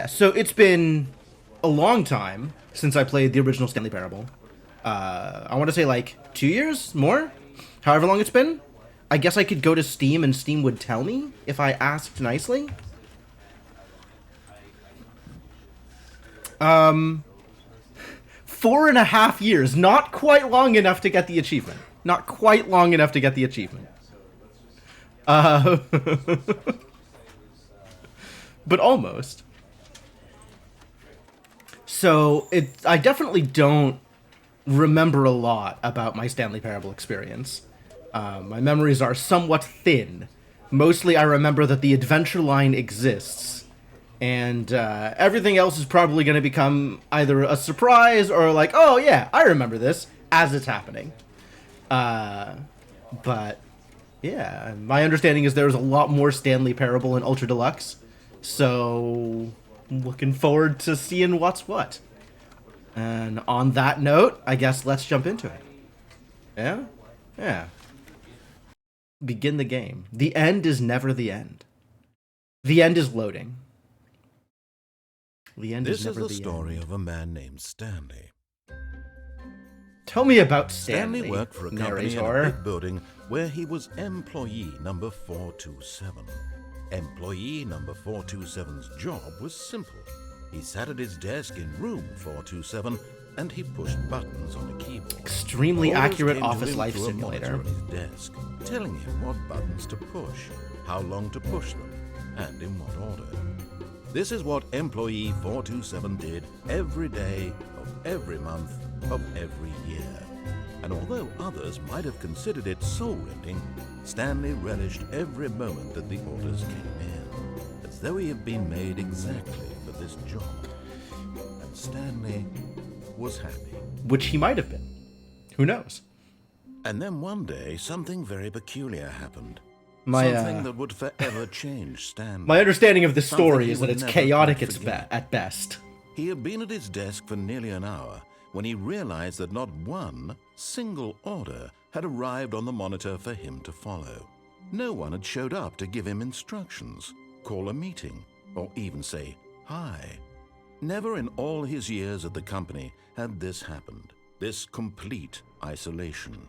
Yeah, so it's been a long time since I played the original Stanley Parable. I want to say like 2 years, more? However long it's been. I guess I could go to Steam and Steam would tell me if I asked nicely. 4.5 years. Not quite long enough to get the achievement. Not quite long enough to get the achievement. But almost. So, I definitely don't remember a lot about my Stanley Parable experience. My memories are somewhat thin. Mostly I remember that the adventure line exists. And everything else is probably going to become either a surprise or like, oh yeah, I remember this, as it's happening. But, yeah, my understanding is there's a lot more Stanley Parable in Ultra Deluxe. So, looking forward to seeing what's what. And on that note, I guess let's jump into it. Yeah? Yeah. Begin the game. The end is never the end. The end is loading. The end is never the end. This is the story of a man named Stanley. Tell me about Stanley. Stanley worked for a company in a big building where he was employee number 427. Employee number 427's job was simple. He sat at his desk in room 427 and he pushed buttons on a keyboard. Extremely accurate office life simulator. On his desk, telling him what buttons to push, how long to push them, and in what order. This is what employee 427 did every day of every month of every year. And although others might have considered it soul-rending, Stanley relished every moment that the orders came in, as though he had been made exactly for this job. And Stanley was happy. Which he might have been. Who knows? And then one day, something very peculiar happened. Something that would forever change Stanley. My understanding of this story is that it's chaotic at best. He had been at his desk for nearly an hour when he realized that not one single order had arrived on the monitor for him to follow. No one had showed up to give him instructions, call a meeting, or even say hi. Never in all his years at the company had this happened, this complete isolation.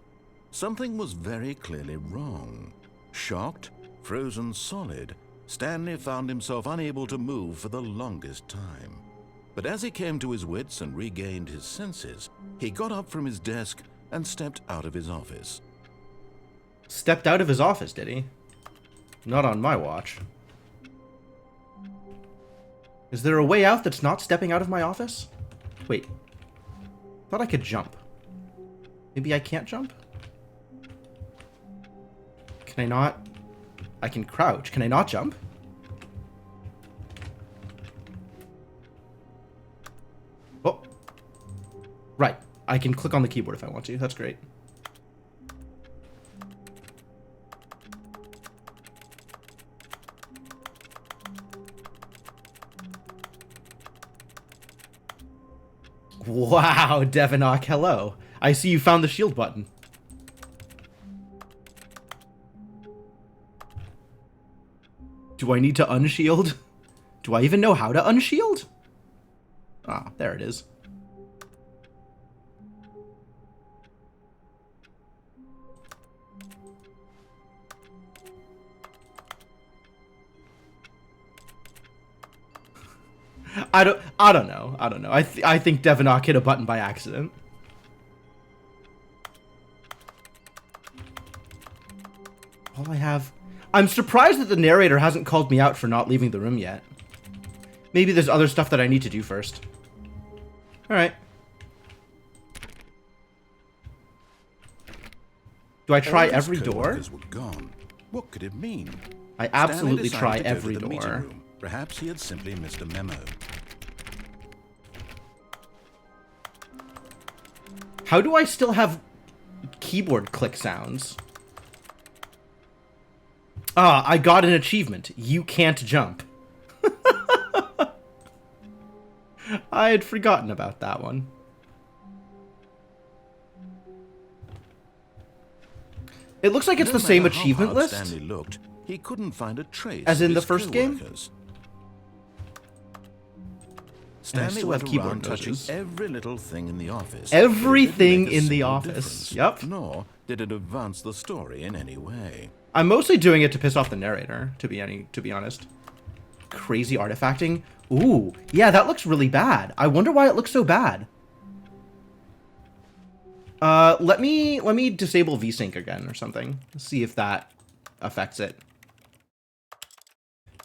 Something was very clearly wrong. Shocked, frozen solid, Stanley found himself unable to move for the longest time. But as he came to his wits and regained his senses, he got up from his desk and stepped out of his office. Stepped out of his office, did he? Not on my watch. Is there a way out that's not stepping out of my office? Wait. Thought I could jump. Maybe I can't jump? Can I not? I can crouch. Can I not jump? Oh. Right. I can click on the keyboard if I want to. That's great. Wow, Devinock, hello. I see you found the shield button. Do I need to unshield? Do I even know how to unshield? Ah, there it is. I don't know. I think Devinock hit a button by accident. All I have... I'm surprised that the narrator hasn't called me out for not leaving the room yet. Maybe there's other stuff that I need to do first. Alright. Do I try every door? Were gone. What could it mean? I absolutely try every door. Perhaps he had simply missed a memo. How do I still have keyboard click sounds? Ah, I got an achievement. You can't jump. I had forgotten about that one. It looks like it's the same achievement list. Stanley looked, he couldn't find a trace as in of the his first game. Stanley still have went keyboard around touching noses. every little thing in the office. Everything But it didn't make a in the single office. difference, Yep. Nor did it advance the story in any way. I'm mostly doing it to piss off the narrator, to be honest. Crazy artifacting. Ooh, yeah, that looks really bad. I wonder why it looks so bad. Let me disable VSync again or something. See if that affects it.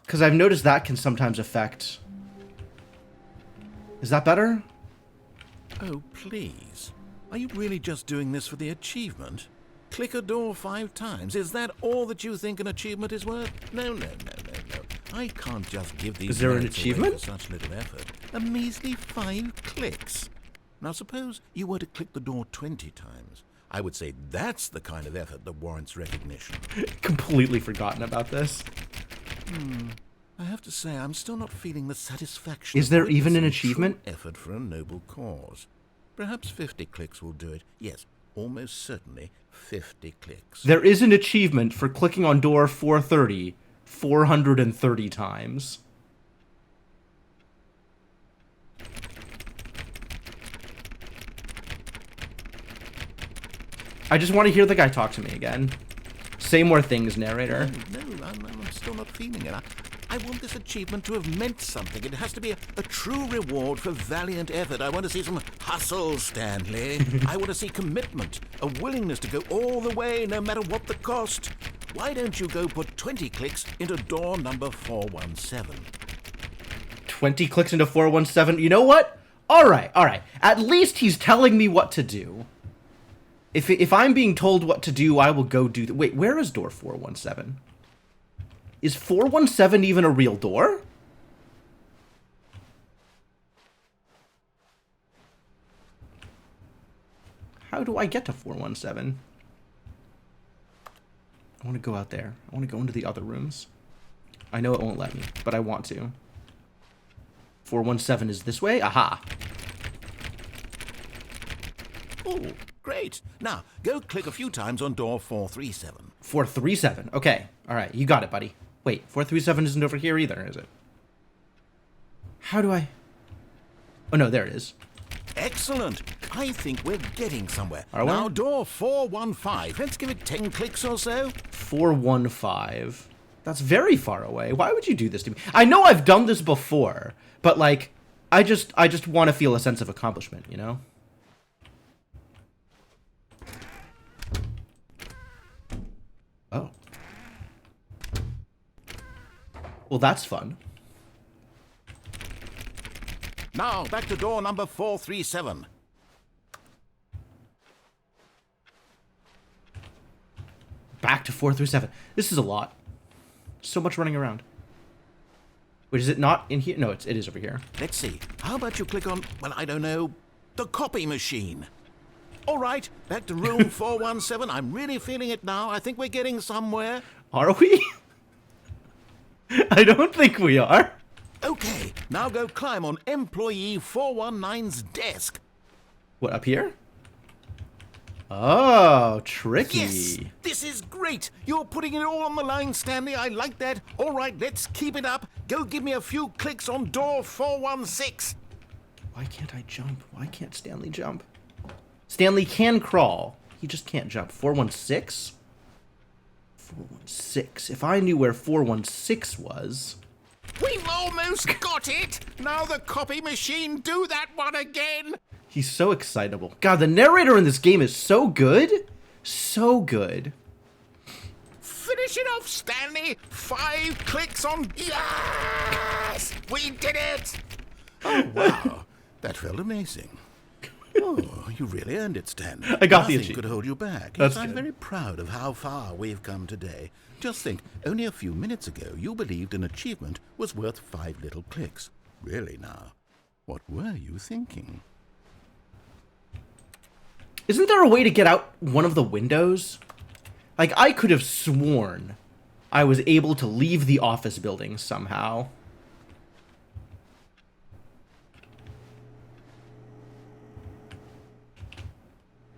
Because I've noticed that can sometimes affect... Is that better? Oh, please. Are you really just doing this for the achievement? Click a door 5 times. Is that all that you think an achievement is worth? No. I can't just give these... Is there an notes away achievement? for such little effort. A measly 5 clicks. Now suppose you were to click the door 20 times. I would say that's the kind of effort that warrants recognition. Completely forgotten about this. I have to say, I'm still not feeling the satisfaction. Is there of even an witnessing achievement? true effort for a noble cause. Perhaps 50 clicks will do it. Yes, almost certainly 50 clicks. There is an achievement for clicking on door 430 430 times. I just want to hear the guy talk to me again. Say more things, narrator. No, I'm still not feeling it. I want this achievement to have meant something. It has to be a true reward for valiant effort. I want to see some hustle, Stanley. I want to see commitment, a willingness to go all the way, no matter what the cost. Why don't you go put 20 clicks into door number 417? 20 clicks into 417. You know what? All right. At least he's telling me what to do. If I'm being told what to do, I will go do... Wait, where is door 417? Is 417 even a real door? How do I get to 417? I want to go out there. I want to go into the other rooms. I know it won't let me, but I want to. 417 is this way? Aha! Oh, great. Now, go click a few times on door 437. 437. Okay. All right. You got it, buddy. Wait, 437 isn't over here either, is it? How do I... Oh, no, there it is. Excellent. I think we're getting somewhere. Are we? Now, door 415. Let's give it 10 clicks or so. 415. That's very far away. Why would you do this to me? I know I've done this before, but, like, I just want to feel a sense of accomplishment, you know? Oh. Well, that's fun. Now, back to door number 437. Back to 437. This is a lot. So much running around. Wait, is it not in here? No, it is over here. Let's see. How about you click on, well, I don't know, the copy machine? All right, back to room 417. I'm really feeling it now. I think we're getting somewhere. Are we? I don't think we are. Okay, now go climb on employee 419's desk. What, up here? Oh, tricky. Yes, this is great. You're putting it all on the line, Stanley. I like that. All right, let's keep it up. Go give me a few clicks on door 416. Why can't I jump? Why can't Stanley jump? Stanley can crawl. He just can't jump. 416? 416. If I knew where 416 was... We've almost got it. Now the copy machine, do that one again. He's so excitable. God, the narrator in this game is so good. So good. Finish it off, Stanley. 5 clicks on... Yes! We did it! Oh, wow. That felt amazing. Oh, you really earned it, Stanley. I got the Nothing achievement. could hold you back. That's Yes, I'm good. very proud of how far we've come today. Just think, only a few minutes ago, you believed an achievement was worth 5 little clicks. Really now, what were you thinking? Isn't there a way to get out one of the windows? Like, I could have sworn I was able to leave the office building somehow.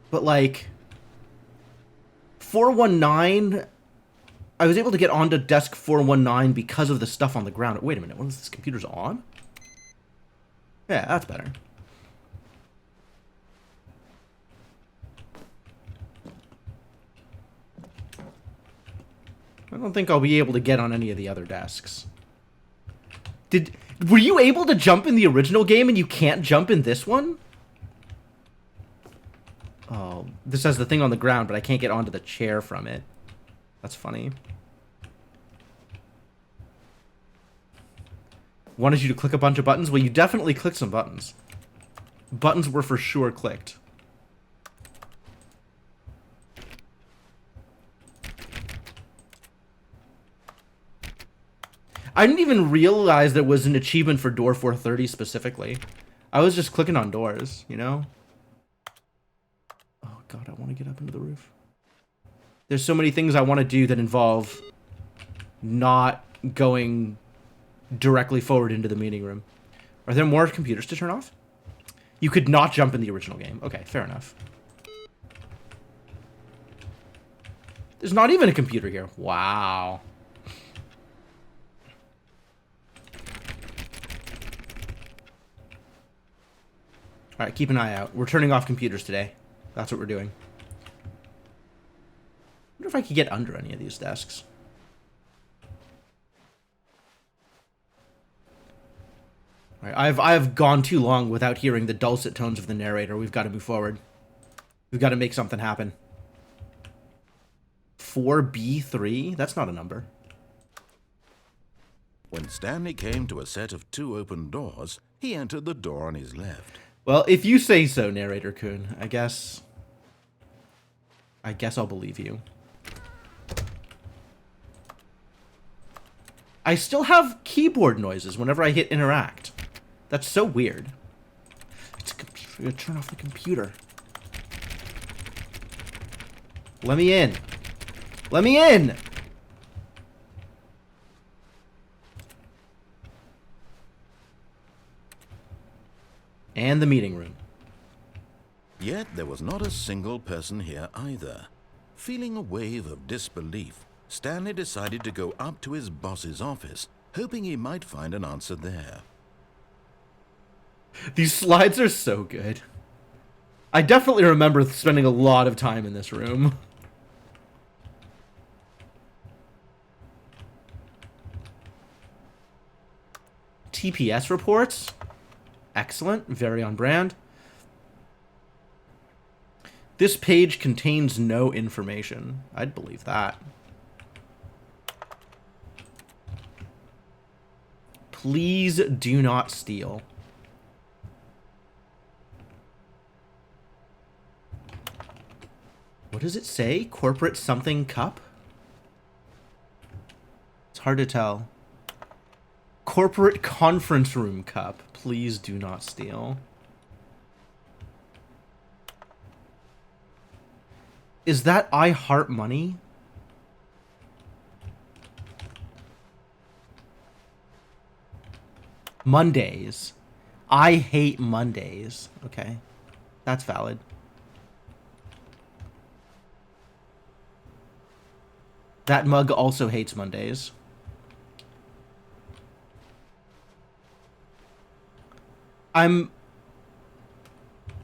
But, like, 419... I was able to get onto desk 419 because of the stuff on the ground. Wait a minute, what is this? Computer's on? Yeah, that's better. I don't think I'll be able to get on any of the other desks. Were you able to jump in the original game and you can't jump in this one? Oh, this has the thing on the ground, but I can't get onto the chair from it. That's funny. Wanted you to click a bunch of buttons? Well, you definitely clicked some buttons. Buttons were for sure clicked. I didn't even realize there was an achievement for door 430 specifically. I was just clicking on doors, you know? Oh god, I want to get up into the roof. There's so many things I want to do that involve not going directly forward into the meeting room. Are there more computers to turn off? You could not jump in the original game. Okay, fair enough. There's not even a computer here. Wow. Alright, keep an eye out. We're turning off computers today. That's what we're doing. I wonder if I could get under any of these desks. Alright, I've gone too long without hearing the dulcet tones of the narrator. We've got to move forward. We've got to make something happen. 4B3? That's not a number. When Stanley came to a set of 2 open doors, he entered the door on his left. Well, if you say so, Narrator Kun, I guess I'll believe you. I still have keyboard noises whenever I hit interact. That's so weird. It's a computer. I'm gonna turn off the computer. Let me in. Let me in! And the meeting room. Yet there was not a single person here either. Feeling a wave of disbelief, Stanley decided to go up to his boss's office, hoping he might find an answer there. These slides are so good. I definitely remember spending a lot of time in this room. TPS reports. Excellent. Very on brand. This page contains no information. I'd believe that. Please do not steal. What does it say? Corporate something cup? It's hard to tell. Corporate conference room cup. Please do not steal. Is that I Heart Money? Mondays. I hate Mondays. Okay. That's valid. That mug also hates Mondays. I'm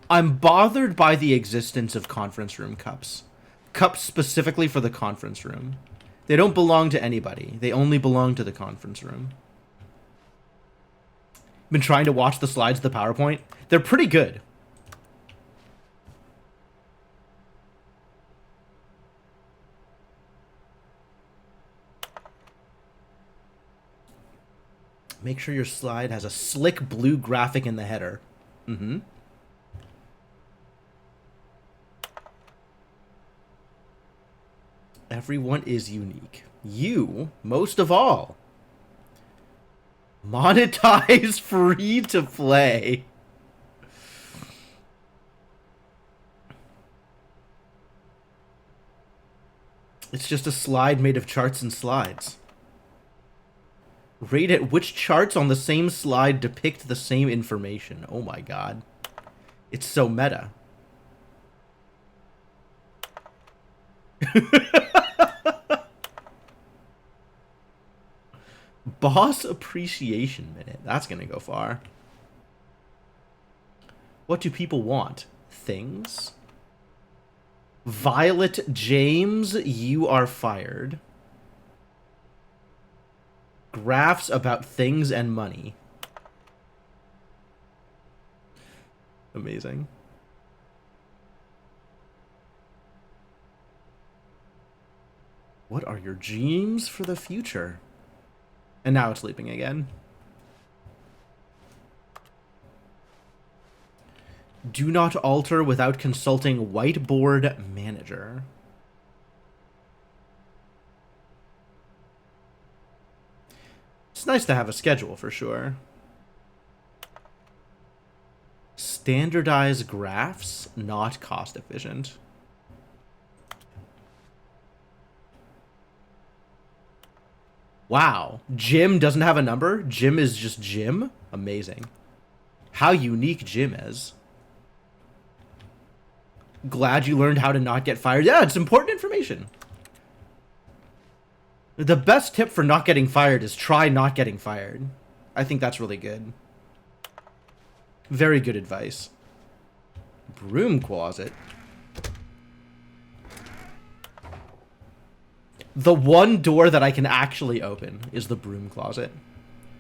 bothered by the existence of conference room cups. Cups specifically for the conference room. They don't belong to anybody. They only belong to the conference room. Been trying to watch the slides of the PowerPoint. They're pretty good. Make sure your slide has a slick blue graphic in the header. Mm-hmm. Everyone is unique. You, most of all. Monetize free to play. It's just a slide made of charts and slides. Rate it. Which charts on the same slide depict the same information? Oh my god. It's so meta. Boss Appreciation Minute. That's gonna go far. What do people want? Things? Violet James, you are fired. Graphs about things and money. Amazing. What are your dreams for the future? And now it's leaping again. Do not alter without consulting whiteboard manager. It's nice to have a schedule for sure. Standardize graphs, not cost efficient. Wow. Jim doesn't have a number? Jim is just Jim? Amazing. How unique Jim is. Glad you learned how to not get fired. Yeah, it's important information. The best tip for not getting fired is try not getting fired. I think that's really good. Very good advice. Broom closet. The one door that I can actually open is the broom closet.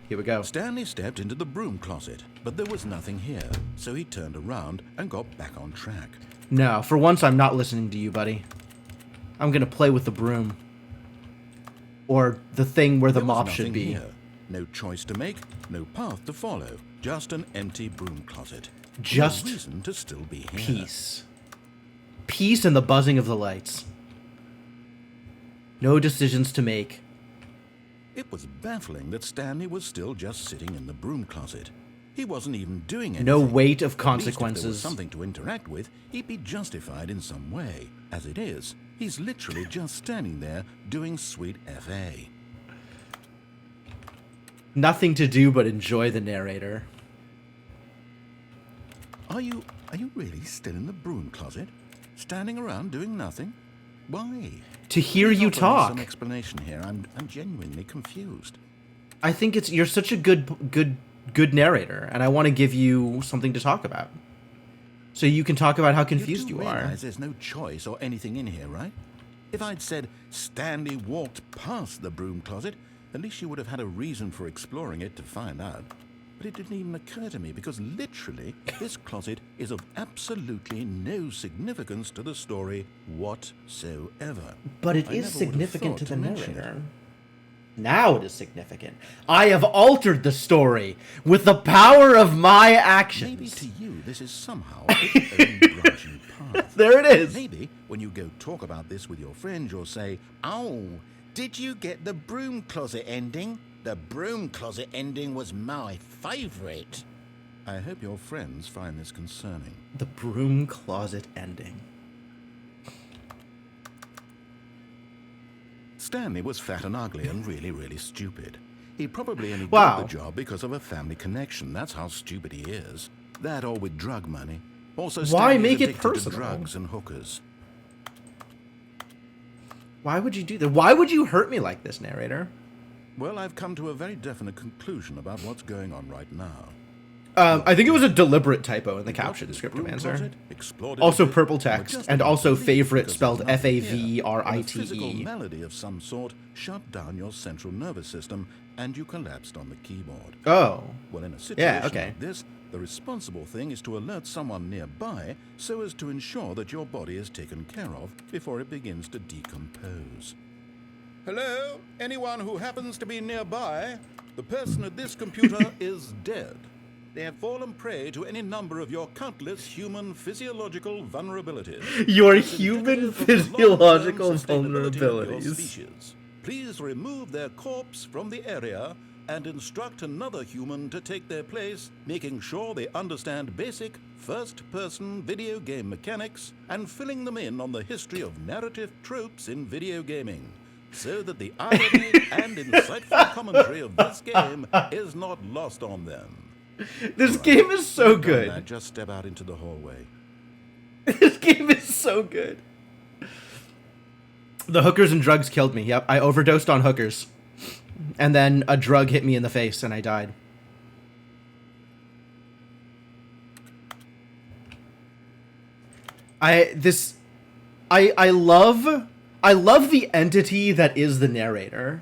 Here we go. Stanley stepped into the broom closet, but there was nothing here, so he turned around and got back on track. No, for once I'm not listening to you, buddy. I'm gonna play with the broom. Or the thing where the mop should be. Here. No choice to make, no path to follow. Just an empty broom closet. Just no reason to still be here. Peace. Peace and the buzzing of the lights. No decisions to make. It was baffling that Stanley was still just sitting in the broom closet. He wasn't even doing anything. No weight of At least consequences. if there was something to interact with, he'd be justified in some way. As it is, he's literally just standing there doing sweet FA. Nothing to do but enjoy the narrator. Are you really still in the broom closet? Standing around doing nothing? Why? To hear you Please offer me talk. some explanation here. I'm genuinely confused. I think you're such a good narrator, and I want to give you something to talk about. So you can talk about how confused you are. Realize there's no choice or anything in here, right? If I'd said Stanley walked past the broom closet, at least you would have had a reason for exploring it to find out. But it didn't even occur to me because literally this closet is of absolutely no significance to the story whatsoever. But it I is never would have significant thought to the mention it. narrator. Now it is significant. I have altered the story with the power of my actions. Maybe to you this is somehow its own branching path. There it is. Maybe when you go talk about this with your friends, you'll say, "Oh, did you get the broom closet ending? The broom closet ending was my favorite." I hope your friends find this concerning. The broom closet ending. Stanley was fat and ugly and really, really stupid. He probably only Wow. got the job because of a family connection. That's how stupid he is. That or with drug money. Also, Why Stanley's make it addicted to personal? drugs and hookers. Why would you do that? Why would you hurt me like this, narrator? Well, I've come to a very definite conclusion about what's going on right now. I think it was a deliberate typo in the We got caption, to this Script broom Commander. closet, explored it Also a bit, purple and text, were just and about also to leave favorite because spelled there's nothing here. Favrite. And a physical malady of some sort shut down your central nervous system, and you collapsed on the keyboard. Oh. Well, in a situation okay. like this, the responsible thing is to alert someone nearby so as to ensure that your body is taken care of before it begins to decompose. Hello? Anyone who happens to be nearby? The person at this computer is dead. They have fallen prey to any number of your countless human physiological vulnerabilities. Your It's human indicative of the physiological long-term sustainability of your vulnerabilities. species. Please remove their corpse from the area and instruct another human to take their place, making sure they understand basic first-person video game mechanics and filling them in on the history of narrative tropes in video gaming, so that the irony and insightful commentary of this game is not lost on them. This game is so You've done that, good. just step out into the hallway. This game is so good. The hookers and drugs killed me. Yep, I overdosed on hookers. And then a drug hit me in the face and I died. I love the entity that is the narrator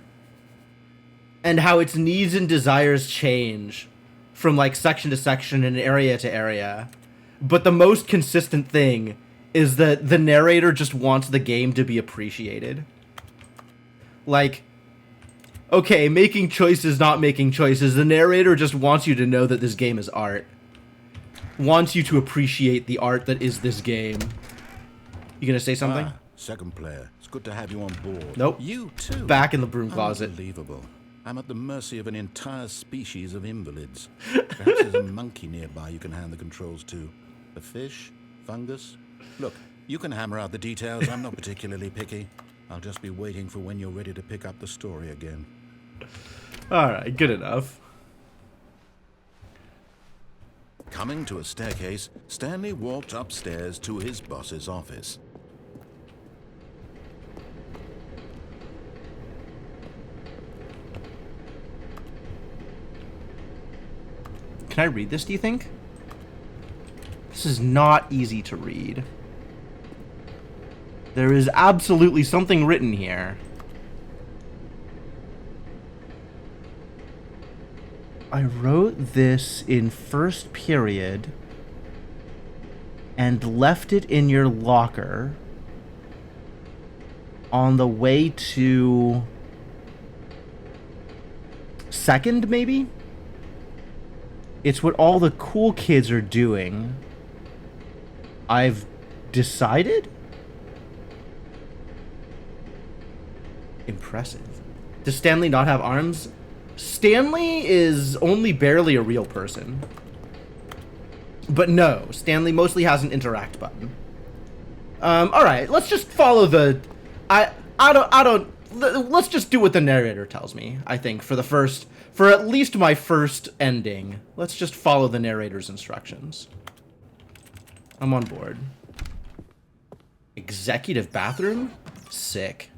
and how its needs and desires change from like section to section and area to area. But the most consistent thing is that the narrator just wants the game to be appreciated. Like, okay, making choices, not making choices. The narrator just wants you to know that this game is art. Wants you to appreciate the art that is this game. You gonna say something? Ah, second player. It's good to have you on board. Nope. You too. Back in the broom closet. Unbelievable. I'm at the mercy of an entire species of invalids. Perhaps there's a monkey nearby you can hand the controls to. A fish? Fungus? Look, you can hammer out the details. I'm not particularly picky. I'll just be waiting for when you're ready to pick up the story again. Alright, good enough. Coming to a staircase, Stanley walked upstairs to his boss's office. Can I read this, do you think? This is not easy to read. There is absolutely something written here. I wrote this in first period and left it in your locker on the way to second, maybe? It's what all the cool kids are doing. I've decided? Impressive. Does Stanley not have arms? Stanley is only barely a real person. But no, Stanley mostly has an interact button. Alright, let's just follow the... let's just do what the narrator tells me, I think, for at least my first ending. Let's just follow the narrator's instructions. I'm on board. Executive bathroom? Sick.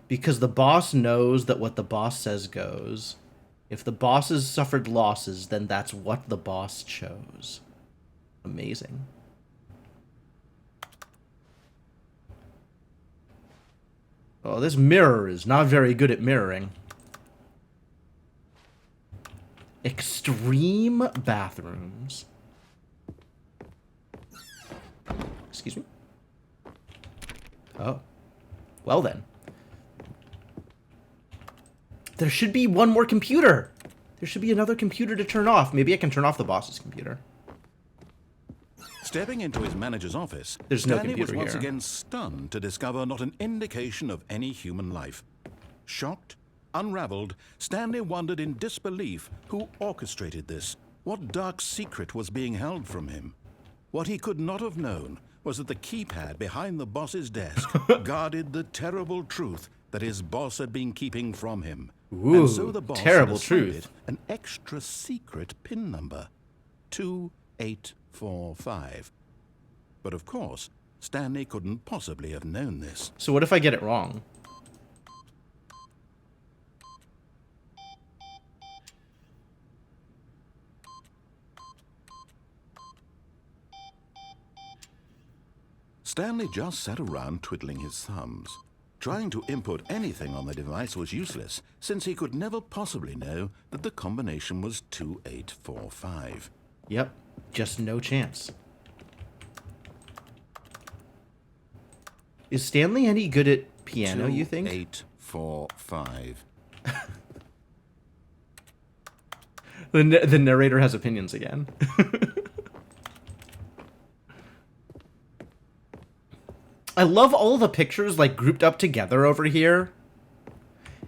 Because the boss knows that what the boss says goes. If the bosses suffered losses, then that's what the boss chose. Amazing. Oh, this mirror is not very good at mirroring. Extreme bathrooms. Excuse me? Oh. Well then. There should be one more computer. There should be another computer to turn off. Maybe I can turn off the boss's computer. Stepping into his manager's office, There's no Stanley was computer once here. again stunned to discover not an indication of any human life. Shocked, unraveled, Stanley wondered in disbelief who orchestrated this. What dark secret was being held from him? What he could not have known was that the keypad behind the boss's desk guarded the terrible truth that his boss had been keeping from him. Ooh, and so the boss terrible had assigned truth. it an extra secret PIN number, 2845. But of course, Stanley couldn't possibly have known this. So what if I get it wrong? Stanley just sat around twiddling his thumbs. Trying to input anything on the device was useless, since he could never possibly know that the combination was 2845. Yep, just no chance. Is Stanley any good at piano, you think? 2845. The narrator has opinions again. I love all of the pictures like grouped up together over here.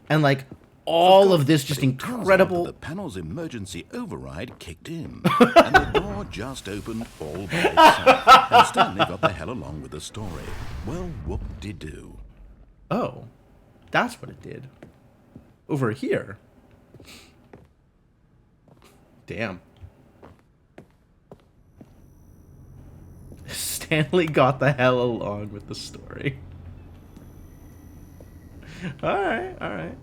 And like all of this just incredible. The panel's emergency override kicked in, and the door just opened all by itself, and Stanley got the hell along with the story. Well, whoop-de-doo. Oh, that's what it did. Over here. Damn. Stanley got the hell along with the story. Alright, alright.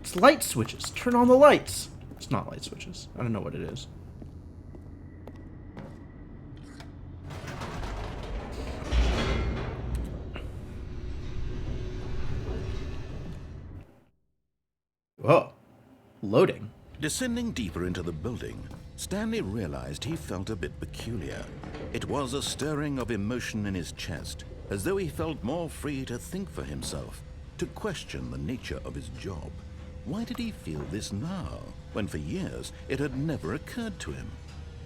It's light switches. Turn on the lights. It's not light switches. I don't know what it is. Whoa. Loading. Descending deeper into the building, Stanley realized he felt a bit peculiar. It was a stirring of emotion in his chest, as though he felt more free to think for himself, to question the nature of his job. Why did he feel this now, when for years it had never occurred to him?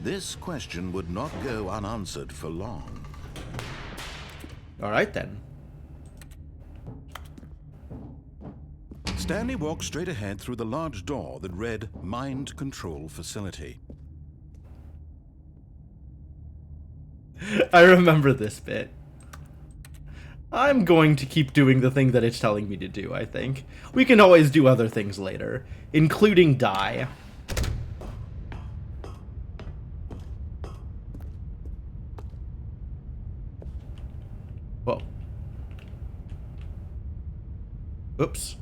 This question would not go unanswered for long. All right, then. Stanley walked straight ahead through the large door that read Mind Control Facility. I remember this bit. I'm going to keep doing the thing that it's telling me to do, I think. We can always do other things later, including die. Whoa. Oops.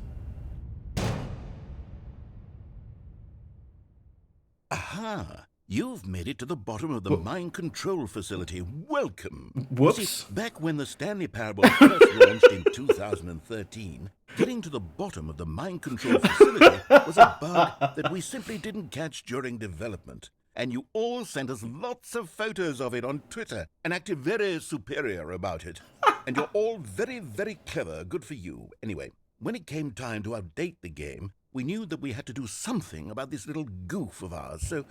Aha! You've made it to the bottom of the Mind Control Facility. Welcome. Whoops. You see, back when the Stanley Parable first launched in 2013, getting to the bottom of the Mind Control Facility was a bug that we simply didn't catch during development. And you all sent us lots of photos of it on Twitter and acted very superior about it. And you're all very, very clever. Good for you. Anyway, when it came time to update the game, we knew that we had to do something about this little goof of ours, so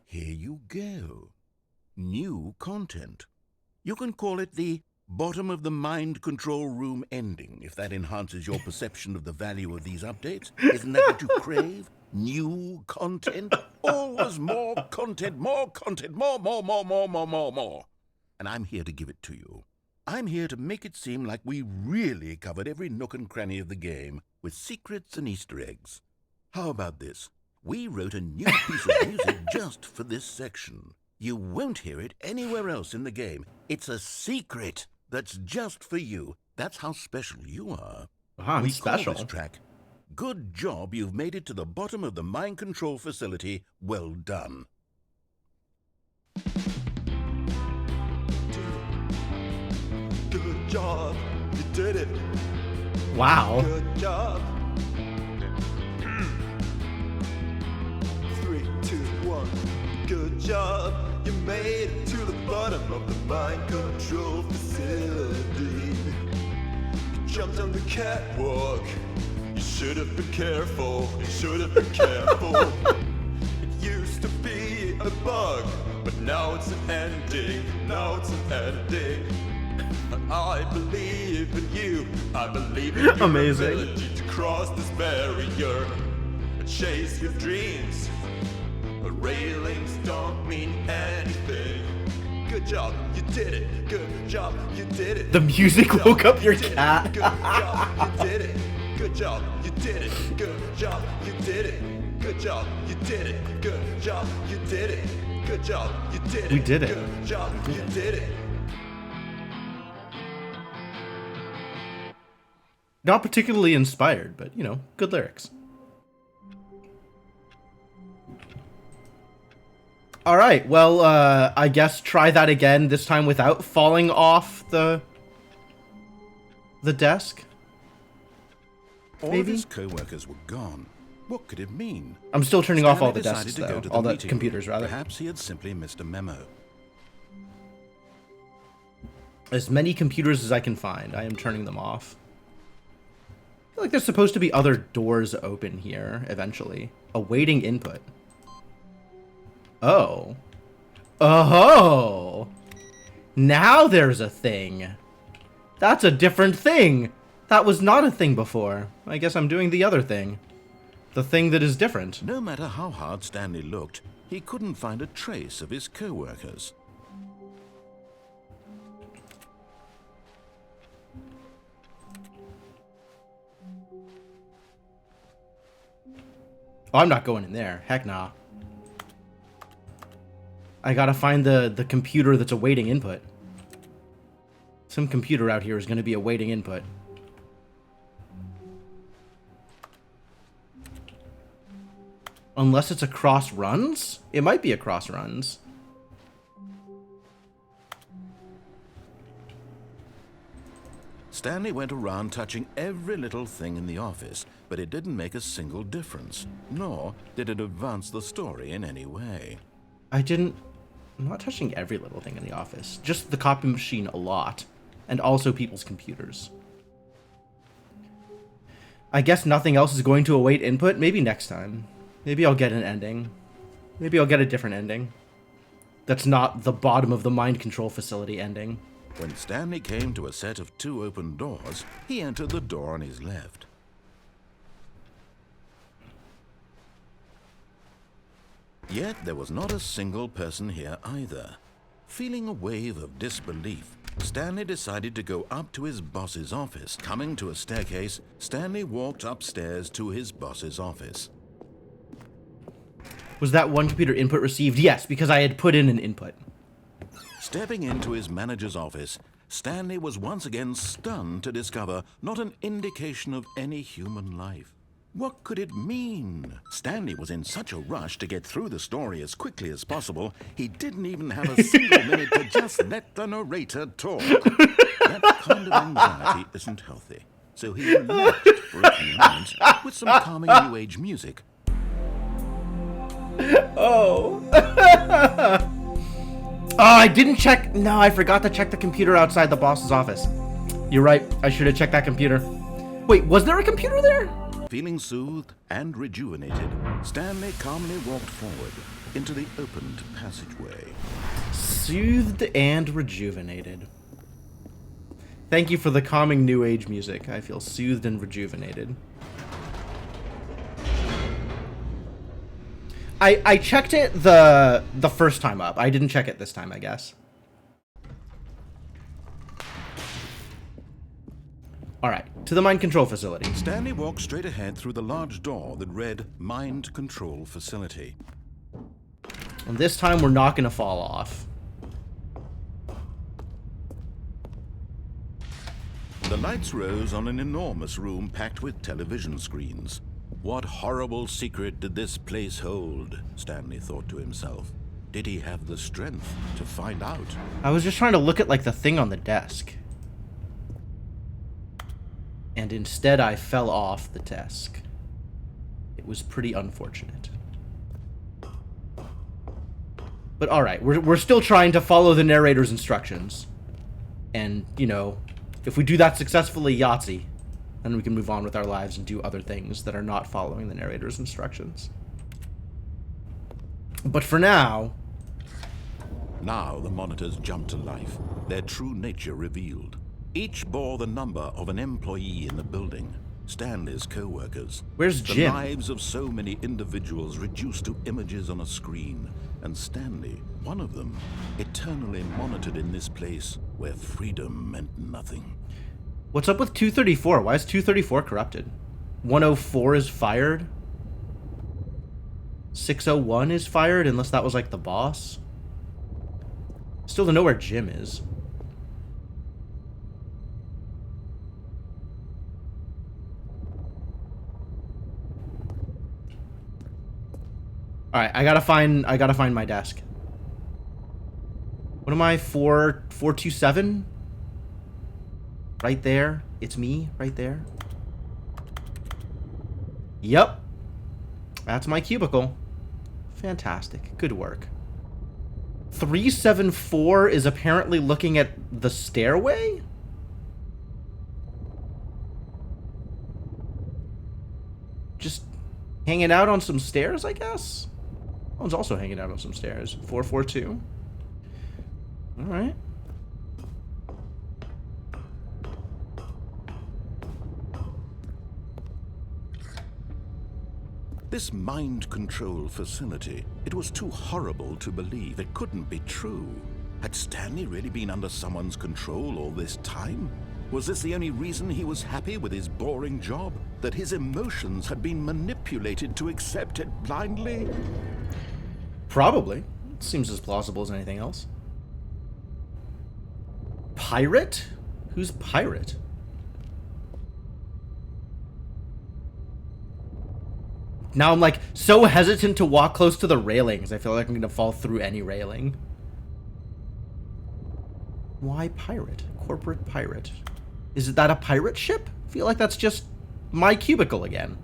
here you go. New content. You can call it the bottom of the mind control room ending, if that enhances your perception of the value of these updates. Isn't that what you crave? New content? Always more content, more content, more. And I'm here to give it to you. I'm here to make it seem like we really covered every nook and cranny of the game, with secrets and Easter eggs. How about this? We wrote a new piece of music just for this section. You won't hear it anywhere else in the game. It's a secret that's just for you. That's how special you are. I'm special. Call this track, Good Job You've Made It to the Bottom of the Mind Control Facility. Well done. Good job, you did it. Wow. Good job. 3, 2, 1. Good job, you made it to the bottom of the mind control facility. You jumped on the catwalk. You should have been careful. You should have been careful. It used to be a bug, but now it's an ending. Now it's an ending. I believe in you. I believe in your Amazing. ability to cross this barrier and chase your dreams. But railings don't mean anything. Good job, you did it. Good job, you did it. The music Good woke job, up your you did it. cat. Good job, you did it. Good job, you did it. Good job, you did it. Good job, you did it. Good job, you did it. Good job, you did it. We did it. Good job, you did it. Not particularly inspired, but, you know, good lyrics. All right, well, I guess try that again, this time without falling off the desk. All Maybe? of his co-workers were gone. What could it mean? I'm still turning off all the Stanley desks, decided to though. go to All the meeting computers, room. rather. Perhaps he had simply missed a memo. As many computers as I can find, I am turning them off. I feel like there's supposed to be other doors open here, eventually. Awaiting input. Oh. Oh! Now there's a thing. That's a different thing. That was not a thing before. I guess I'm doing the other thing. The thing that is different. No matter how hard Stanley looked, he couldn't find a trace of his co-workers. Oh, I'm not going in there. Heck nah. I gotta find the computer that's awaiting input. Some computer out here is gonna be awaiting input. Unless it's across runs? It might be across runs. Stanley went around touching every little thing in the office, but it didn't make a single difference, nor did it advance the story in any way. I'm not touching every little thing in the office. Just the copy machine a lot. And also people's computers. I guess nothing else is going to await input. Maybe next time. Maybe I'll get an ending. Maybe I'll get a different ending. That's not the bottom of the mind control facility ending. When Stanley came to a set of 2 open doors, he entered the door on his left. Yet there was not a single person here either. Feeling a wave of disbelief, Stanley decided to go up to his boss's office. Coming to a staircase, Stanley walked upstairs to his boss's office. Was that one computer input received? Yes, because I had put in an input. Stepping into his manager's office, Stanley was once again stunned to discover not an indication of any human life. What could it mean? Stanley was in such a rush to get through the story as quickly as possible, he didn't even have a single minute to just let the narrator talk. That kind of anxiety isn't healthy, so he relaxed for a few moments with some calming new age music. Oh. Oh, I didn't check. No, I forgot to check the computer outside the boss's office. You're right. I should have checked that computer. Wait, was there a computer there? Feeling soothed and rejuvenated, Stanley calmly walked forward into the opened passageway. Soothed and rejuvenated. Thank you for the calming new age music. I feel soothed and rejuvenated. I checked it the first time up. I didn't check it this time, I guess. Alright, to the mind control facility. Stanley walked straight ahead through the large door that read Mind Control Facility. And this time we're not going to fall off. The lights rose on an enormous room packed with television screens. What horrible secret did this place hold? Stanley thought to himself. Did he have the strength to find out? I was just trying to look at like the thing on the desk. And instead I fell off the desk. It was pretty unfortunate. But alright, we're still trying to follow the narrator's instructions. And, you know, if we do that successfully, Yahtzee. Then we can move on with our lives and do other things that are not following the narrator's instructions. But for now... Now the monitors jumped to life, their true nature revealed. Each bore the number of an employee in the building, Stanley's co-workers. Where's The Jim? lives of so many individuals reduced to images on a screen, and Stanley, one of them, eternally monitored in this place where freedom meant nothing. What's up with 234? Why is 234 corrupted? 104 is fired? 601 is fired, unless that was like the boss? Still don't know where Jim is. Alright, I gotta find my desk. What am I, 427? Right there. It's me, right there. Yep. That's my cubicle. Fantastic. Good work. 374 is apparently looking at the stairway? Just hanging out on some stairs, I guess? That one's also hanging out on some stairs. 442. Alright. This mind control facility, it was too horrible to believe. It couldn't be true. Had Stanley really been under someone's control all this time? Was this the only reason he was happy with his boring job? That his emotions had been manipulated to accept it blindly? Probably. Seems as plausible as anything else. Pirate? Who's pirate? Now I'm like so hesitant to walk close to the railings. I feel like I'm gonna fall through any railing. Why pirate? Corporate pirate. Is that a pirate ship? I feel like that's just my cubicle again.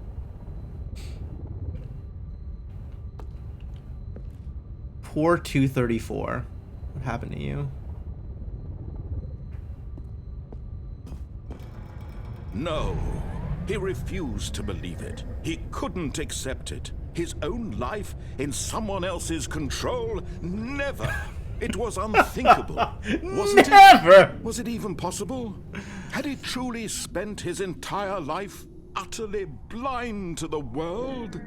Poor 234. What happened to you? No, he refused to believe it. He couldn't accept it. His own life in someone else's control? Never. It was unthinkable. Wasn't Never! it? Was it even possible? Had he truly spent his entire life utterly blind to the world?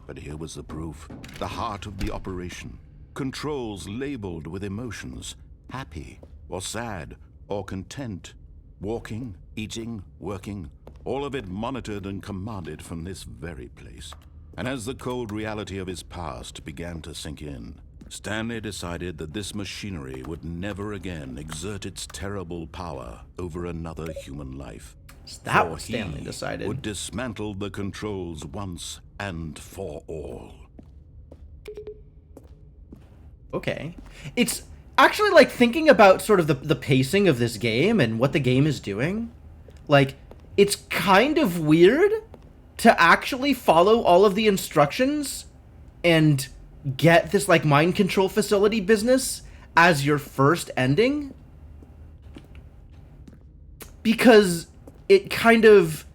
But here was the proof. The heart of the operation. Controls labeled with emotions. Happy, or sad, or content. Walking, eating, working. All of it monitored and commanded from this very place. And as the cold reality of his past began to sink in, Stanley decided that this machinery would never again exert its terrible power over another human life. That was Stanley decided. Would dismantle the controls once and for all. Okay. It's actually, like, thinking about sort of the pacing of this game and what the game is doing, like, it's kind of weird to actually follow all of the instructions and get this, like, mind control facility business as your first ending. Because it kind of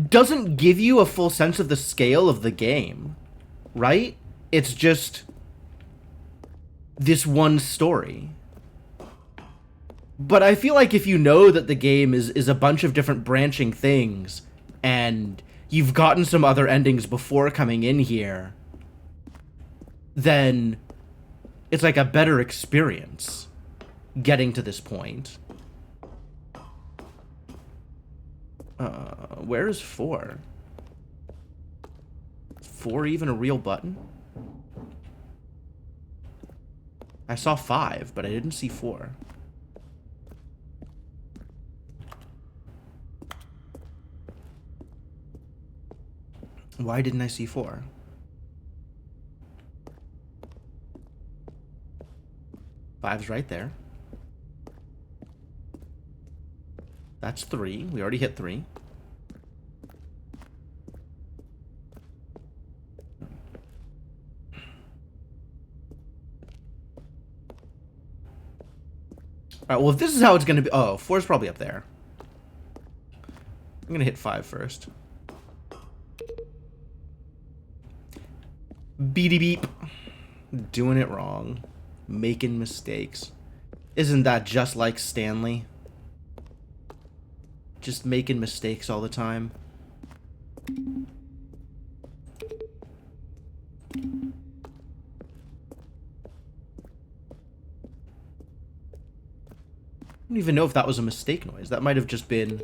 doesn't give you a full sense of the scale of the game, right? It's just this one story. But I feel like if you know that the game is a bunch of different branching things, and you've gotten some other endings before coming in here, then it's like a better experience getting to this point. Where is 4? Is 4 even a real button? I saw 5, but I didn't see 4. Why didn't I see 4? Five's right there. That's 3. We already hit 3. Alright, well, if this is how it's gonna be... Oh, 4's probably up there. I'm gonna hit 5 first. Beady beep. Doing it wrong. Making mistakes. Isn't that just like Stanley? Just making mistakes all the time. I don't even know if that was a mistake noise. That might have just been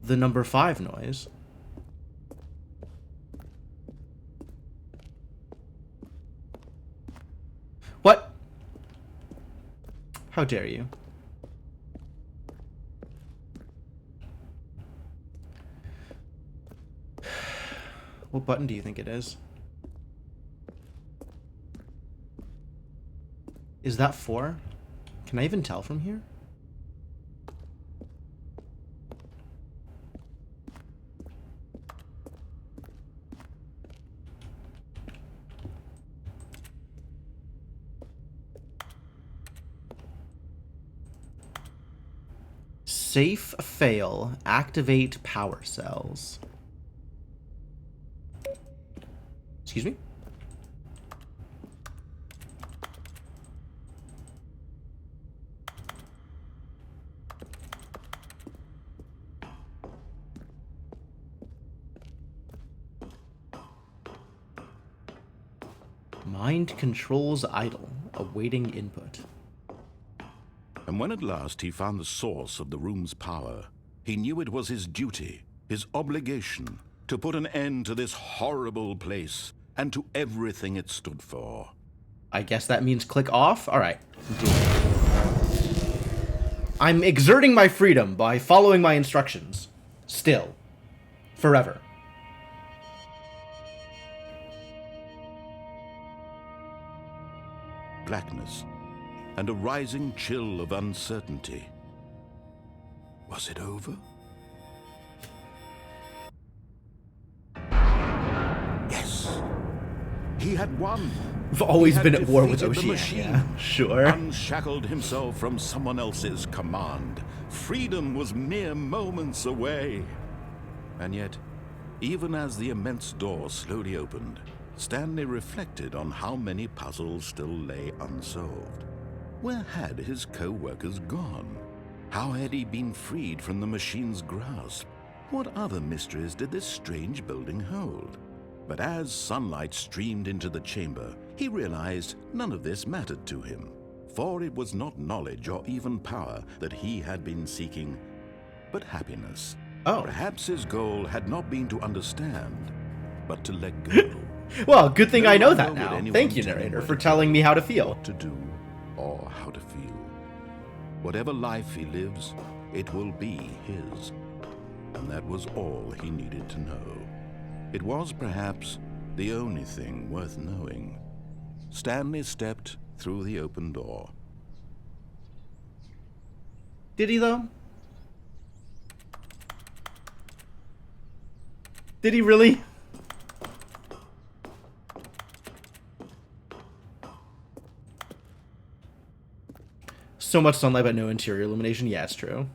the number 5 noise. What? How dare you? What button do you think it is? Is that 4? Can I even tell from here? Safe fail. Activate power cells. Excuse me? Mind controls idle, awaiting input. And when at last he found the source of the room's power, he knew it was his duty, his obligation, to put an end to this horrible place and to everything it stood for. I guess that means click off? Alright. I'm exerting my freedom by following my instructions. Still. Forever. Blackness. and a rising chill of uncertainty. Was it over? Yes. He had won. I've always He had been at war with defeated the Oceania. machine, Sure. unshackled himself from someone else's command. Freedom was mere moments away. And yet, even as the immense door slowly opened, Stanley reflected on how many puzzles still lay unsolved. Where had his co-workers gone? How had he been freed from the machine's grasp? What other mysteries did this strange building hold? But as sunlight streamed into the chamber, he realized none of this mattered to him, for it was not knowledge or even power that he had been seeking, but happiness. Oh. Perhaps his goal had not been to understand, but to let go. Well, good thing No I know longer that would now. anyone Thank you, tell him narrator, what for to telling do, me how to feel. what to do, or how to feel. Whatever life he lives, it will be his. And that was all he needed to know. It was perhaps the only thing worth knowing. Stanley stepped through the open door. Did he, though? Did he really? So much sunlight but no interior illumination. Yeah, it's true.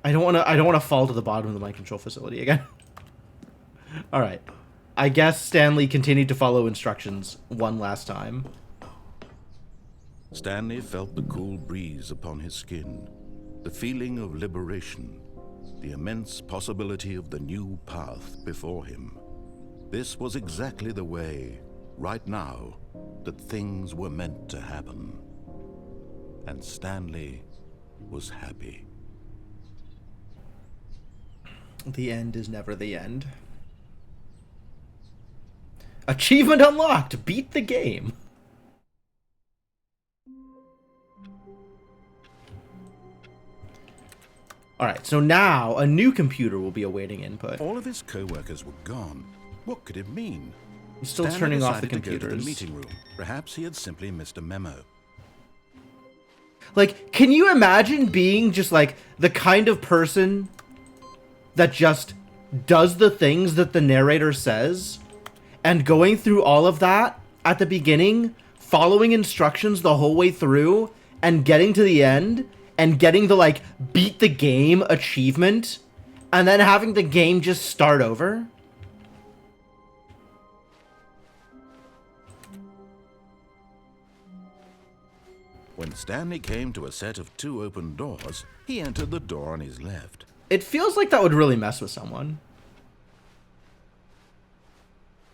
I don't want to fall to the bottom of the mind control facility again. All right. I guess Stanley continued to follow instructions one last time. Stanley felt the cool breeze upon his skin, the feeling of liberation, the immense possibility of the new path before him. This was exactly the way, right now, that things were meant to happen. And Stanley was happy. The end is never the end. Achievement unlocked! Beat the game! Alright, so now a new computer will be awaiting input. All of his co-workers were gone. What could it mean? I'm still Stanley turning off the decided to go to computers. the meeting room. Perhaps he had simply missed a memo. Like, can you imagine being just like the kind of person that just does the things that the narrator says and going through all of that at the beginning, following instructions the whole way through and getting to the end and getting the like beat the game achievement and then having the game just start over? When Stanley came to a set of 2 open doors, he entered the door on his left. It feels like that would really mess with someone.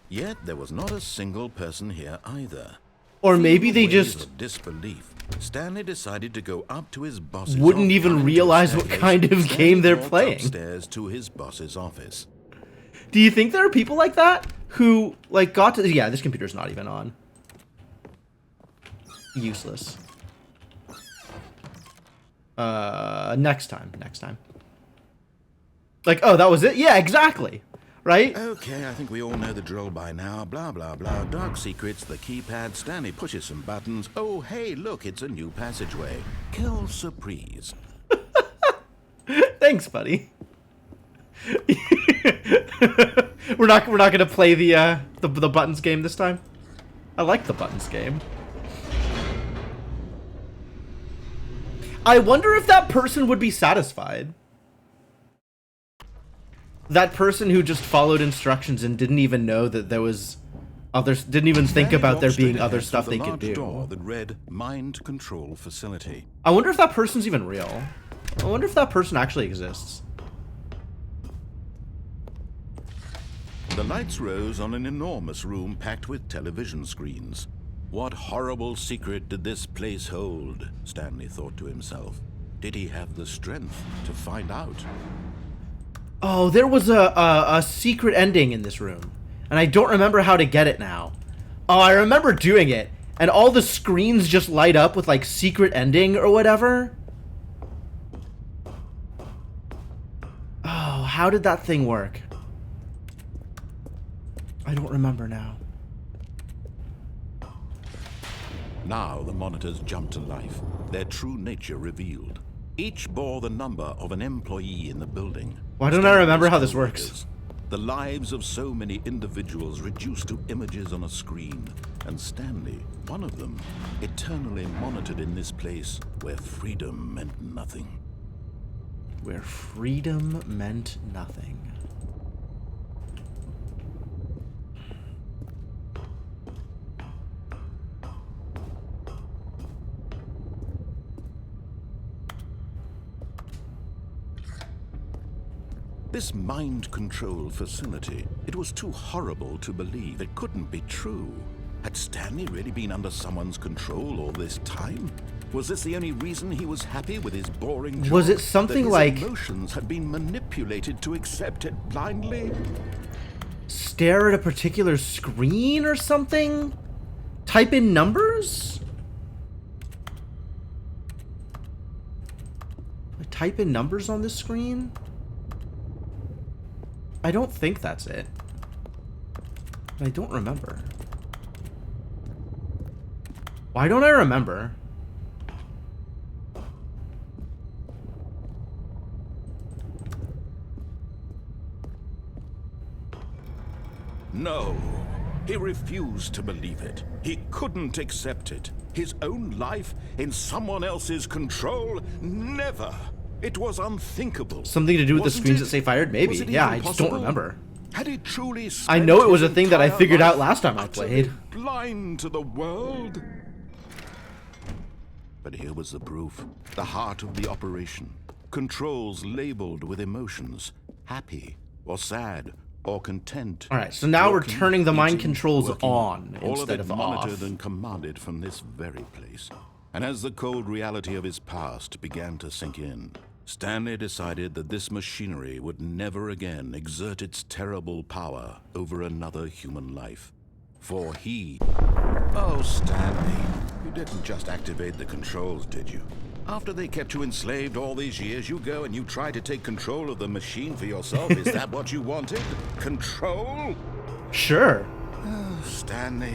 Yet there was not a single person here either. Or maybe Filled they with waves just of disbelief, Stanley decided to go up to his boss's wouldn't office. even Climbing realize the what staircase, kind of Stanley game they're walked playing. upstairs to his boss's office. Do you think there are people like that who like got to yeah, this computer's not even on. Useless. Next time. Like, oh, that was it? Yeah, exactly. Right? Okay, I think we all know the drill by now. Blah, blah, blah. Dark secrets, the keypad. Stanley pushes some buttons. Oh, hey, look, it's a new passageway. Kill surprise. Thanks, buddy. we're not gonna play the buttons game this time. I like the buttons game. I wonder if that person would be satisfied. That person who just followed instructions and didn't even know that there was others, didn't even think Stanley about there walked being straight other ahead stuff through they the could large do. door that read Mind Control Facility. I wonder if that person's even real. I wonder if that person actually exists. The lights rose on an enormous room packed with television screens. What horrible secret did this place hold? Stanley thought to himself. Did he have the strength to find out? Oh, there was a secret ending in this room, and I don't remember how to get it now. Oh, I remember doing it, and all the screens just light up with like secret ending or whatever. Oh, how did that thing work? I don't remember now. Now the monitors jumped to life, their true nature revealed. Each bore the number of an employee in the building. Why don't I remember how this works? The lives of so many individuals reduced to images on a screen, and Stanley, one of them, eternally monitored in this place where freedom meant nothing. Where freedom meant nothing. This mind control facility, it was too horrible to believe. It couldn't be true. Had Stanley really been under someone's control all this time? Was this the only reason he was happy with his boring job? Was it something that his like emotions had been manipulated to accept it blindly? stare at a particular screen or something? Type in numbers? Type in numbers on this screen? I don't think that's it. I don't remember. Why don't I remember? No. He refused to believe it. He couldn't accept it. His own life in someone else's control? Never. It was unthinkable. Something to do with the Wasn't screens it? that say fired? Maybe. Was it Yeah, even I just don't possible? remember. Had he truly I know it was a spent thing his that I entire figured out life last time I utterly played. blind to the world? But here was the proof. The heart of the operation. Controls labeled with emotions. Happy or sad or content. Alright, so now we're Walking, turning the mind eating, controls working, on all instead of of it monitored off. and commanded from this very place. And as the cold reality of his past began to sink in, Stanley decided that this machinery would never again exert its terrible power over another human life. For he... Oh, Stanley, you didn't just activate the controls, did you? After they kept you enslaved all these years, you go and you try to take control of the machine for yourself. Is that what you wanted? Control? Sure. Oh, Stanley,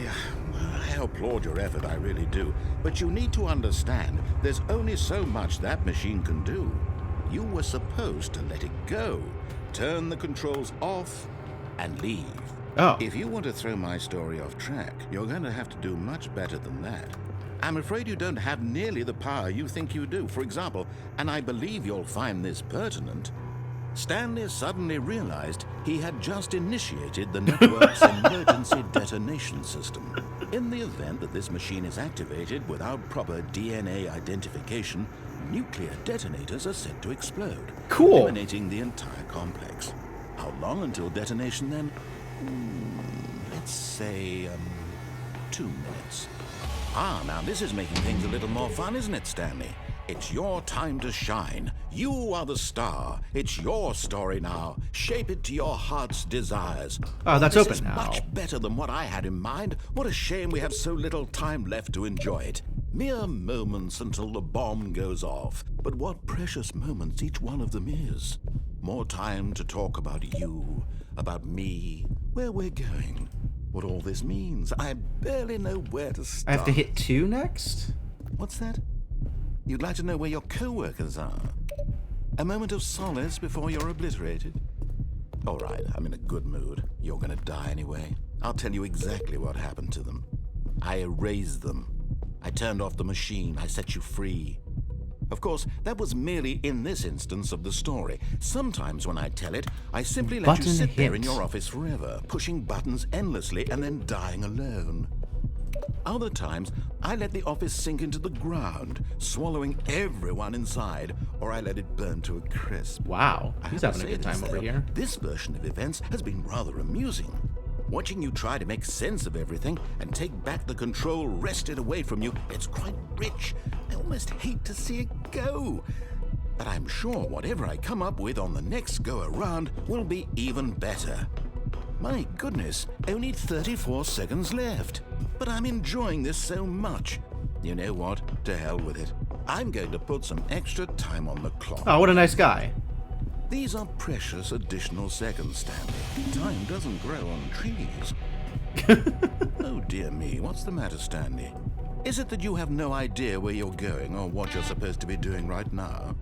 I applaud your effort, I really do. But you need to understand, there's only so much that machine can do. You were supposed to let it go, turn the controls off, and leave. Oh. If you want to throw my story off track, you're going to have to do much better than that. I'm afraid you don't have nearly the power you think you do. For example, and I believe you'll find this pertinent, Stanley suddenly realized he had just initiated the network's emergency detonation system. In the event that this machine is activated without proper DNA identification, nuclear detonators are set to explode, Cool. eliminating the entire complex. How long until detonation then? Let's say, 2 minutes. Ah, now this is making things a little more fun, isn't it, Stanley? It's your time to shine. You are the star. It's your story now. Shape it to your heart's desires. Oh, that's This open is now. much better than what I had in mind. What a shame we have so little time left to enjoy it. Mere moments until the bomb goes off. But what precious moments each one of them is. More time to talk about you, about me, where we're going, what all this means. I barely know where to I start. have to hit 2 next? What's that? You'd like to know where your co-workers are? A moment of solace before you're obliterated? All right, I'm in a good mood. You're gonna die anyway. I'll tell you exactly what happened to them. I erased them. I turned off the machine. I set you free. Of course, that was merely in this instance of the story. Sometimes when I tell it, I simply let you Button sit there in hit. your office forever, pushing buttons endlessly and then dying alone. Other times, I let the office sink into the ground, swallowing everyone inside, or I let it burn to a crisp. Wow. I He's have to having a say good this, time over though, here. This version of events has been rather amusing. Watching you try to make sense of everything and take back the control wrested away from you, it's quite rich. I almost hate to see it go. But I'm sure whatever I come up with on the next go-around will be even better. My goodness, only 34 seconds left. But I'm enjoying this so much. You know what? To hell with it. I'm going to put some extra time on the clock. Oh, what a nice guy. These are precious additional seconds, Stanley. Time doesn't grow on trees. Oh dear me, what's the matter, Stanley? Is it that you have no idea where you're going or what you're supposed to be doing right now?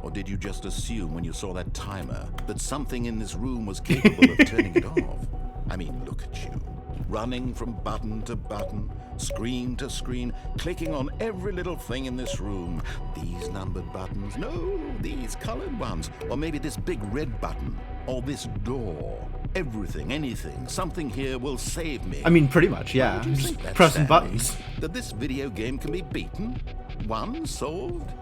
Or did you just assume when you saw that timer that something in this room was capable of turning it off? I mean, look at you. Running from button to button, screen to screen, clicking on every little thing in this room. These numbered buttons, no, these colored ones. Or maybe this big red button, or this door. Everything, anything, something here will save me. I mean, pretty much, yeah. Why would you Just think that, pressing Stanley? buttons. That this video game can be beaten? Won? Solved?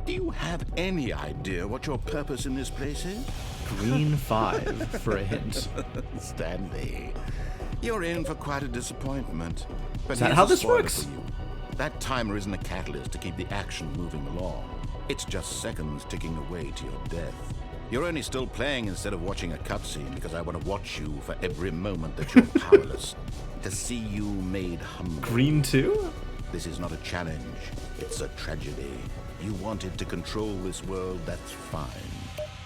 Do you have any idea what your purpose in this place is? Green 5 for a hint. Stanley, you're in for quite a disappointment. But Is that here's how a this spoiler works? for you. That timer isn't a catalyst to keep the action moving along. It's just seconds ticking away to your death. You're only still playing instead of watching a cutscene because I want to watch you for every moment that you're powerless. To see you made humble. Green 2? This is not a challenge. It's a tragedy. You wanted to control this world, that's fine.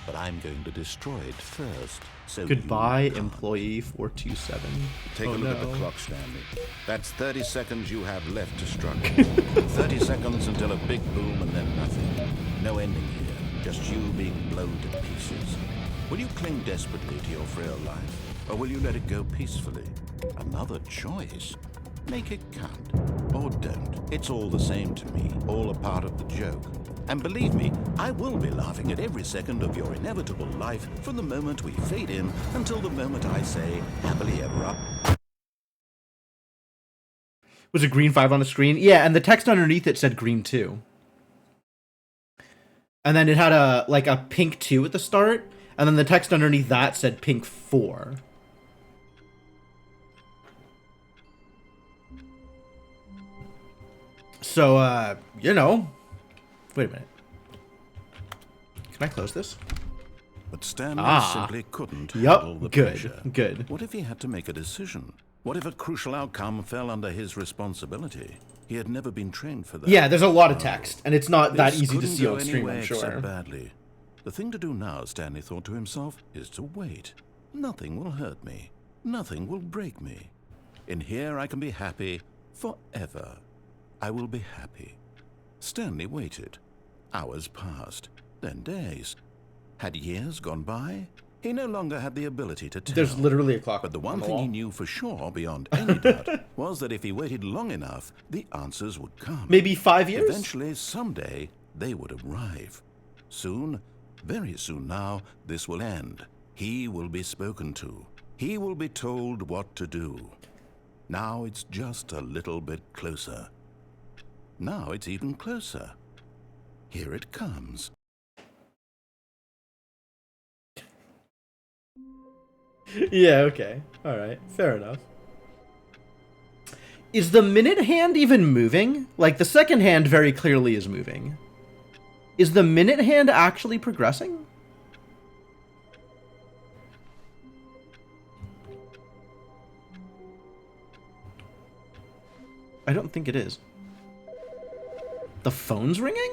But I'm going to destroy it first. So Goodbye, you can't. employee 427. Take Oh, a look no. at the clock, Stanley. That's 30 seconds you have left to struggle. 30 seconds until a big boom and then nothing. No ending here, just you being blown to pieces. Will you cling desperately to your frail life, or will you let it go peacefully? Another choice. Make it count, or don't. It's all the same to me, all a part of the joke. And believe me, I will be laughing at every second of your inevitable life from the moment we fade in until the moment I say, happily ever up. Was it green 5 on the screen? Yeah, and the text underneath it said green 2. And then it had a pink 2 at the start, and then the text underneath that said pink 4. So, you know. Wait a minute. Can I close this? But Stanley simply couldn't Yup, handle the good, pressure. good. What if he had to make a decision? What if a crucial outcome fell under his responsibility? He had never been trained for that. Yeah, there's a lot of text, and it's not that This easy to couldn't see go on stream, anywhere I'm sure. except badly. The thing to do now, Stanley thought to himself, is to wait. Nothing will hurt me. Nothing will break me. In here I can be happy forever. I will be happy. Stanley waited. Hours passed, then days. Had years gone by? He no longer had the ability to tell. There's literally a clock. But the on one the thing wall. he knew for sure, beyond any doubt, was that if he waited long enough, the answers would come. Maybe 5 years? Eventually, someday, they would arrive. Soon, very soon now, this will end. He will be spoken to. He will be told what to do. Now it's just a little bit closer. Now it's even closer. Here it comes. Yeah, okay. Alright, fair enough. Is the minute hand even moving? Like, the second hand very clearly is moving. Is the minute hand actually progressing? I don't think it is. The phone's ringing?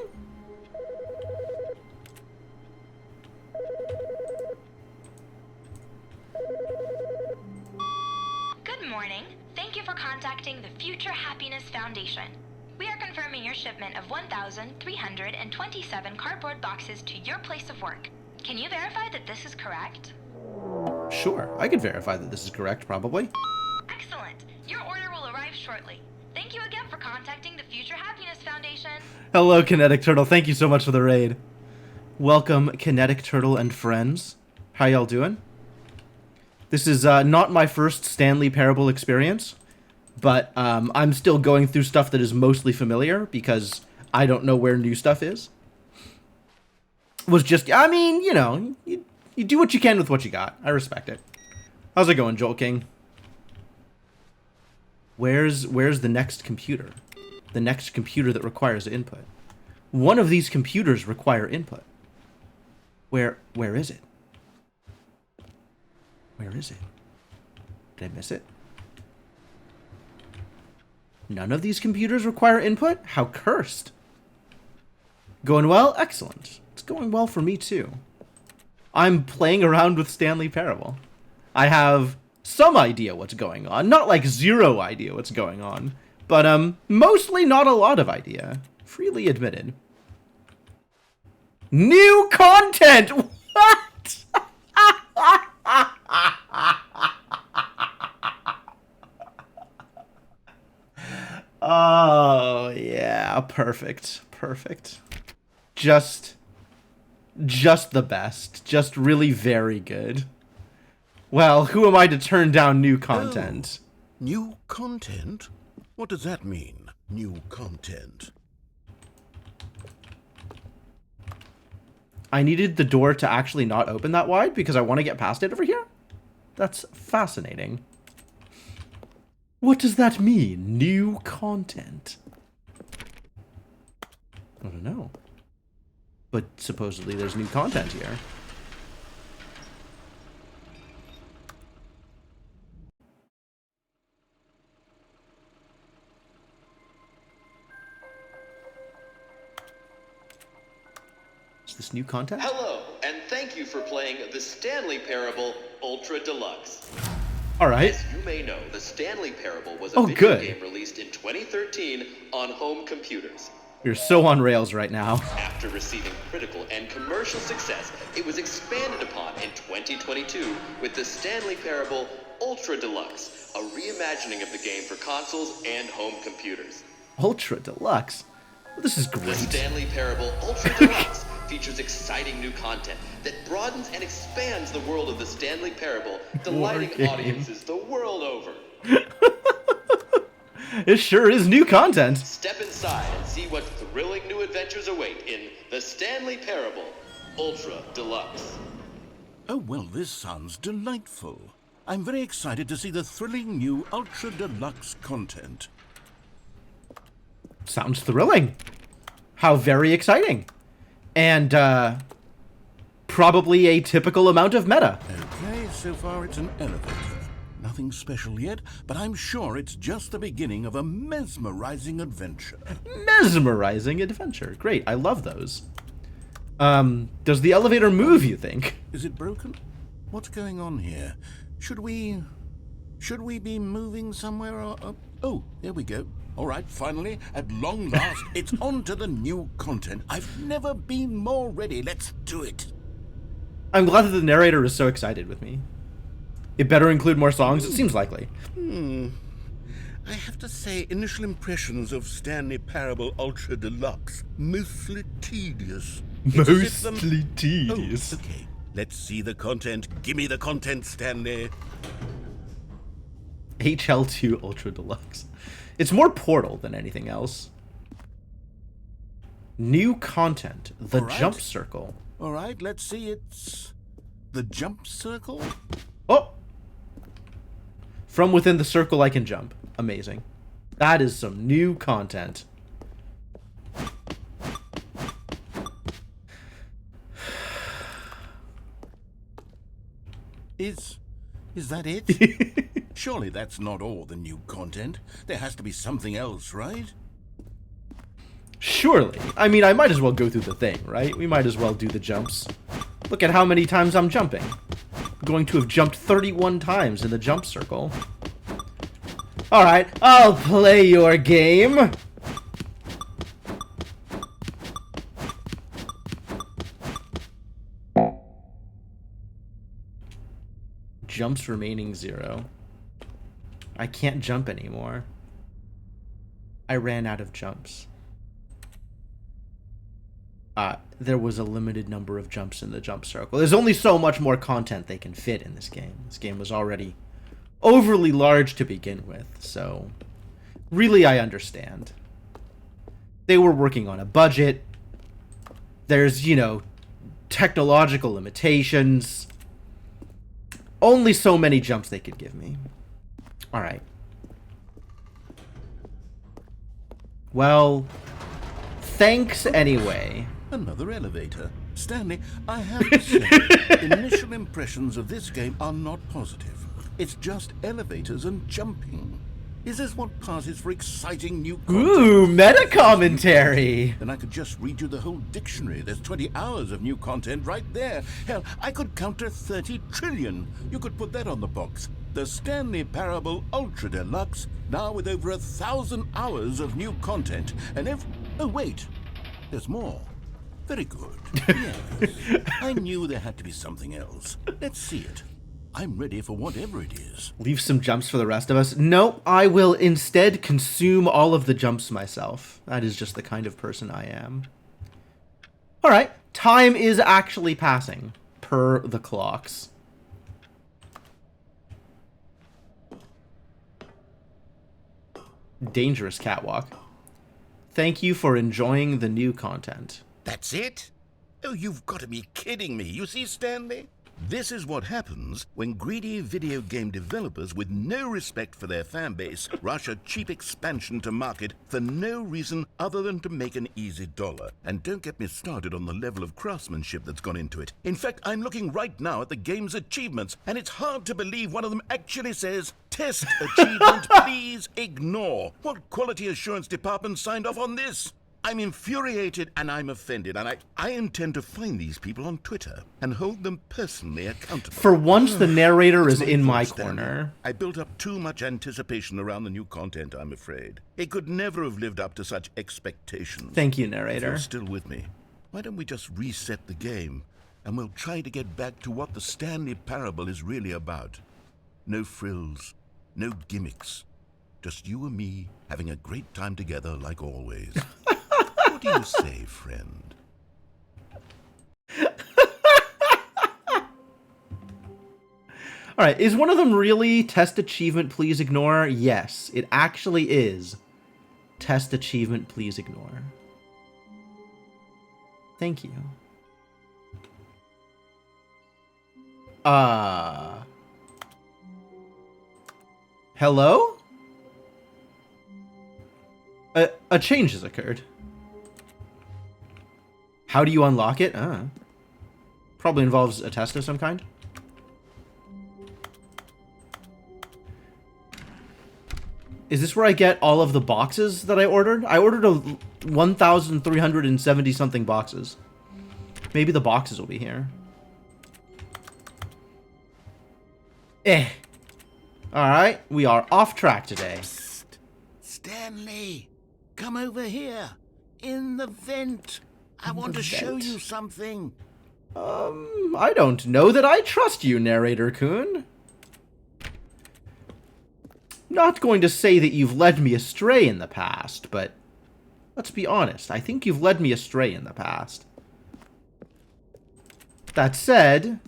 Good morning. Thank you for contacting the Future Happiness Foundation. We are confirming your shipment of 1,327 cardboard boxes to your place of work. Can you verify that this is correct? Sure, I could verify that this is correct, probably. Excellent. Your order will arrive shortly. Thank you again for contacting the Future Happiness Foundation. Hello, Kinetic Turtle. Thank you so much for the raid. Welcome, Kinetic Turtle and friends. How y'all doing? This is not my first Stanley Parable experience, but I'm still going through stuff that is mostly familiar because I don't know where new stuff is. Was just, I mean, you know, you do what you can with what you got. I respect it. How's it going, Joel King? Where's the next computer? The next computer that requires input. One of these computers require input. Where is it? Where is it? Did I miss it? None of these computers require input? How cursed. Going well? Excellent. It's going well for me too. I'm playing around with Stanley Parable. I have some idea what's going on. Not like zero idea what's going on, But mostly not a lot of idea. Freely admitted. New content! What? Oh, yeah, perfect. Perfect. Just the best. Just really very good. Well, who am I to turn down new content? New content? What does that mean, new content? I needed the door to actually not open that wide because I want to get past it over here? That's fascinating. What does that mean, new content? I don't know. But supposedly there's new content here. Is this new content? Hello, and thank you for playing the Stanley Parable Ultra Deluxe. Alright. As you may know, the Stanley Parable was a Oh, video good. game released in 2013 on home computers. You're so on rails right now. After receiving critical and commercial success, it was expanded upon in 2022 with the Stanley Parable Ultra Deluxe, a reimagining of the game for consoles and home computers. Ultra Deluxe? Well, this is The great. Stanley Parable Ultra Deluxe features exciting new content that broadens and expands the world of the Stanley Parable, delighting game. audiences the world over. It sure is new content. Step inside and see what thrilling new adventures await in the Stanley Parable Ultra Deluxe. Oh, well, this sounds delightful. I'm very excited to see the thrilling new Ultra Deluxe content. Sounds thrilling. How very exciting. And, probably a typical amount of meta. Okay, so far it's an elevator. Nothing special yet, but I'm sure it's just the beginning of a mesmerizing adventure. Mesmerizing adventure. Great, I love those. Does the elevator move, you think? Is it broken? What's going on here? Should we be moving somewhere or... oh, there we go. All right, finally, at long last, it's on to the new content. I've never been more ready. Let's do it. I'm glad that the narrator is so excited with me. It better include more songs? It seems likely. I have to say, initial impressions of Stanley Parable Ultra Deluxe, mostly tedious. It's as if Mostly tedious. Oh, okay. Let's see the content. Give me the content, Stanley. HL2 Ultra Deluxe. It's more Portal than anything else. New content. The All right. jump circle. All right, let's see. It's the jump circle. Oh! From within the circle I can jump. Amazing. That is some new content. Is that it? Surely that's not all the new content. There has to be something else, right? Surely. I mean, I might as well go through the thing, right? We might as well do the jumps. Look at how many times I'm jumping. I'm going to have jumped 31 times in the jump circle. Alright, I'll play your game. Jumps remaining 0. I can't jump anymore. I ran out of jumps. There was a limited number of jumps in the jump circle. There's only so much more content they can fit in this game. This game was already overly large to begin with, so really I understand. They were working on a budget. There's, you know, technological limitations. Only so many jumps they could give me. Alright. Well, thanks anyway. Another elevator. Stanley, I have to say, initial impressions of this game are not positive. It's just elevators and jumping. Is this what passes for exciting new content? Ooh, meta commentary. Then I could just read you the whole dictionary. There's 20 hours of new content right there. Hell, I could counter 30 trillion. You could put that on the box. the Stanley Parable Ultra Deluxe, now with over 1,000 hours of new content. And oh wait, there's more. Very good. Yes. I knew there had to be something else. Let's see it. I'm ready for whatever it is. Leave some jumps for the rest of us. No, I will instead consume all of the jumps myself. That is just the kind of person I am. Alright, time is actually passing, per the clocks. Dangerous catwalk. Thank you for enjoying the new content. That's it? Oh, you've got to be kidding me. You see, Stanley? This is what happens when greedy video game developers with no respect for their fan base rush a cheap expansion to market for no reason other than to make an easy dollar. And don't get me started on the level of craftsmanship that's gone into it. In fact, I'm looking right now at the game's achievements, and it's hard to believe one of them actually says, "Test achievement, please ignore." What quality assurance department signed off on this? I'm infuriated and I'm offended, and I intend to find these people on Twitter and hold them personally accountable. For once, the narrator is It's in my fault, Stanley. corner. I built up too much anticipation around the new content, I'm afraid. It could never have lived up to such expectations. Thank you, If narrator. you're still with me, why don't we just reset the game and we'll try to get back to what the Stanley Parable is really about. No frills, no gimmicks. Just you and me having a great time together like always. What do you say, friend? Alright, is one of them really test achievement, please ignore? Yes, it actually is. Test achievement, please ignore. Thank you. Hello? A change has occurred. How do you unlock it? Probably involves a test of some kind. Is this where I get all of the boxes that I ordered? I ordered 1,370 something boxes. Maybe the boxes will be here. Alright, we are off track today. Psst. Stanley, come over here. In the vent. I want to show vent? you something. I don't know that I trust you, Narrator Kun. Not going to say that you've led me astray in the past, but let's be honest, I think you've led me astray in the past. That said,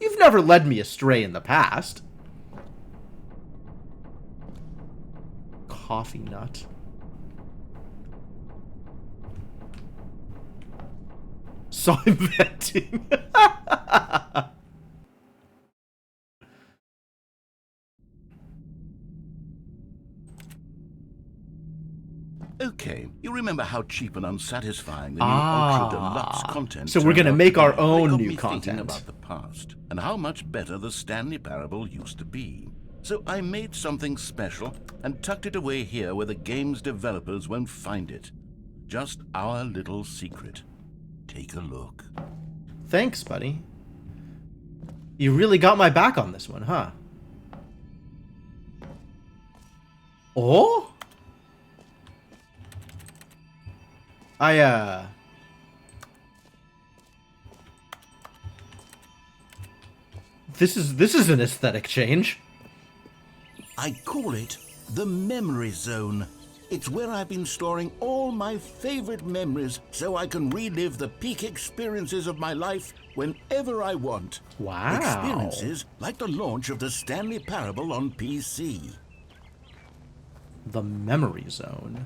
you've never led me astray in the past. Coffee nut. Saw him venting. Okay, you remember how cheap and unsatisfying the new Ultra Deluxe content so we're turned gonna out make to our be. own It got new me thinking content. about the past and how much better the Stanley Parable used to be. So I made something special and tucked it away here where the game's developers won't find it. Just our little secret. Take a look. Thanks, buddy. You really got my back on this one, huh? Oh? This is an aesthetic change. I call it the memory zone. It's where I've been storing all my favorite memories so I can relive the peak experiences of my life whenever I want. Wow. Experiences like the launch of the Stanley Parable on PC. The memory zone.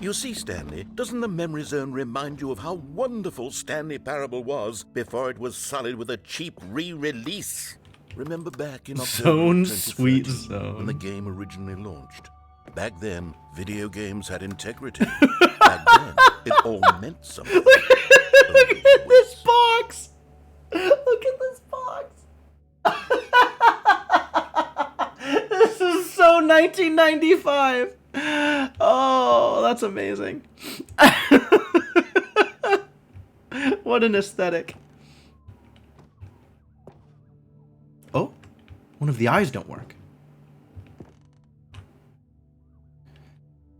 You see, Stanley, doesn't the memory zone remind you of how wonderful Stanley Parable was before it was sullied with a cheap re-release? Remember back in October Zone, 2013, sweet zone. when the game originally launched? Back then, video games had integrity. Back then, it all meant something. Look at this box! Look at this box! This is so 1995! Oh, that's amazing. What an aesthetic. One of the eyes don't work.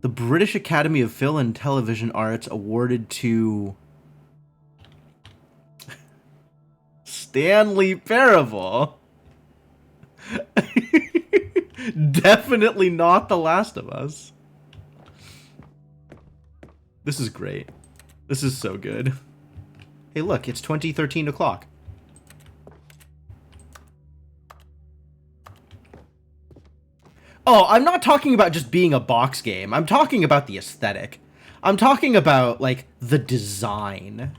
The British Academy of Film and Television Arts awarded to Stanley Parable. Definitely not The Last of Us. This is great. This is so good. Hey, look, it's 2013 o'clock. Oh, I'm not talking about just being a box game. I'm talking about the aesthetic. I'm talking about, like, the design.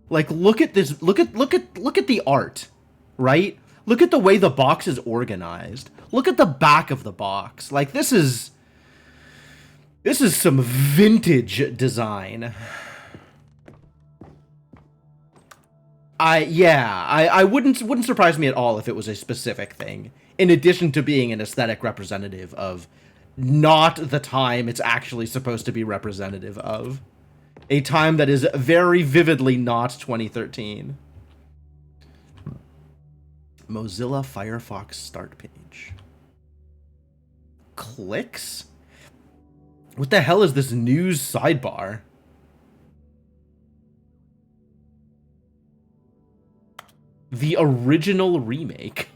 Like, look at this. Look at the art, right? Look at the way the box is organized. Look at the back of the box. Like, this is some vintage design. I wouldn't surprise me at all if it was a specific thing, in addition to being an aesthetic representative of not the time it's actually supposed to be representative of. A time that is very vividly not 2013. Mozilla Firefox start page. Clicks? What the hell is this news sidebar? The original remake.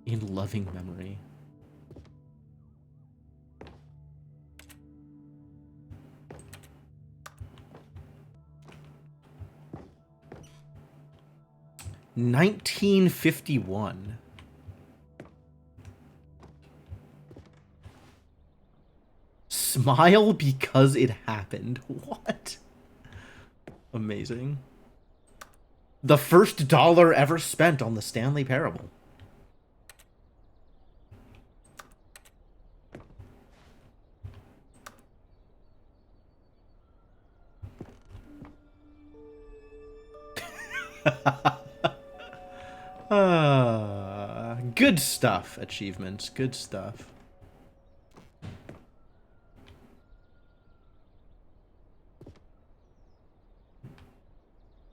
In loving memory. $1951. Smile because it happened. What? Amazing. The first dollar ever spent on the Stanley Parable. Good stuff, achievements. Good stuff.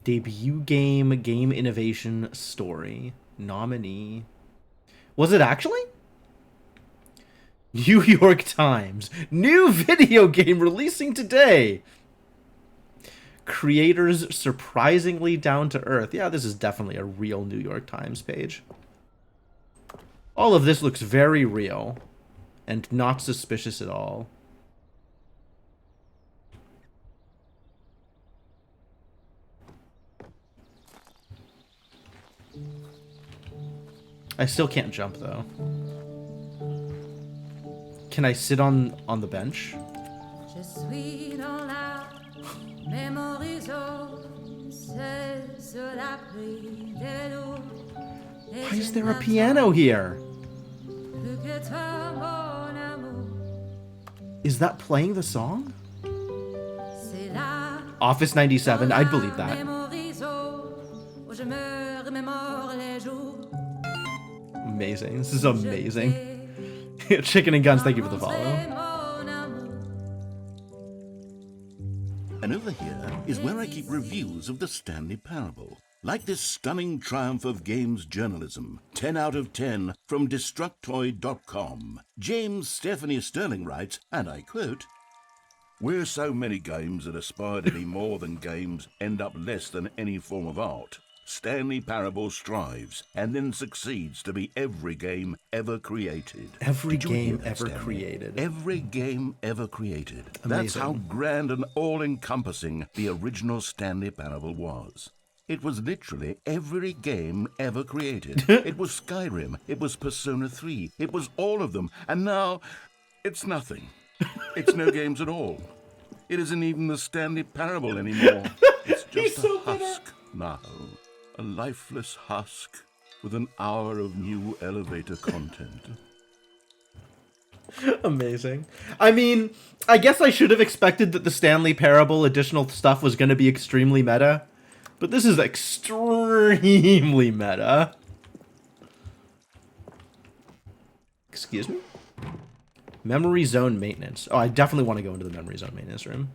Debut game, game innovation, story. Nominee. Was it actually? New York Times. New video game releasing today. Creators surprisingly down to earth. Yeah, this is definitely a real New York Times page. All of this looks very real and not suspicious at all. I still can't jump though. Can I sit on the bench? Why is there a piano here? Is that playing the song? Office 97, I'd believe that. Amazing. This is amazing. Chicken and Guns, thank you for the follow. And over here is where I keep reviews of the Stanley Parable. Like this stunning triumph of games journalism, 10 out of 10 from Destructoid.com. James Stephanie Sterling writes, and I quote, "Where so many games that aspire to be more than games end up less than any form of art, Stanley Parable strives and then succeeds to be every game ever created." Every Did you hear game that, ever Stanley? created. Every game ever created. That's Amazing. how grand and all-encompassing the original Stanley Parable was. It was literally every game ever created. It was Skyrim. It was Persona 3. It was all of them. And now, it's nothing. It's no games at all. It isn't even the Stanley Parable anymore. It's just a husk now. A lifeless husk with an hour of new elevator content. Amazing. I mean, I guess I should have expected that the Stanley Parable additional stuff was going to be extremely meta. But this is extremely meta. Excuse me? Memory zone maintenance. Oh, I definitely want to go into the memory zone maintenance room.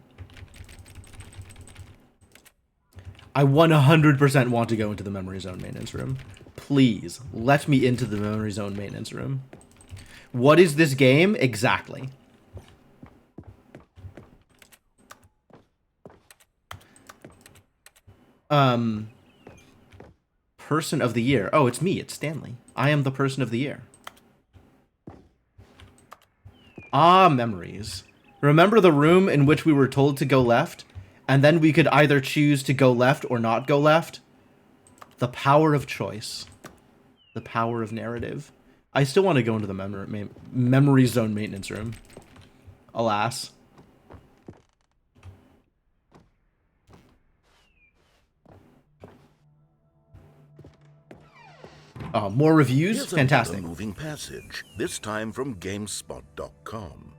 I 100% want to go into the memory zone maintenance room. Please, let me into the memory zone maintenance room. What is this game? Exactly. Person of the year. Oh, it's me. It's Stanley. I am the person of the year. Ah, memories. Remember the room in which we were told to go left? And then we could either choose to go left or not go left? The power of choice. The power of narrative. I still want to go into the memory zone maintenance room. Alas. Oh, more reviews? Here's Fantastic. another moving passage, this time from GameSpot.com.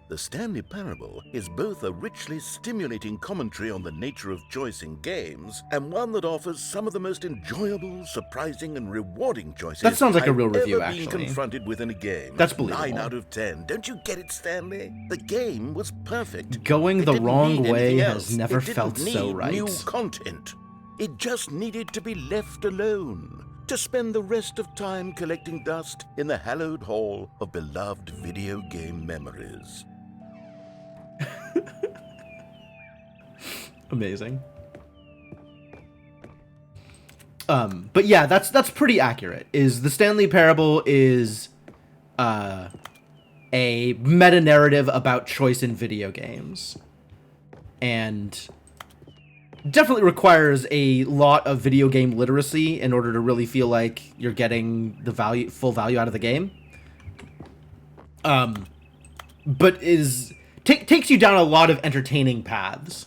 The Stanley Parable is both a richly stimulating commentary on the nature of choice in games, and one that offers some of the most enjoyable, surprising, and rewarding choices That sounds like a real I've review, ever been actually. confronted with in a game. That's believable. 9 out of 10. Don't you get it, Stanley? The game was perfect. Going It the didn't wrong need way anything has else. never It didn't felt so need right. New content. It just needed to be left alone, to spend the rest of time collecting dust in the hallowed hall of beloved video game memories. Amazing. But yeah, that's pretty accurate. Is the Stanley Parable is a meta-narrative about choice in video games. And definitely requires a lot of video game literacy in order to really feel like you're getting the full value out of the game. But takes you down a lot of entertaining paths.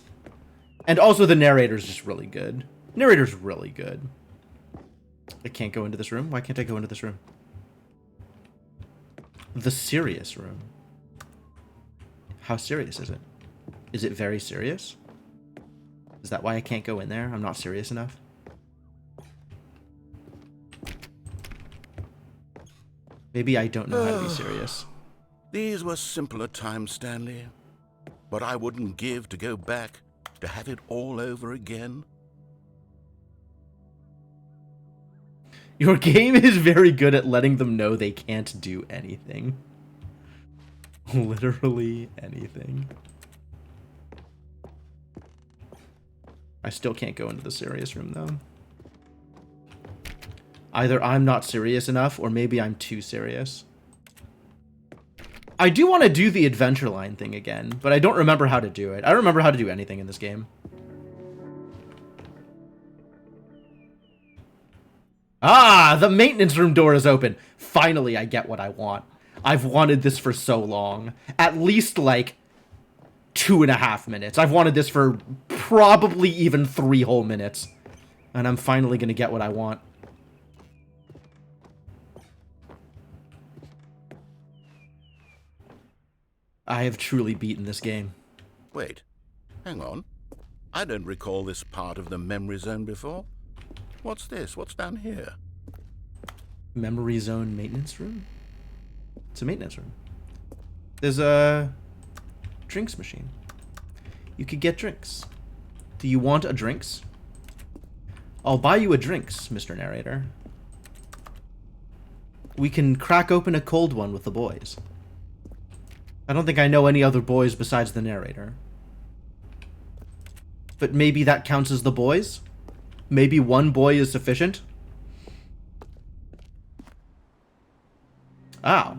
And also the narrator's just really good. Narrator's really good. I can't go into this room? Why can't I go into this room? The serious room. How serious is it? Is it very serious? Is that why I can't go in there? I'm not serious enough? Maybe I don't know how to be serious. These were simpler times, Stanley. But I wouldn't give to go back to have it all over again. Your game is very good at letting them know they can't do anything. Literally anything. I still can't go into the serious room, though. Either I'm not serious enough, or maybe I'm too serious. I do want to do the adventure line thing again, but I don't remember how to do it. I don't remember how to do anything in this game. Ah, the maintenance room door is open. Finally, I get what I want. I've wanted this for so long. At least, like, 2.5 minutes. I've wanted this for probably even 3 whole minutes. And I'm finally going to get what I want. I have truly beaten this game. Wait, hang on. I don't recall this part of the memory zone before. What's this? What's down here? Memory zone maintenance room? It's a maintenance room. There's a drinks machine. You could get drinks. Do you want a drinks? I'll buy you a drinks, Mr. Narrator. We can crack open a cold one with the boys. I don't think I know any other boys besides the narrator. But maybe that counts as the boys? Maybe one boy is sufficient? Oh.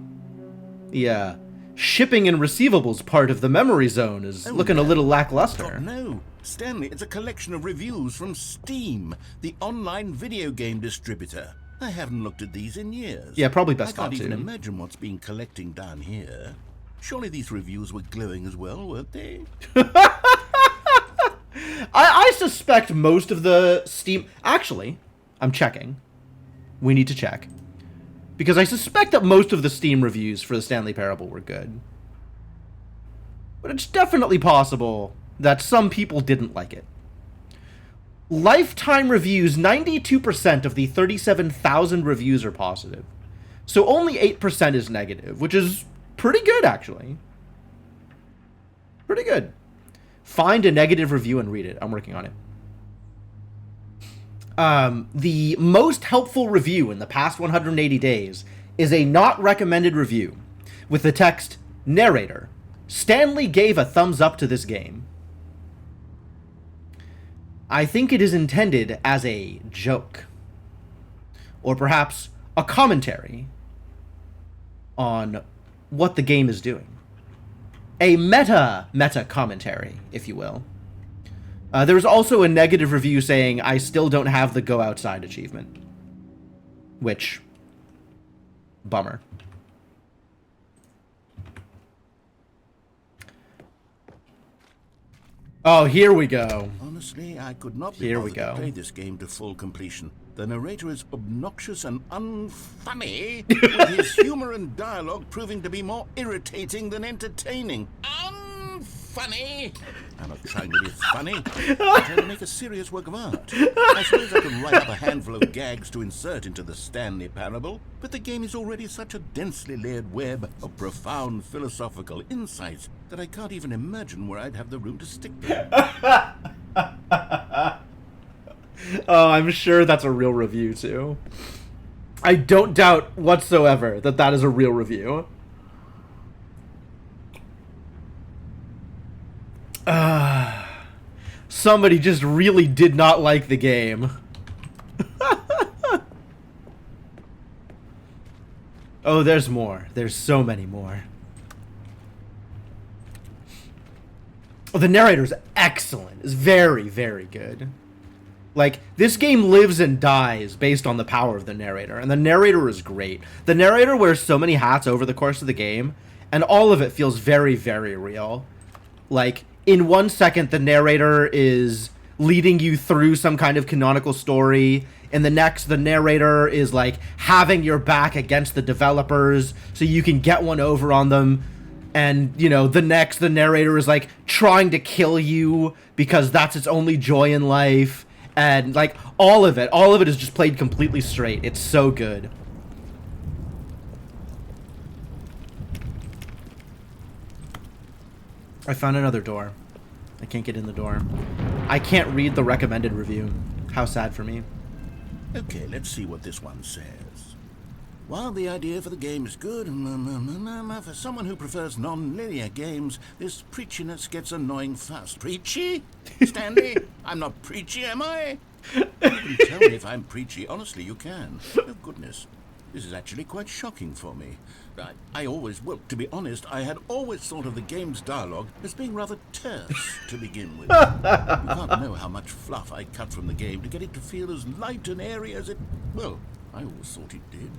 The, shipping and receivables part of the memory zone is looking a little lackluster. Oh, no. Stanley, it's a collection of reviews from Steam, the online video game distributor. I haven't looked at these in years. Yeah, probably best I not can't to. even imagine what's been collecting down here. Surely these reviews were glowing as well, weren't they? I suspect most of the Steam... Actually, I'm checking. We need to check. Because I suspect that most of the Steam reviews for the Stanley Parable were good. But it's definitely possible that some people didn't like it. Lifetime reviews, 92% of the 37,000 reviews are positive. So only 8% is negative, which is pretty good, actually. Pretty good. Find a negative review and read it. I'm working on it. The most helpful review in the past 180 days is a not recommended review with the text, narrator, Stanley gave a thumbs up to this game. I think it is intended as a joke, or perhaps a commentary on what the game is doing. A meta commentary, if you will. There was also a negative review saying, I still don't have the Go Outside achievement. Which, bummer. Oh, here we go. Honestly, I could not be Here we bothered go. to play this game to full completion. The narrator is obnoxious and unfunny, with his humor and dialogue proving to be more irritating than entertaining. Unfunny! I'm not trying to be funny. I'm trying to make a serious work of art. I suppose I could write up a handful of gags to insert into the Stanley Parable, but the game is already such a densely layered web of profound philosophical insights that I can't even imagine where I'd have the room to stick them. Oh, I'm sure that's a real review, too. I don't doubt whatsoever that that is a real review. Somebody just really did not like the game. Oh, there's more. There's so many more. Oh, the narrator's excellent. It's very, very good. Like, this game lives and dies based on the power of the narrator, and the narrator is great. The narrator wears so many hats over the course of the game, and all of it feels very, very real. Like, in 1 second, the narrator is leading you through some kind of canonical story. In the next, the narrator is, like, having your back against the developers so you can get one over on them. And, you know, the next, the narrator is, like, trying to kill you because that's its only joy in life. And, like, all of it is just played completely straight. It's so good. I found another door. I can't get in the door. I can't read the recommended review. How sad for me. Okay, let's see what this one says. While the idea for the game is good, for someone who prefers non-linear games, this preachiness gets annoying fast. Preachy? Stanley? I'm not preachy, am I? You can tell me if I'm preachy. Honestly, you can. Oh, goodness. This is actually quite shocking for me. Well, to be honest, I had always thought of the game's dialogue as being rather terse to begin with. You can't know how much fluff I cut from the game to get it to feel as light and airy as it... Well, I always thought it did.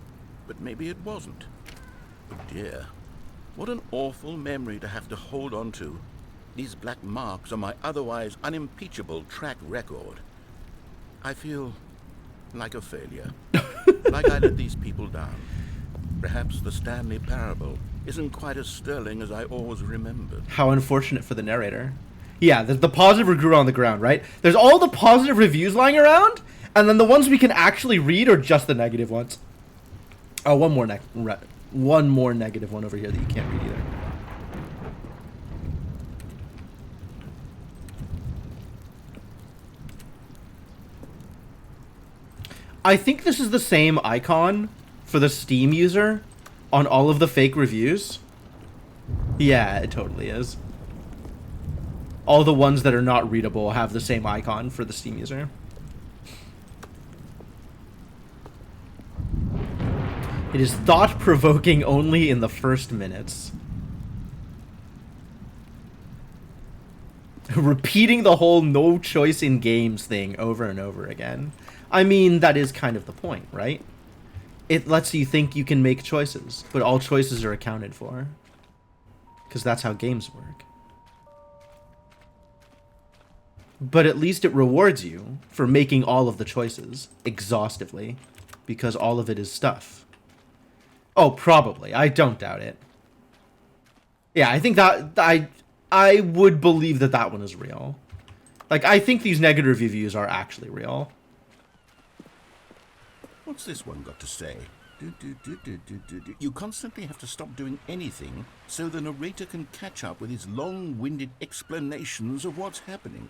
But maybe it wasn't. Oh dear. What an awful memory to have to hold on to. These black marks are my otherwise unimpeachable track record. I feel like a failure. Like I let these people down. Perhaps the Stanley Parable isn't quite as sterling as I always remembered. How unfortunate for the narrator. Yeah, the positive review on the ground, right? There's all the positive reviews lying around, and then the ones we can actually read are just the negative ones. Oh, one more negative one over here that you can't read either. I think this is the same icon for the Steam user on all of the fake reviews. Yeah, it totally is. All the ones that are not readable have the same icon for the Steam user. It is thought-provoking only in the first minutes. Repeating the whole no choice in games thing over and over again. I mean, that is kind of the point, right? It lets you think you can make choices, but all choices are accounted for. Because that's how games work. But at least it rewards you for making all of the choices exhaustively, because all of it is stuff. Oh, probably. I don't doubt it. Yeah, I think that... I would believe that that one is real. Like, I think these negative reviews are actually real. What's this one got to say? You constantly have to stop doing anything so the narrator can catch up with his long-winded explanations of what's happening.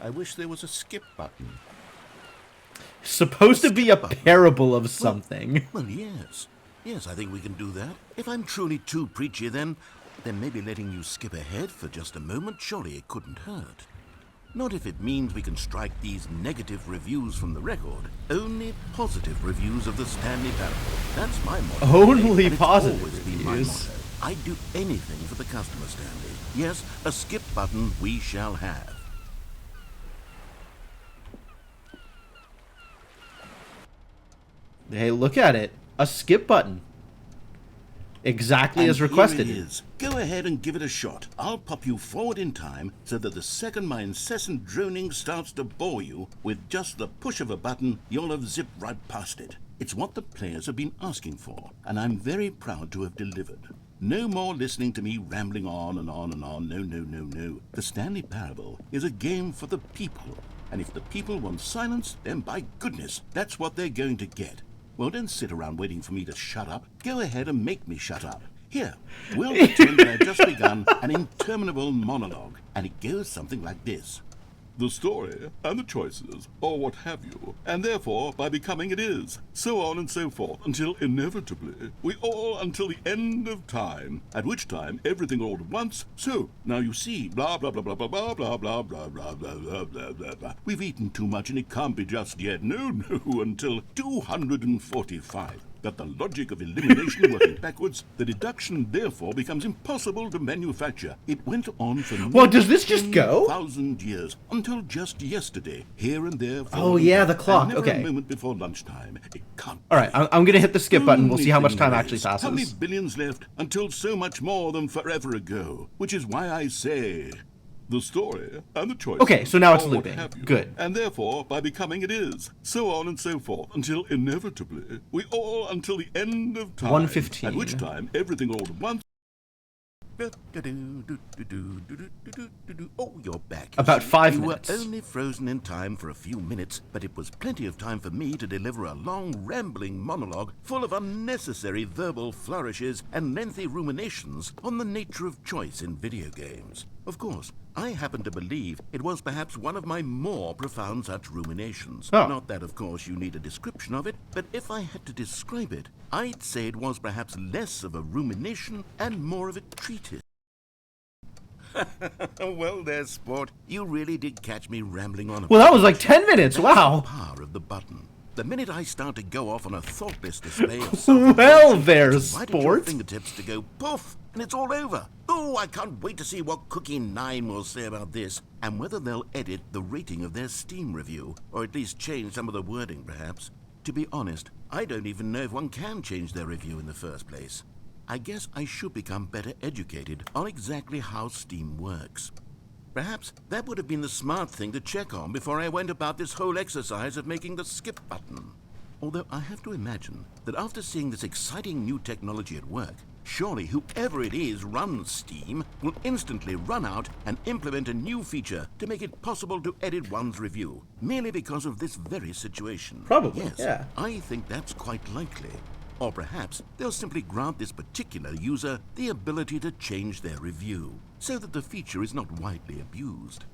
I wish there was a skip button. Supposed to be a parable of something. Well, yes. Yes, I think we can do that. If I'm truly too preachy, then maybe letting you skip ahead for just a moment, surely it couldn't hurt. Not if it means we can strike these negative reviews from the record. Only positive reviews of the Stanley Parable. That's my motto. Only and it's positive always been my reviews. motto. I'd do anything for the customer, Stanley. Yes, a skip button we shall have. Hey, look at it. A skip button. Exactly And as requested. Here it is. Go ahead and give it a shot. I'll pop you forward in time so that the second my incessant droning starts to bore you, with just the push of a button, you'll have zipped right past it. It's what the players have been asking for, and I'm very proud to have delivered. No more listening to me rambling on and on and on. No, no, no, no. The Stanley Parable is a game for the people, and if the people want silence, then by goodness, that's what they're going to get. Well, don't sit around waiting for me to shut up. Go ahead and make me shut up. Here, we'll pretend that I've just begun an interminable monologue, and it goes something like this. The story, and the choices, or what have you, and therefore, by becoming it is, so on and so forth, until inevitably, we all until the end of time, at which time everything all at once, so, now you see, blah blah blah blah blah blah blah blah blah blah blah blah blah blah blah. We've eaten too much and it can't be just yet, no, until 245. That the logic of elimination working backwards, the deduction therefore becomes impossible to manufacture. It went on for Well, does this just go? 1,000 years, until just yesterday, here and there. Oh, yeah, the clock. And never Okay. a moment before lunchtime. It can't. All right, I'm going to hit the skip button. We'll see how much time actually How many passes. billions left until so much more than forever ago? Which is why I say, the story and the choices. Okay, so now it's or what looping. have you, Good. And therefore, by becoming it is, so on and so forth, until inevitably, we all until the end of time. 1:15. At which time everything all at once. Oh, you're back. About 5 you minutes. You were only frozen in time for a few minutes, but it was plenty of time for me to deliver a long, rambling monologue full of unnecessary verbal flourishes and lengthy ruminations on the nature of choice in video games. Of course, I happen to believe it was perhaps one of my more profound such ruminations. Oh. Not that, of course, you need a description of it, but if I had to describe it, I'd say it was perhaps less of a rumination and more of a treatise. Well there, sport. You really did catch me rambling on. Well, that was like 10 minutes. That's Wow. the power of the button. The minute I start to go off on a thoughtless display of Well there, right at your sport. fingertips to go poof, and it's all over. Oh, I can't wait to see what Cookie 9 will say about this, and whether they'll edit the rating of their Steam review, or at least change some of the wording, perhaps. To be honest, I don't even know if one can change their review in the first place. I guess I should become better educated on exactly how Steam works. Perhaps that would have been the smart thing to check on before I went about this whole exercise of making the skip button. Although I have to imagine that after seeing this exciting new technology at work, surely whoever it is runs Steam will instantly run out and implement a new feature to make it possible to edit one's review, merely because of this very situation. Probably, yes, yeah. I think that's quite likely. Or perhaps they'll simply grant this particular user the ability to change their review, so that the feature is not widely abused.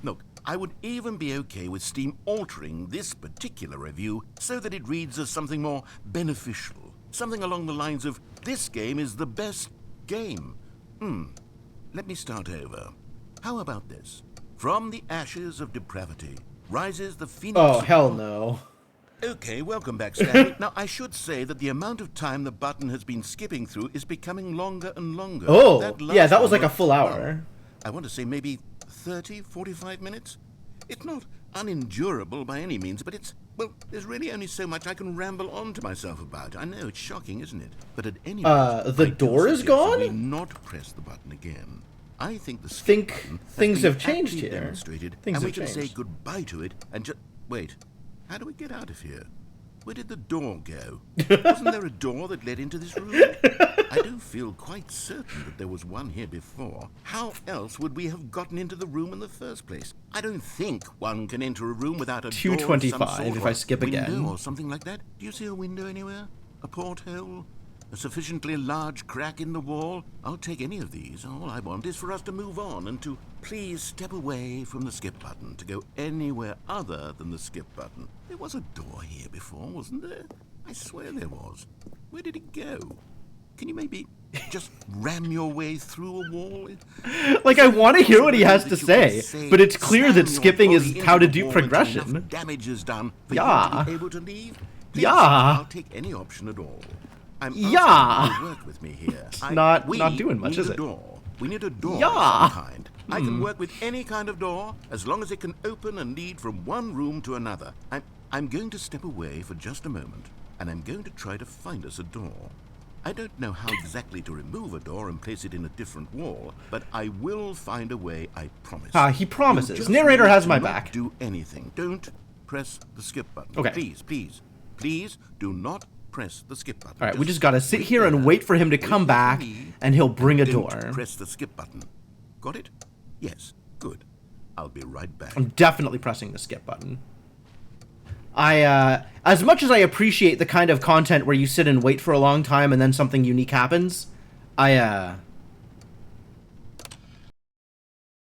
Look, I would even be okay with Steam altering this particular review so that it reads as something more beneficial. Something along the lines of, this game is the best game. Let me start over. How about this? From the ashes of depravity rises the phoenix. Oh, hell no. Okay, welcome back, Stanley. Now, I should say that the amount of time the button has been skipping through is becoming longer and longer. Oh, last yeah, that was one like a full hour. well, I want to say maybe 30, 45 minutes? It's not unendurable by any means, but it's, well, there's really only so much I can ramble on to myself about. I know, it's shocking, isn't it? But at any rate, the I do door is suggest that we gone? not press the button again. I think the skip Think button has things been have changed aptly here. demonstrated, Things and we have can say changed. goodbye to it and just wait. How do we get out of here? Where did the door go? Wasn't there a door that led into this room? I do feel quite certain that there was one here before. How else would we have gotten into the room in the first place? I don't think one can enter a room without a door of some 2:25 sort, if or I skip window again. or something like that. Do you see a window anywhere? A porthole? A sufficiently large crack in the wall? I'll take any of these. All I want is for us to move on and to please step away from the skip button, to go anywhere other than the skip button. There was a door here before, wasn't there? I swear there was. Where did it go? Can you maybe just ram your way through a wall? Like, I want to hear what he has to say, but it's clear that skipping is how to do progression. Damage is done for Yeah. you to be able to leave. Please, Yeah. I'll take any option at all. I'm asking Yeah. you to work with me here. Not we doing much, need is a it? door. We need a door Yeah. of some kind. I can work with any kind of door as long as it can open and lead from one room to another. I'm going to step away for just a moment, and I'm going to try to find us a door. I don't know how exactly to remove a door and place it in a different wall, but I will find a way, I promise. He promises. You just Narrator need has to my not back. Do anything. Don't press the skip button. Okay. Please do not press the skip button. All right, we just gotta sit here and wait for him to come back, and he'll bring a Don't door. press the skip button. Got it? Yes. Good. I'll be right back. I'm definitely pressing the skip button. As much as I appreciate the kind of content where you sit and wait for a long time and then something unique happens,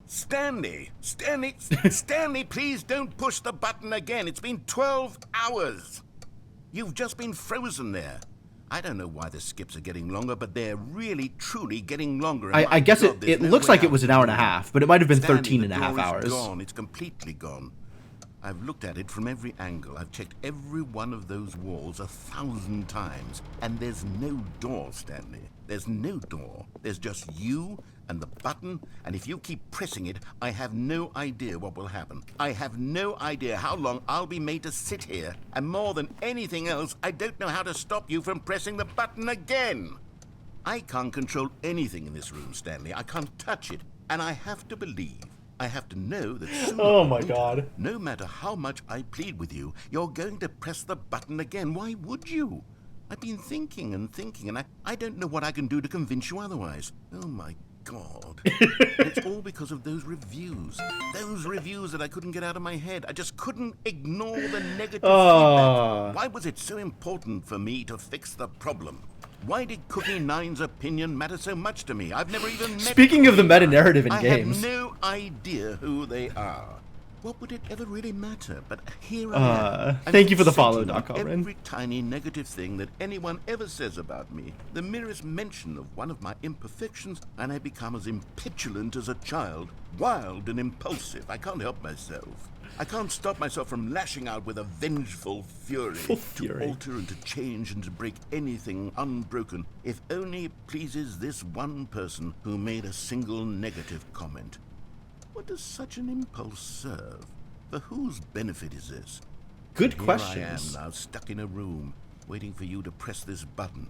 Stanley, please don't push the button again. It's been 12 hours. You've just been frozen there. I don't know why the skips are getting longer, but they're really, truly getting longer. And I guess God, it there's no looks way like it out was of an hour it. and a half, but it might have been Stanley, 13 and a the half door is hours. Gone. It's completely gone. I've looked at it from every angle. I've checked every one of those walls 1,000 times. And there's no door, Stanley. There's no door. There's just you and the button, and if you keep pressing it, I have no idea what will happen. I have no idea how long I'll be made to sit here. And more than anything else, I don't know how to stop you from pressing the button again. I can't control anything in this room, Stanley. I can't touch it. And I have to believe, I have to know that sooner Oh or my later, God. no matter how much I plead with you, you're going to press the button again. Why would you? I've been thinking, and I don't know what I can do to convince you otherwise. Oh my God. It's all because of those reviews. Those reviews that I couldn't get out of my head. I just couldn't ignore the negative feedback. Why was it so important for me to fix the problem? Why did Cookie Nine's opinion matter so much to me? I've never even met Speaking of the Cookie meta-narrative in Nine. games. I have no idea who they are. What would it ever really matter? But here I am. Thank you for the follow, fixating on Doc Holman. every tiny negative thing that anyone ever says about me. The merest mention of one of my imperfections, and I become as impetulant as a child, wild and impulsive. I can't help myself. I can't stop myself from lashing out with a vengeful fury. To alter and to change and to break anything unbroken, if only it pleases this one person who made a single negative comment. What does such an impulse serve? For whose benefit is this? Good Here questions. I am now, stuck in a room, waiting for you to press this button,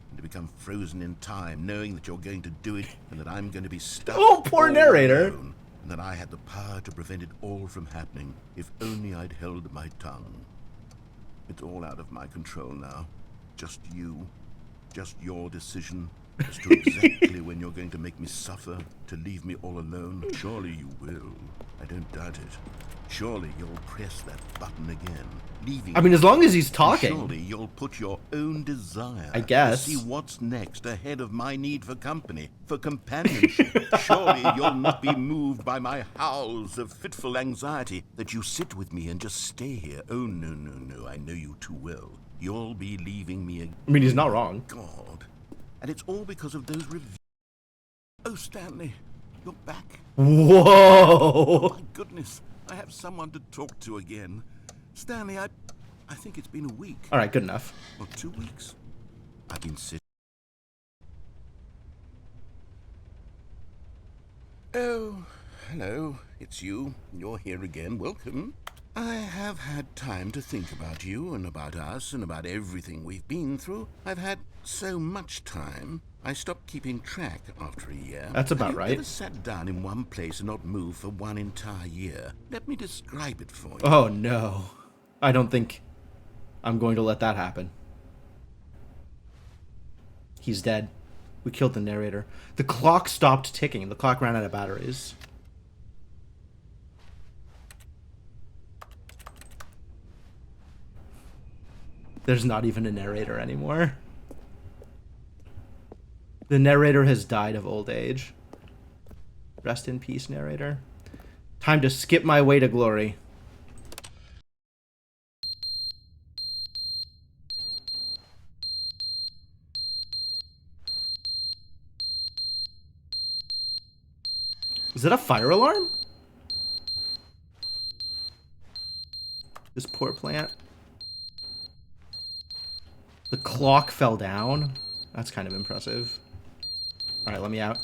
and to become frozen in time, knowing that you're going to do it, and that I'm going to be stuck. Oh, poor all narrator. alone, and that I had the power to prevent it all from happening, if only I'd held my tongue. It's all out of my control now. Just you. Just your decision as to exactly when you're going to make me suffer, to leave me all alone. Surely you will. I don't doubt it. Surely you'll press that button again, leaving I mean, as long as he's talking. Surely you'll put your own desire, I guess, to see what's next ahead of my need for company, for companionship. Surely you'll not be moved by my howls of fitful anxiety, that you sit with me and just stay here. Oh, no, I know you too well. You'll be leaving me again. I mean, he's not wrong. God. And it's all because of those reviews. Oh, Stanley, you're back. Whoa. Oh, my goodness. I have someone to talk to again. Stanley, I think it's been a week. All right, good enough. Or 2 weeks. I've been sitting. Oh, hello. It's you. You're here again. Welcome. I have had time to think about you and about us and about everything we've been through. I've had so much time. I stopped keeping track after a year. That's about right. Have you ever sat down in one place and not moved for one entire year? Let me describe it for you. Oh, no. I don't think I'm going to let that happen. He's dead. We killed the narrator. The clock stopped ticking. The clock ran out of batteries. There's not even a narrator anymore. The narrator has died of old age. Rest in peace, narrator. Time to skip my way to glory. Is that a fire alarm? This poor plant. The clock fell down. That's kind of impressive. Alright, let me out.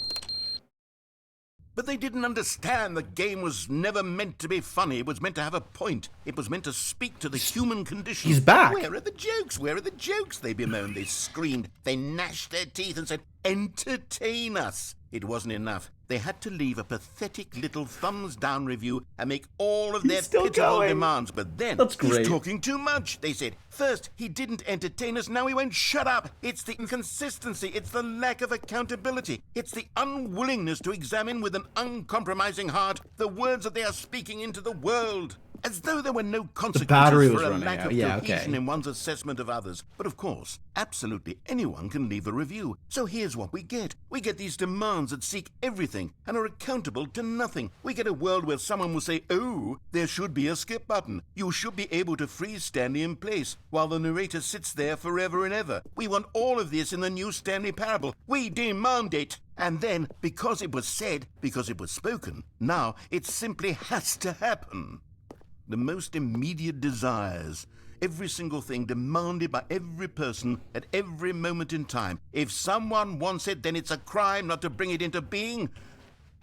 But they didn't understand the game was never meant to be funny. It was meant to have a point. It was meant to speak to the human condition. He's back. Where are the jokes? Where are the jokes? They bemoaned, they screamed, they gnashed their teeth and said, entertain us. It wasn't enough. They had to leave a pathetic little thumbs-down review and make all of their still pitiful going. demands. But then, That's great. he's talking too much, they said. First, he didn't entertain us, now he won't shut up. It's the inconsistency, it's the lack of accountability. It's the unwillingness to examine with an uncompromising heart the words that they are speaking into the world. As though there were no battery consequences was for a running lack out. of Yeah, cohesion okay. in one's assessment of others. But of course, absolutely anyone can leave a review. So here's what we get. We get these demands that seek everything and are accountable to nothing. We get a world where someone will say, oh, there should be a skip button. You should be able to freeze Stanley in place while the narrator sits there forever and ever. We want all of this in the new Stanley Parable. We demand it. And then, because it was said, because it was spoken, now it simply has to happen. The most immediate desires, every single thing demanded by every person at every moment in time. If someone wants it, then it's a crime not to bring it into being.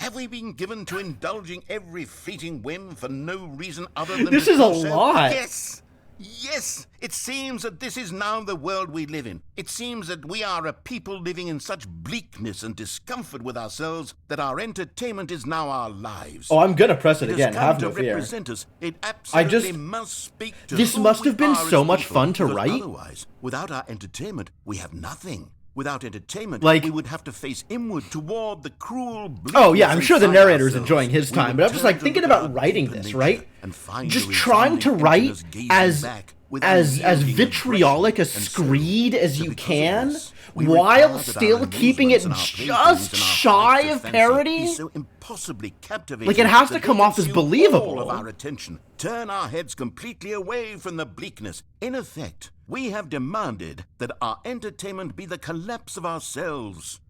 Have we been given to indulging every fleeting whim for no reason other than This to is a do so? lot. Yes! Yes! It seems that this is now the world we live in. It seems that we are a people living in such bleakness and discomfort with ourselves that our entertainment is now our lives. Oh, I'm gonna press it It again. has come Have to no fear. represent us. It absolutely just- must speak to This who must we have been are as so much people, fun to because write. Otherwise, without our entertainment, we have nothing. Without entertainment, Like- we would have to face inward toward the cruel bleakness Oh yeah, I'm sure the inside narrator's ourselves. enjoying his We time, would but I'm just turn like to thinking look about at our writing deeper this, nature right? and find Just the trying to resounding write emptiness gazing as back with as unyielding vitriolic a aggression. And so, screed as you because of can, this, we while require that still our keeping it amusements and our just playthings and our shy flights of fancy parody. be so impossibly captivating Like, it has to that they come off as consume believable. all of our attention, turn our heads completely away from the bleakness. In effect, we have demanded that our entertainment be the collapse of ourselves.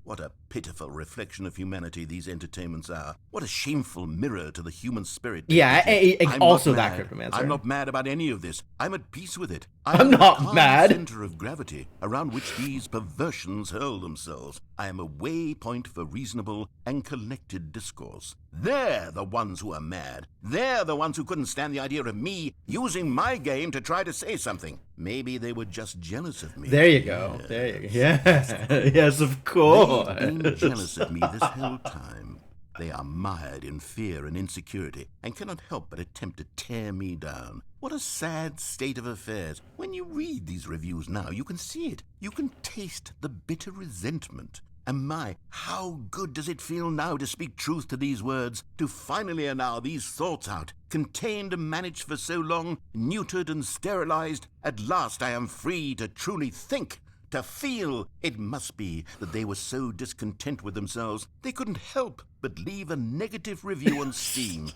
What a pitiful reflection of humanity these entertainments are. What a shameful mirror to the human spirit. Yeah, I'm also not that mad. Cryptomancer. I'm not mad about any of this. I'm at peace with it. I'm the not calm mad. center of gravity around which these perversions hurl themselves. I am a waypoint for reasonable and collected discourse. They're the ones who are mad. They're the ones who couldn't stand the idea of me using my game to try to say something. Maybe they were just jealous of me. There you go. There you go. Yeah. Yes, of course. They've been jealous of me this whole time. They are mired in fear and insecurity and cannot help but attempt to tear me down. What a sad state of affairs. When you read these reviews now, you can see it. You can taste the bitter resentment. And my, how good does it feel now to speak truth to these words, to finally allow these thoughts out, contained and managed for so long, neutered and sterilized. At last I am free to truly think, to feel. It must be that they were so discontent with themselves, they couldn't help but leave a negative review on Steam.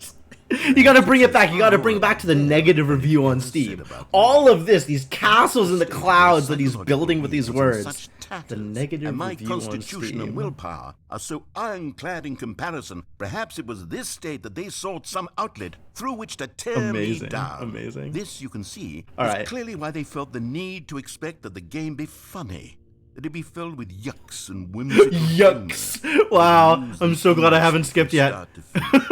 You gotta bring it back. You gotta bring back to the negative review on Steam. All of this, these castles in the clouds that he's building with these words. The negative and my review on constitution and Steam. willpower are so ironclad in comparison. Perhaps it was this state that they sought some outlet through which to tear me Amazing, down. amazing. This, you can see, All is right. clearly why they felt the need to expect that the game be funny. That it be filled with yucks and whimsical Yucks. humor. Wow, News I'm and so glad I news haven't from skipped yet. start to finish.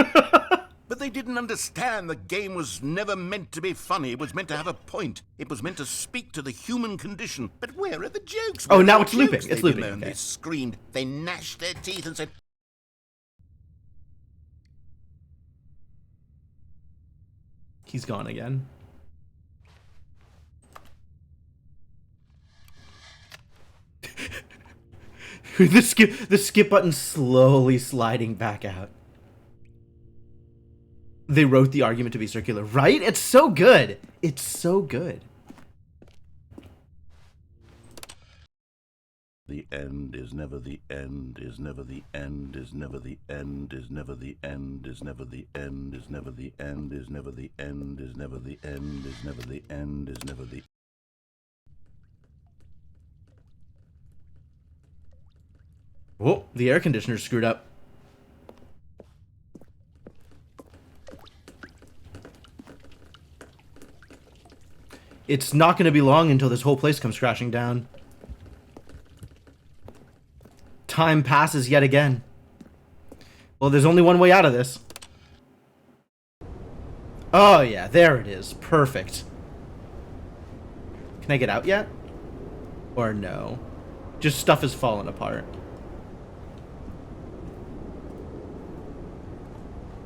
But they didn't understand the game was never meant to be funny. It was meant to have a point. It was meant to speak to the human condition. But where are the jokes? Oh, Where now are it's the looping. jokes? It's They looping, bemoaned, okay. They screamed. They gnashed their teeth and said, He's gone again. the skip button slowly sliding back out. They wrote the argument to be circular, right? It's so good. It's so good. The end is never the end, is never the end, is never the end, is never the end, is never the end, is never the end, is never the end, is never the end, is never the end, is never the. Oh, the air conditioner's screwed up. It's not going to be long until this whole place comes crashing down. Time passes yet again. Well, there's only one way out of this. Oh, yeah, there it is. Perfect. Can I get out yet? Or no? Just stuff is falling apart.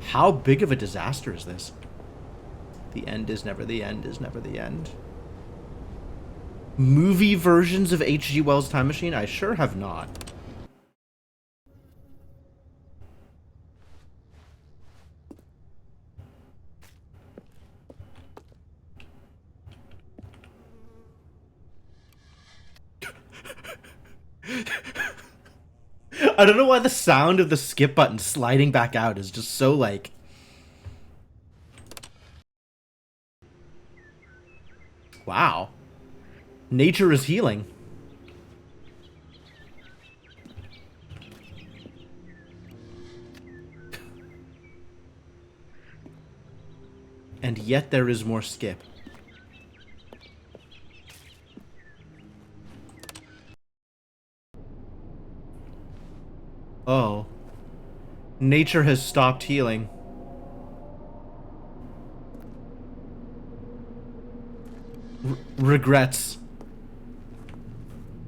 How big of a disaster is this? The end is never the end is never the end. Movie versions of H.G. Wells' Time Machine? I sure have not. I don't know why the sound of the skip button sliding back out is just so like... Wow. Nature is healing. And yet there is more skip. Oh. Nature has stopped healing. Regrets.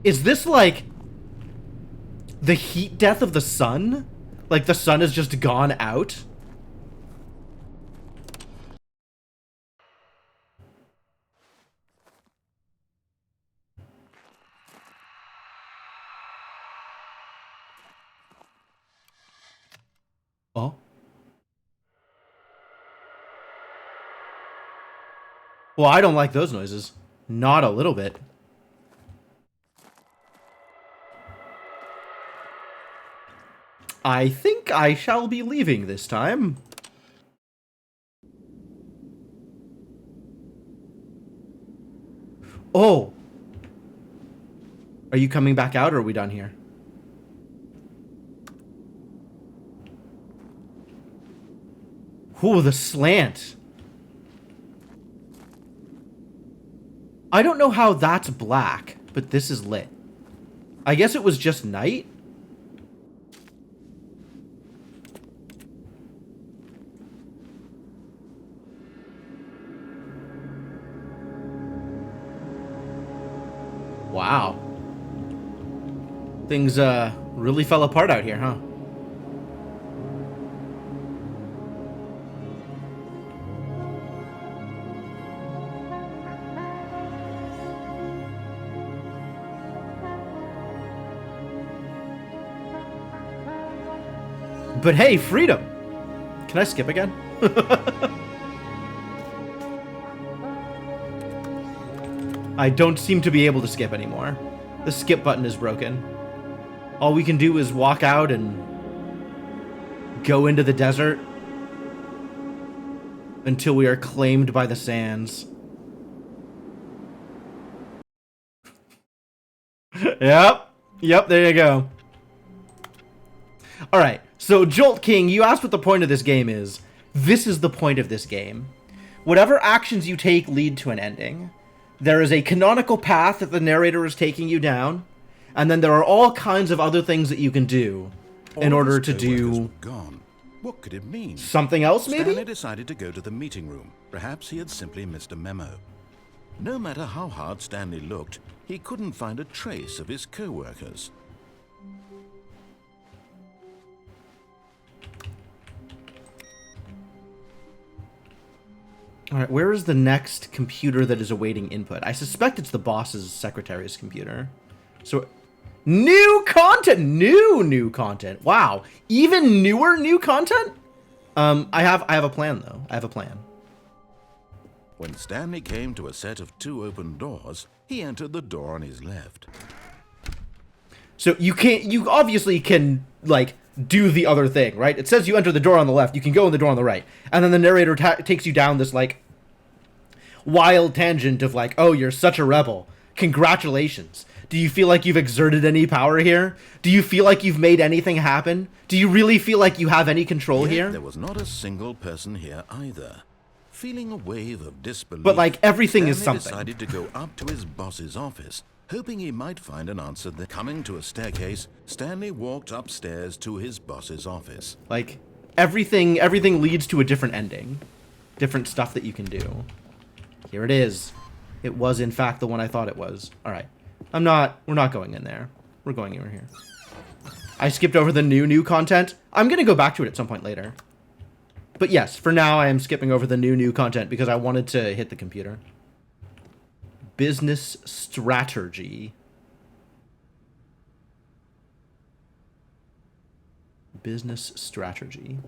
Is this like the heat death of the sun? Like the sun has just gone out? Oh. Well, I don't like those noises. Not a little bit. I think I shall be leaving this time. Oh. Are you coming back out or are we done here? Ooh, the slant. I don't know how that's black, but this is lit. I guess it was just night? Wow. Things, really fell apart out here, huh? But hey, freedom! Can I skip again? I don't seem to be able to skip anymore. The skip button is broken. All we can do is walk out and go into the desert until we are claimed by the sands. Yep, there you go. Alright, so Jolt King, you asked what the point of this game is. This is the point of this game. Whatever actions you take lead to an ending. There is a canonical path that the narrator is taking you down, and then there are all kinds of other things that you can do in order to do Gone. What could it mean? something else, maybe? Stanley decided to go to the meeting room. Perhaps he had simply missed a memo. No matter how hard Stanley looked, he couldn't find a trace of his co-workers. Alright, where is the next computer that is awaiting input? I suspect it's the boss's secretary's computer. So, new content! New content. Wow. Even newer new content? I have a plan, though. I have a plan. When Stanley came to a set of 2 open doors, he entered the door on his left. So you obviously can, like, do the other thing, right? It says you enter the door on the left, you can go in the door on the right. And then the narrator takes you down this, like, wild tangent of, like, oh, you're such a rebel. Congratulations. Do you feel like you've exerted any power here? Do you feel like you've made anything happen? Do you really feel like you have any control here? There was not a single person here either. Feeling a wave of disbelief, But, like, everything is Stanley something. decided to go up to his boss's office, hoping he might find an answer there. Coming to a staircase, Stanley walked upstairs to his boss's office. Like, everything leads to a different ending. Different stuff that you can do. Here it is. It was, in fact, the one I thought it was. Alright. We're not going in there. We're going over here. I skipped over the new content. I'm gonna go back to it at some point later. But yes, for now I am skipping over the new content because I wanted to hit the computer. Business strategy. Business strategy.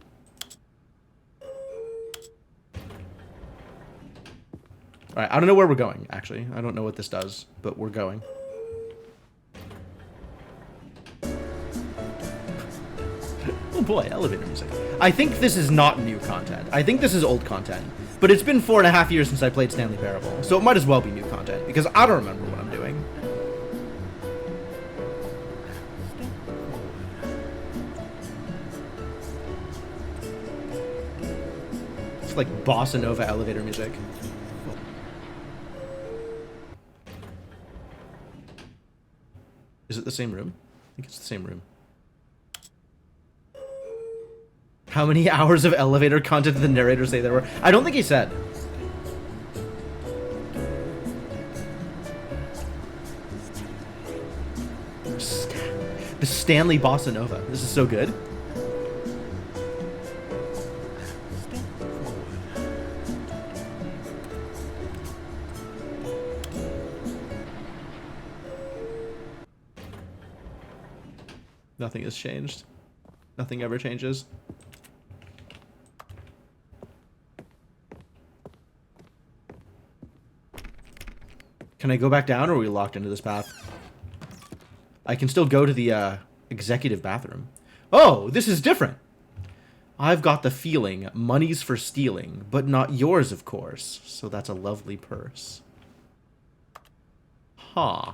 Alright, I don't know where we're going, actually. I don't know what this does, but we're going. Oh boy, elevator music. I think this is not new content. I think this is old content. But it's been 4.5 years since I played Stanley Parable, so it might as well be new content, because I don't remember what I'm doing. It's like bossa nova elevator music. Is it the same room? I think it's the same room. How many hours of elevator content did the narrator say there were? I don't think he said. The Stanley Bossa Nova. This is so good. Nothing has changed. Nothing ever changes. Can I go back down, or are we locked into this path? I can still go to the executive bathroom. Oh, this is different. I've got the feeling money's for stealing, but not yours, of course. So that's a lovely purse. Huh.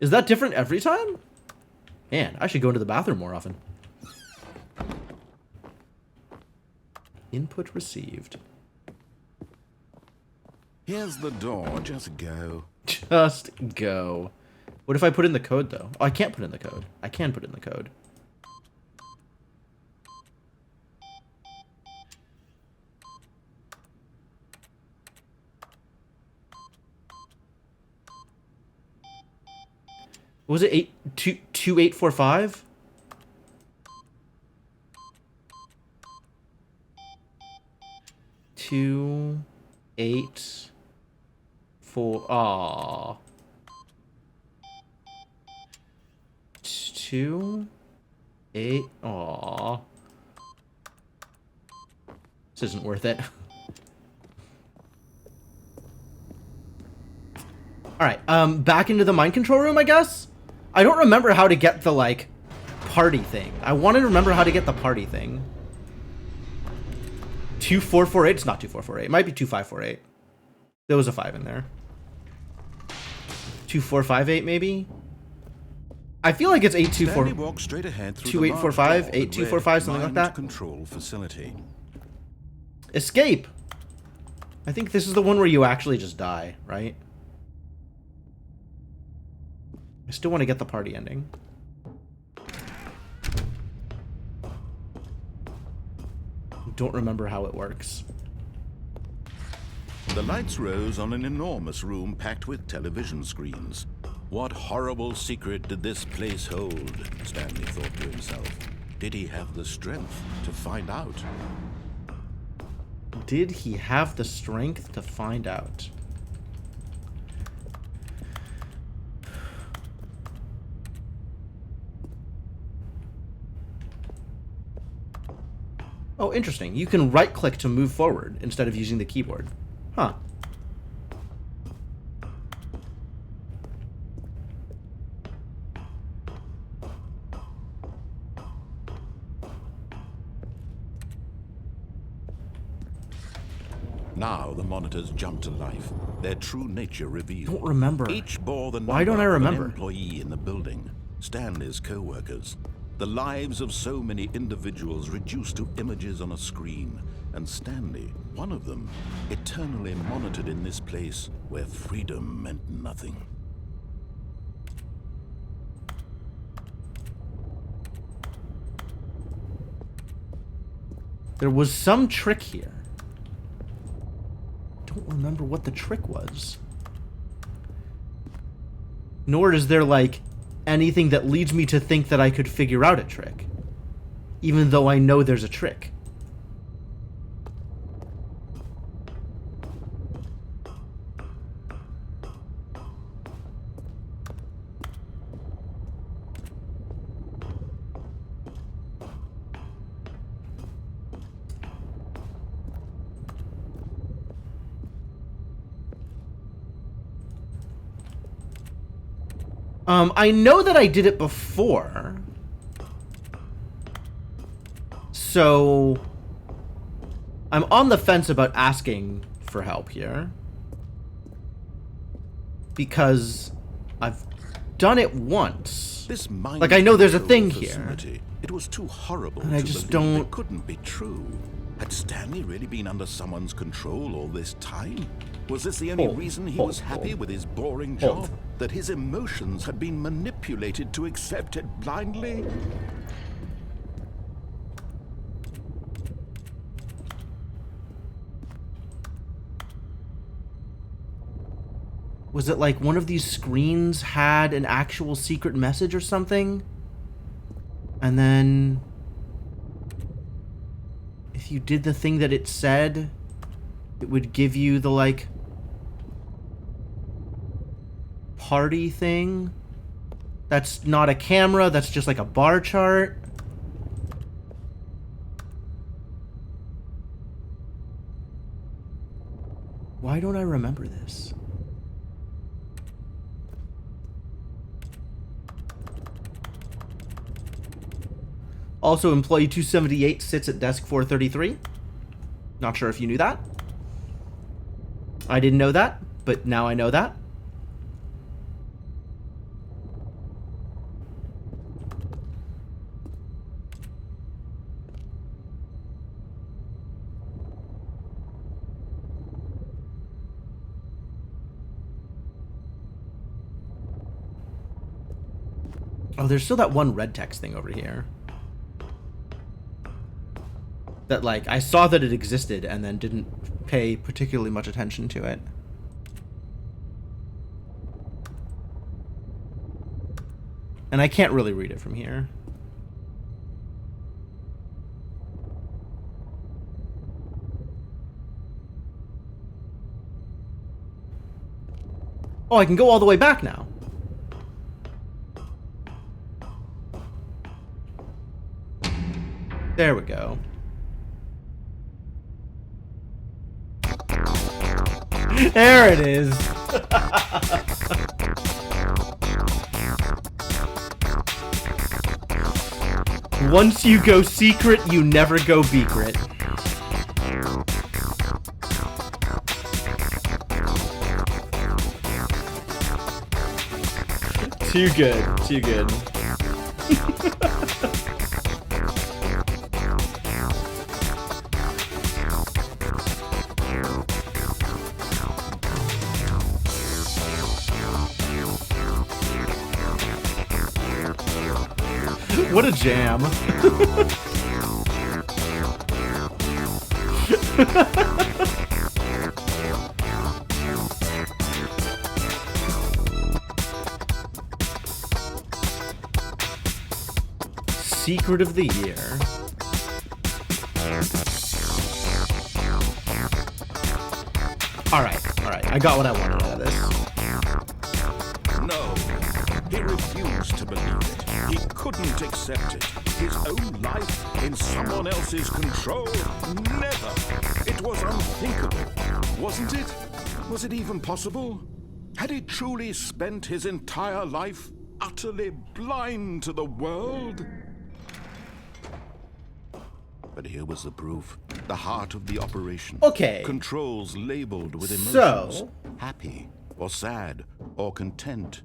Is that different every time? Man, I should go into the bathroom more often. Input received. Here's the door, just go. Just go. What if I put in the code, though? Oh, I can't put in the code. I can put in the code. Was it 2845? Two, 8, 4. Aww. 2, 8. Aww. This isn't worth it. Alright, back into the mind control room, I guess? I don't remember how to get the, like, party thing. I want to remember how to get the party thing. 2448? It's not 2448. It might be 2548. There was a 5 in there. 2458, maybe? I feel like it's 824. Stanley walked straight ahead through 2845, the large door with 8245, something like mind that. Control facility. Escape! I think this is the one where you actually just die, right? I still want to get the party ending. Don't remember how it works. The lights rose on an enormous room packed with television screens. What horrible secret did this place hold? Stanley thought to himself. Did he have the strength to find out? Did he have the strength to find out? Oh, interesting. You can right-click to move forward instead of using the keyboard. Huh. Now the monitors jump to life, their true nature revealed. Don't remember. Each bore the Why don't number I of an remember? employee in the building, Stanley's co-workers. The lives of so many individuals reduced to images on a screen, and Stanley, one of them, eternally monitored in this place where freedom meant nothing. There was some trick here. Don't remember what the trick was. Nor is there, like, anything that leads me to think that I could figure out a trick. Even though I know there's a trick. I know that I did it before. So I'm on the fence about asking for help here. Because I've done it once. This mind Like, I know there's a control thing here. facility, it was too horrible And I to just believe don't- it couldn't be true. Had Stanley really been under someone's control all this time? Was this the only reason he was happy with his boring job? That his emotions had been manipulated to accept it blindly? Was it like one of these screens had an actual secret message or something? And then if you did the thing that it said, it would give you the, like, party thing? That's not a camera, that's just like a bar chart. Why don't I remember this? Also, employee 278 sits at desk 433. Not sure if you knew that. I didn't know that, but now I know that. Oh, there's still that one red text thing over here. That, like, I saw that it existed and then didn't pay particularly much attention to it. And I can't really read it from here. Oh, I can go all the way back now. There we go. There it is. Once you go secret, you never go secret. Too good, too good. What a jam. Secret of the year. Alright, I got what I wanted out of this. No, he refused to believe it. He couldn't accept it. His own life in someone else's control? Never. It was unthinkable, wasn't it? Was it even possible? Had he truly spent his entire life utterly blind to the world? But here was the proof. The heart of the operation. Okay. Controls labeled with emotions. So- Happy, or sad, or content.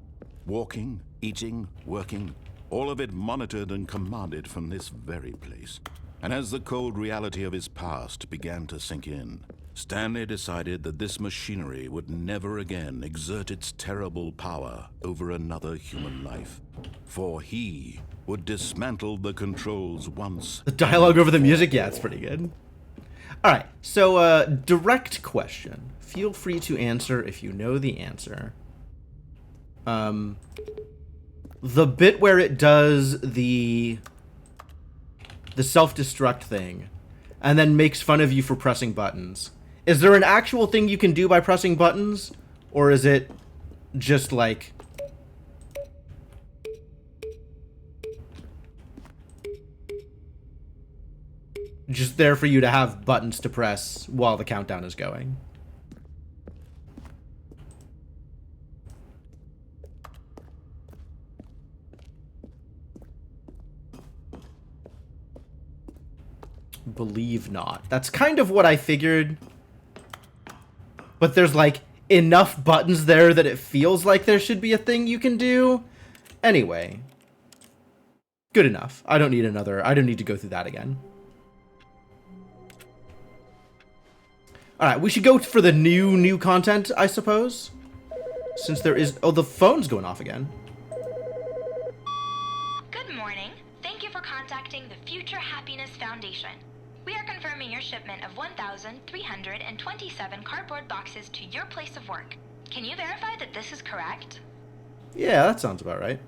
Walking, eating, working. All of it monitored and commanded from this very place. And as the cold reality of his past began to sink in, Stanley decided that this machinery would never again exert its terrible power over another human life. For he would dismantle the controls once. The dialogue over the music, yeah, it's pretty good. Alright, so, direct question. Feel free to answer if you know the answer. The bit where it does the self-destruct thing, and then makes fun of you for pressing buttons. Is there an actual thing you can do by pressing buttons? Or is it just like... just there for you to have buttons to press while the countdown is going? Believe not. That's kind of what I figured. But there's like enough buttons there that it feels like there should be a thing you can do. Anyway. Good enough. I don't need to go through that again. Alright, we should go for the new content, I suppose. Since there is... oh, the phone's going off again. Good morning. Thank you for contacting the Future Happiness Foundation. We are confirming your shipment of 1,327 cardboard boxes to your place of work. Can you verify that this is correct? Yeah, that sounds about right.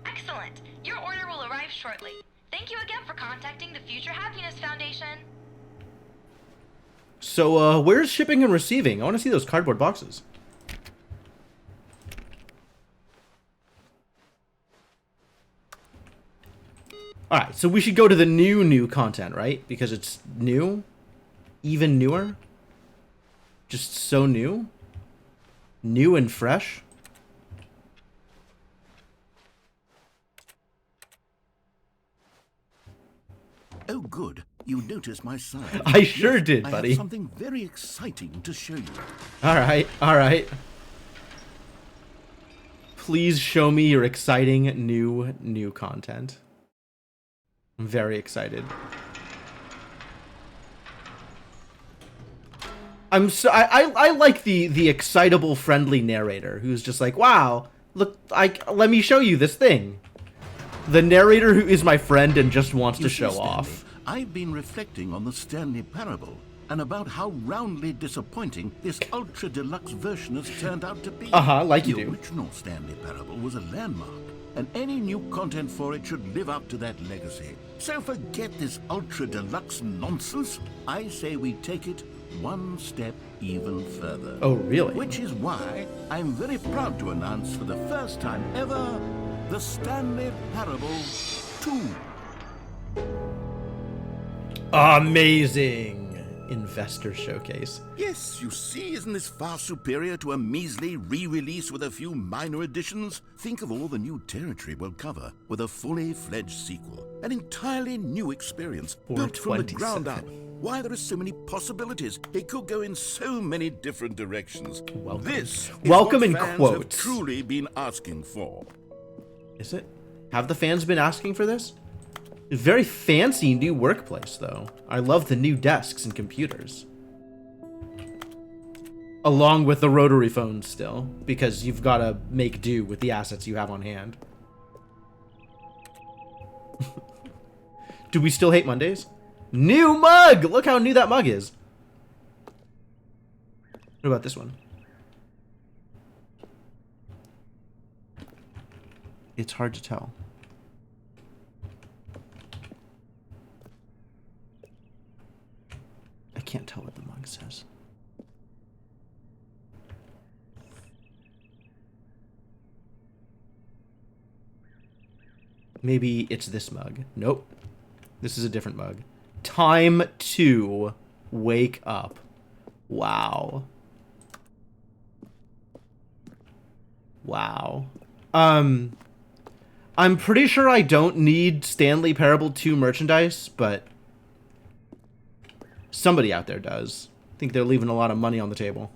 Excellent. Your order will arrive shortly. Thank you again for contacting the Future Happiness Foundation. So, where's shipping and receiving? I want to see those cardboard boxes. Alright, so we should go to the new content, right? Because it's new? Even newer? Just so new? New and fresh? Oh, good. You noticed my sign. I sure did, I buddy. have something very exciting to show you. Alright, alright. Please show me your exciting new content. I'm very excited. I like the excitable, friendly narrator who's just like, wow, look, let me show you this thing. The narrator who is my friend and just wants to show off. I've been reflecting on the Stanley Parable and about how roundly disappointing this ultra deluxe version has turned out to be. Like you the do. The original Stanley Parable was a landmark, and any new content for it should live up to that legacy. So forget this ultra deluxe nonsense. I say we take it one step even further. Oh, really? Which is why I'm very proud to announce for the first time ever the Stanley Parable 2. Amazing investor showcase. Yes, you see, isn't this far superior to a measly re-release with a few minor additions? Think of all the new territory we'll cover with a fully fledged sequel. An entirely new experience, built from the ground up. Why, there are so many possibilities. It could go in so many different directions. Welcome. This is Welcome what in fans quotes. have truly been asking for. Is it? Have the fans been asking for this? Very fancy new workplace, though. I love the new desks and computers. Along with the rotary phones still, because you've got to make do with the assets you have on hand. Do we still hate Mondays? New mug! Look how new that mug is. What about this one? It's hard to tell. I can't tell what the mug says. Maybe it's this mug. Nope. This is a different mug. Time to wake up. Wow. Wow. I'm pretty sure I don't need Stanley Parable 2 merchandise, but Somebody out there does. I think they're leaving a lot of money on the table.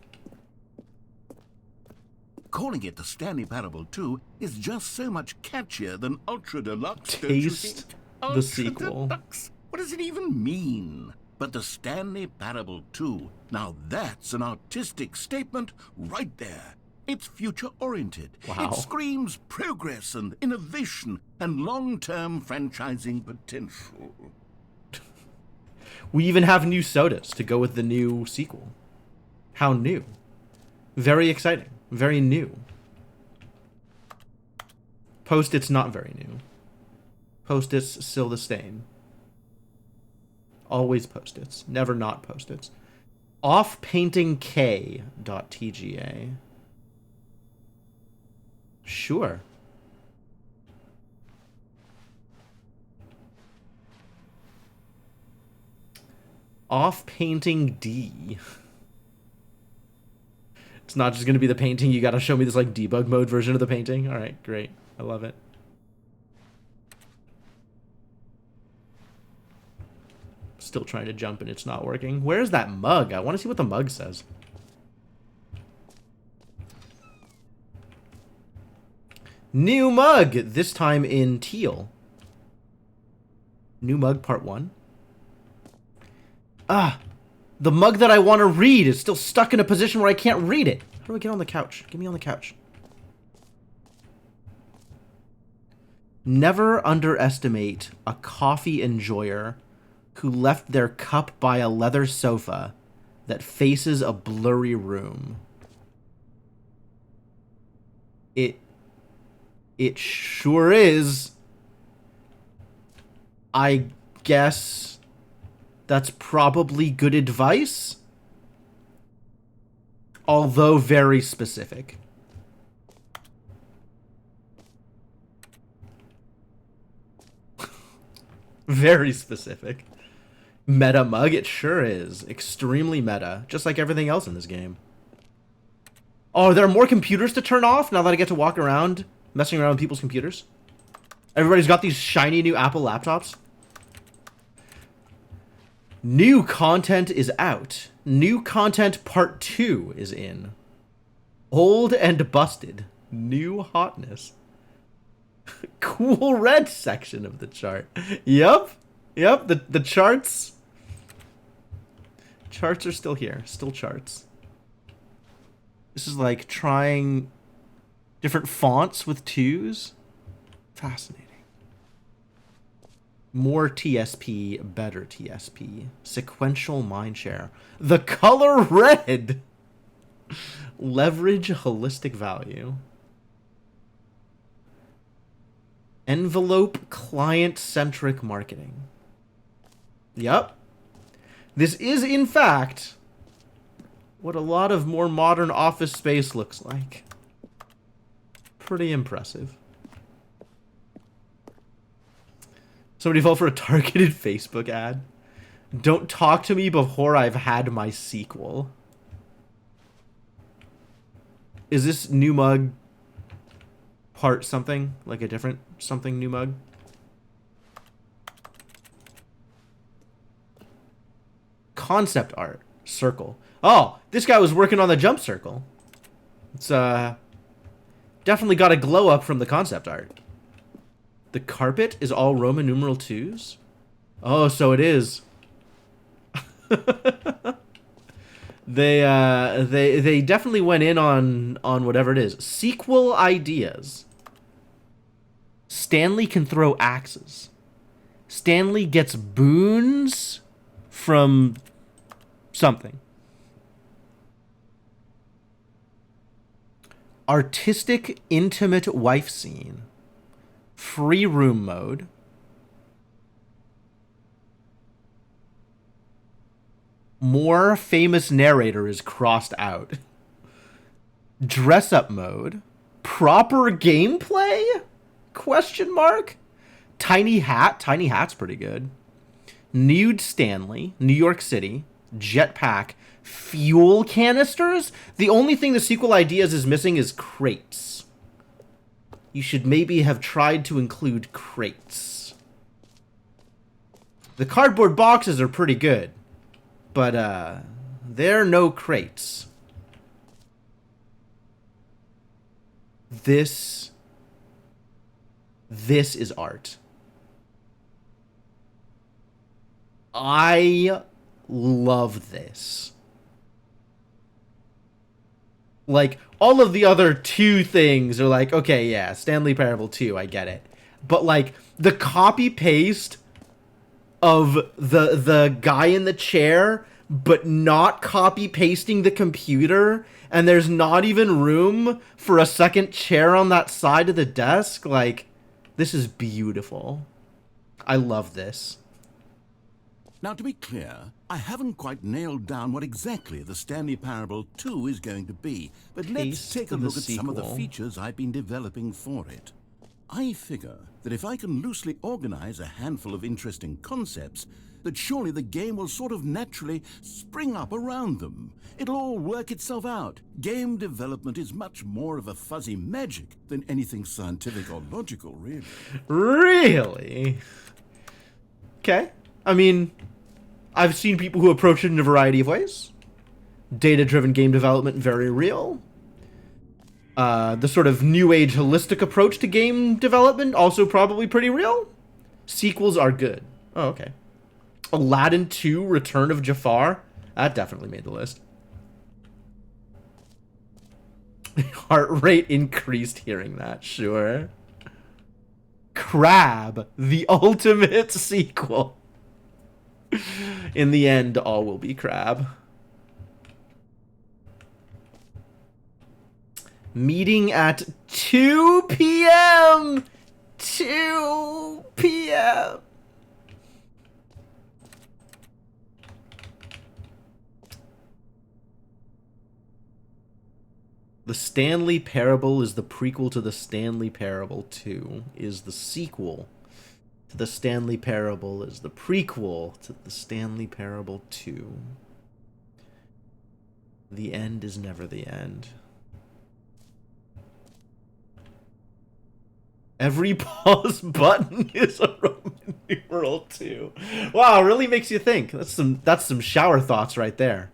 Calling it the Stanley Parable 2 is just so much catchier than Ultra Deluxe, don't you think? Taste the Ultra sequel. Deluxe? What does it even mean? But the Stanley Parable 2, now that's an artistic statement right there. It's future-oriented. Wow. It screams progress and innovation and long-term franchising potential. We even have new sodas to go with the new sequel. How new. Very exciting. Very new. Post-its not very new. Post-its still the same. Always Post-its. Never not Post-its. Offpaintingk.tga. Sure. Off-painting D. It's not just going to be the painting. You got to show me this like debug mode version of the painting. All right, great. I love it. Still trying to jump and it's not working. Where's that mug? I want to see what the mug says. New mug, this time in teal. New mug part 1. Ah, the mug that I want to read is still stuck in a position where I can't read it. How do I get on the couch? Get me on the couch. Never underestimate a coffee enjoyer who left their cup by a leather sofa that faces a blurry room. It sure is. I guess that's probably good advice, although very specific. Very specific. Meta mug, it sure is. Extremely meta, just like everything else in this game. Oh, there are more computers to turn off now that I get to walk around messing around with people's computers. Everybody's got these shiny new Apple laptops. New content is out. New content part 2 is in. Old and busted. New hotness. Cool red section of the chart. Yep. Yep, the charts. Charts are still here. Still charts. This is like trying different fonts with 2s. Fascinating. More TSP, better TSP. Sequential mindshare. The color red. Leverage holistic value. Envelope client-centric marketing. Yep. This is, in fact, what a lot of more modern office space looks like. Pretty impressive. Somebody fell for a targeted Facebook ad. Don't talk to me before I've had my sequel. Is this new mug part something? Like a different something new mug? Concept art. Circle. Oh, this guy was working on the jump circle. It's definitely got a glow up from the concept art. The carpet is all Roman numeral 2s? Oh, so it is. They definitely went in on whatever it is. Sequel ideas. Stanley can throw axes. Stanley gets boons from something. Artistic intimate wife scene. Free room mode. More famous narrator is crossed out. Dress up mode. Proper gameplay? Question mark? Tiny hat. Tiny hat's pretty good. Nude Stanley. New York City. Jetpack. Fuel canisters? The only thing the sequel ideas is missing is crates. You should maybe have tried to include crates. The cardboard boxes are pretty good. But there are no crates. This is art. I love this. Like, all of the other 2 things are like, okay, yeah, Stanley Parable 2, I get it. But, like, the copy-paste of the guy in the chair, but not copy-pasting the computer, and there's not even room for a second chair on that side of the desk, like, this is beautiful. I love this. Now, to be clear, I haven't quite nailed down what exactly the Stanley Parable 2 is going to be, but let's Paste take a the look at some of the sequel. features I've been developing for it. I figure that if I can loosely organize a handful of interesting concepts, that surely the game will sort of naturally spring up around them. It'll all work itself out. Game development is much more of a fuzzy magic than anything scientific or logical, really. Really? Okay. I mean, I've seen people who approach it in a variety of ways. Data-driven game development, very real. The sort of new age holistic approach to game development, also probably pretty real. Sequels are good. Oh, okay. Aladdin 2, Return of Jafar. That definitely made the list. Heart rate increased hearing that, sure. Crab, the ultimate sequel. In the end, all will be Crab. Meeting at 2 p.m. 2 p.m. The Stanley Parable is the prequel to the Stanley Parable 2, is the sequel to the Stanley Parable, is the prequel to the Stanley Parable 2. The end is never the end. Every pause button is a Roman numeral 2. Wow, it really makes you think. That's some shower thoughts right there.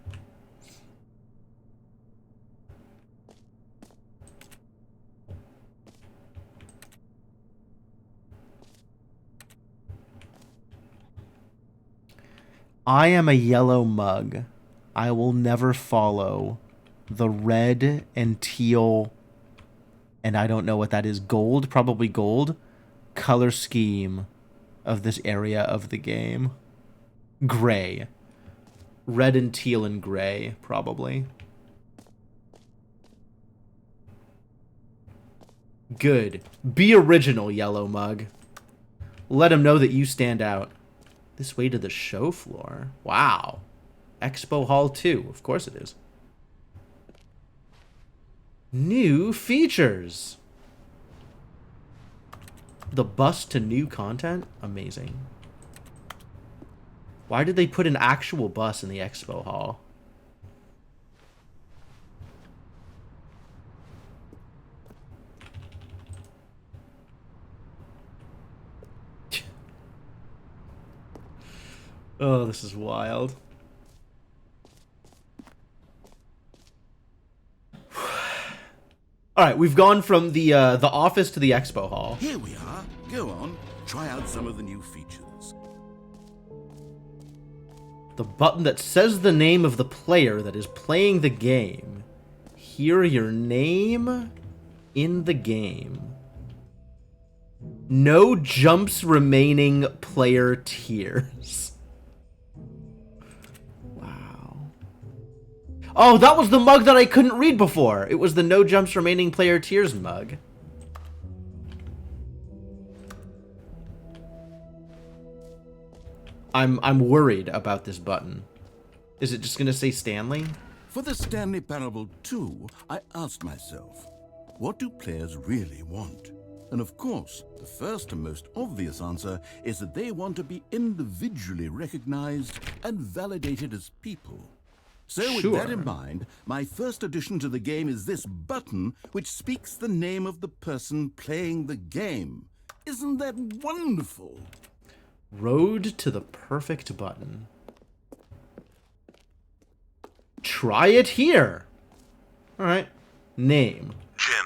I am a yellow mug. I will never follow the red and teal, and I don't know what that is, gold, probably gold, color scheme of this area of the game. Gray. Red and teal and gray, probably. Good. Be original, yellow mug. Let him know that you stand out. This way to the show floor. Wow. Expo Hall 2. Of course it is. New features. The bus to new content? Amazing. Why did they put an actual bus in the Expo Hall? Oh, this is wild. All right, we've gone from the office to the expo hall. Here we are. Go on. Try out some of the new features. The button that says the name of the player that is playing the game. Hear your name in the game. No jumps remaining player tiers. Oh, that was the mug that I couldn't read before. It was the no jumps remaining player tiers mug. I'm worried about this button. Is it just gonna say Stanley? For the Stanley Parable 2, I asked myself, what do players really want? And of course, the first and most obvious answer is that they want to be individually recognized and validated as people. So with that in mind, my first addition to the game is this button which speaks the name of the person playing the game. Isn't that wonderful? Road to the perfect button. Try it here. All right. Name. Jim.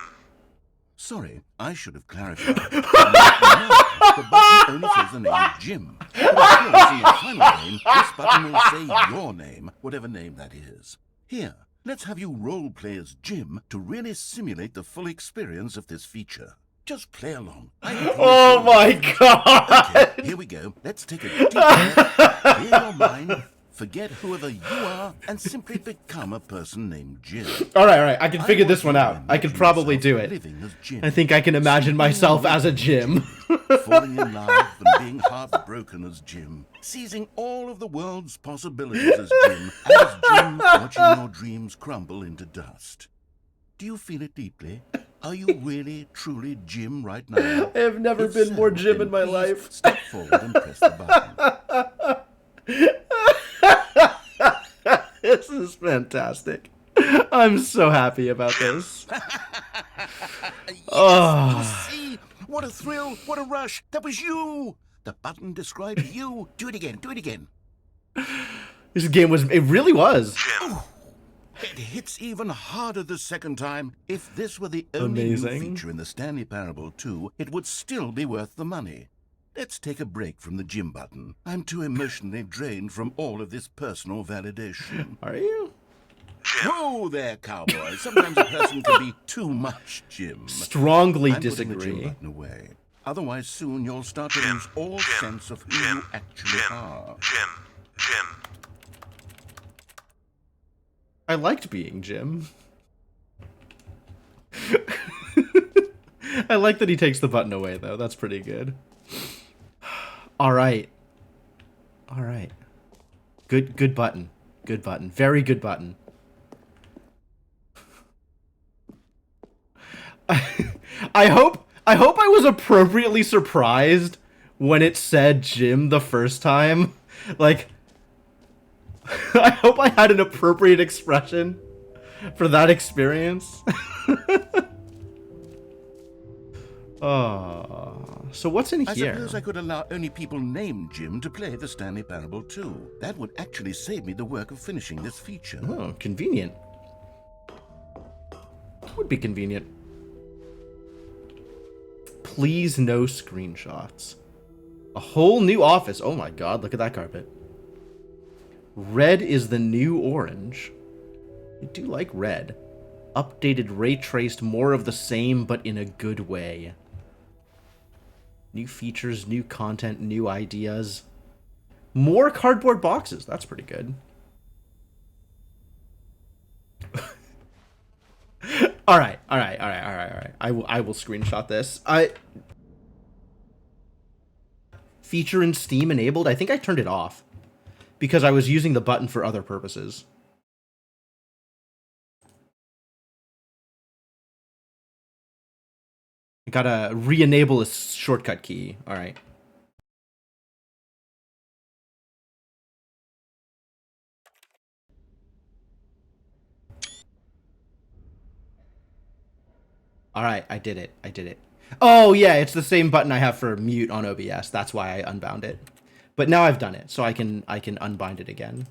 Sorry, I should have clarified. No, the button only says the name Jim. But of course, in the final game, this button will say your name, whatever name that is. Here, let's have you role-play as Jim to really simulate the full experience of this feature. Just play along. Oh my god! Okay, here we go. Let's take a deep breath, clear your mind, forget whoever you are, and simply become a person named Jim. All right. I can figure this one out. I can probably do it. Living as Jim. I think I can imagine myself as a Jim. Falling in love and being heartbroken as Jim. Seizing all of the world's possibilities as Jim. As Jim, watching your dreams crumble into dust. Do you feel it deeply? Are you really, truly Jim right now? I have never If been so, more Jim then in my please life. Step forward and press the button. This is fantastic. I'm so happy about this. You see? What a thrill, what a rush. That was you. The button described you. Do it again, do it again. This game it really was. It hits even harder the second time. If this were the only Amazing. new feature in the Stanley Parable 2, it would still be worth the money. Let's take a break from the Jim button. I'm too emotionally drained from all of this personal validation. Are you? Whoa there, cowboy. Sometimes a person can be too much Jim. Strongly I'm putting the Jim disagree. button away. Otherwise, soon you'll start to lose all sense of who you actually are. Jim. I liked being Jim. I like that he takes the button away, though. That's pretty good. All right. Good button. Good button. Very good button. I hope I was appropriately surprised when it said Jim the first time. Like, I hope I had an appropriate expression for that experience. So what's in I here? suppose I could allow only people named Jim to play the Stanley Parable 2. That would actually save me the work of finishing this feature. Oh, convenient. Would be convenient. Please no screenshots. A whole new office. Oh my god, look at that carpet. Red is the new orange. I do like red. Updated, ray traced, more of the same, but in a good way. New features, new content, new ideas. More cardboard boxes. That's pretty good. All right. I will screenshot this. Feature in Steam enabled. I think I turned it off because I was using the button for other purposes. I gotta re-enable a shortcut key. All right. All right, I did it. Oh yeah, it's the same button I have for mute on OBS. That's why I unbound it. But now I've done it, so I can unbind it again.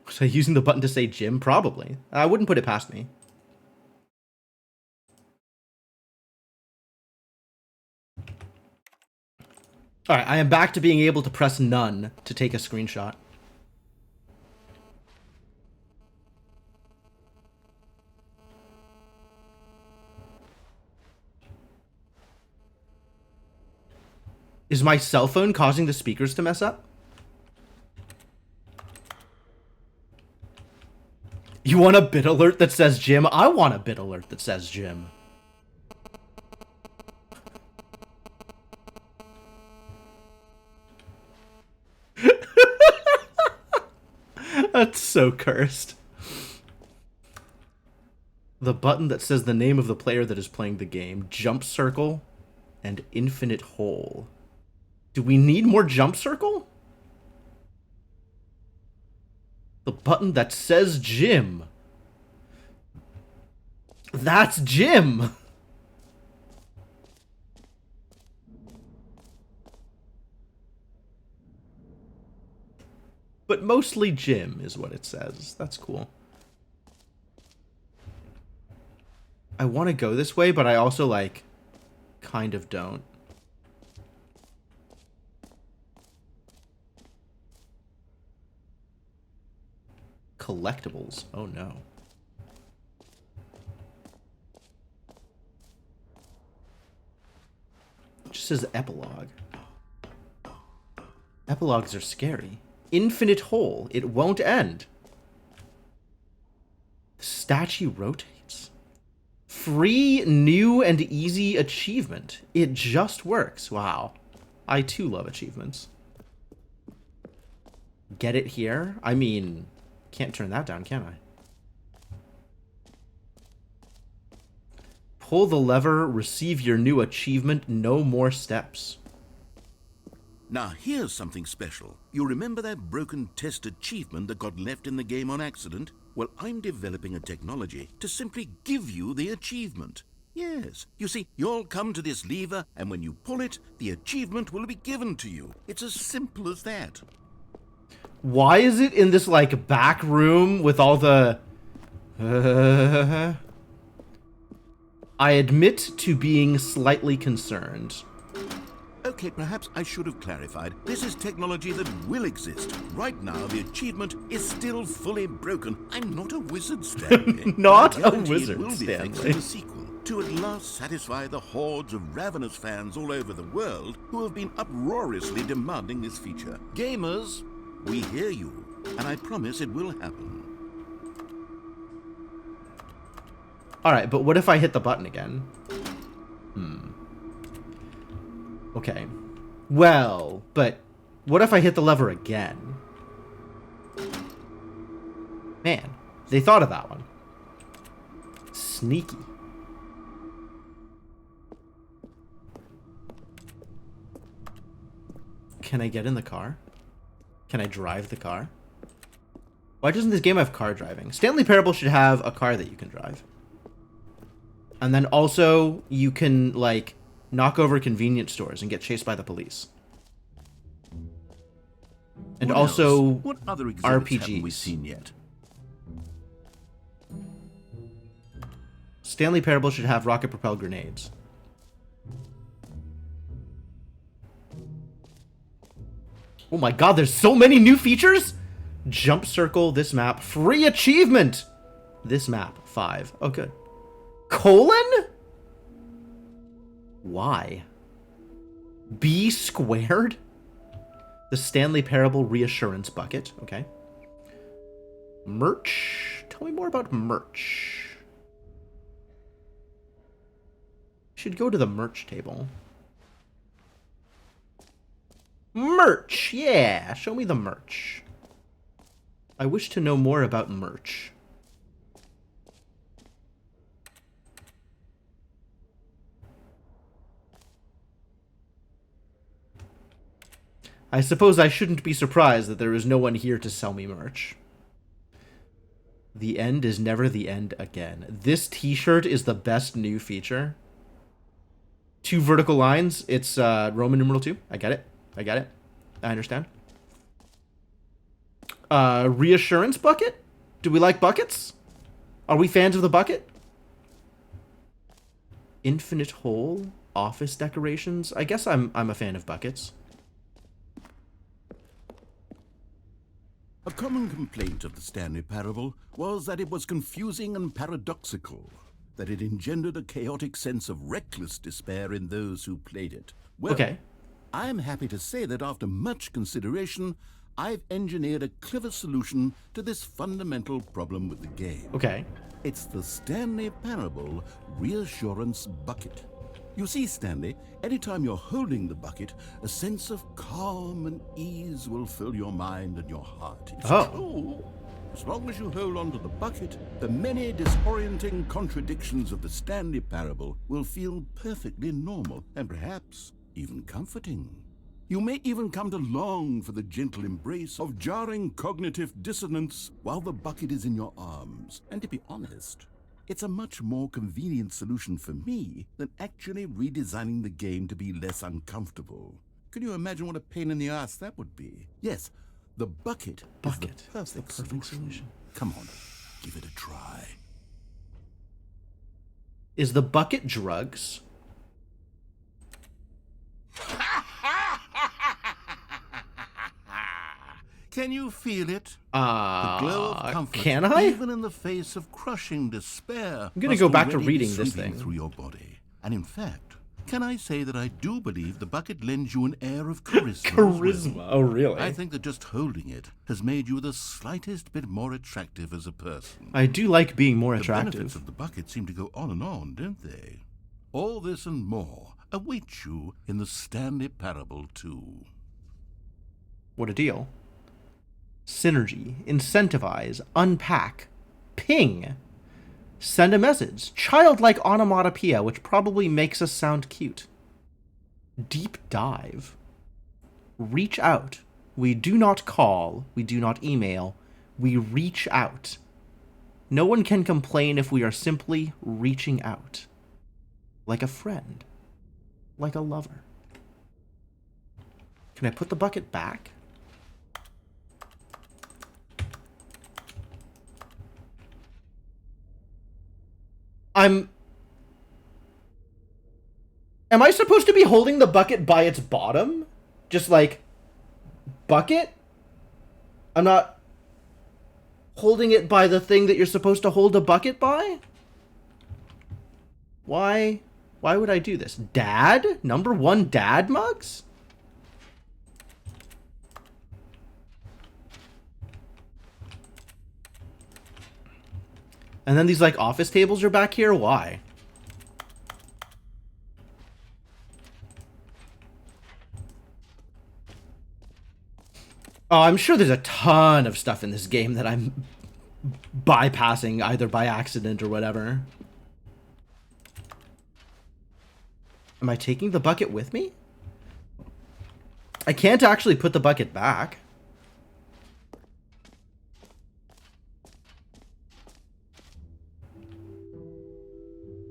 Was I using the button to say Jim? Probably. I wouldn't put it past me. All right, I am back to being able to press none to take a screenshot. Is my cell phone causing the speakers to mess up? You want a bit alert that says Jim? I want a bit alert that says Jim. That's so cursed. The button that says the name of the player that is playing the game, jump circle, and infinite hole. Do we need more jump circle? The button that says Jim. That's Jim. But mostly Jim is what it says. That's cool. I want to go this way, but I also, like, kind of don't. Collectibles. Oh, no. It just says epilogue. Epilogues are scary. Infinite hole. It won't end. The statue rotates. Free, new, and easy achievement. It just works. Wow. I too love achievements. Get it here? I mean, can't turn that down, can I? Pull the lever, receive your new achievement, no more steps. Now here's something special. You remember that broken test achievement that got left in the game on accident? Well, I'm developing a technology to simply give you the achievement. Yes, you see, you'll come to this lever, and when you pull it, the achievement will be given to you. It's as simple as that. Why is it in this, like, back room with all the... I admit to being slightly concerned. Okay, perhaps I should have clarified. This is technology that will exist. Right now, the achievement is still fully broken. I'm not a wizard, Stanley. Not I a guarantee wizard, it will be fixed Stanley. in the sequel, to at last satisfy the hordes of ravenous fans all over the world who have been uproariously demanding this feature. Gamers, we hear you, and I promise it will happen. Alright, but what if I hit the button again? Okay. Well, but what if I hit the lever again? Man, they thought of that one. Sneaky. Can I get in the car? Can I drive the car? Why doesn't this game have car driving? Stanley Parable should have a car that you can drive. And then also, you can, like, knock over convenience stores and get chased by the police. And What also, else? What other exhibits haven't we RPGs. seen yet? Stanley Parable should have rocket-propelled grenades. Oh my god, there's so many new features! Jump circle, this map. Free achievement! This map, 5. Oh, good. Colon? Why? B squared? The Stanley Parable reassurance bucket. Okay. Merch? Tell me more about merch. Should go to the merch table. Merch! Yeah, show me the merch. I wish to know more about merch. I suppose I shouldn't be surprised that there is no one here to sell me merch. The end is never the end again. This t-shirt is the best new feature. 2 vertical lines. It's Roman numeral 2. I get it. I get it. I understand. Reassurance bucket? Do we like buckets? Are we fans of the bucket? Infinite hole? Office decorations? I guess I'm a fan of buckets. A common complaint of the Stanley Parable was that it was confusing and paradoxical, that it engendered a chaotic sense of reckless despair in those who played it. Well, Okay. I'm happy to say that after much consideration, I've engineered a clever solution to this fundamental problem with the game. Okay. It's the Stanley Parable Reassurance Bucket. You see, Stanley, anytime you're holding the bucket, a sense of calm and ease will fill your mind and your heart. It's Oh. true. As long as you hold on to the bucket, the many disorienting contradictions of the Stanley Parable will feel perfectly normal and perhaps even comforting. You may even come to long for the gentle embrace of jarring cognitive dissonance while the bucket is in your arms. And to be honest, it's a much more convenient solution for me than actually redesigning the game to be less uncomfortable. Can you imagine what a pain in the ass that would be? Yes, The bucket, Bucket. is the It's the perfect, perfect solution. solution. Come on, give it a try. Is the bucket drugs? Can you feel it? The glow of comfort, can I? even in the face of crushing despair. I'm gonna must go back to already be reading this sweeping thing. through your body. And in fact, can I say that I do believe the bucket lends you an air of charisma? Charisma. Oh, really? I think that just holding it has made you the slightest bit more attractive as a person. I do like being more The benefits attractive. of the bucket seem to go on and on, don't they? All this and more await you in the Stanley Parable 2. What a deal. Synergy, incentivize, unpack, ping, send a message, childlike onomatopoeia, which probably makes us sound cute. Deep dive, reach out. We do not call, we do not email, we reach out. No one can complain if we are simply reaching out. Like a friend, like a lover. Can I put the bucket back? Am I supposed to be holding the bucket by its bottom? Just like, bucket? I'm not holding it by the thing that you're supposed to hold a bucket by? Why would I do this? Dad? Number 1 dad mugs? And then these, like, office tables are back here? Why? Oh, I'm sure there's a ton of stuff in this game that I'm bypassing either by accident or whatever. Am I taking the bucket with me? I can't actually put the bucket back.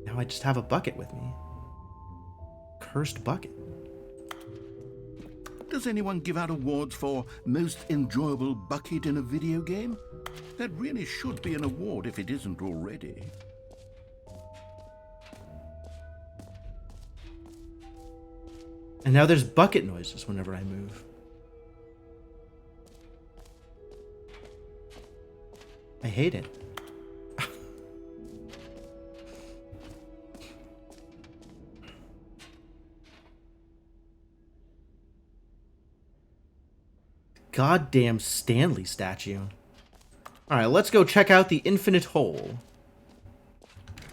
Now I just have a bucket with me. Cursed bucket. Does anyone give out awards for most enjoyable bucket in a video game? That really should be an award if it isn't already. And now there's bucket noises whenever I move. I hate it. Goddamn Stanley statue. Alright, let's go check out the infinite hole.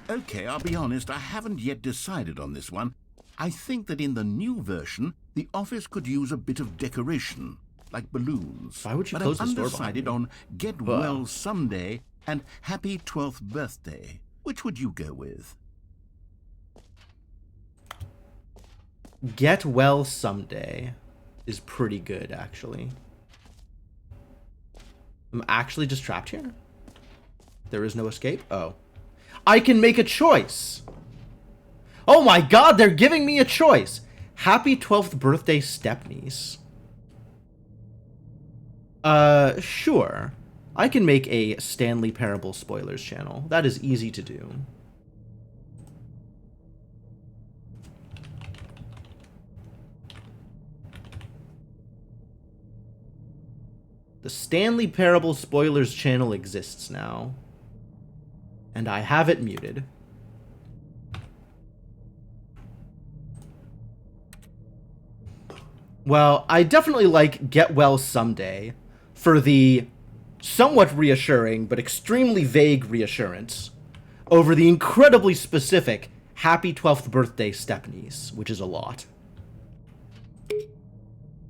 Okay, I'll be honest, I haven't yet decided on this one. I think that in the new version, the office could use a bit of decoration, like balloons. Why would you but close I'm this door behind undecided me? on Get Well Someday and Happy 12th Birthday. Which would you go with? Get well someday is pretty good, actually. I'm actually just trapped here? There is no escape? Oh. I can make a choice! Oh my god, they're giving me a choice! Happy 12th birthday stepniece. Sure. I can make a Stanley Parable spoilers channel. That is easy to do. The Stanley Parable spoilers channel exists now. And I have it muted. Well, I definitely like Get Well Someday for the somewhat reassuring but extremely vague reassurance over the incredibly specific Happy 12th Birthday stepniece, which is a lot.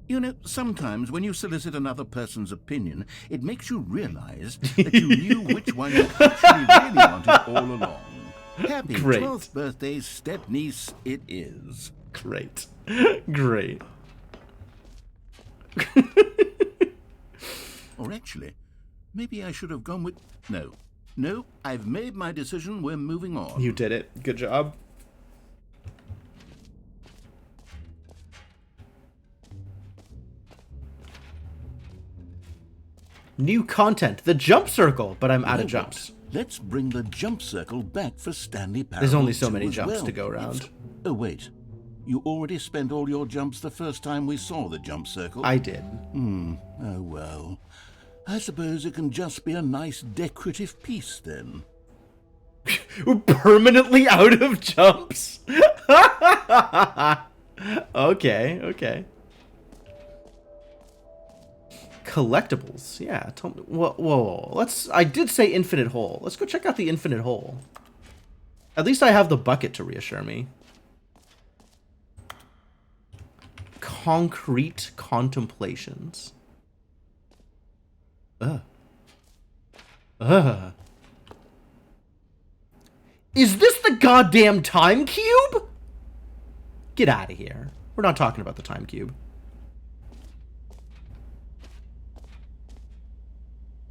You know, sometimes when you solicit another person's opinion, it makes you realize that you knew which one you actually really wanted all along. Happy Great. 12th birthday, stepniece it is. Great. Great. Or actually, maybe I should have gone with... No, I've made my decision. We're moving on. You did it. Good job. New content, the jump circle, but I'm out of You know jumps. what? Let's bring the jump circle back for Stanley Parable. There's only so 2 many as jumps well. to go around. Oh, wait. You already spent all your jumps the first time we saw the jump circle? I did. Oh, well. I suppose it can just be a nice decorative piece, then. We're permanently out of jumps. Okay. Collectibles, yeah. Tell me, whoa. I did say infinite hole. Let's go check out the infinite hole. At least I have the bucket to reassure me. Concrete contemplations. Is this the goddamn time cube? Get out of here. We're not talking about the time cube.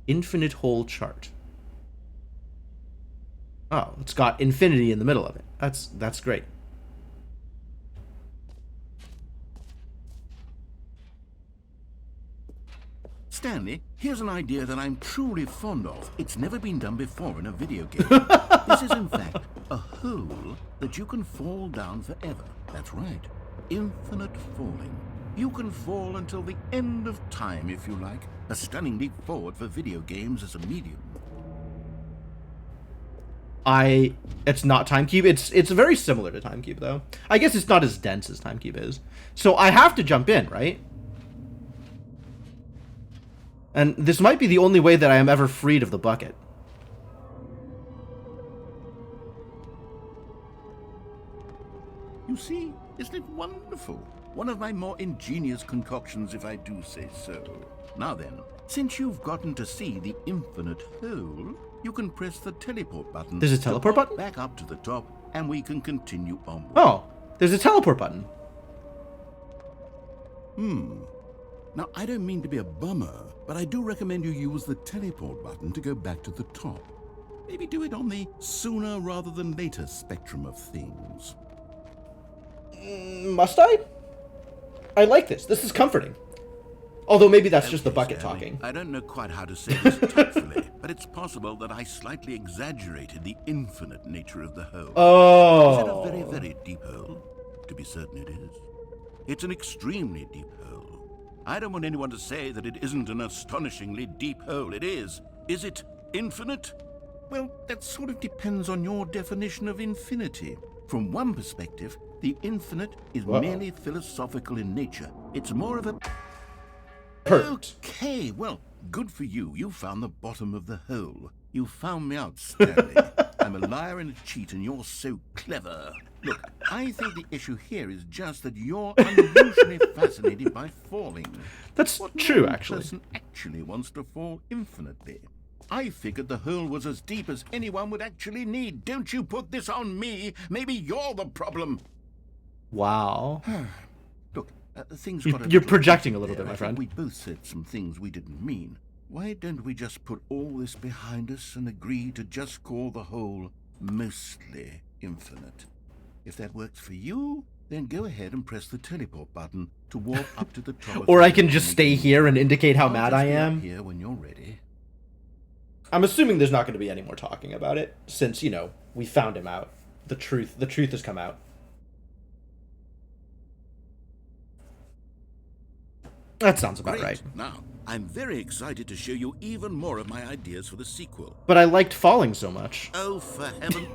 Infinite hole chart. Oh, it's got infinity in the middle of it. That's great. Stanley, here's an idea that I'm truly fond of. It's never been done before in a video game. This is, in fact, a hole that you can fall down forever. That's right. Infinite falling. You can fall until the end of time, if you like. A stunning leap forward for video games as a medium. It's not time cube. It's very similar to time cube, though. I guess it's not as dense as time cube is. So I have to jump in, right? And this might be the only way that I am ever freed of the bucket. You see, isn't it wonderful? One of my more ingenious concoctions, if I do say so. Now then, since you've gotten to see the infinite hole, you can press the teleport button. There's a teleport to pop button? Back up to the top, and we can continue onward. Oh, there's a teleport button. Now, I don't mean to be a bummer, but I do recommend you use the teleport button to go back to the top. Maybe do it on the sooner rather than later spectrum of things. Must I? I like this. This is comforting. Although maybe that's just the Okay, bucket Stanley, talking. I don't know quite how to say this tactfully, but it's possible that I slightly exaggerated the infinite nature of the hole. Is it a very, Oh. very deep hole? To be certain it is. It's an extremely deep hole. I don't want anyone to say that it isn't an astonishingly deep hole. It is. Is it infinite? Well, that sort of depends on your definition of infinity. From one perspective, the infinite is merely philosophical in nature. It's more of a... Perfect. Okay, well, good for you. You found the bottom of the hole. You found me out, Stanley. I'm a liar and a cheat, and you're so clever. Look, I think the issue here is just that you're unusually fascinated by falling. That's What true, normal actually. person actually wants to fall infinitely. I figured the hole was as deep as anyone would actually need. Don't you put this on me. Maybe you're the problem. Wow. Look, things You- got a you're little projecting heated a little there. bit, my I friend. think we both said some things we didn't mean. Why don't we just put all this behind us and agree to just call the whole mostly infinite? If that works for you, then go ahead and press the teleport button to warp up to the top. Of Or the I can hole just and stay again. here and indicate how I'll mad just I be up am. here when you're ready. I'm assuming there's not going to be any more talking about it, since, you know, we found him out. The truth has come out. That sounds about Great. right. Now, I'm very excited to show you even more of my ideas for the sequel. But I liked falling so much. Oh, for heaven.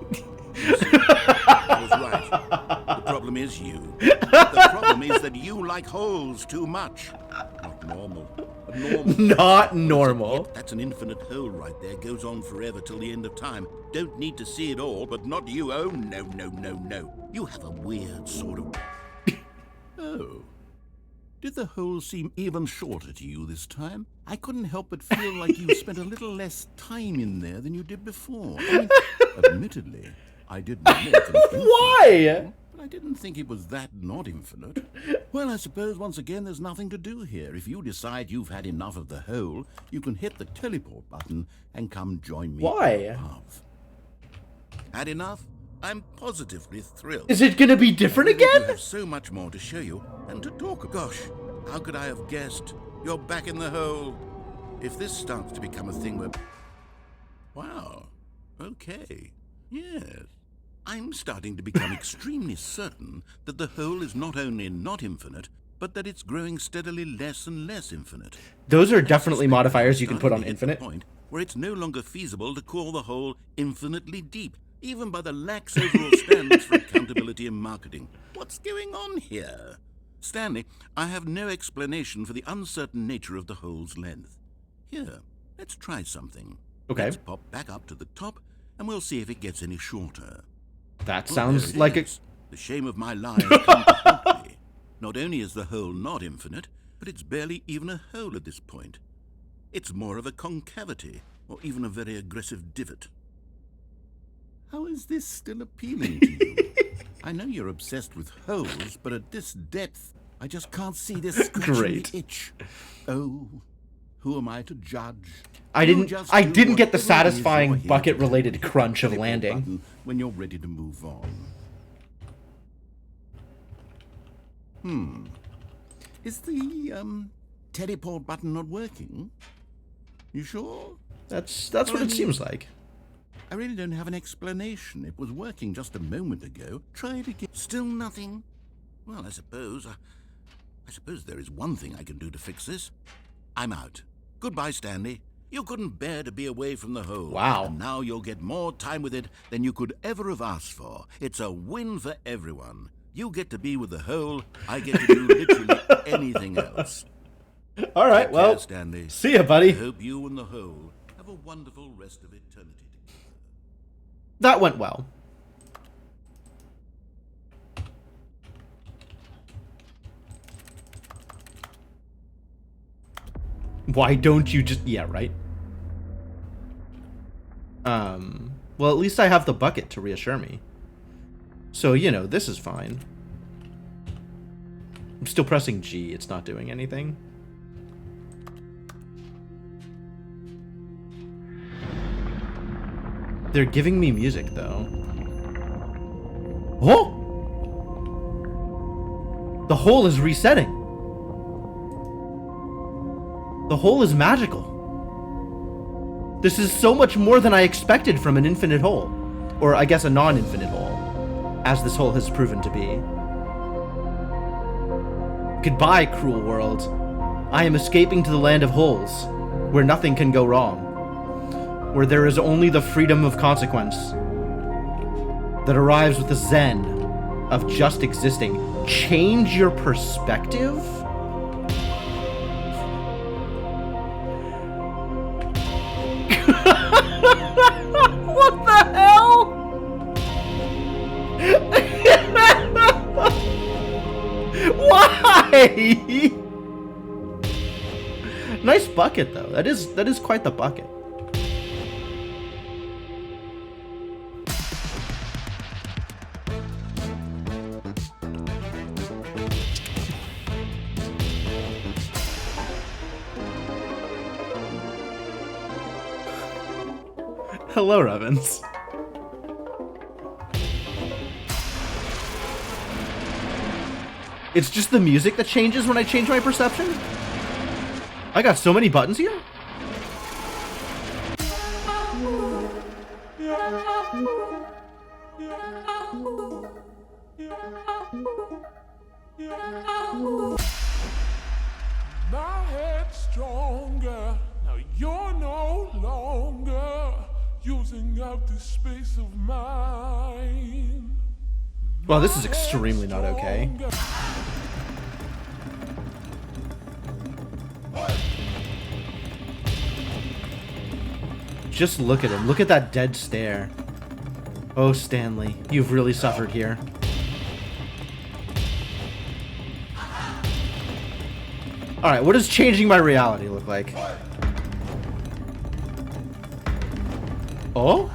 You see, I was right. The problem is you. The problem is that you like holes too much. Not normal. But normal. Not normal. Yep, that's an infinite hole right there. Goes on forever till the end of time. Don't need to see it all, but not you. Oh, no, no, no, no. You have a weird sort of... Oh. Did the hole seem even shorter to you this time? I couldn't help but feel like you spent a little less time in there than you did before. I mean, admittedly, I did make an infinite Why? hole, but I didn't think it was that not infinite. Well, I suppose once again there's nothing to do here. If you decide you've had enough of the hole, you can hit the teleport button and come join me Why? up above. Had enough? I'm positively thrilled. Is it going to be different I again? have so much more to show you and to talk. Gosh, how could I have guessed? You're back in the hole. If this starts to become a thing where... Wow. Okay. Yes. I'm starting to become extremely certain that the whole is not only not infinite, but that it's growing steadily less and less infinite. Those are definitely modifiers you can put on infinite. Point where it's no longer feasible to call the whole infinitely deep, even by the lax overall standards for accountability in marketing. What's going on here? Stanley, I have no explanation for the uncertain nature of the hole's length. Here, let's try something. Okay. Let's pop back up to the top, and we'll see if it gets any shorter. That Oh, sounds there it like is. The shame of my life come to haunt me. Not only is the hole not infinite, but it's barely even a hole at this point. It's more of a concavity, or even a very aggressive divot. How is this still appealing to you? I know you're obsessed with holes, but at this depth, I just can't see this scratching Great. the itch. Oh, who am I to judge? I You didn't just I do didn't get the whatever it is satisfying you're here bucket to do. related crunch of Click the landing. button when you're ready to move on. Is the teleport button not working? You sure? That's what it seems like. I really don't have an explanation. It was working just a moment ago. Try it again. Still nothing? Well, I suppose there is one thing I can do to fix this. I'm out. Goodbye, Stanley. You couldn't bear to be away from the hole. Wow. And now you'll get more time with it than you could ever have asked for. It's a win for everyone. You get to be with the hole. I get to do literally anything else. All right, Take well, care, Stanley. see ya, I buddy. hope you and the hole have a wonderful rest of eternity together. That went well. Why don't you just... Yeah, right. Well, at least I have the bucket to reassure me. So, you know, this is fine. I'm still pressing G. It's not doing anything. They're giving me music, though. Oh! The hole is resetting. The hole is magical. This is so much more than I expected from an infinite hole. Or I guess a non-infinite hole, as this hole has proven to be. Goodbye, cruel world. I am escaping to the land of holes, where nothing can go wrong. Where there is only the freedom of consequence that arrives with the zen of just existing. Change your perspective? What the hell? Why? Nice bucket though. That is quite the bucket. Hello, Revens. It's just the music that changes when I change my perception? I got so many buttons here? My head's stronger. Now you're no longer using up this space of mine. Well, this is extremely not okay. Just look at him. Look at that dead stare. Oh, Stanley, you've really suffered here. Alright, what does changing my reality look like? Oh?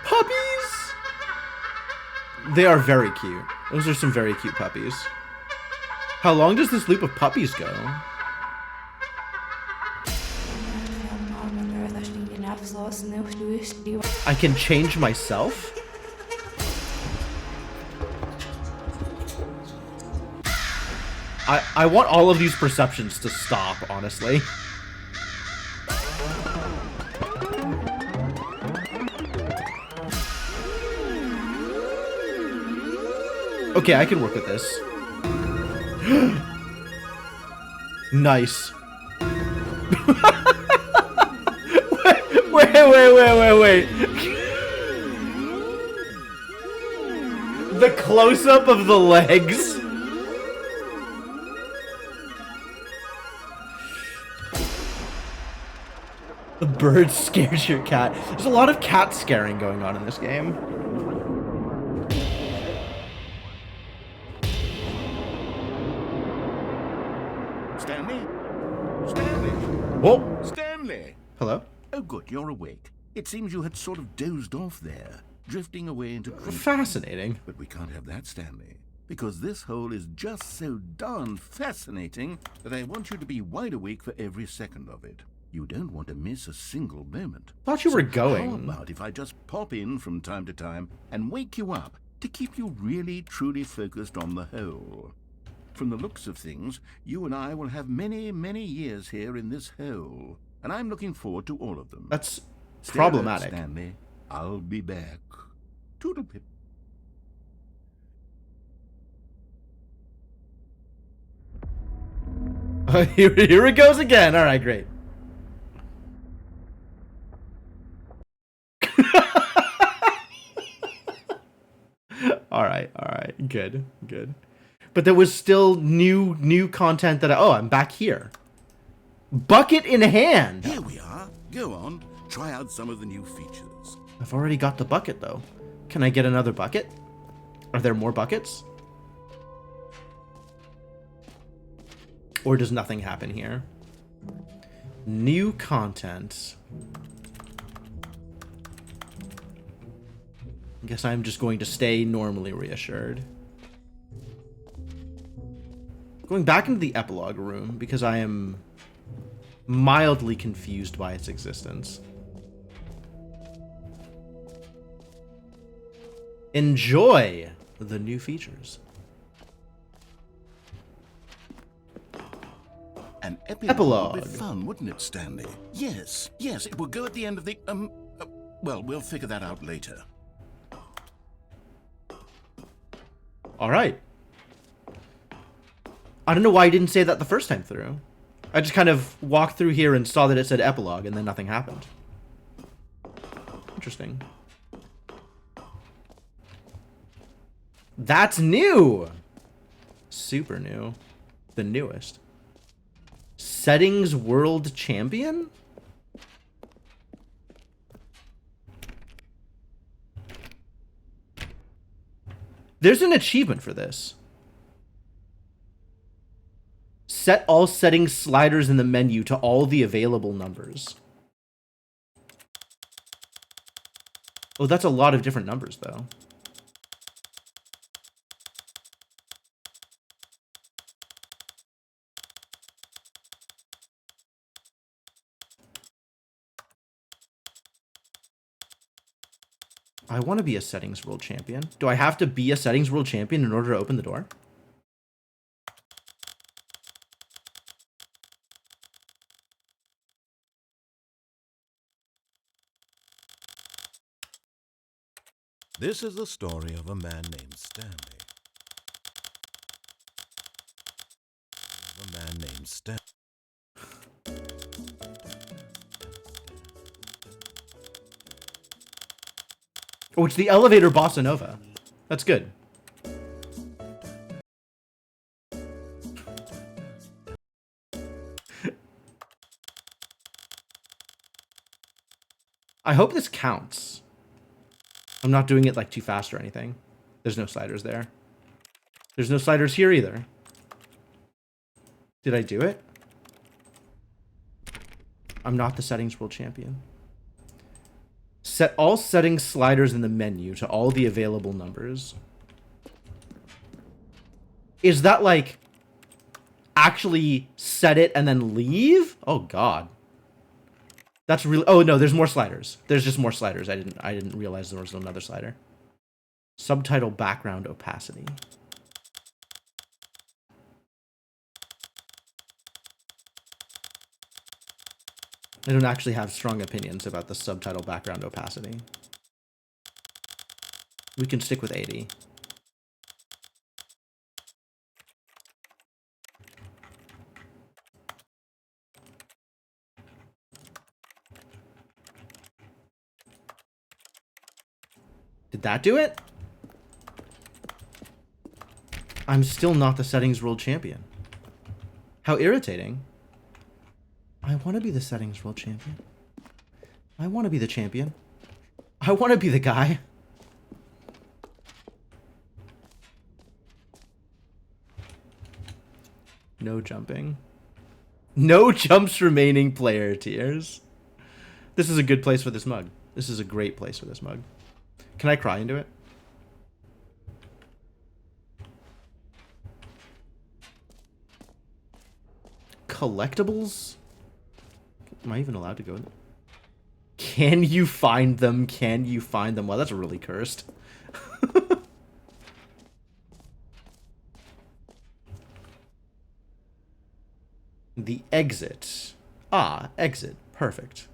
Puppies? They are very cute. Those are some very cute puppies. How long does this loop of puppies go? I can change myself? I want all of these perceptions to stop, honestly. Okay, I can work with this. Nice. Wait. The close-up of the legs. The bird scares your cat. There's a lot of cat scaring going on in this game. Stanley? Stanley? Whoa. Stanley! Hello? Oh, good, you're awake. It seems you had sort of dozed off there, drifting away into dreams. Fascinating. But we can't have that, Stanley, because this hole is just so darn fascinating that I want you to be wide awake for every second of it. You don't want to miss a single moment. Thought you were How going. about if I just pop in from time to time and wake you up to keep you really, truly focused on the hole? From the looks of things, you and I will have many, many years here in this hole, and I'm looking forward to all of them. That's Stay alert, problematic. Stanley. I'll be back. Toodle-pip. Here it goes again. All right, great. All right, good. But there was still new content that I'm back here. Bucket in hand. Here we are. Go on. Try out some of the new features. I've already got the bucket though. Can I get another bucket? Are there more buckets? Or does nothing happen here? New content. I guess I'm just going to stay normally reassured. Going back into the epilogue room because I am mildly confused by its existence. Enjoy the new features. An epilogue Epilogue. would be fun, wouldn't it, Stanley? Yes, it will go at the end of the, well, we'll figure that out later. All right. I don't know why I didn't say that the first time through. I just kind of walked through here and saw that it said epilogue and then nothing happened. Interesting. That's new. Super new. The newest. Settings World Champion? There's an achievement for this. Set all settings sliders in the menu to all the available numbers. Oh, that's a lot of different numbers, though. I want to be a settings world champion. Do I have to be a settings world champion in order to open the door? This is the story of a man named Stanley. Oh, it's the elevator bossa nova. That's good. I hope this counts. I'm not doing it like too fast or anything. There's no sliders there. There's no sliders here either. Did I do it? I'm not the settings world champion. Set all settings sliders in the menu to all the available numbers. Is that like actually set it and then leave? Oh God. That's really... Oh, no, there's more sliders. There's just more sliders. I didn't realize there was another slider. Subtitle background opacity. I don't actually have strong opinions about the subtitle background opacity. We can stick with 80. Did that do it? I'm still not the settings world champion. How irritating. I want to be the settings world champion. I want to be the champion. I want to be the guy. No jumping. No jumps remaining player tiers. This is a good place for this mug. This is a great place for this mug. Can I cry into it? Collectibles? Am I even allowed to go in? Can you find them? Can you find them? Well, that's really cursed. The exit. Ah, exit. Perfect.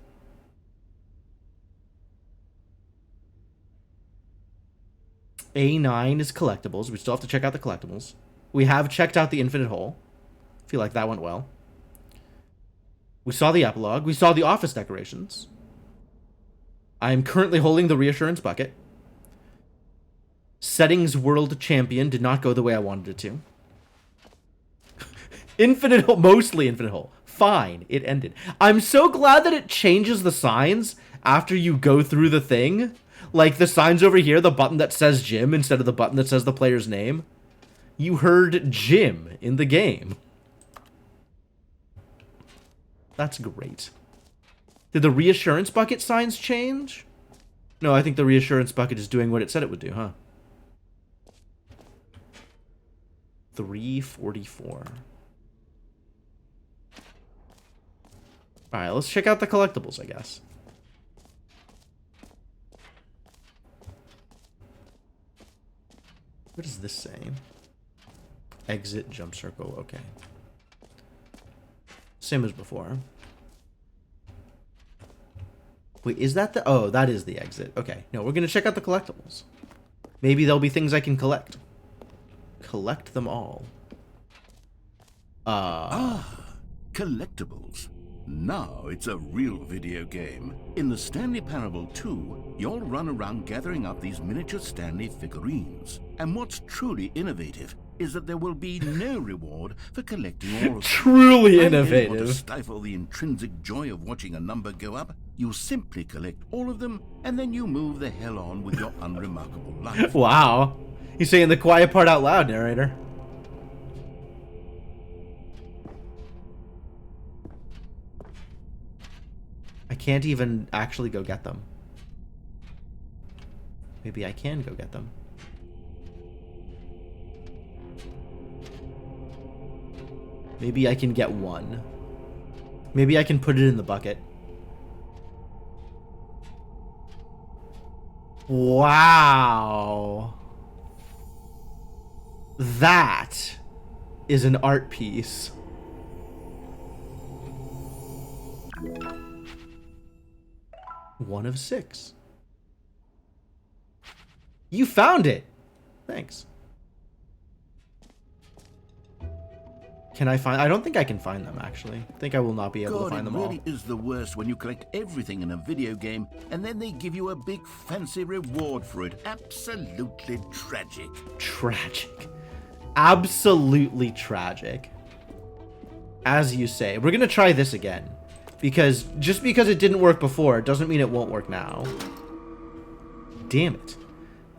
A9 is collectibles. We still have to check out the collectibles. We have checked out the infinite hole. Feel like that went well. We saw the epilogue. We saw the office decorations. I am currently holding the reassurance bucket. Settings world champion did not go the way I wanted it to. Infinite hole, mostly infinite hole. Fine, it ended. I'm so glad that it changes the signs after you go through the thing. Like the signs over here, the button that says Jim instead of the button that says the player's name. You heard Jim in the game. That's great. Did the reassurance bucket signs change? No, I think the reassurance bucket is doing what it said it would do, huh? 344. Alright, let's check out the collectibles, I guess. What does this say? Exit, jump circle, okay. Same as before. Wait, is that the... Oh, that is the exit. Okay, no, we're going to check out the collectibles. Maybe there'll be things I can collect. Collect them all. Collectibles. Now it's a real video game. In the Stanley Parable 2, you'll run around gathering up these miniature Stanley figurines. And what's truly innovative is that there will be no reward for collecting all of them. Truly And innovative. want to stifle the intrinsic joy of watching a number go up? You simply collect all of them, and then you move the hell on with your unremarkable life. Wow. He's saying the quiet part out loud, narrator. I can't even actually go get them. Maybe I can go get them. Maybe I can get one. Maybe I can put it in the bucket. Wow. That is an art piece. One of 6. You found it. Thanks. Can I find... I don't think I can find them, actually. I think I will not be able to find them all. It really is the worst when you collect everything in a video game and then they give you a big fancy reward for it. Absolutely tragic. Tragic. Absolutely tragic. As you say. We're going to try this again. Because just because it didn't work before doesn't mean it won't work now. Damn it.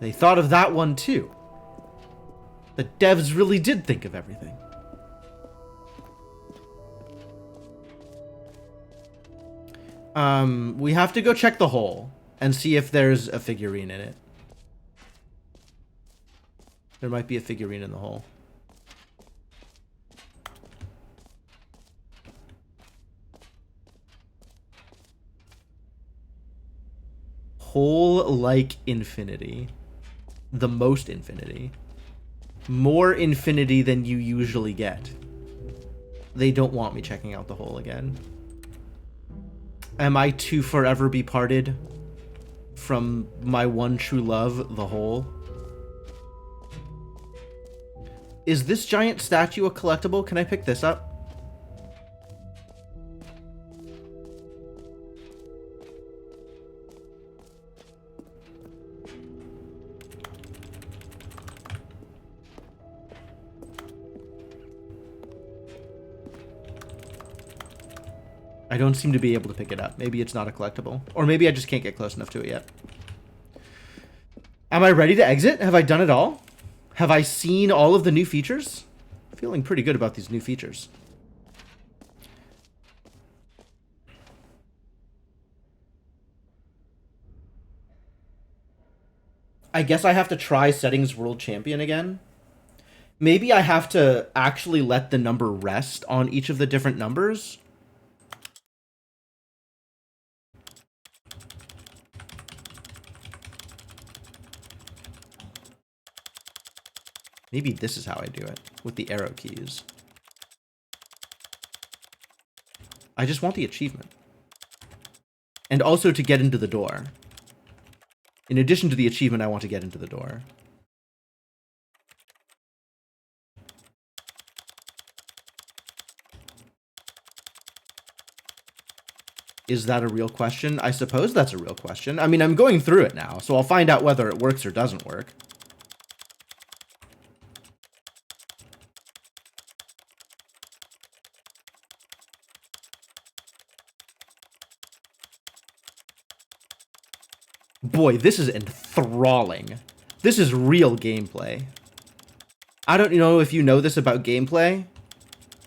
They thought of that one too. The devs really did think of everything. We have to go check the hole and see if there's a figurine in it. There might be a figurine in the hole. Whole like infinity. The most infinity. More infinity than you usually get. They don't want me checking out the hole again. Am I to forever be parted from my one true love, the hole? Is this giant statue a collectible? Can I pick this up? I don't seem to be able to pick it up. Maybe it's not a collectible. Or maybe I just can't get close enough to it yet. Am I ready to exit? Have I done it all? Have I seen all of the new features? Feeling pretty good about these new features. I guess I have to try settings world champion again. Maybe I have to actually let the number rest on each of the different numbers. Maybe this is how I do it, with the arrow keys. I just want the achievement. And also to get into the door. In addition to the achievement, I want to get into the door. Is that a real question? I suppose that's a real question. I mean, I'm going through it now, so I'll find out whether it works or doesn't work. Boy, this is enthralling. This is real gameplay. I don't know if you know this about gameplay,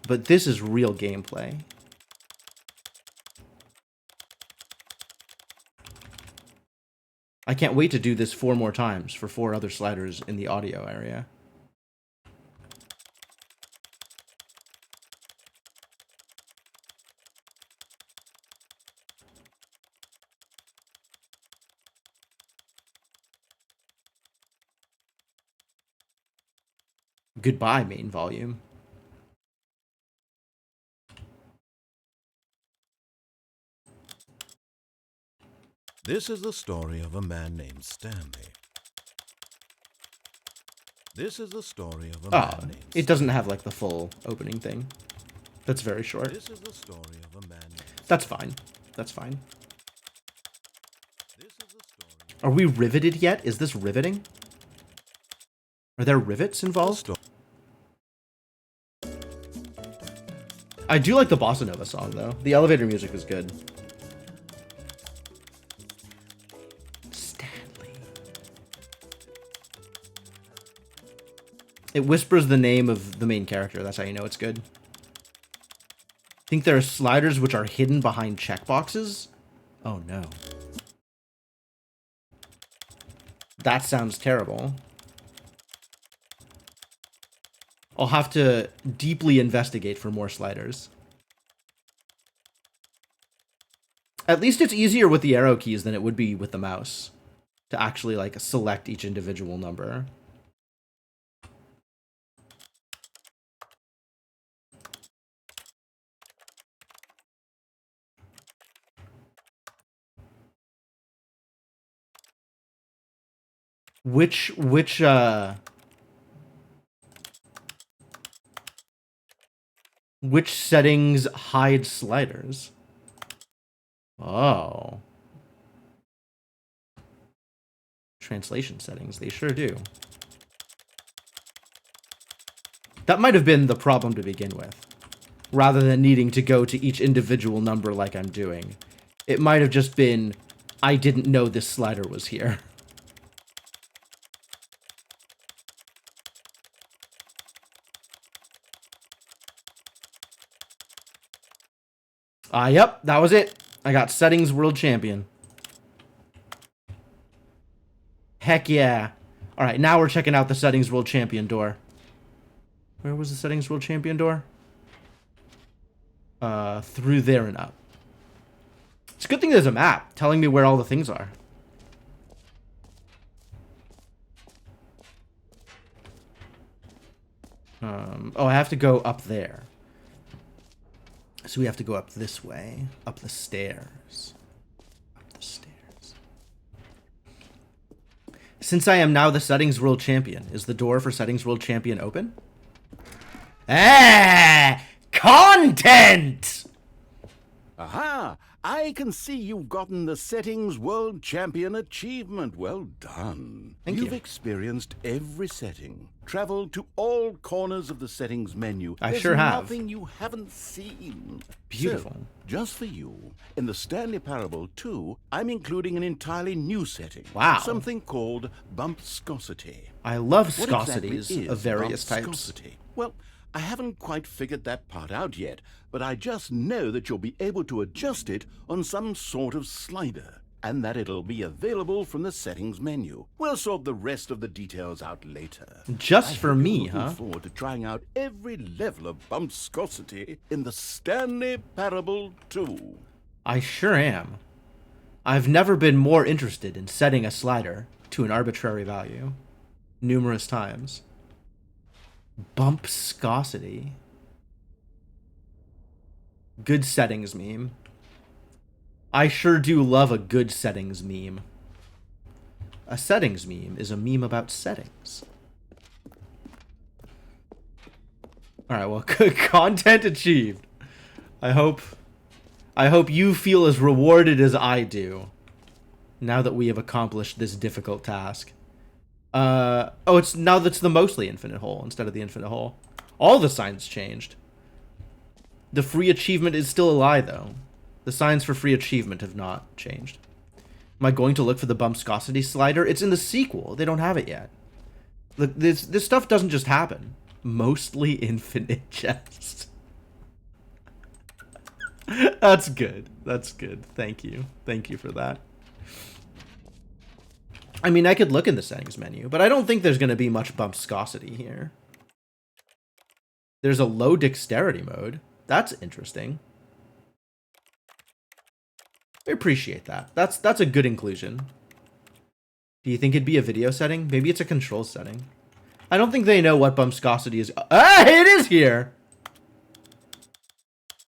but this is real gameplay. I can't wait to do this 4 more times for 4 other sliders in the audio area. Goodbye, main volume. This is the story of a man named Stanley. This is the story of a man named Stanley. It doesn't have like the full opening thing. That's very short. This is the story of a man named That's fine. That's fine. This is the story. Are we riveted yet? Is this riveting? Are there rivets involved? I do like the Bossa Nova song, though. The elevator music is good. Stanley. It whispers the name of the main character. That's how you know it's good. Think there are sliders which are hidden behind checkboxes? Oh, no. That sounds terrible. I'll have to deeply investigate for more sliders. At least it's easier with the arrow keys than it would be with the mouse to actually like select each individual number. Which settings hide sliders? Oh. Translation settings, they sure do. That might have been the problem to begin with. Rather than needing to go to each individual number like I'm doing. It might have just been, I didn't know this slider was here. Yep, that was it. I got settings world champion. Heck yeah. Alright, now we're checking out the settings world champion door. Where was the settings world champion door? Through there and up. It's a good thing there's a map telling me where all the things are. Oh, I have to go up there. So we have to go up this way. Up the stairs. Up the stairs. Since I am now the Settings World Champion, is the door for Settings World Champion open? Ah! Content! Aha! I can see you've gotten the Settings World Champion achievement. Well done. Thank You've you. experienced every setting, traveled to all corners of the settings menu. I There's sure have. nothing you haven't seen. Beautiful. So, just for you, in the Stanley Parable 2, I'm including an entirely new setting. Wow. Something called bumpscosity. I love What exactly viscosities is of various types. bumpscosity? Well, I haven't quite figured that part out yet, but I just know that you'll be able to adjust it on some sort of slider, and that it'll be available from the settings menu. We'll sort the rest of the details out later. Just I for hope me, you're looking huh? forward to trying out every level of bumpscosity in the Stanley Parable 2. I sure am. I've never been more interested in setting a slider to an arbitrary value. Numerous times. Bumpscosity. Good settings meme. I sure do love a good settings meme. A settings meme is a meme about settings. Alright, well, content achieved. I hope you feel as rewarded as I do now that we have accomplished this difficult task. Oh, it's now that's the mostly infinite hole instead of the infinite hole. All the signs changed. The free achievement is still a lie, though. The signs for free achievement have not changed. Am I going to look for the bumpscosity slider? It's in the sequel. They don't have it yet. Look, this stuff doesn't just happen. Mostly infinite chest. That's good. That's good. Thank you. Thank you for that. I mean, I could look in the settings menu, but I don't think there's going to be much bumpscosity here. There's a low dexterity mode. That's interesting. I appreciate that. That's a good inclusion. Do you think it'd be a video setting? Maybe it's a control setting. I don't think they know what bumpscosity is. Ah, it is here!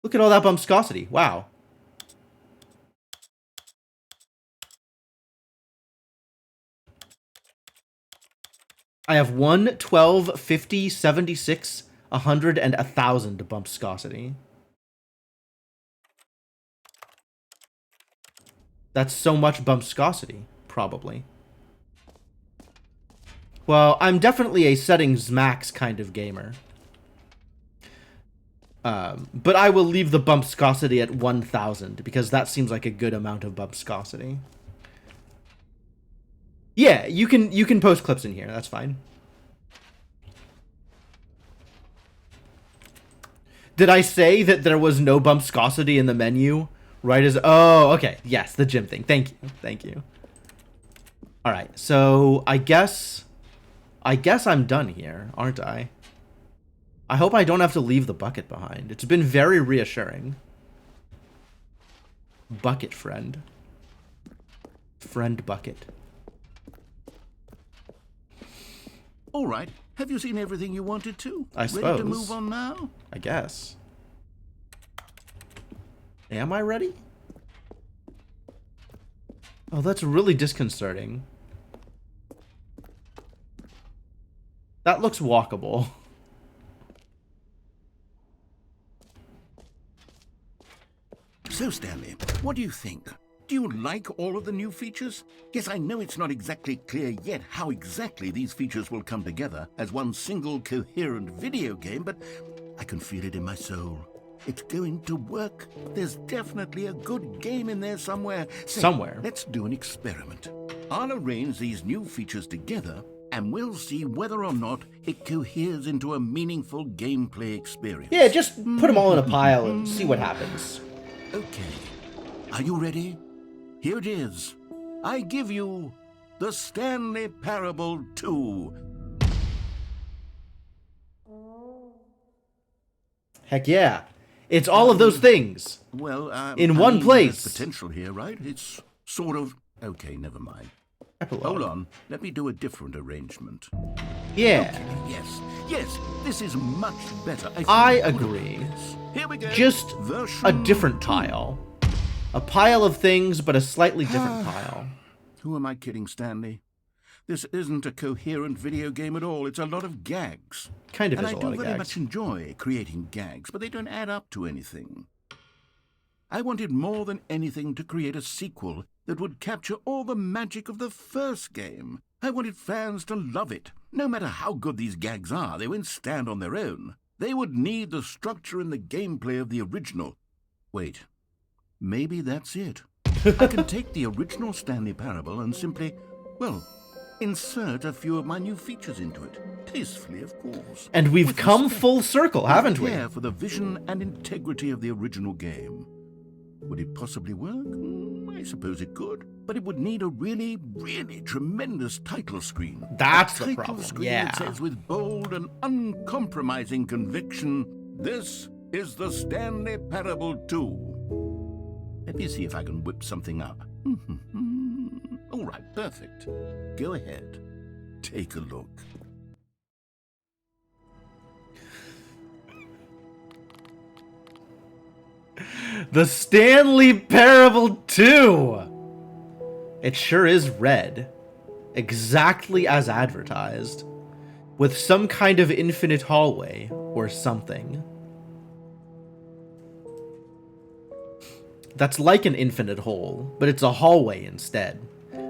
Look at all that bumpscosity. Wow. I have 1, 12, 50, 76, 100, and 1,000 bumpscosity. That's so much bumpscosity, probably. Well, I'm definitely a settings max kind of gamer. But I will leave the bumpscosity at 1,000 because that seems like a good amount of bumpscosity. Yeah, you can post clips in here. That's fine. Did I say that there was no bumpscosity in the menu? Right as... Oh, okay. Yes, the gym thing. Thank you. Thank you. All right. So I guess I'm done here, aren't I? I hope I don't have to leave the bucket behind. It's been very reassuring. Bucket friend. Friend bucket. All right. Have you seen everything you wanted to? I Ready to suppose. move on now? I guess. Am I ready? Oh, that's really disconcerting. That looks walkable. So, Stanley, what do you think? Do you like all of the new features? Yes, I know it's not exactly clear yet how exactly these features will come together as one single coherent video game, but I can feel it in my soul. It's going to work. There's definitely a good game in there somewhere. Say, Somewhere. let's do an experiment. I'll arrange these new features together, and we'll see whether or not it coheres into a meaningful gameplay experience. Yeah, just put them all in a pile and see what happens. Okay. Are you ready? Here it is. I give you the Stanley Parable 2. Heck yeah. It's all of those things. Well, In I one mean, place. There's potential here, right? It's sort of... Okay, never mind. Epilogue. Hold on. Let me do a different arrangement. Yeah. Yes. This is much better. I feel good agree. about this. Here we go. Just Version a different 2. tile. A pile of things, but a slightly different pile. Who am I kidding, Stanley? This isn't a coherent video game at all. It's a lot of gags. Kind of and is I a do lot of very gags. much enjoy creating gags, but they don't add up to anything. I wanted more than anything to create a sequel that would capture all the magic of the first game. I wanted fans to love it. No matter how good these gags are, they won't stand on their own. They would need the structure and the gameplay of the original. Wait, maybe that's it. I can take the original Stanley Parable and simply, well, insert a few of my new features into it. Tastefully, of course. And we've With come respect, full circle, haven't we? care for the vision and integrity of the original game. Would it possibly work? I suppose it could. But it would need a really, really tremendous title screen. That's a the title problem, screen yeah. that says with bold and uncompromising conviction, "This is the Stanley Parable 2." Let me see if I can whip something up. All right, perfect. Go ahead. Take a look. The Stanley Parable 2! It sure is red. Exactly as advertised. With some kind of infinite hallway, or something. That's like an infinite hole, but it's a hallway instead.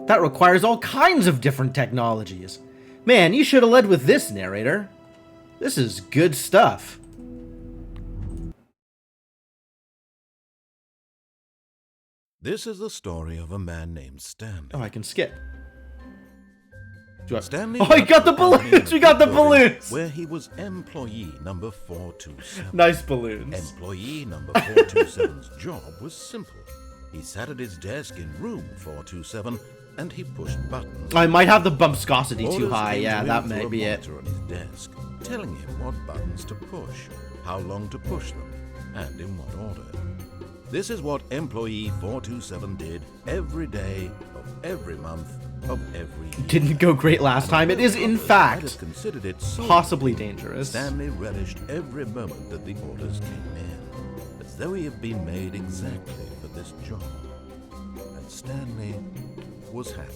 That requires all kinds of different technologies. Man, you should have led with this, narrator. This is good stuff. This is the story of a man named Stanley. Oh, I can skip. Do I... Stanley Oh, I worked got the for a company balloons! in We got the building balloons! Where he was employee number 427. Nice balloons. Employee number 427's job was simple. He sat at his desk in room 427 and he pushed buttons. I might have the bumpscosity too Orders high. came Yeah, to that him may through a be it. monitor on his desk, telling him what buttons to push, how long to push them, and in what order. This is what employee 427 did every day of every month of every year. Didn't go great last time. It is, in Others might fact, have considered it so possibly dangerous. Stanley relished every moment that the orders came in, as though he had been made exactly for this job. And Stanley was happy.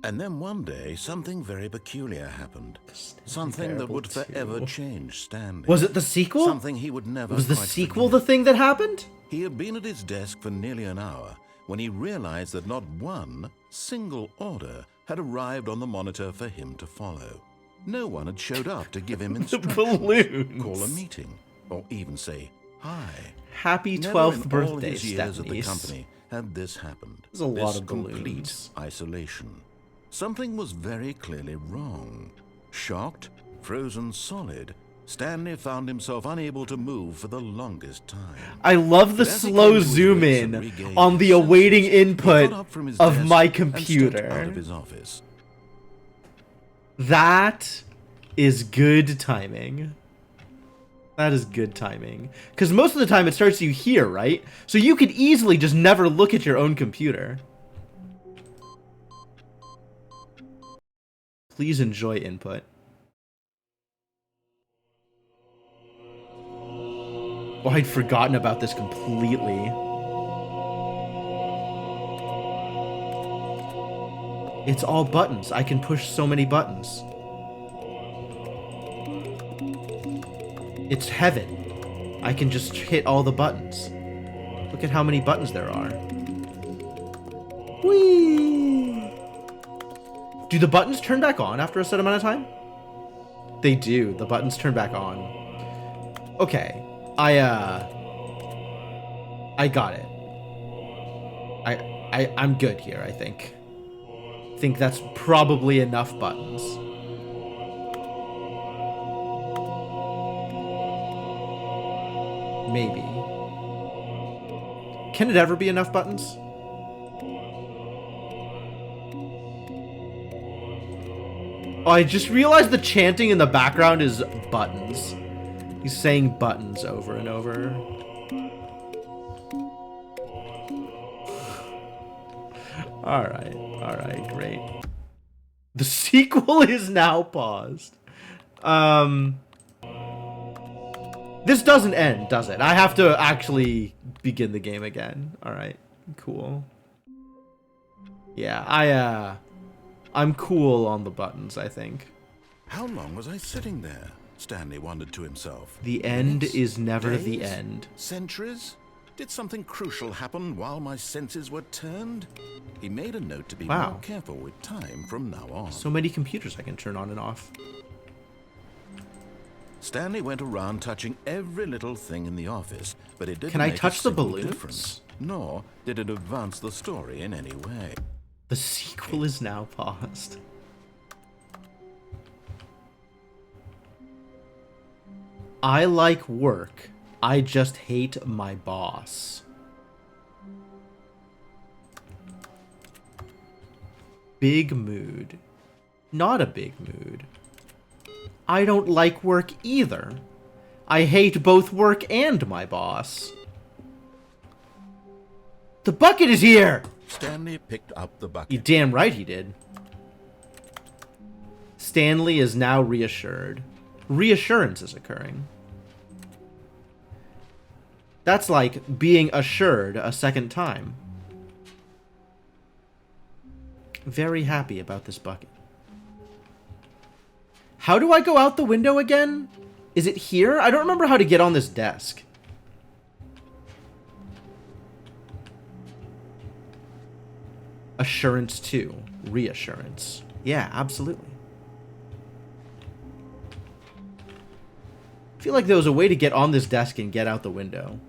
And then one day, something very peculiar happened. Something that would Parable forever 2. change Stanley. Was it the sequel? Something he would never Was the quite sequel forget. the thing that happened? He had been at his desk for nearly an hour when he realized that not one single order had arrived on the monitor for him to follow. No one had showed up to give him The instructions, balloons. call a meeting, or even say hi. Happy Never 12th in all birthday, his years at the Stephanie. company had this happened. There's a lot This of complete balloons. isolation. Something was very clearly wrong. Shocked, frozen solid, Stanley found himself unable to move for the longest time. I love the But as he slow came to his zoom wits and in regained on his the senses, awaiting he input got up from his of desk my and stepped out computer. of his office. That is good timing. That is good timing. Because most of the time it starts you here, right? So you could easily just never look at your own computer. Please enjoy input. Oh, I'd forgotten about this completely. It's all buttons. I can push so many buttons. It's heaven. I can just hit all the buttons. Look at how many buttons there are. Whee! Do the buttons turn back on after a set amount of time? They do. The buttons turn back on. Okay. I got it. I'm good here, I think. I think that's probably enough buttons. Maybe. Can it ever be enough buttons? Oh, I just realized the chanting in the background is buttons. He's saying buttons over and over. Alright, great. The sequel is now paused. This doesn't end, does it? I have to actually begin the game again. Alright, cool. Yeah, I'm cool on the buttons, I think. How long was I sitting there? Stanley wondered to himself. The end Minutes? is never the Days? end. Centuries? Did something crucial happen while my senses were turned? He made a note to be Wow. more careful with time from now on. So many computers I can turn on and off. Stanley went around touching every little thing in the office, but it didn't Can I make touch a the single balloons? difference, nor did it advance the story in any way. The sequel is now paused. I like work. I just hate my boss. Big mood. Not a big mood. I don't like work either. I hate both work and my boss. The bucket is here! Stanley picked up the bucket. You damn right he did. Stanley is now reassured. Reassurance is occurring. That's like being assured a second time. Very happy about this bucket. How do I go out the window again? Is it here? I don't remember how to get on this desk. Assurance 2. Reassurance. Yeah, absolutely. I feel like there was a way to get on this desk and get out the window.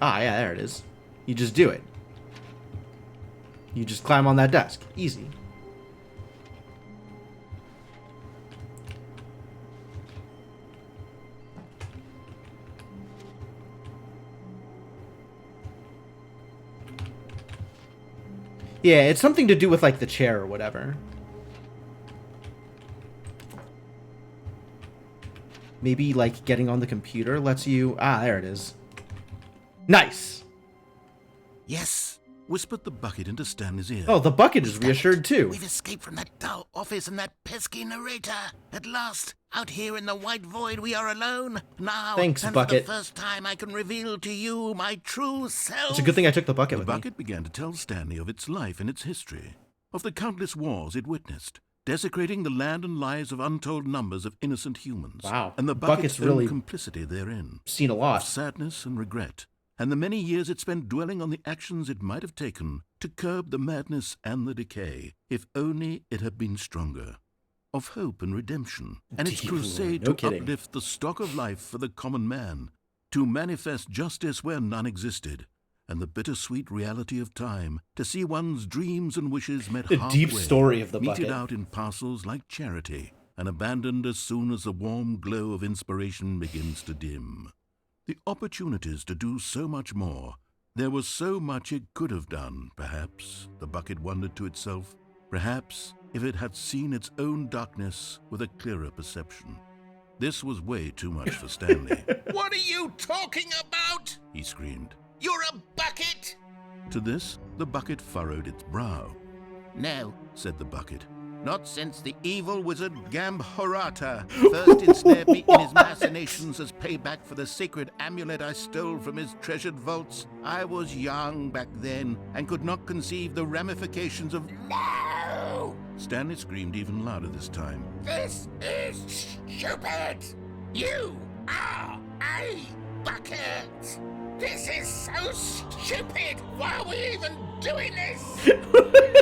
Ah, yeah, there it is. You just do it. You just climb on that desk. Easy. Yeah, it's something to do with, like, the chair or whatever. Maybe, like, getting on the computer lets you... Ah, there it is. Nice! Yes, whispered the bucket into Stanley's ear. Oh, the bucket is reassured, too. We've escaped from that dull office and that pesky narrator. At last, out here in the white void, we are alone. Now, Thanks, and bucket. for the first time, I can reveal to you my true self. It's a good thing I took the bucket The with me. bucket began to tell Stanley of its life and its history, of the countless wars it witnessed, desecrating the land and lives of untold numbers of innocent humans. Wow, And the bucket's bucket's really own complicity therein, seen a lot. of sadness and regret, and the many years it spent dwelling on the actions it might have taken to curb the madness and the decay, if only it had been stronger, of hope and redemption, and its Dear crusade Lord, no to kidding. uplift the stock of life for the common man, to manifest justice where none existed, and the bittersweet reality of time, to see one's dreams and wishes met The halfway, deep story of the meted bucket. out in parcels like charity, and abandoned as soon as the warm glow of inspiration begins to dim. The opportunities to do so much more. There was so much it could have done, perhaps, the bucket wondered to itself. Perhaps if it had seen its own darkness with a clearer perception. This was way too much for Stanley. What are you talking about? He screamed. You're a bucket? To this, the bucket furrowed its brow. No, Said the bucket. not since the evil wizard Gambhorata first ensnared me in his machinations as payback for the sacred amulet I stole from his treasured vaults. I was young back then and could not conceive the ramifications of... No! Stanley screamed even louder this time. This is stupid! You are a bucket! This is so stupid! Why are we even doing this?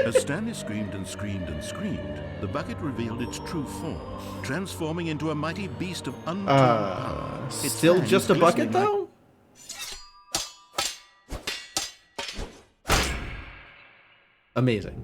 As Stanley screamed and screamed and screamed, the bucket revealed its true form, transforming into a mighty beast of untold power. Its Still fangs just a bucket, glistening though? Amazing.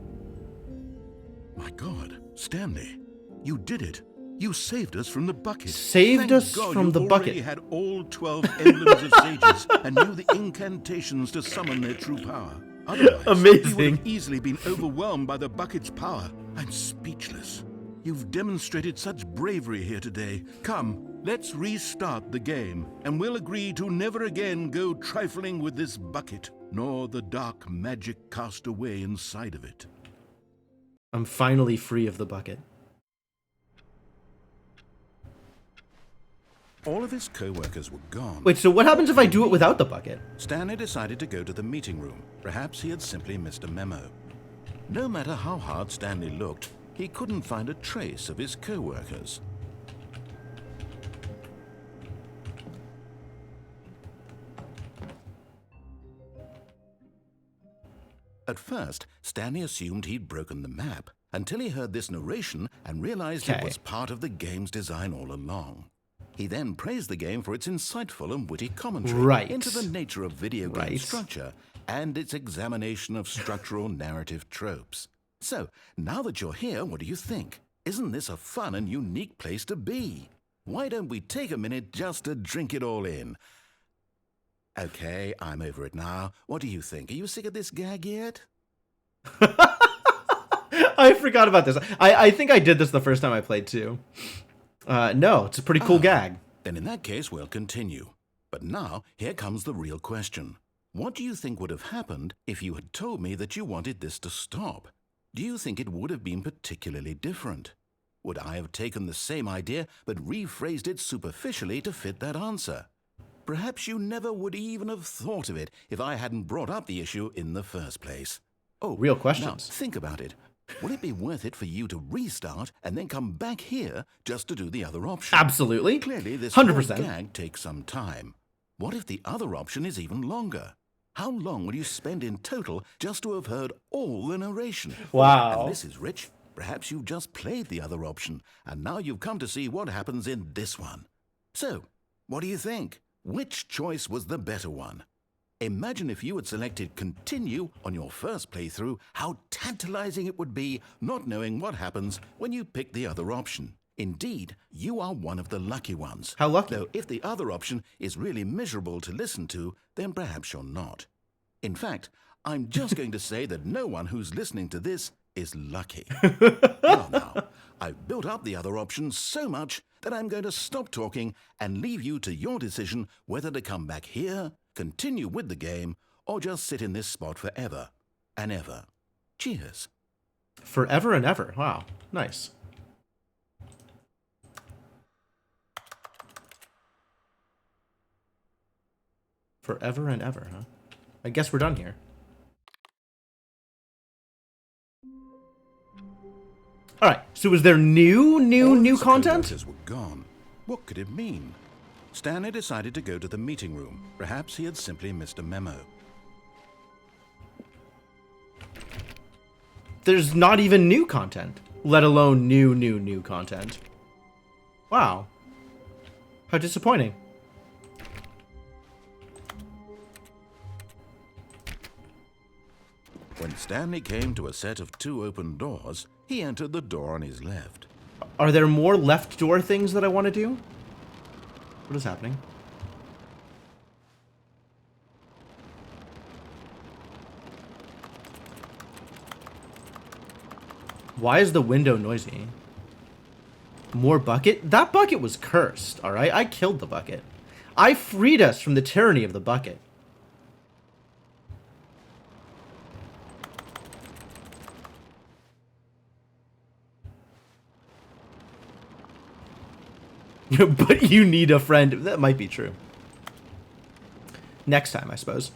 My God, Stanley, you did it. You saved us from the bucket. Saved Thank us God from you the bucket. already had all 12 emblems of sages and knew the incantations to summon their true power. Otherwise, we would Amazing. have easily been overwhelmed by the bucket's power. I'm speechless. You've demonstrated such bravery here today. Come, let's restart the game, and we'll agree to never again go trifling with this bucket, nor the dark magic cast away inside of it. I'm finally free of the bucket. All of his co-workers were gone. Wait, so what happens if I do it without the bucket? Stanley decided to go to the meeting room. Perhaps he had simply missed a memo. No matter how hard Stanley looked, he couldn't find a trace of his co-workers. At first, Stanley assumed he'd broken the map, until he heard this narration and realized it was part of the game's design all along. He then praised the game for its insightful and witty commentary into the nature of video game structure and its examination of structural narrative tropes. So, now that you're here, what do you think? Isn't this a fun and unique place to be? Why don't we take a minute just to drink it all in? Okay, I'm over it now. What do you think? Are you sick of this gag yet? I forgot about this. I think I did this the first time I played too. No, it's a pretty cool gag. Then in that case, we'll continue. But now, here comes the real question. What do you think would have happened if you had told me that you wanted this to stop? Do you think it would have been particularly different? Would I have taken the same idea but rephrased it superficially to fit that answer? Perhaps you never would even have thought of it if I hadn't brought up the issue in the first place. Oh, real questions. Now, think about it. Would it be worth it for you to restart and then come back here just to do the other option? Absolutely. Clearly, this 100%. whole gag takes some time. What if the other option is even longer? How long will you spend in total just to have heard all the narration? Wow. And this is Rich. Perhaps you've just played the other option, and now you've come to see what happens in this one. So, what do you think? Which choice was the better one? Imagine if you had selected Continue on your first playthrough, how tantalizing it would be not knowing what happens when you pick the other option. Indeed, you are one of the lucky ones. How lucky? Though if the other option is really miserable to listen to, then perhaps you're not. In fact, I'm just going to say that no one who's listening to this is lucky. Well now, I've built up the other option so much that I'm going to stop talking and leave you to your decision whether to come back here, continue with the game, or just sit in this spot forever and ever. Cheers. Forever and ever. Wow. Nice. Forever and ever, huh? I guess we're done here. All right. So is there new content? Co-workers were gone. What could it mean? Stanley decided to go to the meeting room. Perhaps he had simply missed a memo. There's not even new content, let alone new content. Wow. How disappointing. When Stanley came to a set of 2 open doors, he entered the door on his left. Are there more left door things that I want to do? What is happening? Why is the window noisy? More bucket? That bucket was cursed, alright? I killed the bucket. I freed us from the tyranny of the bucket. But you need a friend. That might be true. Next time, I suppose.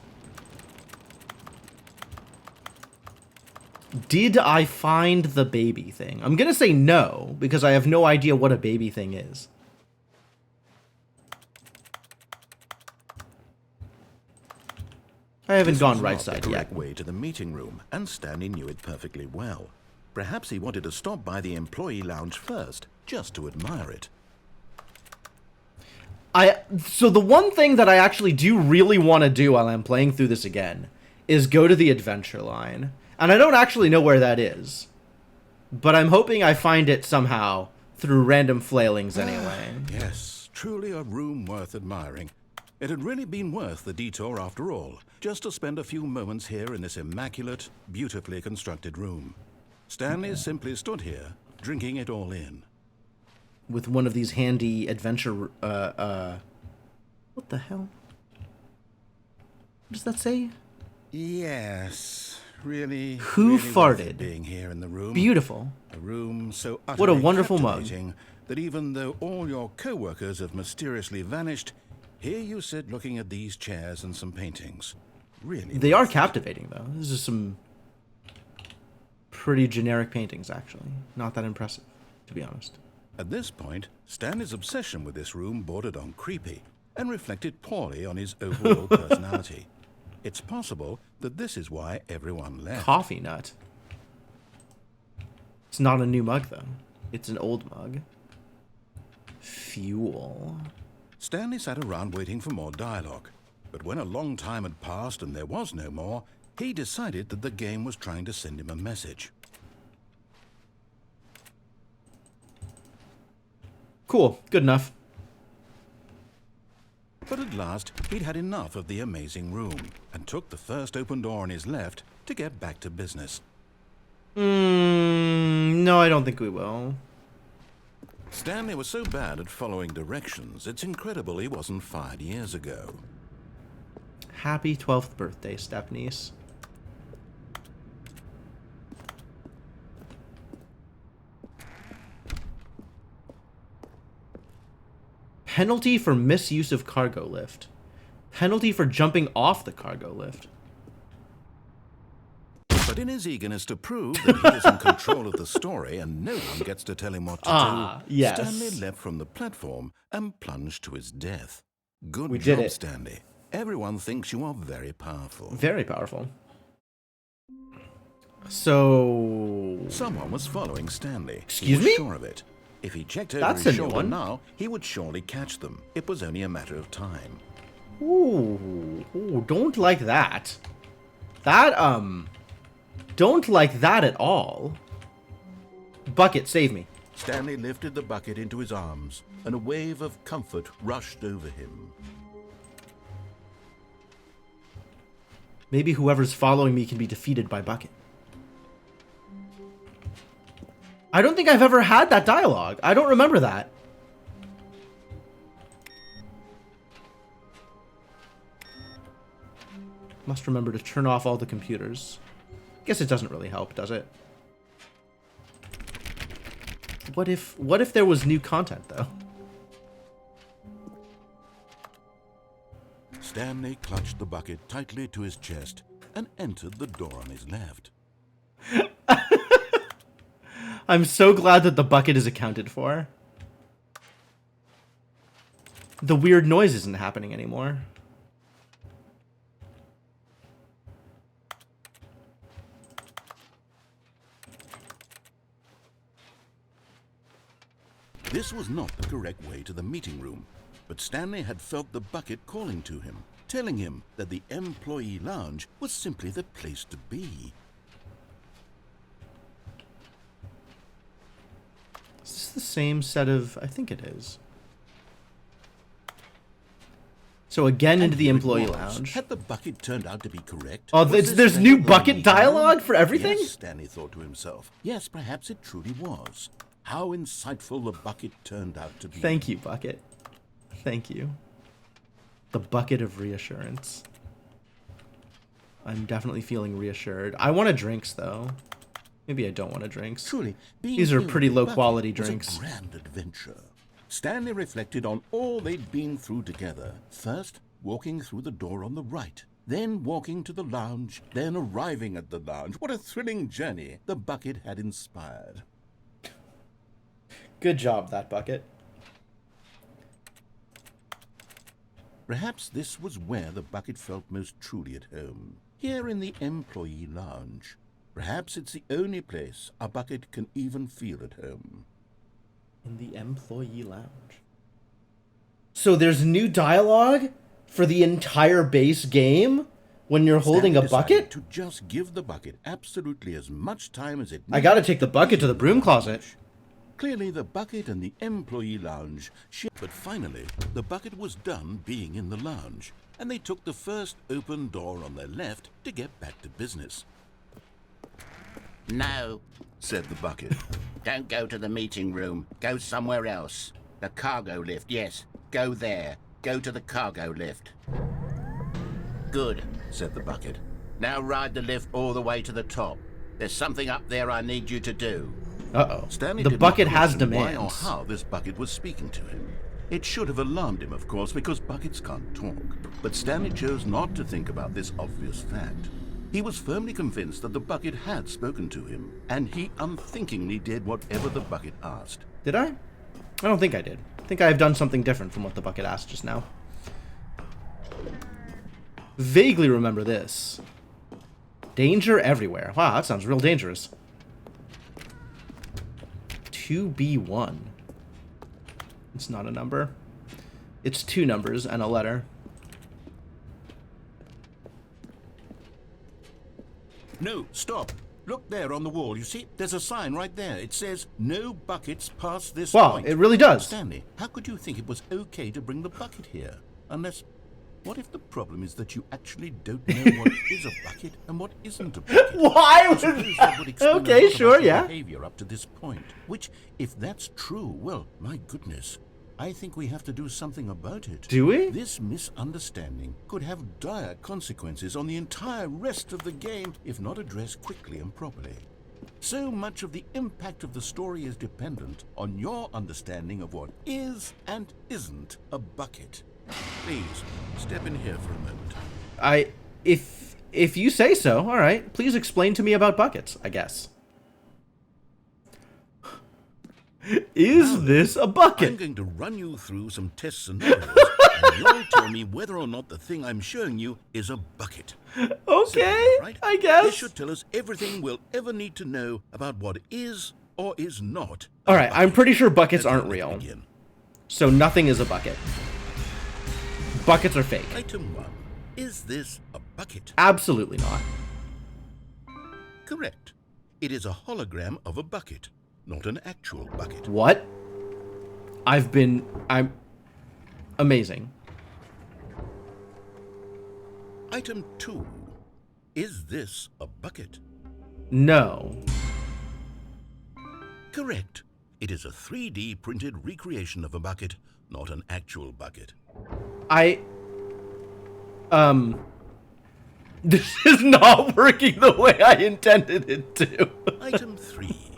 Did I find the baby thing? I'm gonna say no, because I have no idea what a baby thing is. I haven't gone right side yet. This was not the correct way to the meeting room, and Stanley knew it perfectly well. Perhaps he wanted to stop by the employee lounge first, just to admire it. So the one thing that I actually do really want to do while I'm playing through this again is go to the adventure line. And I don't actually know where that is. But I'm hoping I find it somehow through random flailings anyway. Yes, truly a room worth admiring. It had really been worth the detour after all, just to spend a few moments here in this immaculate, beautifully constructed room. Stanley simply stood here, drinking it all in. With one of these handy adventure, what the hell? What does that say? Yes, really. Who really worth it farted? being here in the room. Beautiful. A room so utterly What a wonderful mug. captivating that even though all your co-workers have mysteriously vanished, here you sit looking at these chairs and some paintings. Really. They are captivating, though. This is some pretty generic paintings, actually. Not that impressive, to be honest. At this point, Stanley's obsession with this room bordered on creepy and reflected poorly on his overall personality. It's possible that this is why everyone left. Coffee nut. It's not a new mug, though. It's an old mug. Fuel. Stanley sat around waiting for more dialogue, but when a long time had passed and there was no more, he decided that the game was trying to send him a message. Cool. Good enough. But at last, he'd had enough of the amazing room and took the first open door on his left to get back to business. No, I don't think we will. Stanley was so bad at following directions, it's incredible he wasn't fired years ago. Happy 12th birthday, stepniece. Penalty for misuse of cargo lift. Penalty for jumping off the cargo lift. But in his eagerness to prove that he is in control of the story and no one gets to tell him what to do, yes. Stanley leapt from the platform and plunged to his death. Good We job, did it. Stanley. Everyone thinks you are very powerful. Very powerful. So... Someone was following Stanley. Excuse he was me? sure of it. If he checked over That's his a new shoulder one. now, he would surely catch them. It was only a matter of time. Ooh, don't like that. Don't like that at all. Bucket, save me. Stanley lifted the bucket into his arms, and a wave of comfort rushed over him. Maybe whoever's following me can be defeated by Bucket. I don't think I've ever had that dialogue. I don't remember that. Must remember to turn off all the computers. Guess it doesn't really help, does it? What if there was new content, though? Stanley clutched the bucket tightly to his chest and entered the door on his left. I'm so glad that the bucket is accounted for. The weird noise isn't happening anymore. This was not the correct way to the meeting room, but Stanley had felt the bucket calling to him, telling him that the employee lounge was simply the place to be. Is this the same set of... I think it is. So again into the here it employee was. lounge. Had the bucket turned out to be correct? Oh, Was there's this new thing the bucket meeting dialogue room? for everything? Yes, Stanley thought to himself. Yes, perhaps it truly was. How insightful the bucket turned out to be. Thank you, Bucket. Thank you. The bucket of reassurance. I'm definitely feeling reassured. I want a drinks, though. Maybe I don't want a drinks. Truly, being These are here pretty with the low bucket quality was drinks. a grand adventure. Stanley reflected on all they'd been through together. First, walking through the door on the right. Then walking to the lounge. Then arriving at the lounge. What a thrilling journey the bucket had inspired. Good job, that bucket. Perhaps this was where the bucket felt most truly at home. Here in the employee lounge. Perhaps it's the only place a bucket can even feel at home. In the employee lounge. So there's new dialogue for the entire base game when you're holding a Stanley bucket? decided to just give the bucket absolutely as much time as it I gotta take the bucket to the broom closet. Clearly, the bucket and the employee lounge but finally, the bucket was done being in the lounge, and they took the first open door on their left to get back to business. No, said the bucket. Don't go to the meeting room. Go somewhere else. The cargo lift, yes. Go there. Go to the cargo lift. Good, said the bucket. Now ride the lift all the way to the top. There's something up there I need you to do. Uh-oh. Stanley The did not bucket has question why or demands. how this bucket was speaking to him. It should have alarmed him, of course, because buckets can't talk. But Stanley chose not to think about this obvious fact. He was firmly convinced that the bucket had spoken to him, and he unthinkingly did whatever the bucket asked. Did I? I don't think I did. I think I have done something different from what the bucket asked just now. Vaguely remember this. Danger everywhere. Wow, that sounds real dangerous. 2B1. It's not a number. It's 2 numbers and a letter. No, stop. Look there on the wall. You see, there's a sign right there. It says, no buckets past this Wow, point. it really does. Stanley, how could you think it was okay to bring the bucket here? Unless, what if the problem is that you actually don't know what is a bucket and what isn't a bucket? Why I suppose that would explain a Okay, lot of sure, your yeah. behavior up to this point. Which, if that's true, well, my goodness, I think we have to do something about it. Do we? This misunderstanding could have dire consequences on the entire rest of the game if not addressed quickly and properly. So much of the impact of the story is dependent on your understanding of what is and isn't a bucket. Please, step in here for a moment. If you say so, all right. Please explain to me about buckets, I guess. Is this a I'm bucket? going to run you through some test scenarios, and you'll tell me whether or not the thing I'm showing you is a bucket. Okay, Right? I guess. This should tell us everything we'll ever need to know about what is or is not a All right, I'm bucket. pretty sure buckets Okay, aren't let's real. begin. So nothing is a bucket. Buckets are fake. Item 1. Is this a bucket? Absolutely not. Correct. It is a hologram of a bucket, not an actual bucket. What? I'm amazing. Item 2. Is this a bucket? No. Correct. It is a 3D printed recreation of a bucket, not an actual bucket. This is not working the way I intended it to. Item 3.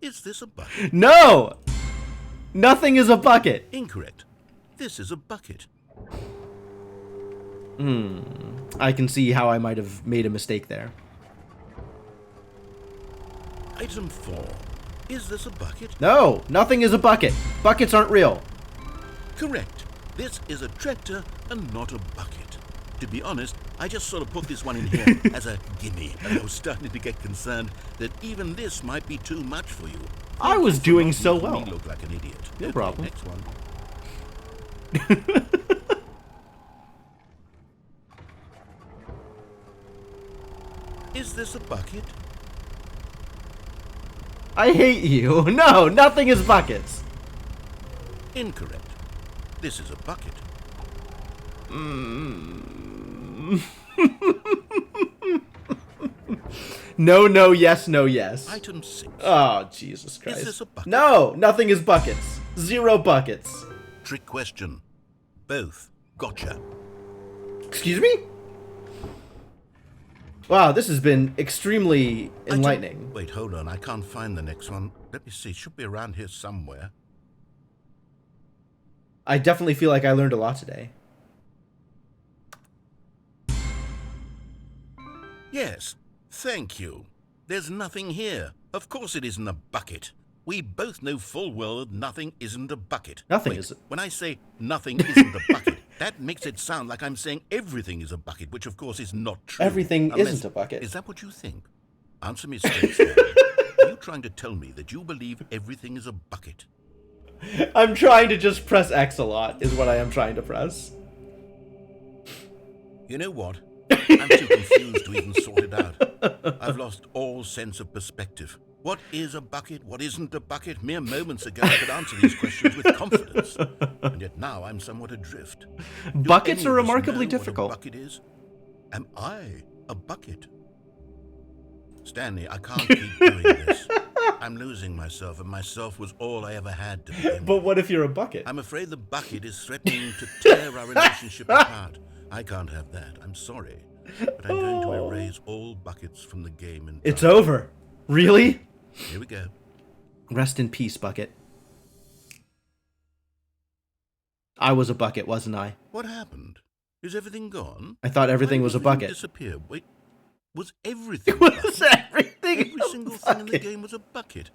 Is this a bucket? No! Nothing is a bucket. Incorrect. This is a bucket. I can see how I might have made a mistake there. Item 4. Is this a bucket? No, nothing is a bucket. Buckets aren't real. Correct. This is a tractor and not a bucket. To be honest, I just sort of put this one in here as a gimme, and I was starting to get concerned that even this might be too much for you. I was Thank you for doing not so making well. me look like an idiot. No Okay, problem. Next one. Is this a bucket? I hate you. No, nothing is buckets. Incorrect. This is a bucket. No, no, yes, no, yes. Item 6. Oh, Jesus Christ. this a bucket? No, nothing is buckets. 0 buckets. Trick question. Both. Gotcha. Excuse me? Wow, this has been extremely enlightening. Wait, hold on. I can't find the next one. Let me see. It should be around here somewhere. I definitely feel like I learned a lot today. Yes. Thank you. There's nothing here. Of course it isn't a bucket. We both know full well that nothing isn't a bucket. Nothing Wait, is- When I say nothing isn't a bucket, that makes it sound like I'm saying everything is a bucket, which of course is not true. Everything Unless- isn't a bucket. Is that what you think? Answer me straight, Stanley. Are you trying to tell me that you believe everything is a bucket? I'm trying to just press X a lot, is what I am trying to press. You know what? I'm too confused to even sort it out. I've lost all sense of perspective. What is a bucket? What isn't a bucket? Mere moments ago I could answer these questions with confidence. And yet now I'm somewhat adrift. Do Buckets any are of us remarkably know difficult. What a bucket is? Am I a bucket? Stanley, I can't keep doing this. I'm losing myself, and myself was all I ever had to begin But with. what if you're a bucket? I'm afraid the bucket is threatening to tear our relationship apart. I can't have that. I'm sorry. But I'm going to erase all buckets from the game entirely. It's over. Really? Here we go. Rest in peace, bucket. I was a bucket, wasn't I? What happened? Is everything gone? I thought everything Why was a did everything bucket. disappear? Wait, was everything? Was everything Every a single thing in the bucket? game was a bucket.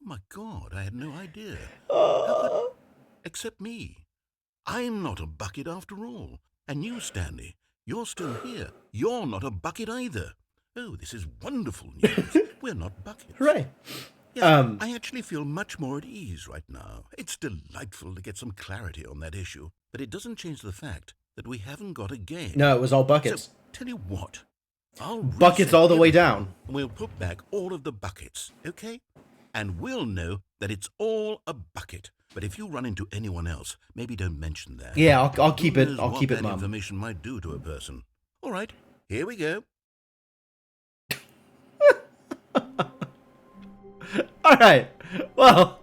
Oh my God, I had no idea. How could... Except me. I'm not a bucket after all. And you, Stanley, you're still here. You're not a bucket either. Oh, this is wonderful news. We're not buckets. Hooray. Yes, I actually feel much more at ease right now. It's delightful to get some clarity on that issue, but it doesn't change the fact that we haven't got a game. No, it was all buckets. So, tell you what. I'll Buckets reset all the way everything, down. and we'll put back all of the buckets, okay? And we'll know that it's all a bucket. But if you run into anyone else, maybe don't mention that. Yeah, I'll Who keep it. knows I'll what keep it that mum. information might do to a person. All right, here we go. All right. Well,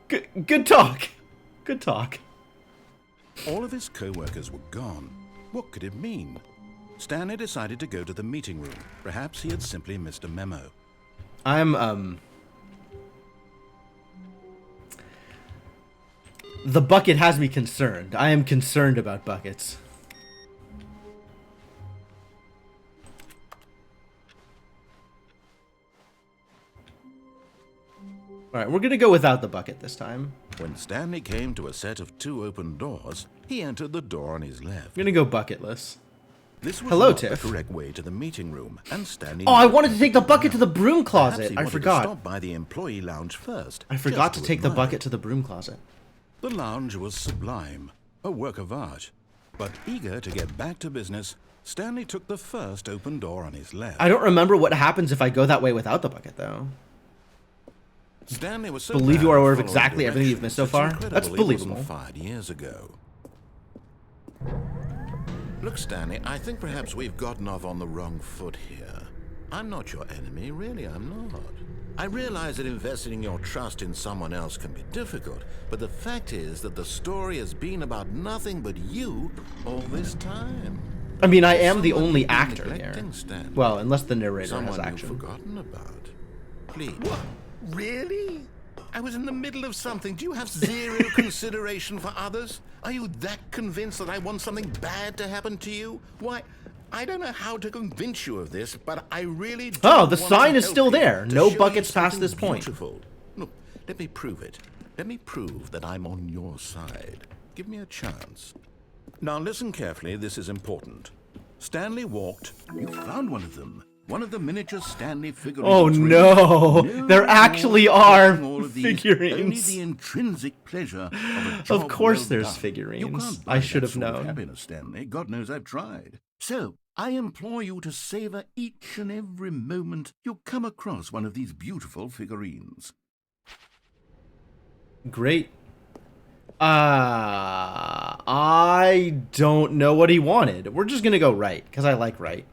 good talk. Good talk. All of his co-workers were gone. What could it mean? Stanley decided to go to the meeting room. Perhaps he had simply missed a memo. I'm The bucket has me concerned. I am concerned about buckets. Alright, we're gonna go without the bucket this time. When Stanley came to a set of 2 open doors, he entered the door on his left. I'm gonna go bucketless. This was Hello, not Tiff. the correct way to the meeting room, and Stanley... Oh, I knew wanted to it. take the bucket to the broom Perhaps closet. he I wanted to forgot. stop by the employee lounge first. I forgot just to take the admire bucket it. to the broom closet. The lounge was sublime, a work of art. But eager to get back to business, Stanley took the first open door on his left. I don't remember what happens if I go that way without the bucket, though. Stanley was so Believe you bad are at aware of following exactly everything you've missed so directions, far? it's That's incredible he wasn't believable. fired years ago. Look, Stanley, I think perhaps we've gotten off on the wrong foot here. I'm not your enemy, really, I'm not. I realize that investing your trust in someone else can be difficult, but the fact is that the story has been about nothing but you all this time. I mean, I am the Someone only you've been actor here. neglecting, Stanley. Well, unless the narrator Someone has you've action. forgotten about. Please. What? Really? I was in the middle of something. Do you have zero consideration for others? Are you that convinced that I want something bad to happen to you? Why, I don't know how to convince you of this, but I really do Oh, the want sign to is help still you, there. to No show you buckets past something this point. Beautiful. Look, let me prove it. Let me prove that I'm on your side. Give me a chance. Now listen carefully, this is important. Stanley walked. You found one of them. One of the miniature Stanley figurines. Oh no! There actually more are than all of these, Only figurines. the intrinsic pleasure of a job Of course well there's done. figurines. You can't buy I should that have sort of known. happiness, Stanley. God knows I've tried. So, I implore you to savor each and every moment you come across one of these beautiful figurines. Great. I don't know what he wanted. We're just gonna go right, because I like right.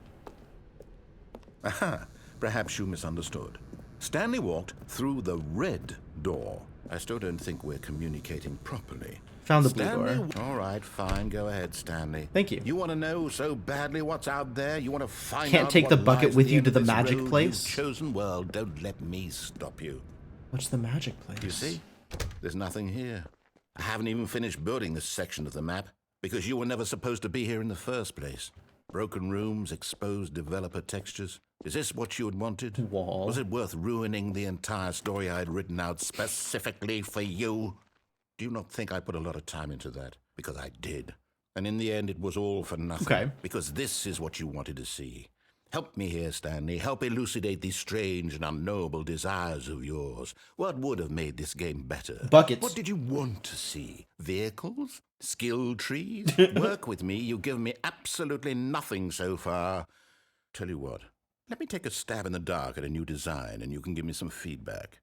Aha, perhaps you misunderstood. Stanley walked through the red door. I still don't think we're communicating properly. Found the blue Stanley, door. all right, fine, go ahead, Stanley. Thank you. You want to know so badly what's out there? You want to find Can't out take what the bucket lies with at you end to of the this magic road place? you've chosen? Well, don't let me stop you. What's the magic place? You see? There's nothing here. I haven't even finished building this section of the map because you were never supposed to be here in the first place. Broken rooms, exposed developer textures. Is this what you had wanted? Wall. Was it worth ruining the entire story I had written out specifically for you? Do you not think I put a lot of time into that? Because I did. And in the end, it was all for nothing. Okay. Because this is what you wanted to see. Help me here, Stanley. Help elucidate these strange and unknowable desires of yours. What would have made this game better? Buckets. What did you want to see? Vehicles? Skill trees? Work with me. You've given me absolutely nothing so far. Tell you what. Let me take a stab in the dark at a new design, and you can give me some feedback.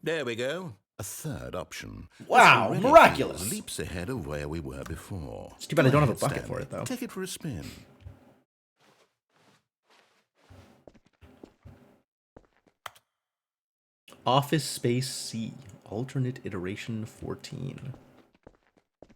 There we go. A third option. Wow, This already miraculous. feels leaps ahead of where we were before. It's too bad I Go don't have a ahead, bucket Stanley. for it, though. Take it for a spin. Office Space C, alternate iteration 14.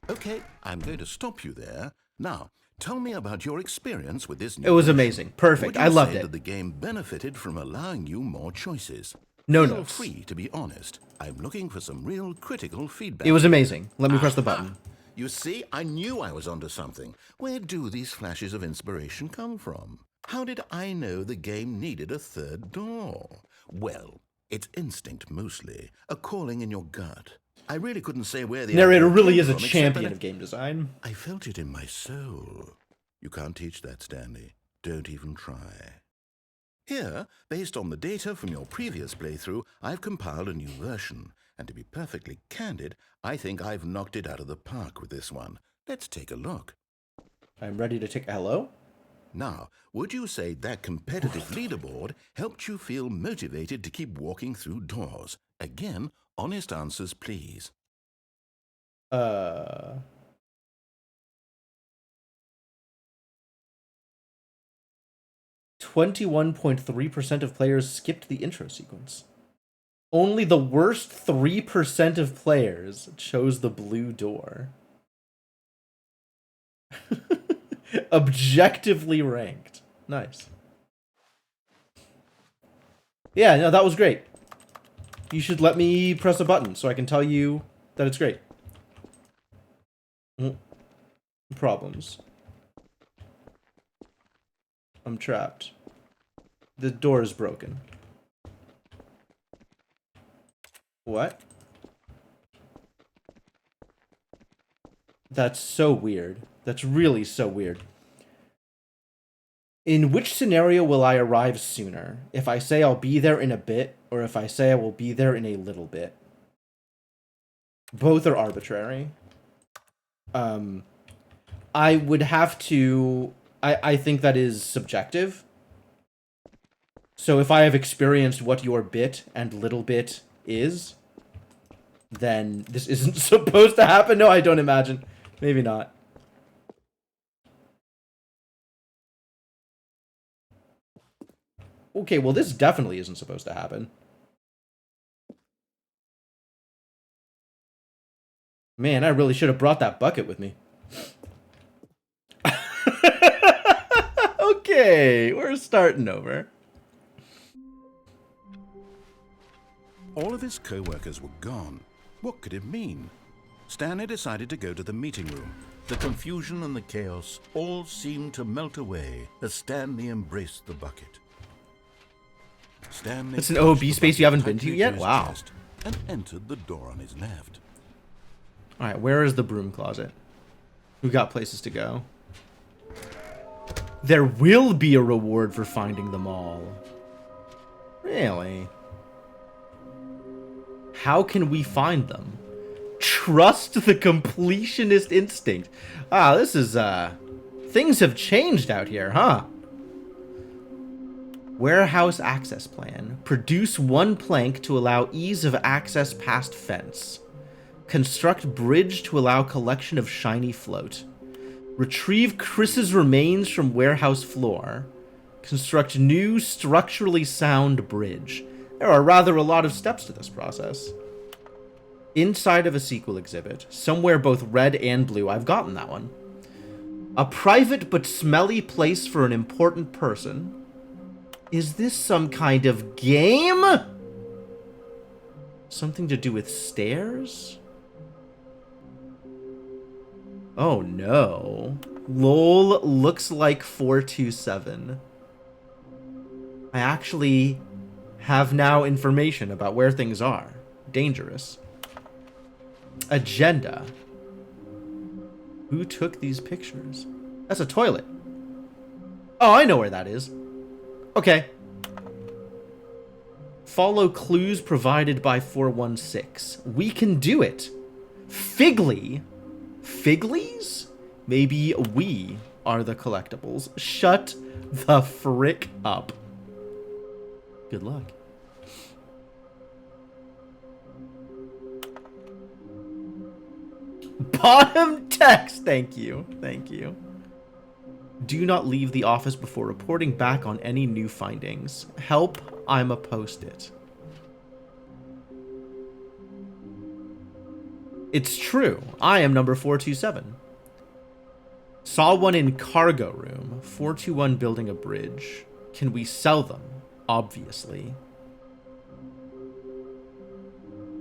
Okay, I'm going to stop you there. Now, tell me about your experience with this new It was version. amazing. Perfect. Would you I loved say it. that the game benefited from allowing you more choices? No Feel notes. free to be honest. I'm looking for some real critical feedback. It was amazing. Let me press the Aha! button. You see, I knew I was onto something. Where do these flashes of inspiration come from? How did I know the game needed a third door? Well, it's instinct mostly, a calling in your gut. I really couldn't say where the Narrator idea really came is a from, except champion that of game design. I felt it in my soul. You can't teach that, Stanley. Don't even try. Here, based on the data from your previous playthrough, I've compiled a new version. And to be perfectly candid, I think I've knocked it out of the park with this one. Let's take a look. I'm ready to take a hello. Now, would you say that competitive leaderboard helped you feel motivated to keep walking through doors? Again, honest answers, please. 21.3% of players skipped the intro sequence. Only the worst 3% of players chose the blue door. Objectively ranked. Nice. Yeah, no, that was great. You should let me press a button so I can tell you that it's great. Problems. I'm trapped. The door is broken. What? That's so weird. That's really so weird. In which scenario will I arrive sooner? If I say I'll be there in a bit, or if I say I will be there in a little bit? Both are arbitrary. I would have to... I think that is subjective. So if I have experienced what your bit and little bit is, then this isn't supposed to happen? No, I don't imagine. Maybe not. Okay, well, this definitely isn't supposed to happen. Man, I really should have brought that bucket with me. Okay, we're starting over. All of his co-workers were gone. What could it mean? Stanley decided to go to the meeting room. The confusion and the chaos all seemed to melt away as Stanley embraced the bucket. Stanley It's an OB pushed the space you bucket haven't been to tightly yet? his Wow. chest and entered the door on his left. Alright, where is the broom closet? We got places to go. There will be a reward for finding them all. Really? How can we find them? Trust the completionist instinct. Ah, this is, things have changed out here, huh? Warehouse access plan. Produce one plank to allow ease of access past fence. Construct bridge to allow collection of shiny float. Retrieve Chris's remains from warehouse floor. Construct new structurally sound bridge. There are rather a lot of steps to this process. Inside of a sequel exhibit, somewhere both red and blue, I've gotten that one. A private but smelly place for an important person. Is this some kind of game? Something to do with stairs? Oh no. LOL looks like 427. I actually have now information about where things are. Dangerous. Agenda. Who took these pictures? That's a toilet. Oh, I know where that is. Okay. Follow clues provided by 416. We can do it. Figley. Figlies? Maybe we are the collectibles. Shut the frick up. Good luck. Bottom text. Thank you. Thank you. Do not leave the office before reporting back on any new findings. Help, I'm a post-it. It's true. I am number 427. Saw one in cargo room. 421 building a bridge. Can we sell them? Obviously.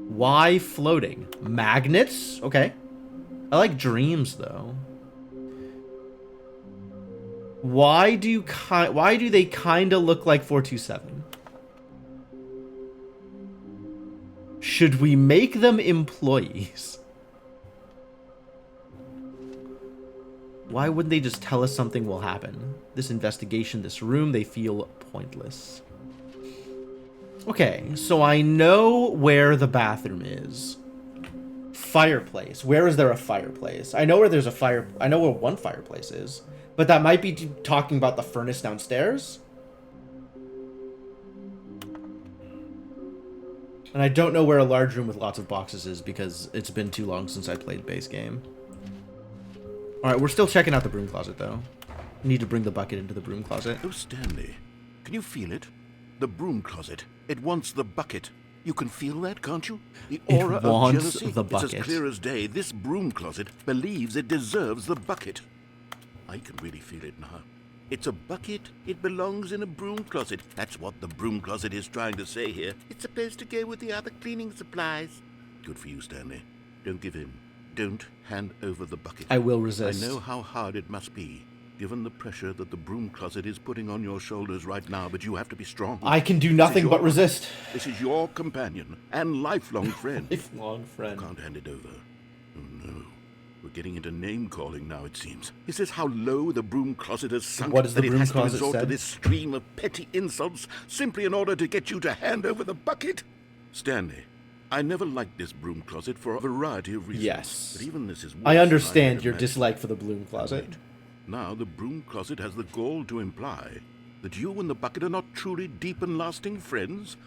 Why floating? Magnets? Okay. I like dreams though. Why do they kind of look like 427? Should we make them employees? Why wouldn't they just tell us something will happen? This investigation, this room, they feel pointless. Okay, so I know where the bathroom is. Fireplace. Where is there a fireplace? I know where there's a fire. I know where one fireplace is. But that might be talking about the furnace downstairs. And I don't know where a large room with lots of boxes is because it's been too long since I played base game. Alright, we're still checking out the broom closet, though. We need to bring the bucket into the broom closet. Oh, Stanley, can you feel it? The broom closet. It wants the bucket. You can feel that, can't you? The aura of jealousy. The bucket. It's as clear as day. This broom closet believes it deserves the bucket. I can really feel it now. It's a bucket. It belongs in a broom closet. That's what the broom closet is trying to say here. It's supposed to go with the other cleaning supplies. Good for you, Stanley. Don't give in. Don't hand over the bucket. I will resist. I know how hard it must be, given the pressure that the broom closet is putting on your shoulders right now, but you have to be strong. I can do nothing but resist. This is your companion and lifelong friend. Lifelong friend. You can't hand it over. Oh, no. We're getting into name-calling now, it seems. Is this how low the broom closet has sunk? What does the that broom it has closet to resort said? to this stream of petty insults simply in order to get you to hand over the bucket? Stanley, I never liked this broom closet for a variety of reasons. Yes. But even this is worse I than understand had your imagined. dislike for the broom closet. Wait. Now the broom closet has the gall to imply that you and the bucket are not truly deep and lasting friends?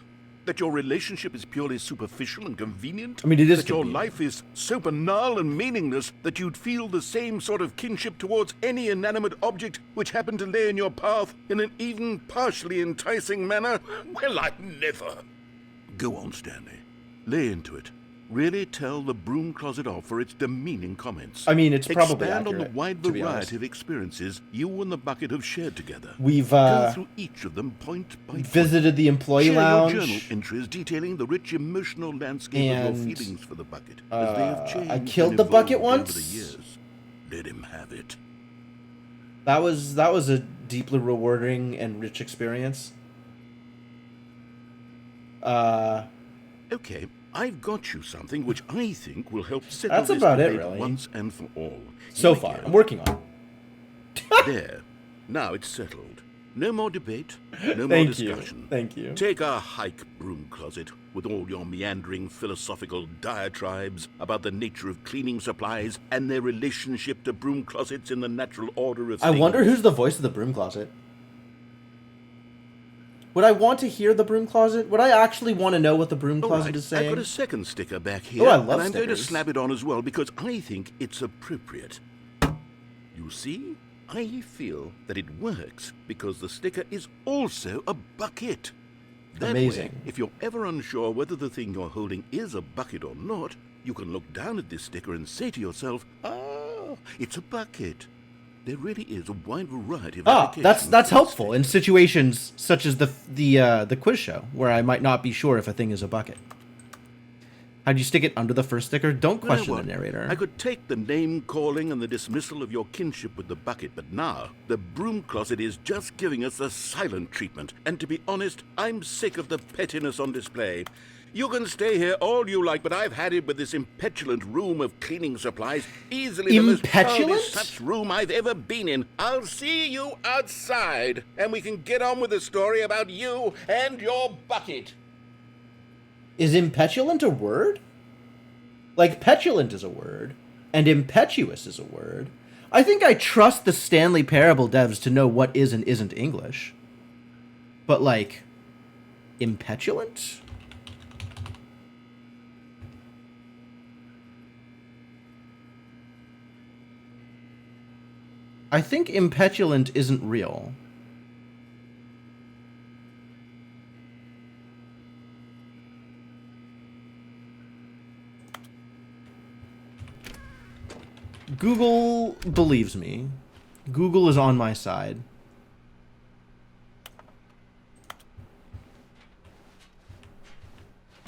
That your relationship is purely superficial and convenient? I mean, it is That your convenient. life is so banal and meaningless that you'd feel the same sort of kinship towards any inanimate object which happened to lay in your path in an even partially enticing manner? Well, I never. Go on, Stanley. Lay into it. Really tell the broom closet off for its demeaning comments. I mean, it's probably Expand accurate, on the wide to be honest. variety of experiences you and the bucket have shared together. We've Go through each of them point by point. visited the employee Share lounge. your journal entries detailing the rich emotional landscape of And, your feelings for the bucket, as they have changed. I killed and the bucket evolved once. over the years. Let him have it. That was a deeply rewarding and rich experience. Okay, I've got you something which I think will help settle That's this about it, debate really. once and for all. So Here we far, go. I'm working on it. There. Now it's settled. No more debate, no more Thank you. discussion. Thank you. Take a hike, broom closet, with all your meandering philosophical diatribes about the nature of cleaning supplies and their relationship to broom closets in the natural order of I things. wonder who's the voice of the broom closet. Would I want to hear the broom closet? Would I actually want to know what the broom All closet right, is saying? I've got a second sticker back here, Oh, I love and I'm going to stickers. slap it on as well because I think it's appropriate. You see? I feel that it works because the sticker is also a bucket. That Amazing. way, if you're ever unsure whether the thing you're holding is a bucket or not, you can look down at this sticker and say to yourself, "Ah, it's a bucket." There really is a wide variety of applications. That's for helpful this in situations such as the quiz show where I might not be sure if a thing is a bucket. How'd you stick it under the first sticker? Don't You know question the what? narrator. I could take the name calling and the dismissal of your kinship with the bucket, but now the broom closet is just giving us the silent treatment. And to be honest, I'm sick of the pettiness on display. You can stay here all you like, but I've had it with this impetulant room of cleaning supplies. Easily the most Impetulant? childish such room I've ever been in. I'll see you outside, and we can get on with the story about you and your bucket. Is impetulant a word? Like, petulant is a word, and impetuous is a word. I think I trust the Stanley Parable devs to know what is and isn't English. But, like, impetulant? I think impetulant isn't real. Google believes me. Google is on my side.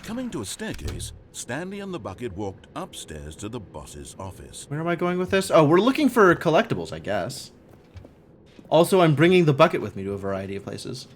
Coming to a staircase, Stanley and the bucket walked upstairs to the boss's office. Where am I going with this? Oh, we're looking for collectibles, I guess. Also, I'm bringing the bucket with me to a variety of places.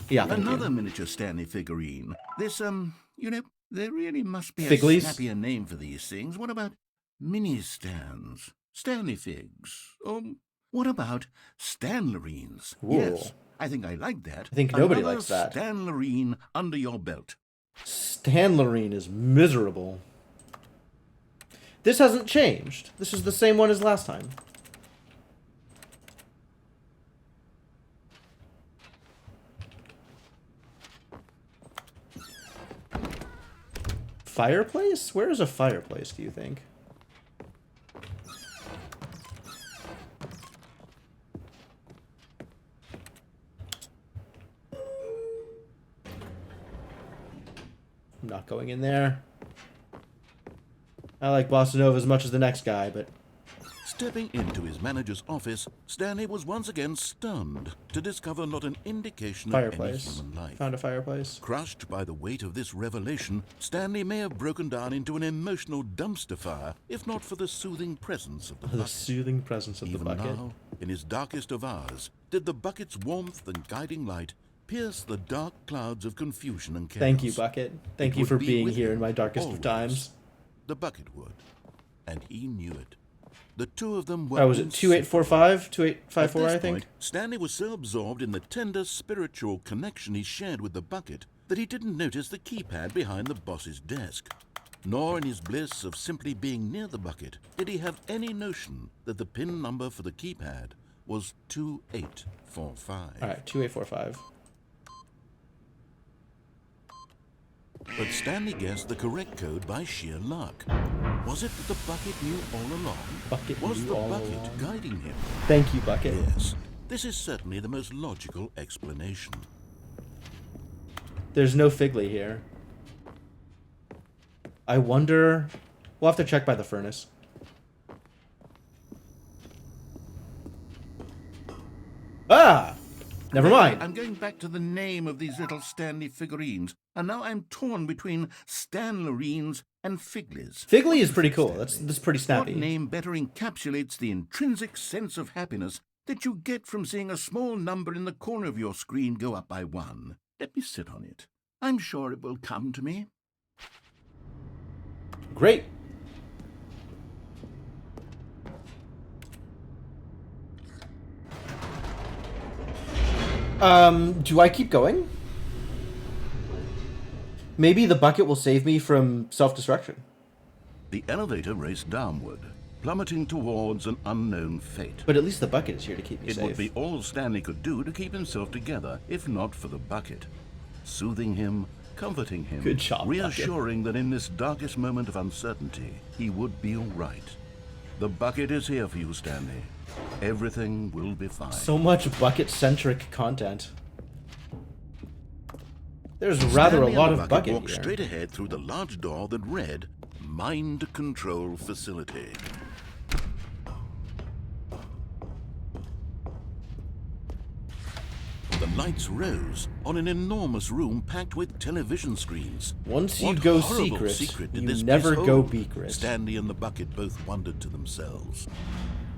Yeah, thank Another you. miniature Stanley figurine. This, you know, there really must be a Figlies? snappier name for these things. What about mini stands? Stanley figs? Or what about Stanlerines? Ooh. Yes, I think I like that. I think nobody Another likes that. Stanlerine under your belt. Stanlerine is miserable. This hasn't changed. This is the same one as last time. Fireplace? Where is a fireplace, do you think? I'm not going in there. I like Bossa Nova as much as the next guy, but... Stepping into his manager's office, Stanley was once again stunned to discover not an indication of any Fireplace. human life. Found a fireplace. Crushed by the weight of this revelation, Stanley may have broken down into an emotional dumpster fire, if not for the soothing presence of the The bucket. soothing presence of the Even bucket. now, in his darkest of hours, did the bucket's warmth and guiding light pierce the dark clouds of confusion and chaos. Thank you, Bucket. Thank It you would for be being with here him in my darkest of always. times. The bucket would, and he knew it. The two of them were. Oh, was it 2845? 2854, At this I think? point, Stanley was so absorbed in the tender spiritual connection he shared with the bucket that he didn't notice the keypad behind the boss's desk. Nor in his bliss of simply being near the bucket did he have any notion that the pin number for the keypad was 2845. Alright, 2845. But Stanley guessed the correct code by sheer luck. Was it that the bucket knew all along? Bucket Was knew the all bucket along. guiding him? Thank you, Bucket. Yes, this is certainly the most logical explanation. There's no Figley here. I wonder... We'll have to check by the furnace. Ah! Never mind. I'm going back to the name of these little Stanley figurines, and now I'm torn between Stanlerines and Figlies. Figley is pretty cool. That's pretty What snappy. name better encapsulates the intrinsic sense of happiness that you get from seeing a small number in the corner of your screen go up by 1? Let me sit on it. I'm sure it will come to me. Great. Do I keep going? Maybe the bucket will save me from self-destruction. The elevator raced downward, plummeting towards an unknown fate. But at least the bucket is here to keep me It safe. would be all Stanley could do to keep himself together, if not for the bucket. Soothing him, comforting him, Good job, Bucket. reassuring that in this darkest moment of uncertainty, he would be all right. The bucket is here for you, Stanley. Everything will be fine. So much bucket-centric content. There's rather Stanley a lot and the of bucket walked here. straight ahead through the large door that read Mind Control Facility. The lights rose on an enormous room packed with television screens. Once you What go horrible secret, did you this never place go hold? beacret. Stanley and the bucket both wondered to themselves.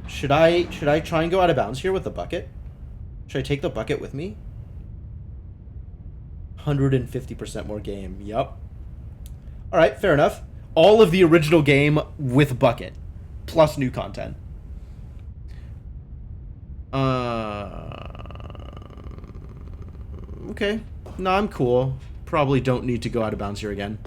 Should I try and go out of bounds here with the bucket? Should I take the bucket with me? 150% more game. Yup. Alright, fair enough. All of the original game with bucket. Plus new content. Okay. No, I'm cool. Probably don't need to go out of bounds here again.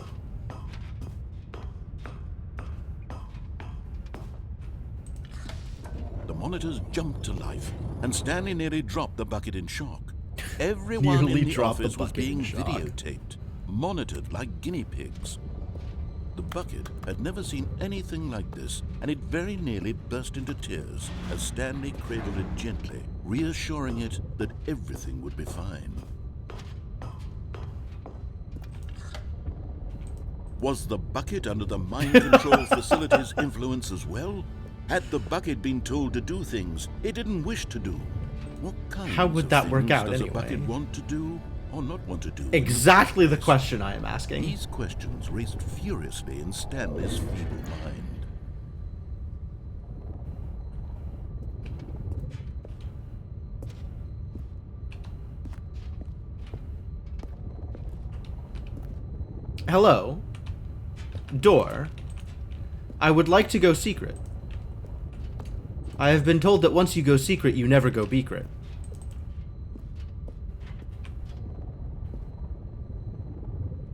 The monitors jumped to life, and Stanley nearly dropped the bucket in shock. Everyone Nearly in the dropped the office was bucket in being shock. videotaped, monitored like guinea pigs. The bucket had never seen anything like this, and it very nearly burst into tears as Stanley cradled it gently, reassuring it that everything would be fine. Was the bucket under the mind control facility's influence as well? Had the bucket been told to do things it didn't wish to do? What kinds How would that work out does anyway? a bucket want to do or not want to do? Exactly the question I am asking. These questions raced furiously in Stanley's feeble mind. Hello? Door? I would like to go secret. I have been told that once you go secret, you never go secret.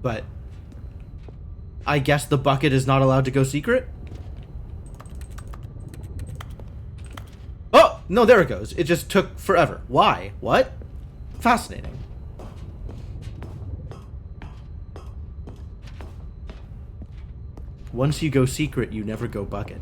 But I guess the bucket is not allowed to go secret? Oh! No, there it goes. It just took forever. Why? What? Fascinating. Once you go secret, you never go bucket.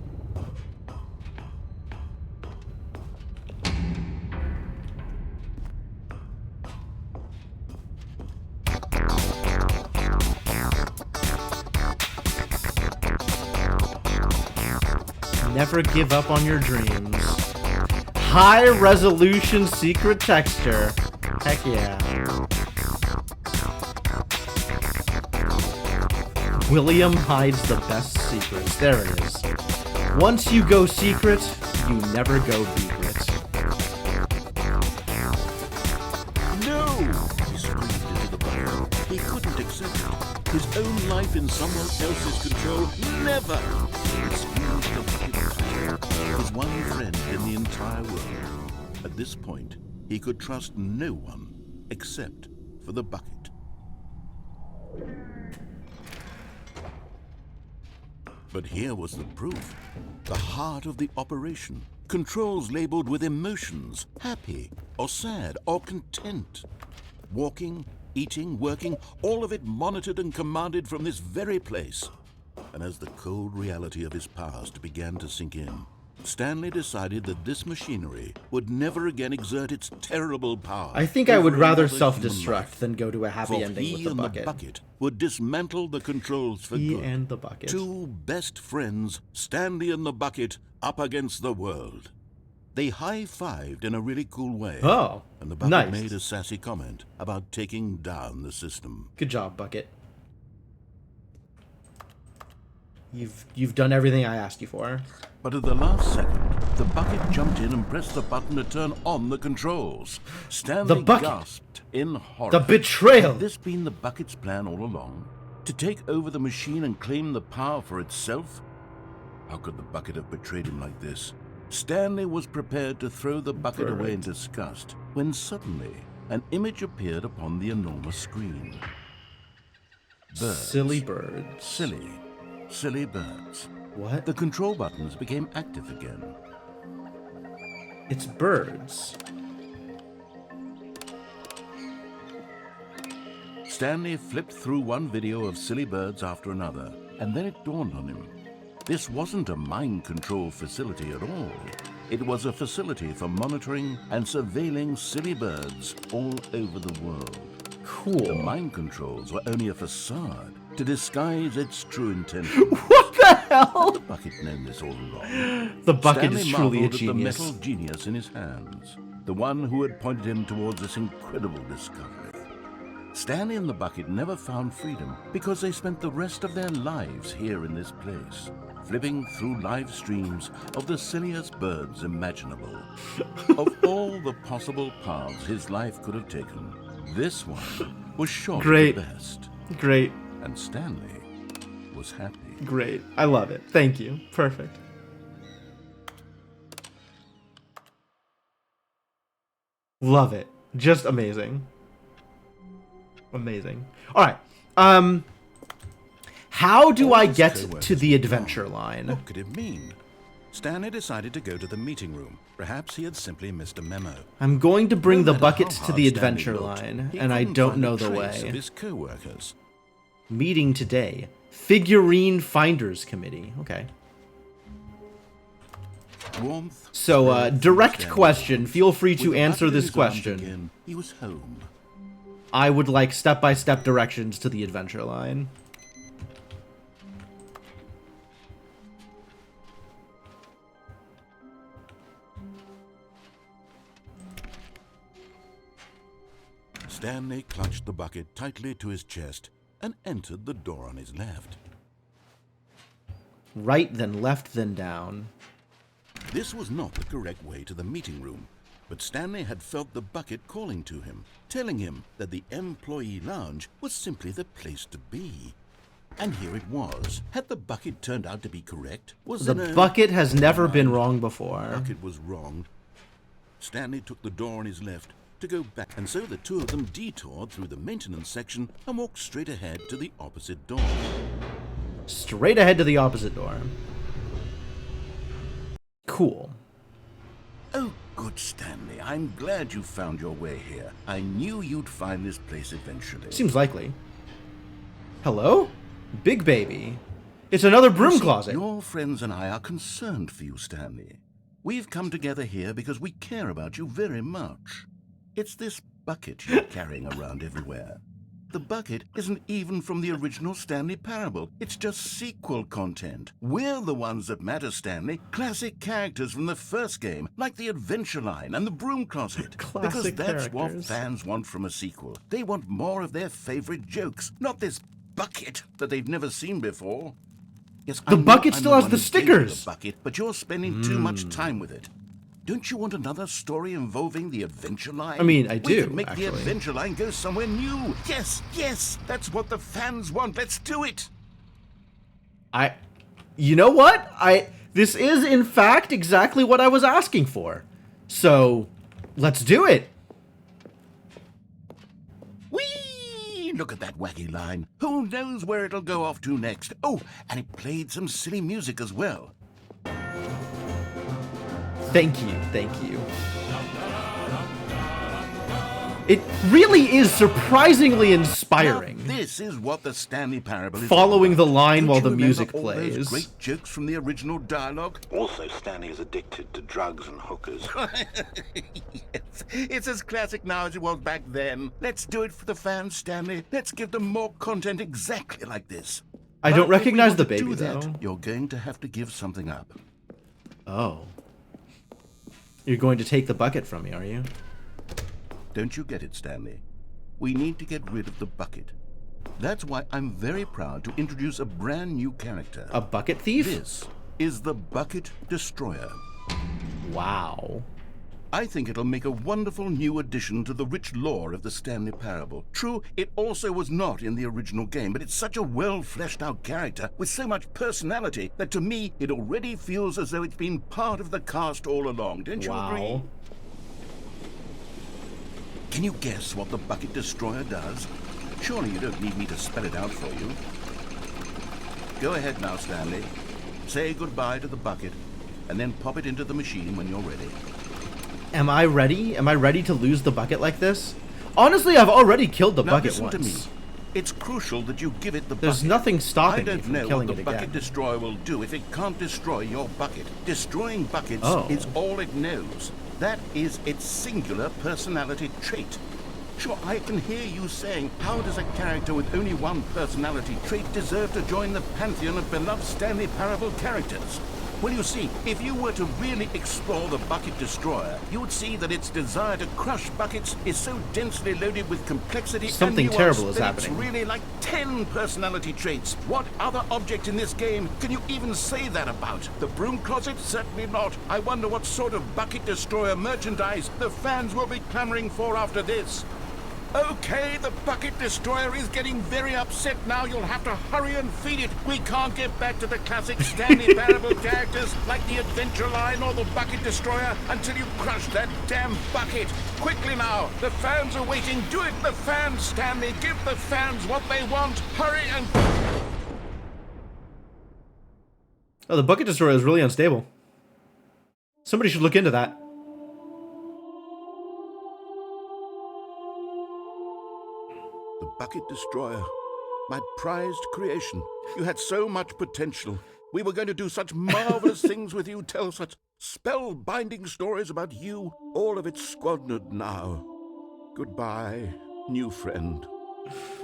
Never give up on your dreams. High resolution secret texture. Heck yeah. William hides the best secrets. There it is. Once you go secret, you never go secret. No! He screamed into the bucket. He couldn't accept it. His own life in someone else's control. Never! He squeezed the bucket tighter. His one friend in the entire world. At this point, he could trust no one except for the bucket. But here was the proof. The heart of the operation. Controls labeled with emotions. Happy, or sad, or content. Walking, eating, working, all of it monitored and commanded from this very place. And as the cold reality of his past began to sink in, Stanley decided that this machinery would never again exert its terrible power. I think I would over rather another self-destruct human life. than go to a happy For ending he with the and bucket. the bucket would dismantle the controls for He good. and the bucket. Two best friends, Stanley and the bucket, up against the world. They high-fived in a really cool way. Oh, And the bucket nice. made a sassy comment about taking down the system. Good job, bucket. You've done everything I asked you for. But at the last second, the bucket jumped in and pressed the button to turn on the controls. Stanley The bucket. gasped in horror. The betrayal! Had this been the bucket's plan all along? To take over the machine and claim the power for itself? How could the bucket have betrayed him like this? Stanley was prepared to throw the bucket away in disgust when suddenly an image appeared upon the enormous screen. Birds. Silly birds. Silly birds. What? The control buttons became active again. It's birds. Stanley flipped through one video of silly birds after another, and then it dawned on him. This wasn't a mind control facility at all. It was a facility for monitoring and surveilling silly birds all over the world. Cool. The mind controls were only a facade to disguise its true intention. What the hell? The bucket known this all along. The bucket Stanley is truly a marveled at genius. the metal genius in his hands, the one who had pointed him towards this incredible discovery. Stanley and the bucket never found freedom because they spent the rest of their lives here in this place, flipping through live streams of the silliest birds imaginable. Of all the possible paths his life could have taken, this one was surely Great. the best. Great. And Stanley was happy. Great. I love it. Thank you. Perfect. Love it. Just amazing. Amazing. All right. How do I get to the adventure line? What could it mean? Stanley decided to go to the meeting room. Perhaps he had simply missed a memo. I'm going to bring the No matter bucket how to hard the Stanley adventure looked, line, he and I couldn't don't find know a the trace way. of his co-workers. Meeting today. Figurine Finders Committee. Okay. Warmth. So, strength, direct Stanley. question. Feel free With to the answer bucket in this his arms question. again, he was home. I would like step-by-step directions to the adventure line. Stanley clutched the bucket tightly to his chest and entered the door on his left. Right, then left, then down. This was not the correct way to the meeting room, but Stanley had felt the bucket calling to him, telling him that the employee lounge was simply the place to be. And here it was. Had the bucket turned out to be correct? Was The it bucket has never been wrong before. The bucket was wrong. Stanley took the door on his left to go back, and so the two of them detoured through the maintenance section and walked straight ahead to the opposite door. Straight ahead to the opposite door. Cool. Oh, good, Stanley. I'm glad you found your way here. I knew you'd find this place eventually. Seems likely. Hello? Big baby. It's another broom See, closet. Your friends and I are concerned for you, Stanley. We've come together here because we care about you very much. It's this bucket you're carrying around everywhere. The bucket isn't even from the original Stanley Parable. It's just sequel content. We're the ones that matter, Stanley. Classic characters from the first game, like the Adventure Line and the Broom Closet. Classic because that's what characters. fans want from a sequel. They want more of their favorite jokes, not this bucket that they've never seen before. Yes, The I know bucket I'm still the has one the who gave you stickers. The bucket, but you're spending too much time with it. Don't you want another story involving the Adventure Line? I mean, I We do, could make actually. the Adventure Line go somewhere new. Yes, yes, that's what the fans want. Let's do it. You know what? This is in fact exactly what I was asking for. So, let's do it. Whee! Look at that wacky line. Who knows where it'll go off to next? Oh, and it played some silly music as well. Thank you, thank you. It really is surprisingly inspiring. Now, this is what the Stanley Parable is Following all the about. line Don't while you the remember music all plays. Those great jokes from the original dialogue. Also, Stanley is addicted to drugs and hookers. Yes, it's as classic now as it was back then. Let's do it for the fans, Stanley. Let's give them more content exactly like this. I But don't if we recognize want the to baby, do that, though. You're going to have to give something up. Oh. You're going to take the bucket from me, are you? Don't you get it, Stanley? We need to get rid of the bucket. That's why I'm very proud to introduce a brand new character. A bucket thief? This is the Bucket Destroyer. Wow. I think it'll make a wonderful new addition to the rich lore of the Stanley Parable. True, it also was not in the original game, but it's such a well-fleshed-out character with so much personality that to me it already feels as though it's been part of the cast all along. Don't you agree? Wow. Can you guess what the Bucket Destroyer does? Surely you don't need me to spell it out for you. Go ahead now, Stanley. Say goodbye to the bucket, and then pop it into the machine when you're ready. Am I ready? Am I ready to lose the bucket like this? Honestly, I've already killed the Now bucket listen once. to me. It's crucial that you give it the There's bucket. nothing I stopping me don't from know what killing the it Bucket again. Destroyer will do if it can't destroy your bucket. Destroying buckets Oh. is all it knows. That is its singular personality trait. Sure, I can hear you saying, how does a character with only one personality trait deserve to join the pantheon of beloved Stanley Parable characters? Well, you see, if you were to really explore the Bucket Destroyer, you would see that its desire to crush buckets is so densely loaded with complexity Something and nuance terrible is that happening. It's really like 10 personality traits. What other object in this game can you even say that about? The Broom Closet? Certainly not. I wonder what sort of Bucket Destroyer merchandise the fans will be clamoring for after this. Okay, the Bucket Destroyer is getting very upset now. You'll have to hurry and feed it. We can't get back to the classic Stanley Parable characters like the Adventure Line or the Bucket Destroyer until you crush that damn bucket. Quickly now, the fans are waiting. Do it, the fans, Stanley. Give the fans what they want. Hurry and... Oh, the bucket destroyer is really unstable. Somebody should look into that. The Bucket Destroyer. My prized creation. You had so much potential. We were going to do such marvelous things with you, tell such spellbinding stories about you. All of it squandered now. Goodbye, new friend.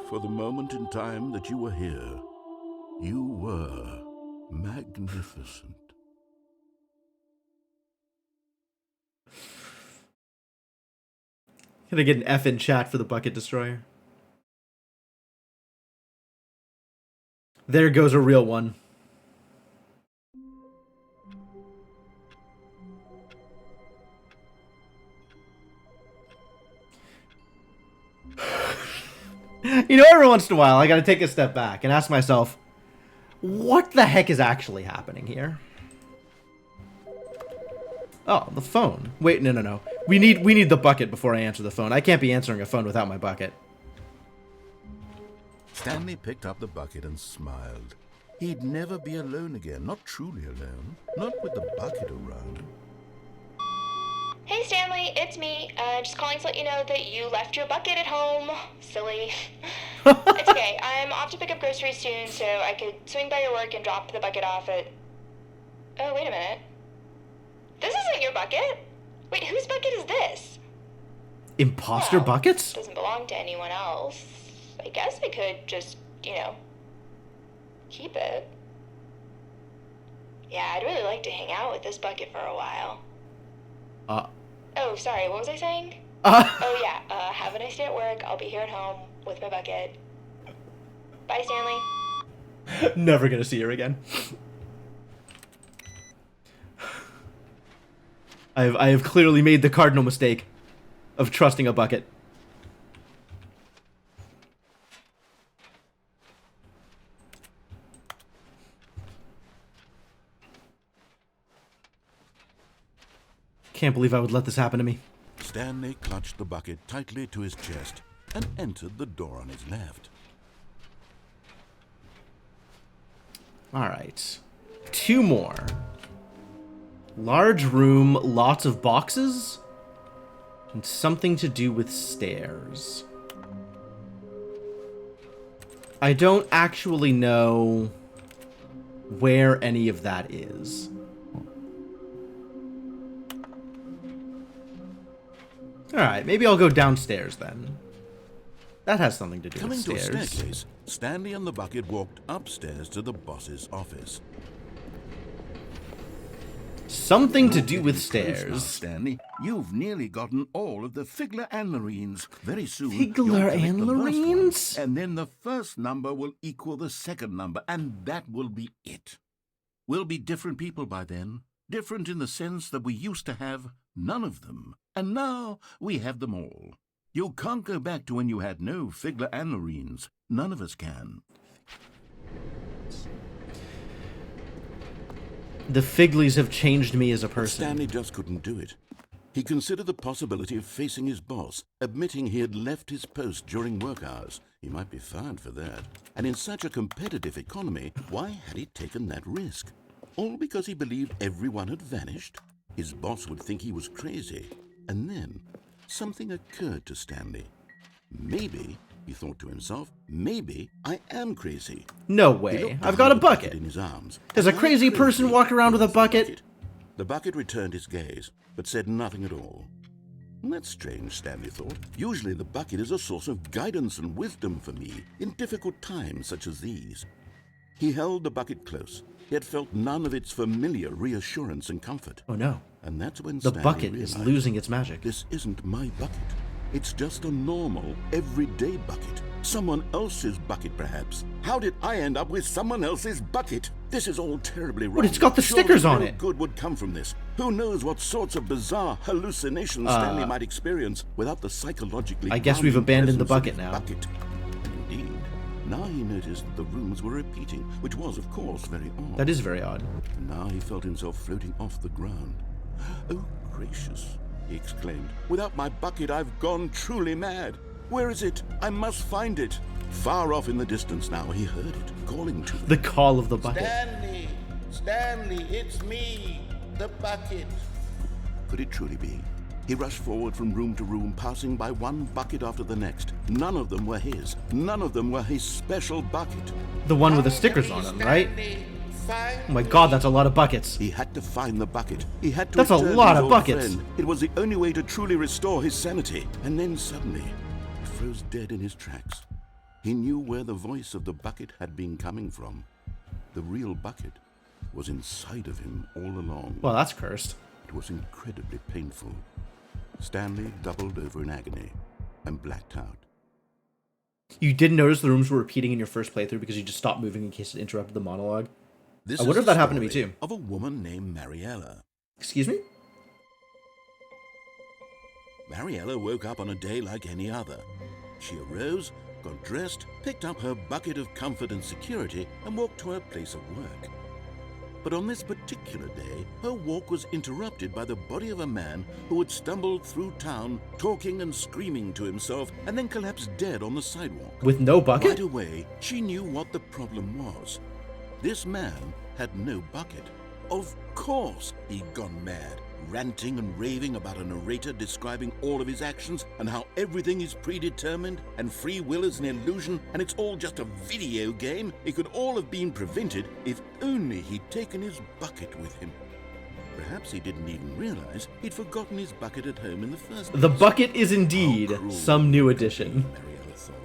For the moment in time that you were here, you were magnificent. Gonna get an F in chat for the bucket destroyer. There goes a real one. You know, every once in a while, I gotta take a step back and ask myself, what the heck is actually happening here? Oh, the phone. Wait, no. We need the bucket before I answer the phone. I can't be answering a phone without my bucket. Stanley picked up the bucket and smiled. He'd never be alone again, not truly alone, not with the bucket around. Hey Stanley, it's me. Just calling to let you know that you left your bucket at home. Silly. It's okay. I'm off to pick up groceries soon, so I could swing by your work and drop the bucket off at... Oh, wait a minute. This isn't your bucket. Wait, whose bucket is this? Imposter Well, buckets? Doesn't belong to anyone else. I guess I could just, keep it. Yeah, I'd really like to hang out with this bucket for a while. Oh, sorry, what was I saying? Oh, yeah, have a nice day at work. I'll be here at home with my bucket. Bye, Stanley. Never gonna see her again. I have clearly made the cardinal mistake of trusting a bucket. Can't believe I would let this happen to me. Stanley clutched the bucket tightly to his chest and entered the door on his left. Alright. 2 more. Large room, lots of boxes, and something to do with stairs. I don't actually know where any of that is. Alright, maybe I'll go downstairs then. That has something to do Coming with to a stairs. staircase, Stanley and the bucket walked upstairs to the boss's office. Something to do with Now, stairs. Stanley, you've nearly gotten all of the Figler and Marines. Very soon, Figler you'll collect and the last one, Marines? and then the first number will equal the second number, and that will be it. We'll be different people by then. Different in the sense that we used to have none of them, and now we have them all. You can't go back to when you had no Figler and Marines. None of us can. The Figlies have changed me as a person. Stanley just couldn't do it. He considered the possibility of facing his boss, admitting he had left his post during work hours. He might be fired for that. And in such a competitive economy, why had he taken that risk? All because he believed everyone had vanished? His boss would think he was crazy. And then, something occurred to Stanley. Maybe, he thought to himself, maybe I am crazy. No He way. looked I've down got a at the bucket. in his arms. Does a How crazy person crazy walk around with a was the bucket? The bucket returned his gaze, but said nothing at all. That's strange, Stanley thought. Usually the bucket is a source of guidance and wisdom for me in difficult times such as these. He held the bucket close, yet felt none of its familiar reassurance and comfort. Oh no. And that's when The Stanley bucket is realized, losing its magic. this isn't my bucket. It's just a normal, everyday bucket. Someone else's bucket, perhaps. How did I end up with someone else's bucket? This is all terribly wrong. But it's got the Surely stickers on no it. good would come from this. Who knows what sorts of bizarre hallucinations Stanley might experience without the psychologically I guess we've grounding abandoned the presence bucket of now. his bucket. Indeed. Now he noticed that the rooms were repeating, which was, of course, very odd. That is very odd. Now he felt himself floating off the ground. Oh, gracious, he exclaimed. Without my bucket, I've gone truly mad. Where is it? I must find it. Far off in the distance now, he heard it, calling to him. The call of the bucket. Stanley, it's me, the bucket. Could it truly be? He rushed forward from room to room, passing by one bucket after the next. None of them were his. None of them were his special bucket. The one with the stickers on them, right? Oh my god, that's a lot of buckets. He had to find the bucket. He had to That's a return lot his of old buckets. friend. It was the only way to truly restore his sanity. And then suddenly, he froze dead in his tracks. He knew where the voice of the bucket had been coming from. The real bucket was inside of him all along. Well, that's cursed. It was incredibly painful. Stanley doubled over in agony. and blacked out. You didn't notice the rooms were repeating in your first playthrough because you just stopped moving in case it interrupted the monologue? This I wonder is if that the happened to me story too. of a woman named Mariella. Excuse me? Mariella woke up on a day like any other. She arose, got dressed, picked up her bucket of comfort and security, and walked to her place of work. But on this particular day, her walk was interrupted by the body of a man who had stumbled through town, talking and screaming to himself, and then collapsed dead on the sidewalk. With no bucket? Right away, she knew what the problem was. This man had no bucket. Of course he'd gone mad, ranting and raving about a narrator describing all of his actions and how everything is predetermined and free will is an illusion and it's all just a video game. It could all have been prevented if only he'd taken his bucket with him. Perhaps he didn't even realize he'd forgotten his bucket at home in the first place. The bucket is indeed How cruel some new addition. Mariella thought,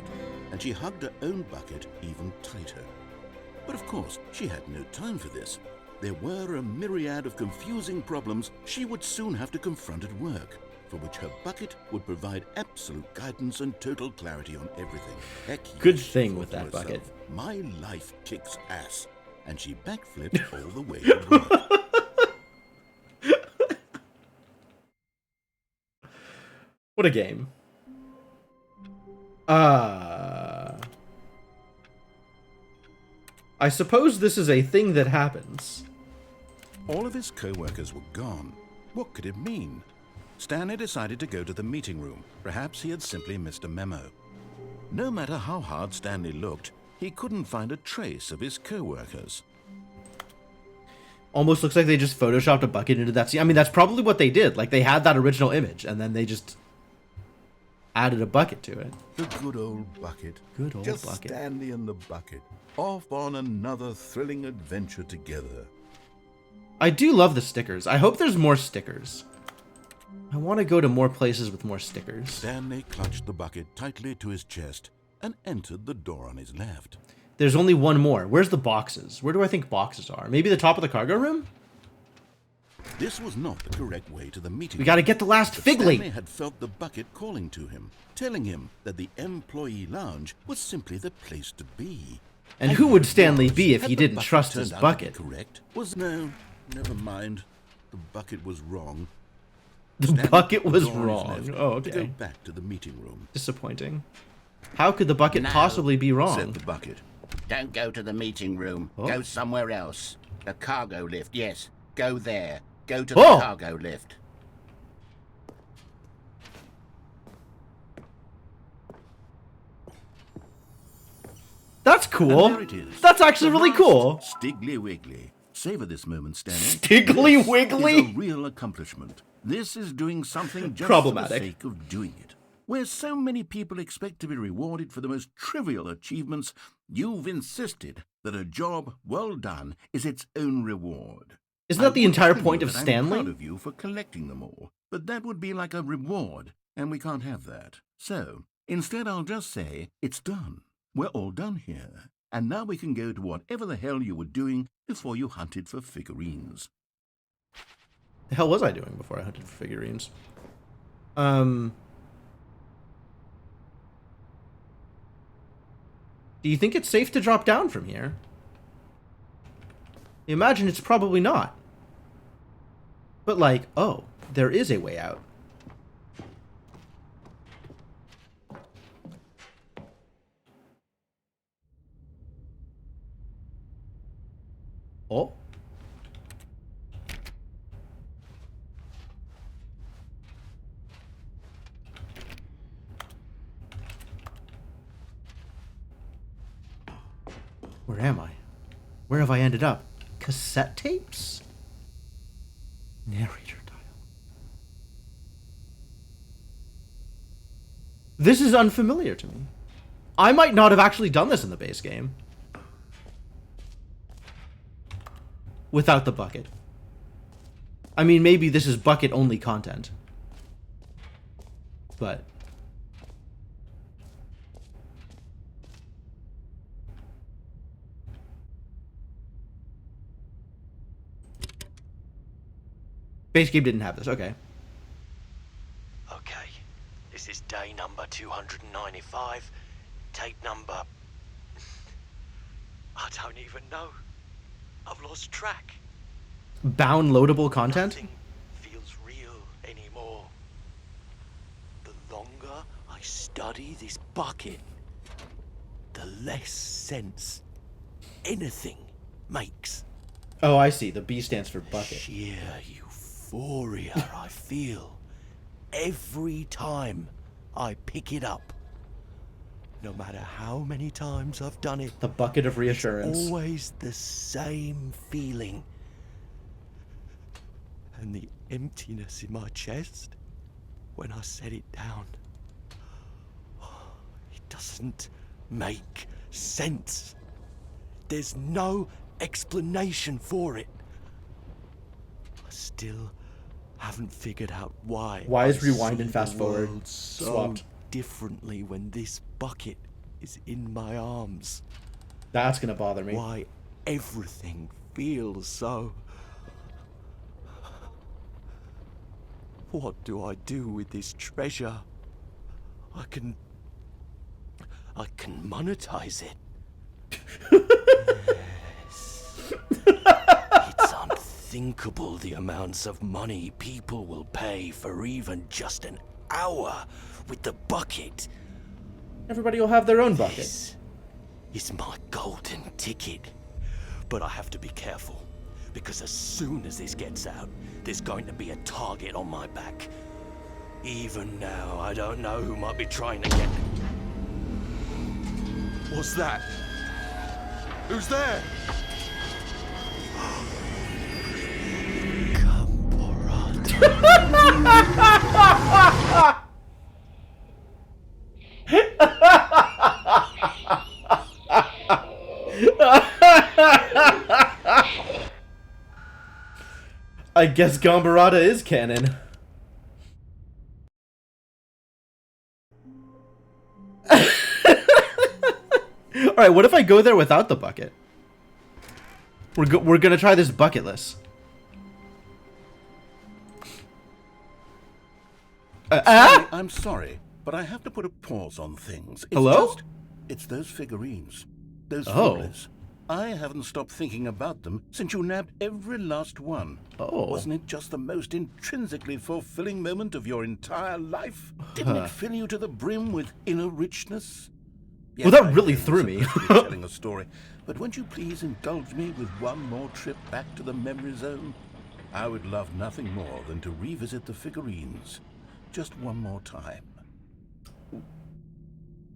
and she hugged her own bucket even tighter. But of course, she had no time for this. There were a myriad of confusing problems she would soon have to confront at work, for which her bucket would provide absolute guidance and total clarity on everything. Heck, Good yes, she thing thought with to that herself, bucket. My life kicks ass. And she backflipped all the way to work. What a game. I suppose this is a thing that happens. All of his co-workers were gone. What could it mean? Stanley decided to go to the meeting room. Perhaps he had simply missed a memo. No matter how hard Stanley looked, he couldn't find a trace of his co-workers. Almost looks like they just photoshopped a bucket into that scene. I mean, that's probably what they did. Like, they had that original image, and then they just added a bucket to it. The good old bucket. Good old Just bucket. Stanley and the bucket, off on another thrilling adventure together. I do love the stickers. I hope there's more stickers. I want to go to more places with more stickers. Stanley clutched the bucket tightly to his chest and entered the door on his left. There's only one more. Where's the boxes? Where do I think boxes are? Maybe the top of the cargo room? This was not the correct way to the meeting We gotta room, get the last but Figley. Stanley had felt the bucket calling to him, telling him that the employee lounge was simply the place to be. And who would it Stanley was. be if Had he the didn't bucket trust turned his out to be bucket? correct? No, never mind. The bucket was wrong. The Stanley bucket put was the door on his wrong. left Oh, To go okay. back to the meeting room. Disappointing. How could the bucket No, possibly be Said wrong? the bucket. Don't go to the meeting room. Oh. Go somewhere else. The cargo lift, yes. Go there. Go to Oh. the cargo lift. That's And cool. there it is. That's actually The really last cool. Stiggly Wiggly. Savor this moment, Stanley. Stiggly This Wiggly? is a real accomplishment. This is doing something just Problematic. for the sake of doing it. Where so many people expect to be rewarded for the most trivial achievements, you've insisted that a job well done is its own reward. Isn't that I the would entire tell point you of that I'm Stanley? proud of you for collecting them all, but that would be like a reward, and we can't have that. So, instead I'll just say, it's done. We're all done here. And now we can go to whatever the hell you were doing before you hunted for figurines. The hell was I doing before I hunted for figurines? Do you think it's safe to drop down from here? You imagine it's probably not. But like, oh, there is a way out. Oh. Where am I? Where have I ended up? Cassette tapes? Narrator dial. This is unfamiliar to me. I might not have actually done this in the base game. Without the bucket. I mean, maybe this is bucket-only content. But... base game didn't have this, okay. Okay, this is day number 295, tape number... I don't even know. I've lost track. Downloadable content? Nothing feels real anymore. The longer I study this bucket, the less sense anything makes. Oh, I see. The B stands for bucket. Sheer euphoria I feel every time I pick it up. No matter how many times I've done it, The bucket of reassurance. always the same feeling. And the emptiness in my chest when I set it down. It doesn't make sense. There's no explanation for it. I still haven't figured out why. Why is I rewind see and fast the forward world so swapped? differently when this bucket is in my arms. That's gonna bother me. Why everything feels so... What do I do with this treasure? I can monetize it. Yes. It's unthinkable the amounts of money people will pay for even just an hour with the bucket. Everybody will have their own bucket. This is my golden ticket. But I have to be careful, because as soon as this gets out, there's going to be a target on my back. Even now, I don't know who might be trying to get... What's that? Who's there? I guess Gambarata is canon. Alright, what if I go there without the bucket? We're gonna try this bucketless. I'm sorry, but I have to put a pause on things. Hello? It's those figurines. Those Oh. foolies. I haven't stopped thinking about them since you nabbed every last one. Oh. Wasn't it just the most intrinsically fulfilling moment of your entire life? Didn't it fill you to the brim with inner richness? Well, that I really know threw I'm me. supposed to be telling a story, but won't you please indulge me with one more trip back to the memory zone? I would love nothing more than to revisit the figurines. Just one more time.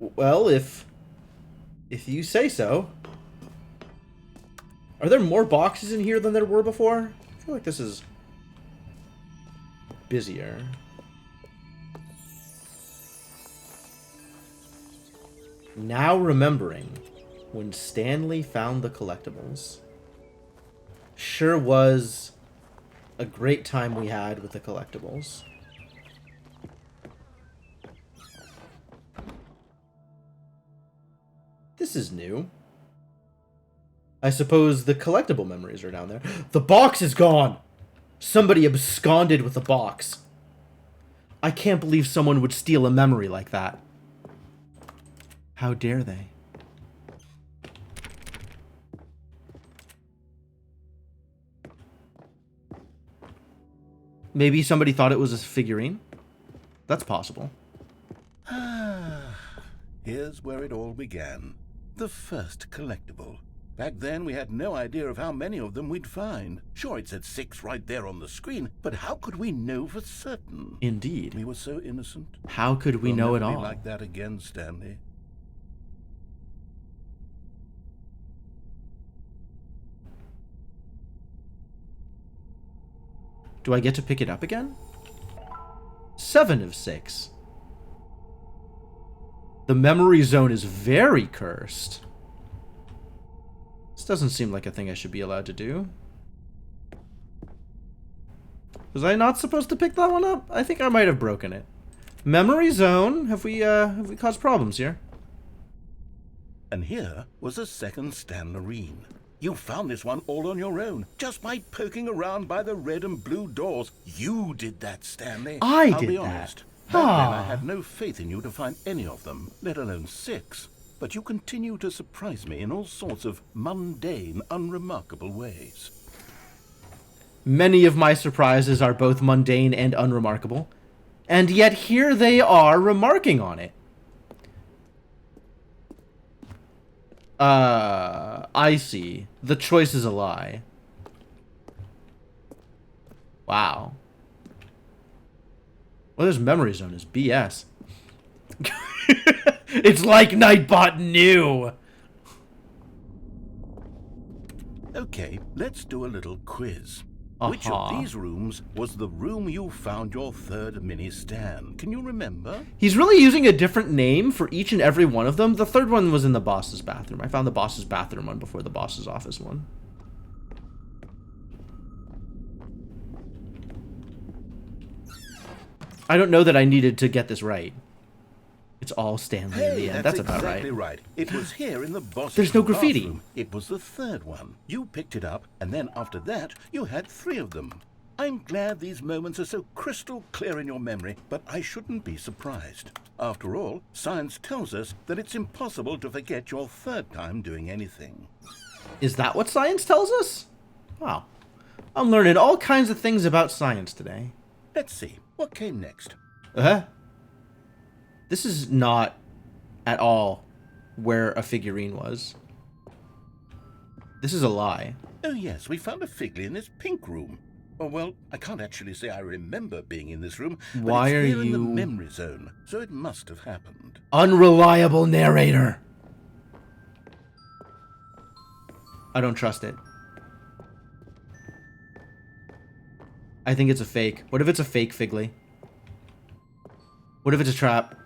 Well, if you say so. Are there more boxes in here than there were before? I feel like this is busier. Now remembering when Stanley found the collectibles. Sure was a great time we had with the collectibles. This is new. I suppose the collectible memories are down there. The box is gone! Somebody absconded with the box. I can't believe someone would steal a memory like that. How dare they? Maybe somebody thought it was a figurine? That's possible. Here's where it all began. The first collectible. Back then, we had no idea of how many of them we'd find. Sure, it said 6 right there on the screen, but how could we know for certain? Indeed. We were so innocent. How could we We'll know it never be all? like that again, Stanley. Do I get to pick it up again? 7 of 6. The memory zone is very cursed. This doesn't seem like a thing I should be allowed to do. Was I not supposed to pick that one up? I think I might have broken it. Memory zone? Have we caused problems here? And here was a second Stanlerine. You found this one all on your own, just by poking around by the red and blue doors. You did that, Stanley. I I'll did be that. honest. Back then, I had no faith in you to find any of them, let alone 6. But you continue to surprise me in all sorts of mundane, unremarkable ways. Many of my surprises are both mundane and unremarkable, and yet here they are remarking on it. I see. The choice is a lie. Wow. Well, this memory zone is BS. It's like Nightbot knew. Okay, let's do a little quiz. Which of these rooms was the room you found your third mini stand? Can you remember? He's really using a different name for each and every one of them. The third one was in the boss's bathroom. I found the boss's bathroom one before the boss's office one. I don't know that I needed to get this right. It's all Stanley in the end. That's about exactly right. It was here in the boss's There's no graffiti. bathroom. It was the third one. You picked it up, and then after that, you had 3 of them. I'm glad these moments are so crystal clear in your memory, but I shouldn't be surprised. After all, science tells us that it's impossible to forget your third time doing anything. Is that what science tells us? Wow. I'm learning all kinds of things about science today. Let's see. What came next? This is not at all where a figurine was. This is a lie. Oh yes, we found a Figley in this pink room. Oh well, I can't actually say I remember being in this room. Why but it's are here in the you... memory zone, so it must have happened. Unreliable narrator. I don't trust it. I think it's a fake. What if it's a fake Figley? What if it's a trap?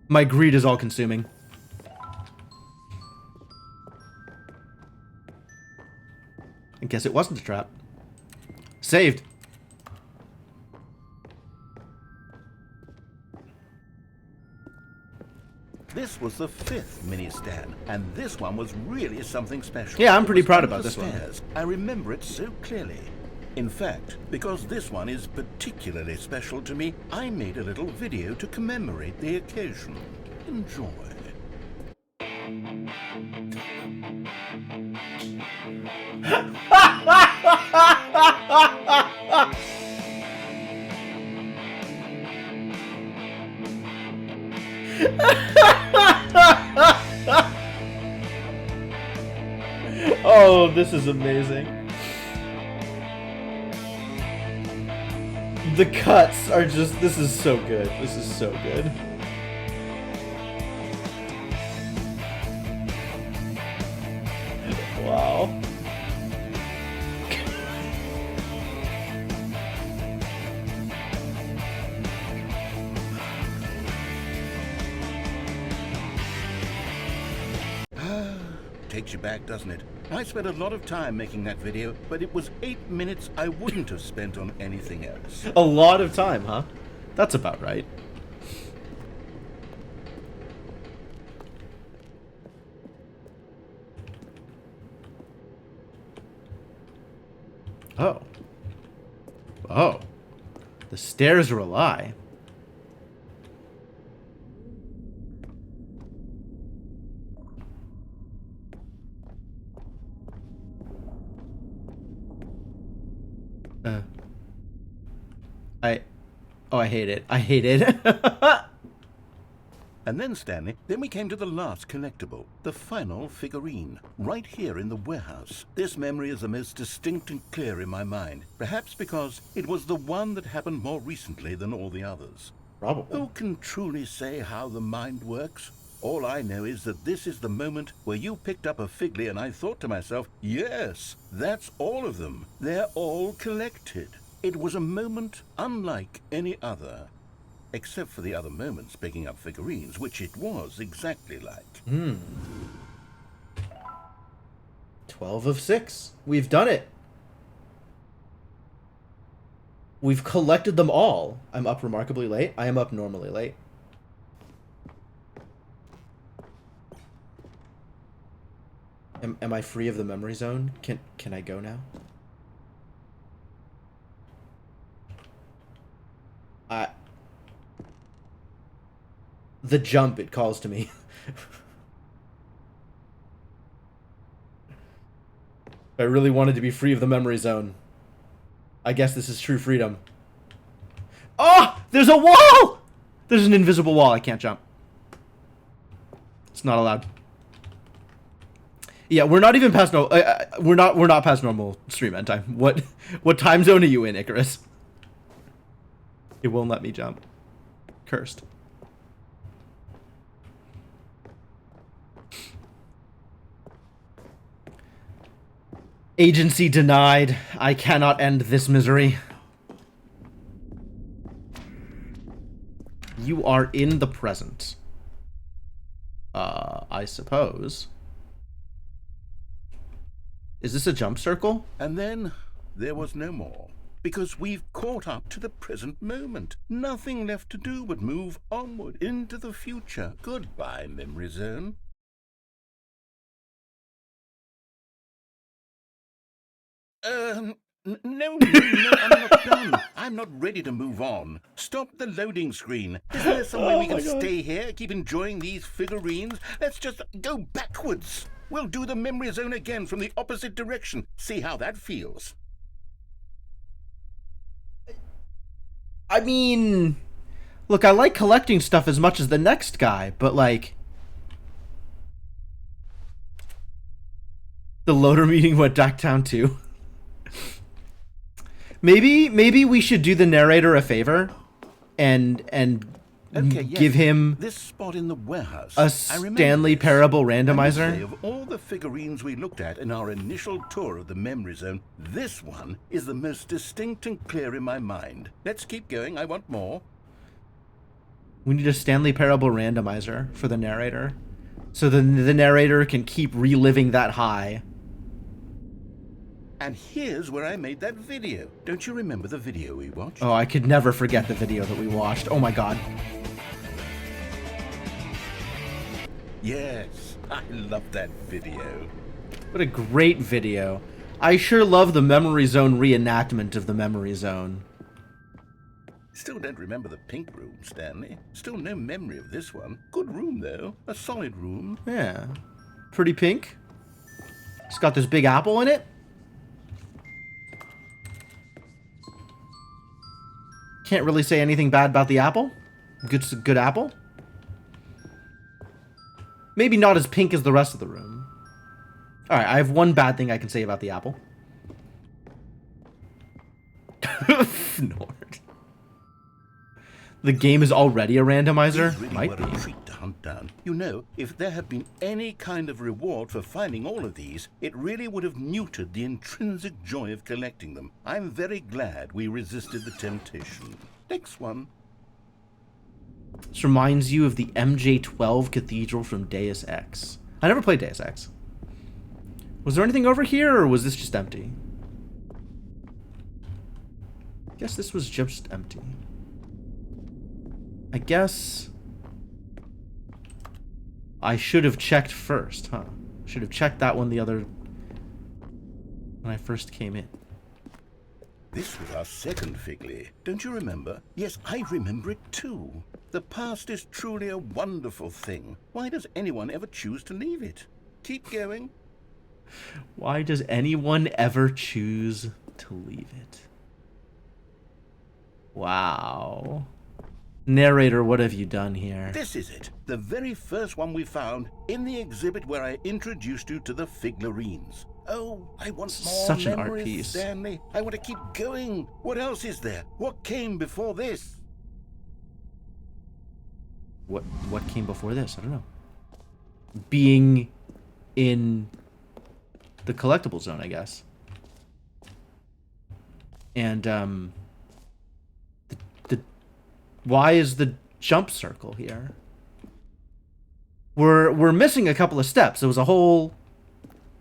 My greed is all consuming. I guess it wasn't a trap. Saved. This was the 5th mini stand, and this one was really something special. Yeah, I'm pretty It was proud under about the this one. stairs. I remember it so clearly. In fact, because this one is particularly special to me, I made a little video to commemorate the occasion. Enjoy. Oh, this is amazing. The cuts are just, this is so good. This is so good. Wow. Takes you back, doesn't it? I spent a lot of time making that video, but it was 8 minutes I wouldn't have spent on anything else. A lot of time, huh? That's about right. Oh. Oh. The stairs are a lie. I hate it. I hate it. And then, Stanley, then we came to the last collectible, the final figurine, right here in the warehouse. This memory is the most distinct and clear in my mind, perhaps because it was the one that happened more recently than all the others. Probably. Who can truly say how the mind works? All I know is that this is the moment where you picked up a Figley and I thought to myself, yes, that's all of them. They're all collected. It was a moment unlike any other. Except for the other moments picking up figurines, which it was exactly like. 12 of 6. We've done it. We've collected them all. I'm up remarkably late. I am up normally late. Am I free of the memory zone? Can I go now? the jump, it calls to me. I really wanted to be free of the memory zone. I guess this is true freedom. Oh! There's a wall! There's an invisible wall. I can't jump. It's not allowed. Yeah, we're not even past we're not past normal stream end time. What time zone are you in, Icarus? It won't let me jump. Cursed. Agency denied. I cannot end this misery. You are in the present. I suppose. Is this a jump circle? And then there was no more, because we've caught up to the present moment. Nothing left to do but move onward into the future. Goodbye, memory zone. No, I'm not done. I'm not ready to move on. Stop the loading screen. Is there some way we can stay here, keep enjoying these figurines? Let's just go backwards. We'll do the memory zone again from the opposite direction. See how that feels. I mean, look, I like collecting stuff as much as the next guy, but like, the loader meeting went back down too. Maybe we should do the narrator a favor and give him this spot in the warehouse. A Stanley Parable randomizer. Of all the figurines we looked at in our initial tour of the memory zone, this one is the most distinct and clear in my mind. Let's keep going. I want more. We need a Stanley Parable randomizer for the narrator, so the narrator can keep reliving that high. And here's where I made that video. Don't you remember the video we watched? Oh, I could never forget the video that we watched. Oh my god. Yes, I love that video. What a great video. I sure love the Memory Zone reenactment of the Memory Zone. Still don't remember the pink room, Stanley. Still no memory of this one. Good room, though. A solid room. Yeah. Pretty pink. It's got this big apple in it. Can't really say anything bad about the apple. Good apple. Maybe not as pink as the rest of the room. Alright, I have one bad thing I can say about the apple. Nord. The game is already a randomizer? Really Might be. A treat to hunt down. You know, if there had been any kind of reward for finding all of these, it really would have neutered the intrinsic joy of collecting them. I'm very glad we resisted the temptation. Next one. This reminds you of the MJ12 Cathedral from Deus Ex. I never played Deus Ex. Was there anything over here, or was this just empty? I guess this was just empty. I guess I should have checked first, huh? Should have checked that one when I first came in. This was our second Figley. Don't you remember? Yes, I remember it too. The past is truly a wonderful thing. Why does anyone ever choose to leave it? Keep going. Why does anyone ever choose to leave it? Wow. Narrator, what have you done here? This is it. The very first one we found in the exhibit where I introduced you to the figurines. Oh, I want more Such an memories, art piece. Stanley. I want to keep going. What else is there? What came before this? What came before this? I don't know. Being in the collectible zone, I guess. And why is the jump circle here? We're missing a couple of steps. There was a whole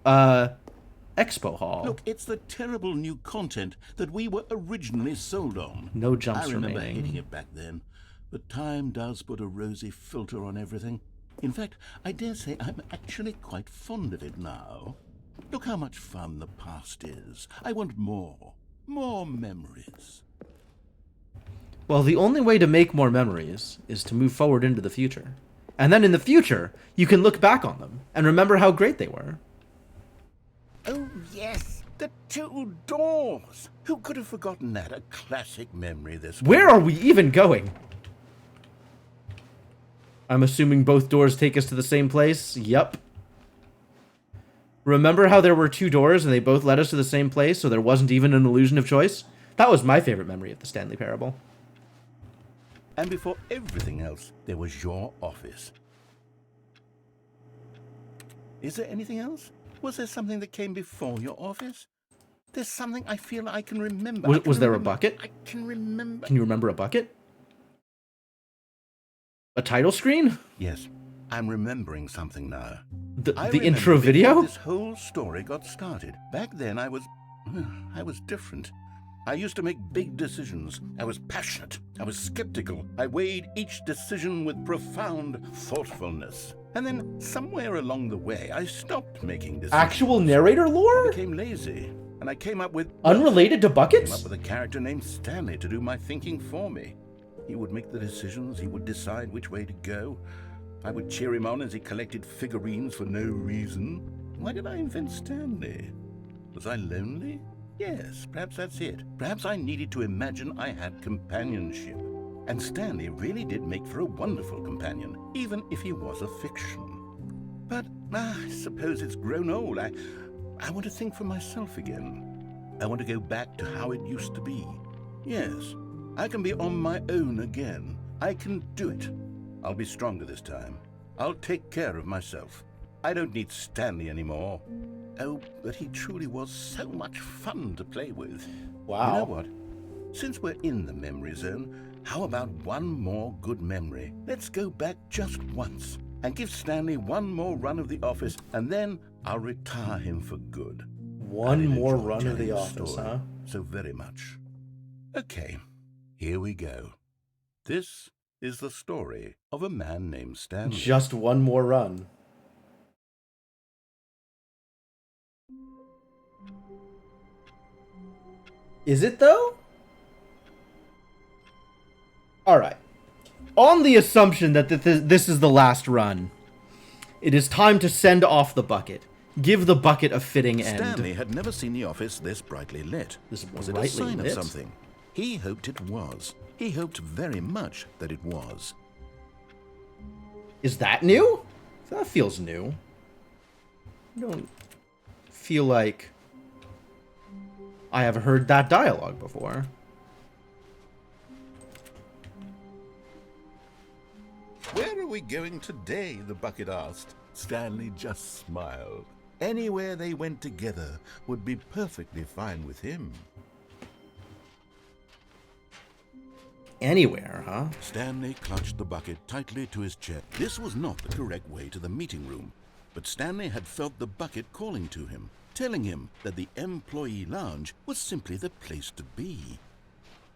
expo hall. Look, it's the terrible new content that we were originally sold on. No jumps I remember remaining. hating it back then, but time does put a rosy filter on everything. In fact, I dare say I'm actually quite fond of it now. Look how much fun the past is. I want more. More memories. Well, the only way to make more memories is to move forward into the future. And then in the future, you can look back on them and remember how great they were. Oh, yes, the 2 doors. Who could have forgotten that? A classic memory this Where are we even going? I'm assuming both doors take us to the same place? Yup. Remember how there were 2 doors and they both led us to the same place, so there wasn't even an illusion of choice? That was my favorite memory of the Stanley Parable. And before everything else, there was your office. Is there anything else? Was there something that came before your office? There's something I feel I can remember. Was there a bucket? I can remember. Can you remember a bucket? A title screen? Yes, I'm remembering something now. The remember intro before video? this whole story got started. Back then, I was different. I used to make big decisions. I was passionate. I was skeptical. I weighed each decision with profound thoughtfulness. And then, somewhere along the way, I stopped making decisions. Actual narrator I lore? became lazy, and I came up with... Unrelated to came buckets? up with a character named Stanley to do my thinking for me. He would make the decisions. He would decide which way to go. I would cheer him on as he collected figurines for no reason. Why did I invent Stanley? Was I lonely? Yes, perhaps that's it. Perhaps I needed to imagine I had companionship. And Stanley really did make for a wonderful companion, even if he was a fiction. But I suppose it's grown old. I want to think for myself again. I want to go back to how it used to be. Yes, I can be on my own again. I can do it. I'll be stronger this time. I'll take care of myself. I don't need Stanley anymore. Oh, but he truly was so much fun to play with. Wow. You know what? Since we're in the memory zone, how about one more good memory? Let's go back just once and give Stanley one more run of the office, and then I'll retire him for good. One I did more enjoy run of telling the the office, story huh? So very much. Okay, here we go. This is the story of a man named Stanley. Just one more run. Is it though? Alright. On the assumption that this is the last run, it is time to send off the bucket. Give the bucket a fitting end. Stanley had never seen the office this brightly lit. This Was it a brightly sign lit? of something? He hoped it was. He hoped very much that it was. Is that new? That feels new. I don't feel like I have heard that dialogue before. Where are we going today? The bucket asked. Stanley just smiled. Anywhere they went together would be perfectly fine with him. Anywhere, huh? Stanley clutched the bucket tightly to his chest. This was not the correct way to the meeting room, but Stanley had felt the bucket calling to him, telling him that the employee lounge was simply the place to be.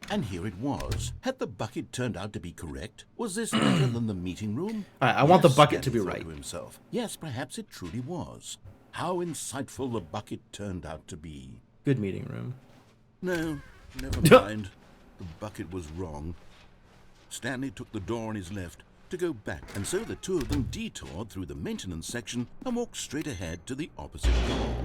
And here it was. Had the bucket turned out to be correct? Was this better than the meeting room? I want the bucket to Stanley be thought right. to himself. Yes, perhaps it truly was. How insightful the bucket turned out to be. Good meeting room. No, never mind. The bucket was wrong. Stanley took the door on his left to go back, and so the two of them detoured through the maintenance section and walked straight ahead to the opposite door.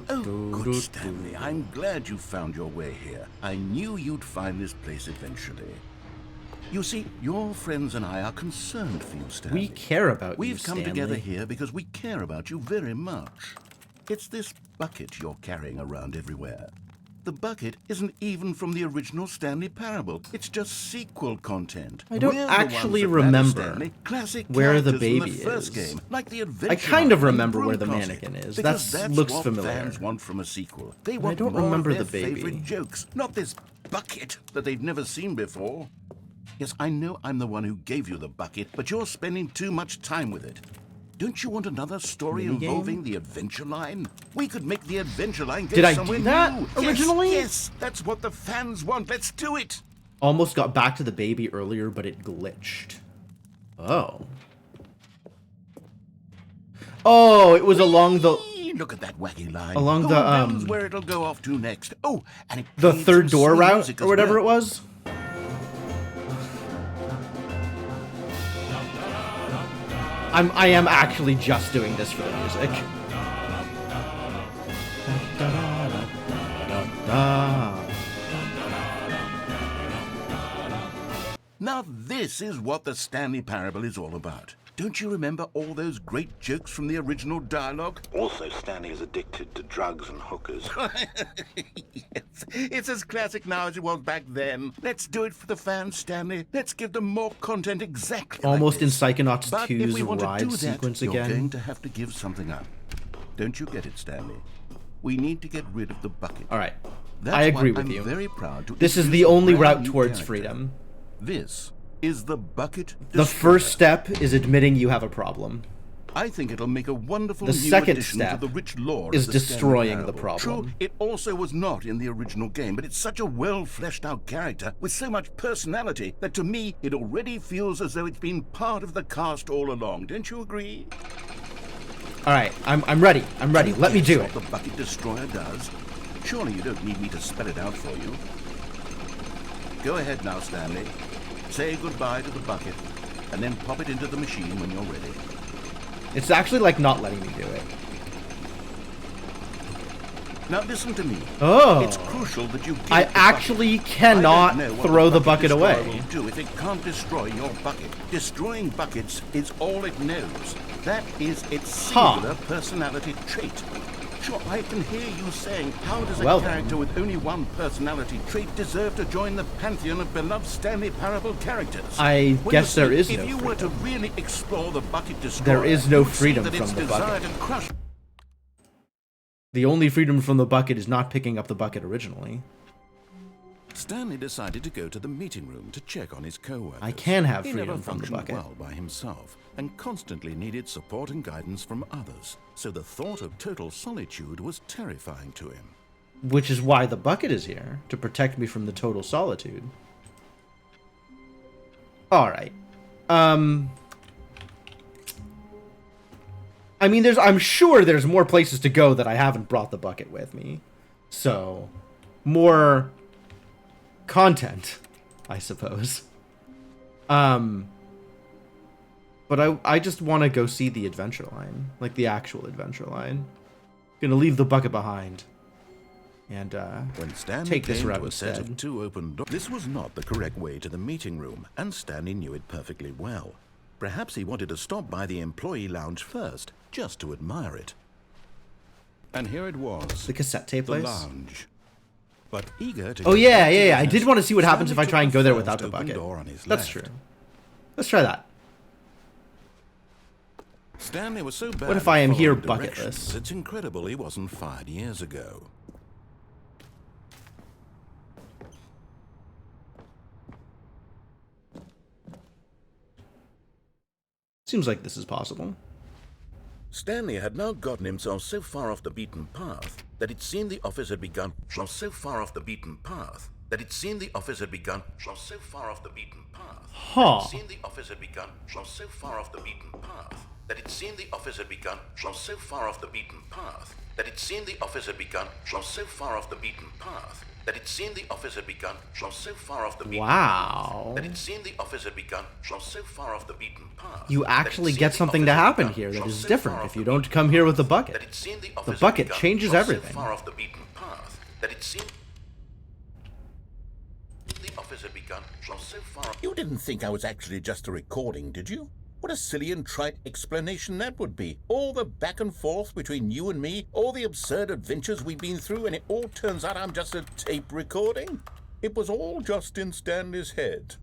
Oh, good, Stanley. I'm glad you found your way here. I knew you'd find this place eventually. You see, your friends and I are concerned for you, Stanley. We care about you, We've come Stanley. together here because we care about you very much. It's this bucket you're carrying around everywhere. The bucket isn't even from the original Stanley Parable. It's just sequel content. I don't We're the actually ones that matter, remember Stanley. Classic where the characters from baby the first is. game, like the adventure. I kind of Line and remember where the Broom mannequin Closet, is. because That that's looks what familiar. fans want from a sequel. They I want don't more remember of their the baby. favorite jokes, not this bucket that they've never seen before. Yes, I know I'm the one who gave you the bucket, but you're spending too much time with it. Don't you want another story Minigame? involving the adventure line? We could make the adventure line go Did I somewhere do that new. originally? Yes, that's what the fans want. Let's do it. Almost got back to the baby earlier, but it glitched. Oh. Oh, it was along the... Stanley. Look at that wacky line. Along Who the, knows where it'll go off to next? Oh, and it the played third some door silly route music or as whatever well. it was. I am actually just doing this for the music. Now this is what the Stanley Parable is all about. Don't you remember all those great jokes from the original dialogue? Also, Stanley is addicted to drugs and hookers. Yes, it's as classic now as it was back then. Let's do it for the fans, Stanley. Let's give them more content exactly Almost like this. in Psychonauts But if 2's we want to ride do that, sequence you're again. going to have to give something up. Don't you get it, Stanley? We need to get rid of the bucket. All right. That's I agree why with I'm you. very proud to This is introduce the a only brand route new towards character. freedom. This is the bucket The destroyer. first step is admitting you have a problem. I think it'll make a wonderful The new second addition step to the rich lore is of the destroying Stanley the Parable. problem. True, it also was not in the original game, but it's such a well-fleshed-out character with so much personality that to me it already feels as though it's been part of the cast all along. Don't you agree? All right, I'm ready. I'm ready. Let me do Guess it. what the bucket destroyer does? Surely you don't need me to spell it out for you. Go ahead now, Stanley. Say goodbye to the bucket, and then pop it into the machine when you're ready. It's actually like not letting me do it. Now listen to me. Oh. It's crucial that you give I the actually bucket. cannot I don't know what throw the bucket destroyer away. will do if it can't destroy your bucket. Destroying buckets is all it knows. That is its Huh. singular personality trait. Sure, I can hear you saying, how does a Well then. character with only one personality trait deserve to join the pantheon of beloved Stanley Parable characters? I Well, guess you there see, is if no you were to freedom. really explore the bucket destroyer, There is no you'd see freedom that from its the desire bucket. to crush The only freedom from the bucket is not picking up the bucket originally. Stanley decided to go to the meeting room to check on his co-workers. I can have He freedom never from the functioned bucket. well by himself and constantly needed support and guidance from others, so the thought of total solitude was terrifying to him. Which is why the bucket is here, to protect me from the total solitude. Alright. I mean, I'm sure there's more places to go that I haven't brought the bucket with me. So, more content, I suppose. But I just want to go see the adventure line. Like, the actual adventure line. Gonna leave the bucket behind. And, When Stanley take this came route to a set instead. of two open doors, this was not the correct way to the meeting room, and Stanley knew it perfectly well. Perhaps he wanted to stop by the employee lounge first, just to admire it. And here it was, the cassette tape the place. lounge. But eager to Oh get yeah, back to yeah, yeah. I business, did want to see what happens if I Stanley try and took go there the without first the open bucket. door on his That's left. true. Let's try that. Stanley was so bad What if at I am here following directions, bucketless? It's incredible he wasn't fired years ago. Seems like this is possible. Stanley had now gotten himself so far off the beaten path that it seemed the office had begun. So far off the beaten path that it seemed the office had begun. So far off the beaten path. Huh. It seemed the office had begun. So far off the beaten path that it seemed the office had begun. So far off the beaten path that it seemed the office had begun. So far off the beaten path that it seemed the office had begun. So far off the beaten Wow. that it seemed the office had begun. So far off the beaten path. You that it actually seemed get the something to office had happen begun. here that So is far different off if the you don't beaten come here with the path bucket. that it seemed the The office had bucket begun. changes So everything. far off the beaten path that it seemed the office had begun. So far. You didn't think I was actually just a recording, did you? What a silly and trite explanation that would be. All the back and forth between you and me, all the absurd adventures we've been through, and it all turns out I'm just a tape recording? It was all just in Stanley's head.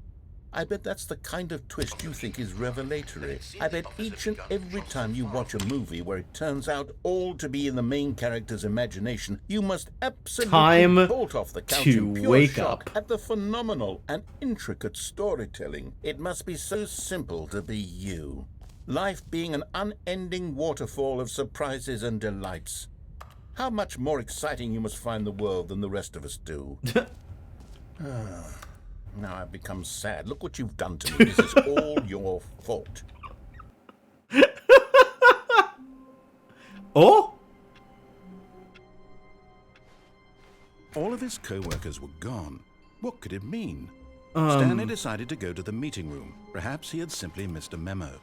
I bet that's the kind of twist you think is revelatory. I bet each and every time you watch a movie where it turns out all to be in the main character's imagination, you must absolutely Time bolt off the couch to in pure wake shock up. at the phenomenal and intricate storytelling. It must be so simple to be you. Life being an unending waterfall of surprises and delights. How much more exciting you must find the world than the rest of us do. Now I've become sad. Look what you've done to me. This is all your fault. Oh? of his co-workers were gone. What could it mean? Stanley decided to go to the meeting room. Perhaps he had simply missed a memo.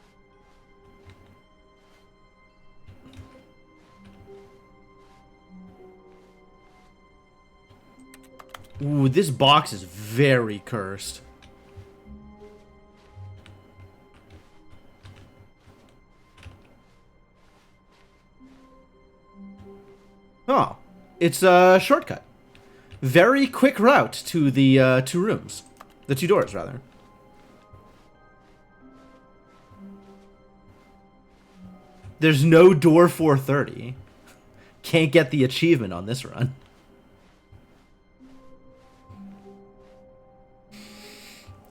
Ooh, this box is very cursed. Oh, it's a shortcut. Very quick route to the 2 rooms. The 2 doors, rather. There's no door 430. Can't get the achievement on this run.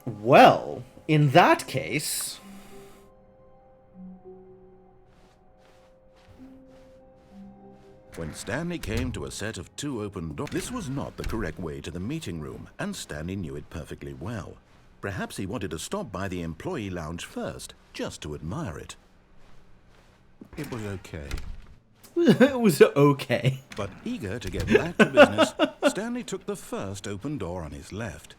Well, in that case... When Stanley came to a set of 2 open doors, this was not the correct way to the meeting room, and Stanley knew it perfectly well. Perhaps he wanted to stop by the employee lounge first, just to admire it. It was okay. It was okay. But eager to get back to business, Stanley took the first open door on his left.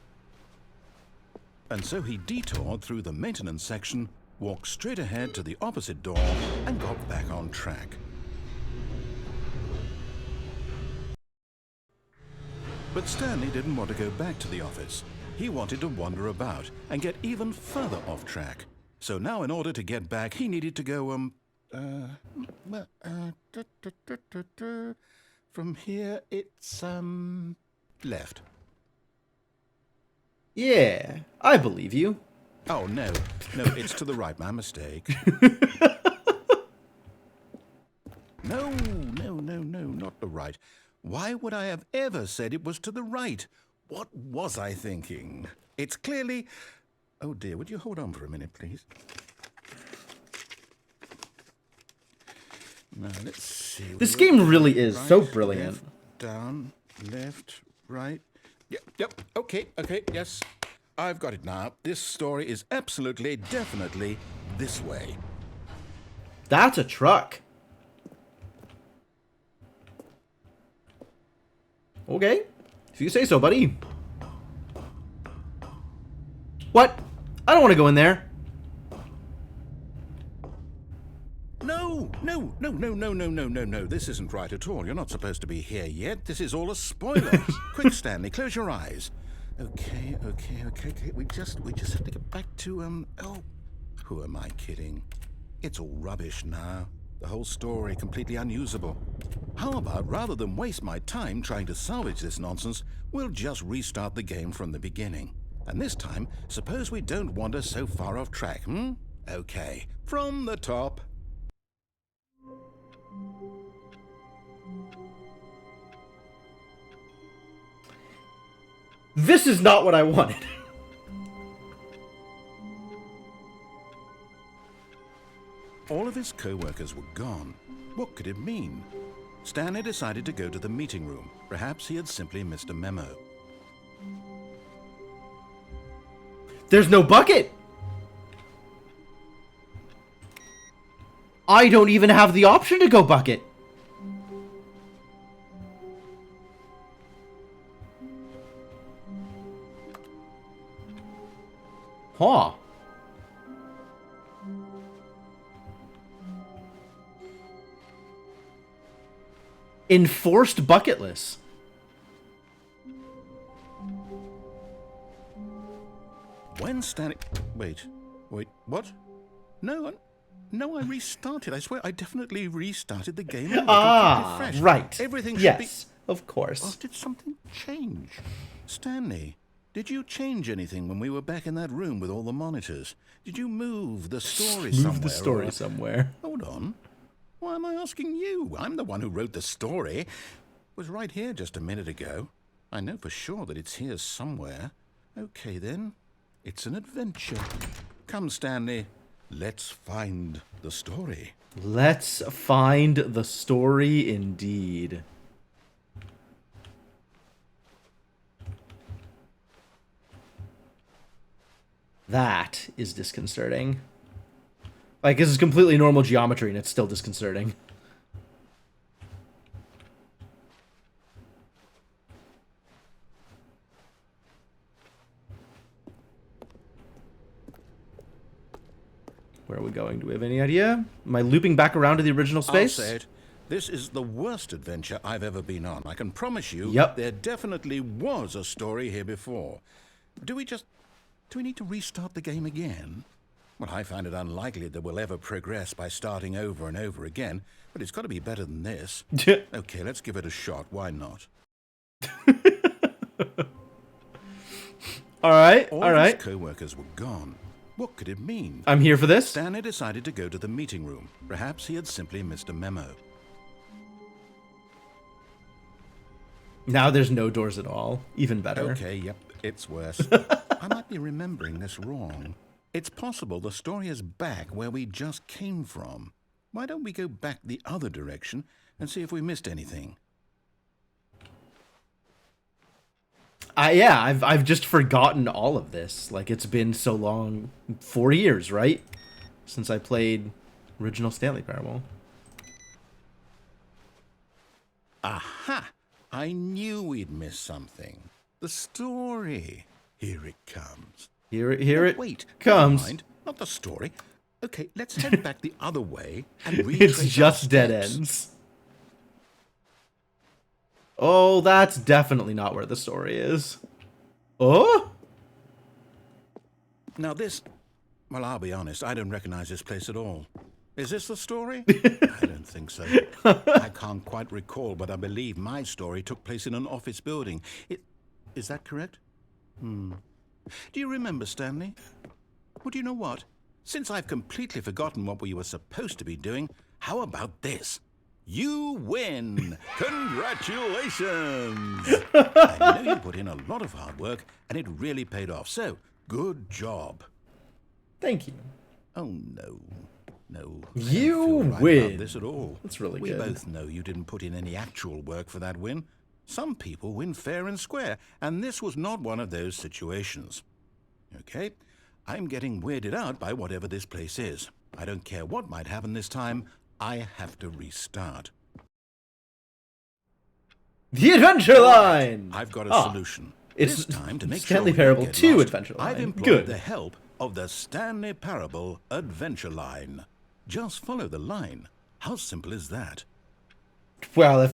And so he detoured through the maintenance section, walked straight ahead to the opposite door, and got back on track. But Stanley didn't want to go back to the office. He wanted to wander about and get even further off track. So now in order to get back, he needed to go, from here it's, left. Yeah, I believe you. Oh, no, it's to the right, my mistake. No, not the right. Why would I have ever said it was to the right? What was I thinking? It's clearly... Oh dear, would you hold on for a minute, please? Now, let's see. This game really is so brilliant. Left, down, left, right. Yep, okay, yes. I've got it now. This story is absolutely, definitely this way. That's a truck. Okay, if you say so, buddy. What? I don't want to go in there. No. This isn't right at all. You're not supposed to be here yet. This is all a spoiler. Quick, Stanley, close your eyes. Okay. We just have to get back to, oh, who am I kidding? It's all rubbish now. The whole story completely unusable. How about, rather than waste my time trying to salvage this nonsense, we'll just restart the game from the beginning. And this time, suppose we don't wander so far off track, Okay, from the top. This is not what I wanted. All of his co-workers were gone. What could it mean? Stanley decided to go to the meeting room. Perhaps he had simply missed a memo. There's no bucket. I don't even have the option to go bucket. Huh. Enforced bucketless. When Stanley... Wait, what? No, I restarted. I swear, I definitely restarted the game. Right. Everything should be... Yes, of course. Or did something change? Stanley, did you change anything when we were back in that room with all the monitors? Did you move the story somewhere? Move the story somewhere. Hold on. Why am I asking you? I'm the one who wrote the story. It was right here just a minute ago. I know for sure that it's here somewhere. Okay, then. It's an adventure. Come, Stanley. Let's find the story. Let's find the story indeed. That is disconcerting. Like, this is completely normal geometry and it's still disconcerting. Where are we going? Do we have any idea? Am I looping back around to the original space? I'll say it. This is the worst adventure I've ever been on. I can promise you there definitely was a story here before. Do we need to restart the game again? Well, I find it unlikely that we'll ever progress by starting over and over again, but it's got to be better than this. Okay, let's give it a shot. Why not? All right. All his co-workers were gone. What could it mean? I'm here for this. Stanley decided to go to the meeting room. Perhaps he had simply missed a memo. Now there's no doors at all. Even better. Okay, yep, it's worse. I might be remembering this wrong. It's possible the story is back where we just came from. Why don't we go back the other direction and see if we missed anything? Yeah, I've just forgotten all of this. Like, it's been so long. 4 years, right? Since I played original Stanley Parable. Aha! I knew we'd miss something. The story. Here it comes. Here it Wait, comes. never mind. Not the story. Okay, let's head back the other way and retrace It's just dead ends. Oh, that's definitely not where the story is. Oh? Now this... Well, I'll be honest, I don't recognize this place at all. Is this the story? I don't think so. I can't quite recall, but I believe my story took place in an office building. Is that correct? Do you remember, Stanley? Well, do you know what? Since I've completely forgotten what we were supposed to be doing, how about this? You win! Congratulations! I know you put in a lot of hard work, and it really paid off, so good job. Thank you. Oh, no. No. You I don't feel right win. about this at all. That's really we good. We both know you didn't put in any actual work for that win. Some people win fair and square, and this was not one of those situations. Okay? I'm getting weirded out by whatever this place is. I don't care what might happen this time. I have to restart. The Adventure Line! I've got a solution. It's this time, to make Stanley sure Parable we don't 2 get lost, Adventure Line. I've employed Good. the help of the Stanley Parable Adventure Line. Just follow the line. How simple is that? Well, if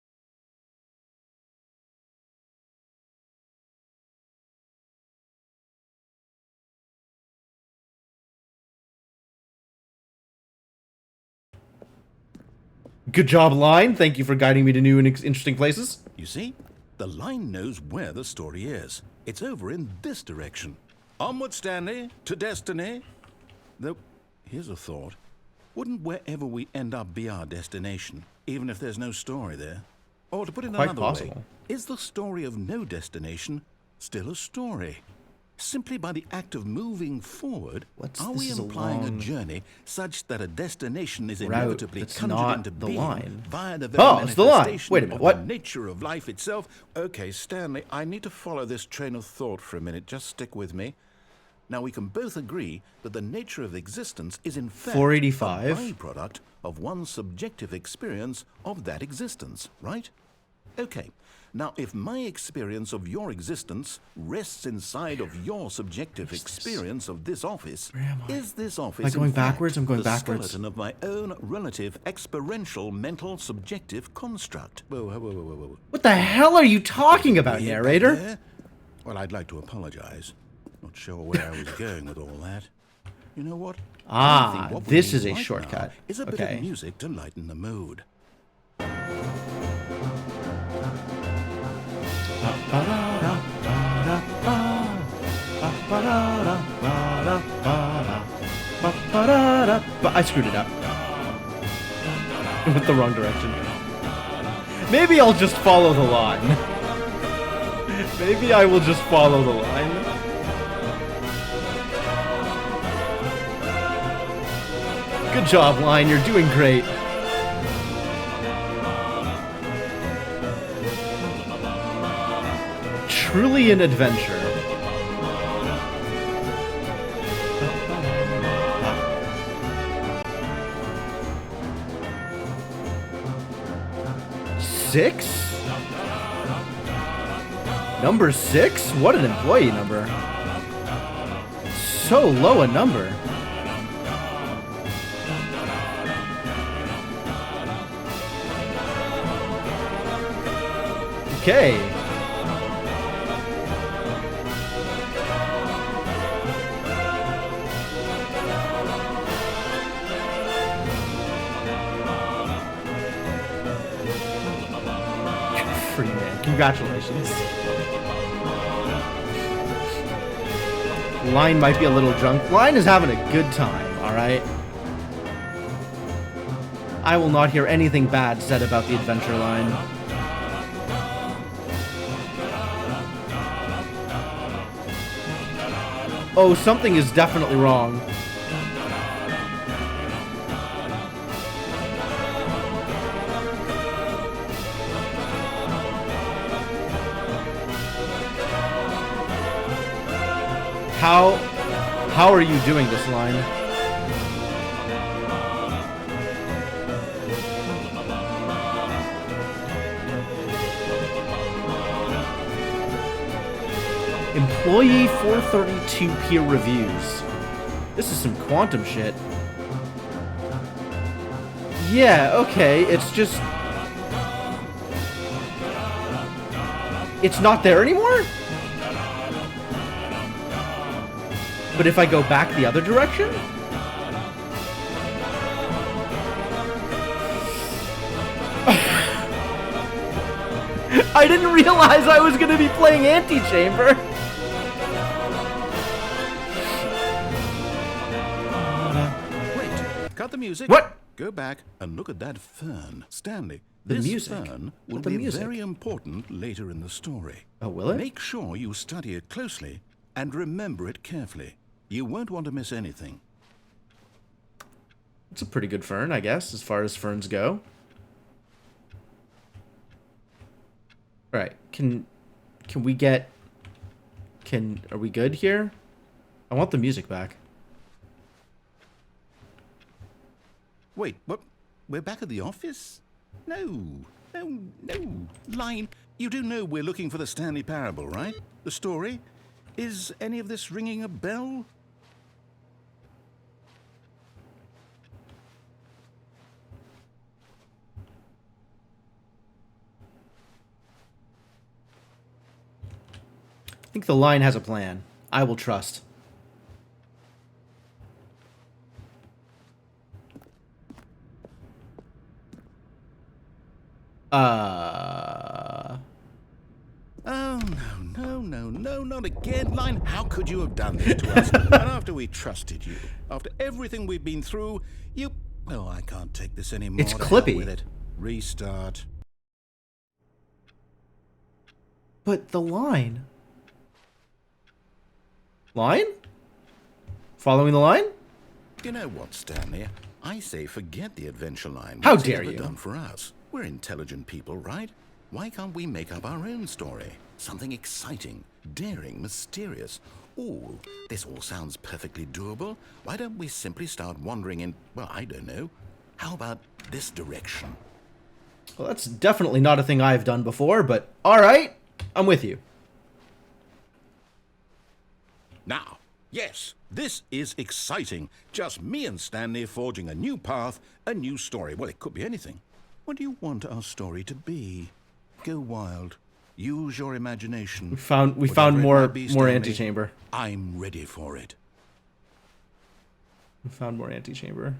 good job, Line. Thank you for guiding me to new and interesting places. You see, the line knows where the story is. It's over in this direction. Onward, Stanley, to destiny. Though, here's a thought. Wouldn't wherever we end up be our destination, even if there's no story there? Or to put it another way, is the story of no destination still a story? Simply by the act of moving forward, are we implying a journey such that a destination is inevitably conjured into being via the very manifestation of the nature of life itself? Okay, Stanley, I need to follow this train of thought for a minute. Just stick with me. Now, we can both agree that the nature of existence is in fact 485. a byproduct of one's subjective experience of that existence, right? Okay. Now, if my experience of your existence rests inside of your subjective experience of this office, is this office Am I going backwards? I'm going the backwards. skeleton of my own relative experiential mental subjective construct? Whoa. What the hell are you talking about, narrator? Yeah? Well, I'd like to apologize. Not sure where I was going with all that. You know what? Ah, what this we is need a right shortcut. now is a bit of music to lighten the mood. I screwed it up. Went the wrong direction. Maybe I'll just follow the line. Maybe I will just follow the line. Good job, Line. You're doing great. Truly an adventure. Six? Number 6? What an employee number. So low a number. Okay. Free man. Congratulations. Line might be a little drunk. Line is having a good time, alright? I will not hear anything bad said about the adventure line. Oh, something is definitely wrong. How are you doing this line? Employee 432 peer reviews. This is some quantum shit. Yeah, okay, it's just... It's not there anymore? But if I go back the other direction? I didn't realize I was gonna be playing Antichamber. Wait, cut the music. What? Go back and look at that fern. Stanley, The this music? fern will What the be music? very important later in the story. Oh, will it? Make sure you study it closely and remember it carefully. You won't want to miss anything. It's a pretty good fern, I guess, as far as ferns go. Alright, can we get... Are we good here? I want the music back. Wait, what? We're back at the office? No. Line, you do know we're looking for the Stanley Parable, right? The story? Is any of this ringing a bell? I think the line has a plan. I will trust. Oh, no, not again, Line. How could you have done this to us? And after we trusted you, after everything we've been through, you... Oh, I can't take this anymore. It's To hell Clippy. with it. Restart. But the line... Line? Following the line? You know what, Stanley? I say forget the adventure line. How What's it dare ever you. done for us? We're intelligent people, right? Why can't we make up our own story? Something exciting, daring, mysterious. Ooh, this all sounds perfectly doable. Why don't we simply start wandering in, well, I don't know. How about this direction? Well, that's definitely not a thing I've done before, but alright. I'm with you. Now, yes, this is exciting. Just me and Stanley forging a new path, a new story. Well, it could be anything. What do you want our story to be? Go wild. Use your imagination. We found Whatever it more might be, Stanley, Antichamber. I'm ready for it. We found more Antichamber.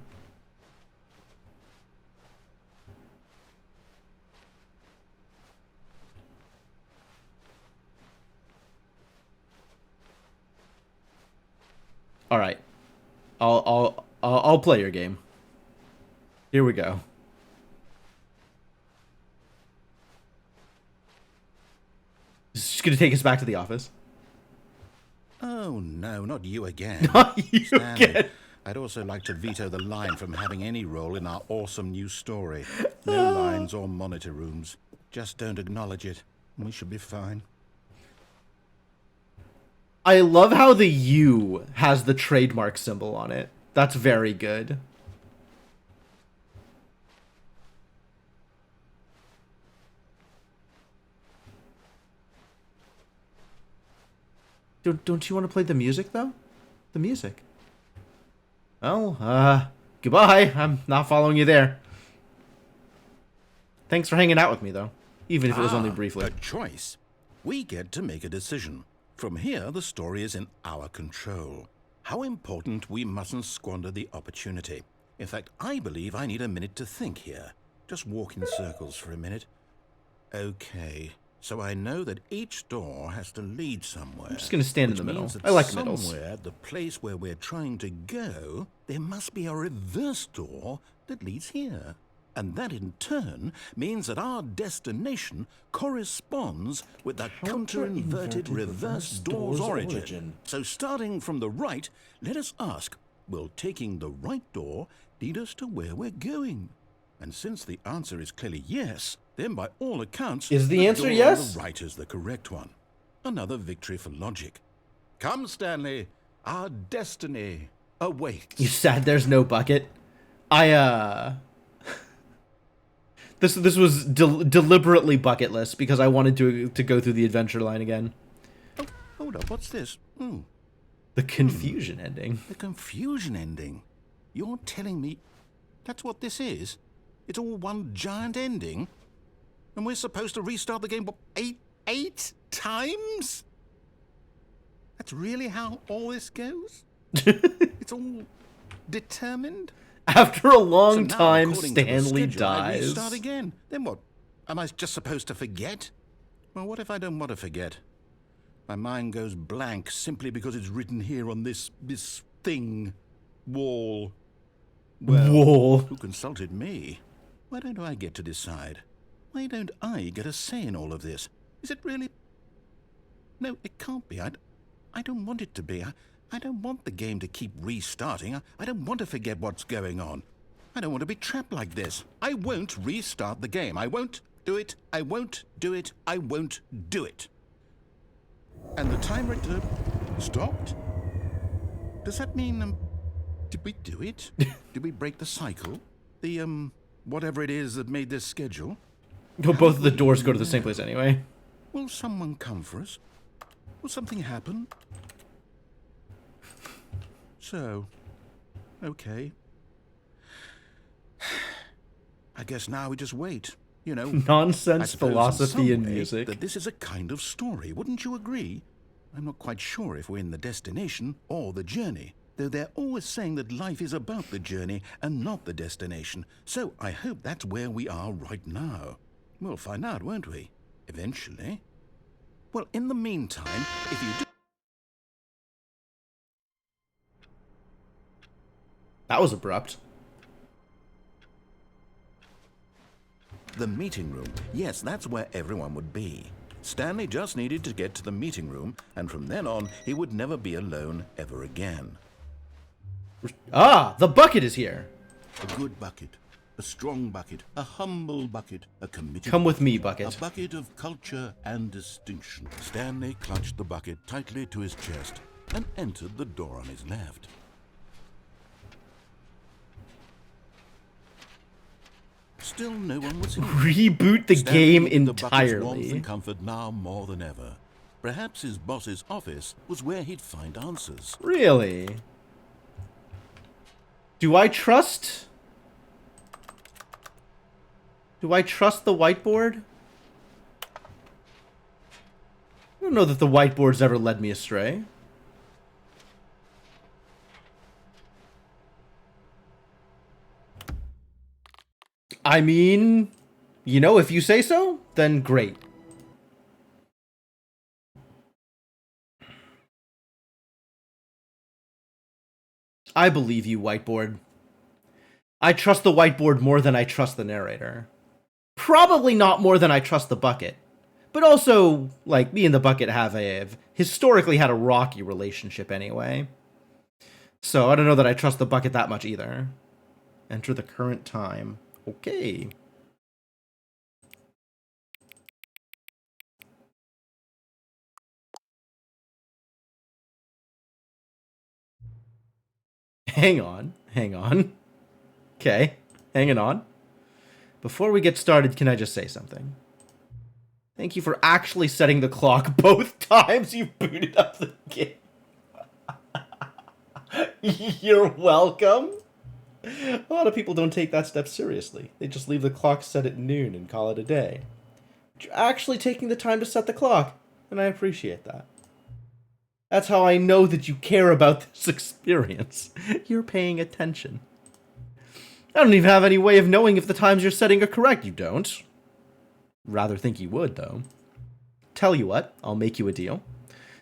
All right. I'll play your game. Here we go. This is just gonna take us back to the office. Oh, no, not you again. Not you Stanley, again. I'd also like to veto the line from having any role in our awesome new story. No lines or monitor rooms. Just don't acknowledge it. We should be fine. I love how the U has the trademark symbol on it. That's very good. Don't you want to play the music, though? The music. Well, goodbye. I'm not following you there. Thanks for hanging out with me, though. even if it was only briefly. A choice. We get to make a decision. From here, the story is in our control. How important we mustn't squander the opportunity. In fact, I believe I need a minute to think here. Just walk in circles for a minute. Okay, so I know that each door has to lead somewhere. I'm just going to stand in the which middle. means that I like middles. somewhere at the place where we're trying to go, there must be a reverse door that leads here. And that in turn means that our destination corresponds with the counter-inverted reverse door's origin. So starting from the right, let us ask, will taking the right door lead us to where we're going? And since the answer is clearly yes, then by all accounts, is the answer door yes? on the right is the correct one. Another victory for logic. Come, Stanley, our destiny awaits. You sad there's no bucket? This was deliberately bucketless because I wanted to go through the adventure line again. Oh, hold up, what's this? Oh. The confusion ending. The confusion ending? You're telling me that's what this is? It's all one giant ending? And we're supposed to restart the game, what, eight times? That's really how all this goes? It's all determined? After a long So now, time, according to the Stanley schedule, I dies. restart again. Then what? Am I just supposed to forget? Well, what if I don't want to forget? My mind goes blank simply because it's written here on this thing. Wall. Well, Wall. who consulted me? Why don't I get to decide? Why don't I get a say in all of this? Is it really... No, it can't be. I don't want it to be. I don't want the game to keep restarting. I don't want to forget what's going on. I don't want to be trapped like this. I won't restart the game. I won't do it. I won't do it. I won't do it. And the timer stopped? Does that mean, did we do it? Did we break the cycle? The, whatever it is that made this schedule? Well, both of the doors go to the same place anyway. Will someone come for us? Will something happen? So, okay. I guess now we just wait. You know, Nonsense, I suppose philosophy, in and some way music. that this is a kind of story, wouldn't you agree? I'm not quite sure if we're in the destination or the journey, though they're always saying that life is about the journey and not the destination. So I hope that's where we are right now. We'll find out, won't we? Eventually. Well, in the meantime, if you do... That was abrupt. The meeting room. Yes, that's where everyone would be. Stanley just needed to get to the meeting room, and from then on, he would never be alone ever again. Ah, the bucket is here. A good bucket, a strong bucket, a humble bucket, a committed Come with me, bucket. bucket. A bucket of culture and distinction. Stanley clutched the bucket tightly to his chest and entered the door on his left. Still no one was here. Reboot the Stanley game needed the bucket's warmth entirely. and comfort now more than ever. Perhaps his boss's office was where he'd find answers. Really? Do I trust the whiteboard? I don't know that the whiteboard's ever led me astray. I mean, you know, if you say so, then great. I believe you, whiteboard. I trust the whiteboard more than I trust the narrator. Probably not more than I trust the bucket. But also, like, me and the bucket have historically had a rocky relationship anyway. So I don't know that I trust the bucket that much either. Enter the current time. Okay. Hang on. Okay, hanging on. Before we get started, can I just say something? Thank you for actually setting the clock both times you booted up the game. You're welcome. A lot of people don't take that step seriously. They just leave the clock set at noon and call it a day. You're actually taking the time to set the clock, and I appreciate that. That's how I know that you care about this experience. You're paying attention. I don't even have any way of knowing if the times you're setting are correct. You don't. Rather think you would, though. Tell you what, I'll make you a deal.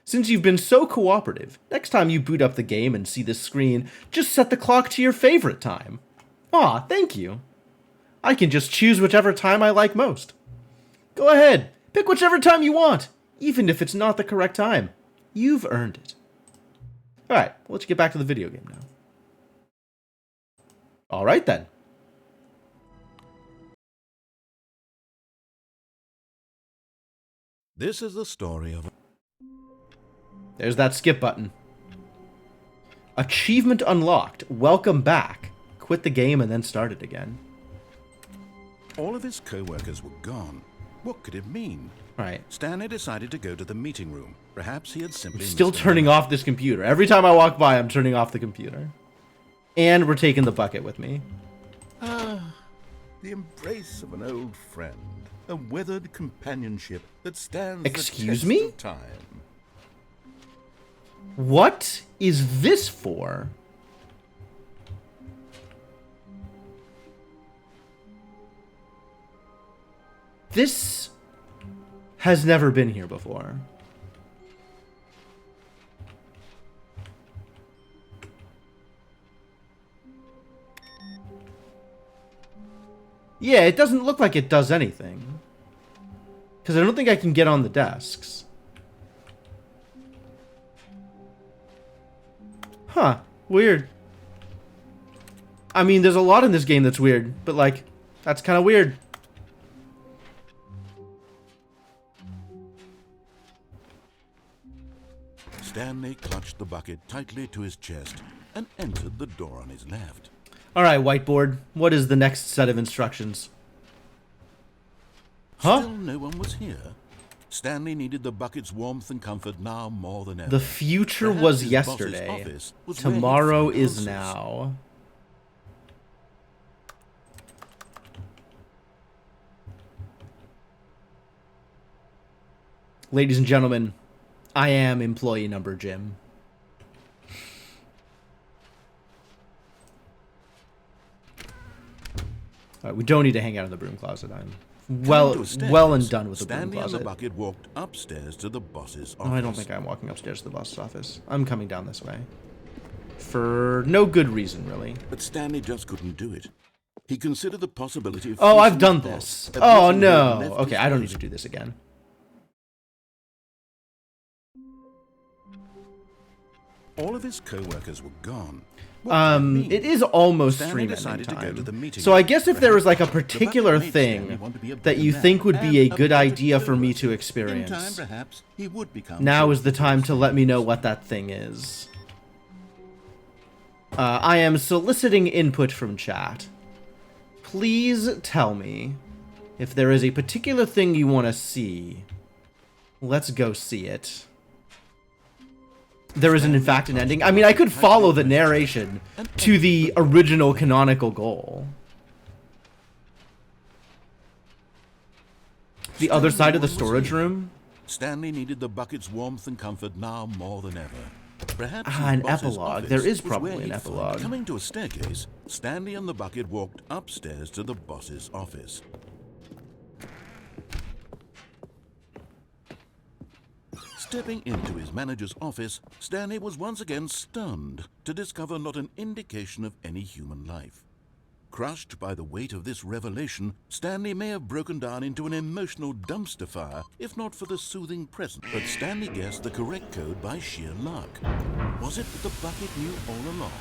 Since you've been so cooperative, next time you boot up the game and see this screen, just set the clock to your favorite time. Aw, thank you. I can just choose whichever time I like most. Go ahead, pick whichever time you want, even if it's not the correct time. You've earned it. Alright, let's get back to the video game now. Alright then. This is the story of... There's that skip button. Achievement unlocked. Welcome back. Quit the game and then start it again. All of his co-workers were gone. What could it mean? Right. Stanley decided to go to the meeting room. Perhaps he had simply... Still turning off this computer. Every time I walk by, I'm turning off the computer. And we're taking the bucket with me. Ah, the embrace of an old friend. A weathered companionship that stands Excuse the test me? of time. What is this for? This has never been here before. Yeah, it doesn't look like it does anything. Because I don't think I can get on the desks. Huh. Weird. I mean, there's a lot in this game that's weird, but, like, that's kind of weird. Stanley clutched the bucket tightly to his chest and entered the door on his left. Alright, whiteboard. What is the next set of instructions? Huh? Still no one was here. Stanley needed the bucket's warmth and comfort now more than ever. The future Perhaps was his yesterday. boss's office was where he'd Tomorrow find is answers. now. Ladies and gentlemen, I am employee number Jim. Alright, we don't need to hang out in the broom closet. I'm well Coming to a and staircase, done with the broom Stanley and the closet. bucket walked upstairs to the boss's office. No, I don't think I'm walking upstairs to the boss's office. I'm coming down this way. For no good reason, really. But Stanley just couldn't do it. He considered the possibility of... Oh, I've facing done his this. boss, Oh, admitting he had no. left Okay, his I don't need post. to do this again. All of his co-workers were gone. What could it mean? It is almost Stanley stream decided ending to go to the time. meeting So I room. guess if there was like a Perhaps the particular bucket made Stanley thing want to be a that better you man think would be a and good better idea for me to co-worker. experience, In time, perhaps, he would become now so is the time to let me know what that thing is. I am soliciting input from chat. Please tell me if there is a particular thing you want to see. Let's go see it. There isn't, in fact, an ending. I mean, I could follow the narration to the original canonical goal. The other side of the storage room? Stanley needed the bucket's warmth and comfort now more than ever. Perhaps Ah, his an boss's epilogue. office There is was probably where an he'd find epilogue. it. Coming to a staircase, Stanley and the bucket walked upstairs to the boss's office. Stepping into his manager's office, Stanley was once again stunned to discover not an indication of any human life. Crushed by the weight of this revelation, Stanley may have broken down into an emotional dumpster fire, if not for the soothing presence. But Stanley guessed the correct code by sheer luck. Was it that the bucket knew all along?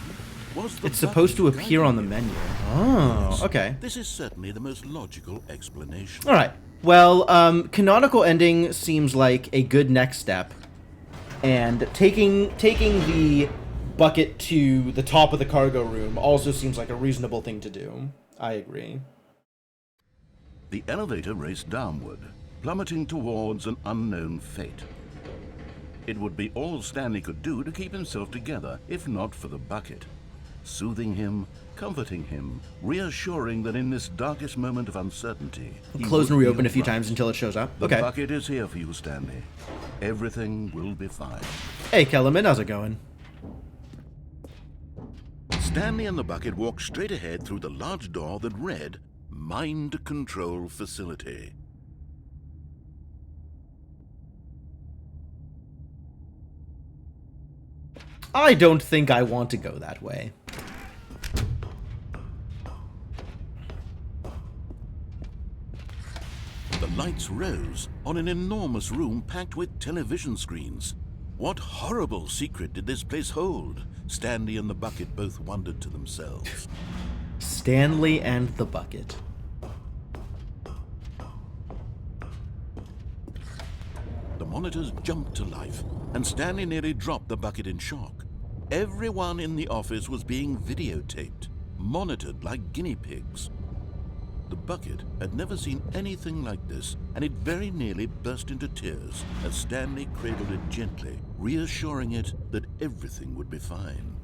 Was the It's supposed to bucket appear on the guiding him? menu. Oh, okay. This is certainly the most logical explanation. Alright. Well, canonical ending seems like a good next step. And taking the bucket to the top of the cargo room also seems like a reasonable thing to do. I agree. The elevator raced downward, plummeting towards an unknown fate. It would be all Stanley could do to keep himself together, if not for the bucket. soothing him, comforting him, reassuring that in this darkest moment of uncertainty, he Close and would be reopen a few all right. times until it shows up. The Okay. bucket is here for you, Stanley. Everything will be fine. Hey, Kellerman, how's it going? Stanley and the bucket walked straight ahead through the large door that read, Mind Control Facility. I don't think I want to go that way. The lights rose on an enormous room packed with television screens. What horrible secret did this place hold? Stanley and the bucket both wondered to themselves. Stanley and the bucket. The monitors jumped to life, and Stanley nearly dropped the bucket in shock. Everyone in the office was being videotaped, monitored like guinea pigs. The bucket had never seen anything like this, and it very nearly burst into tears as Stanley cradled it gently, reassuring it that everything would be fine.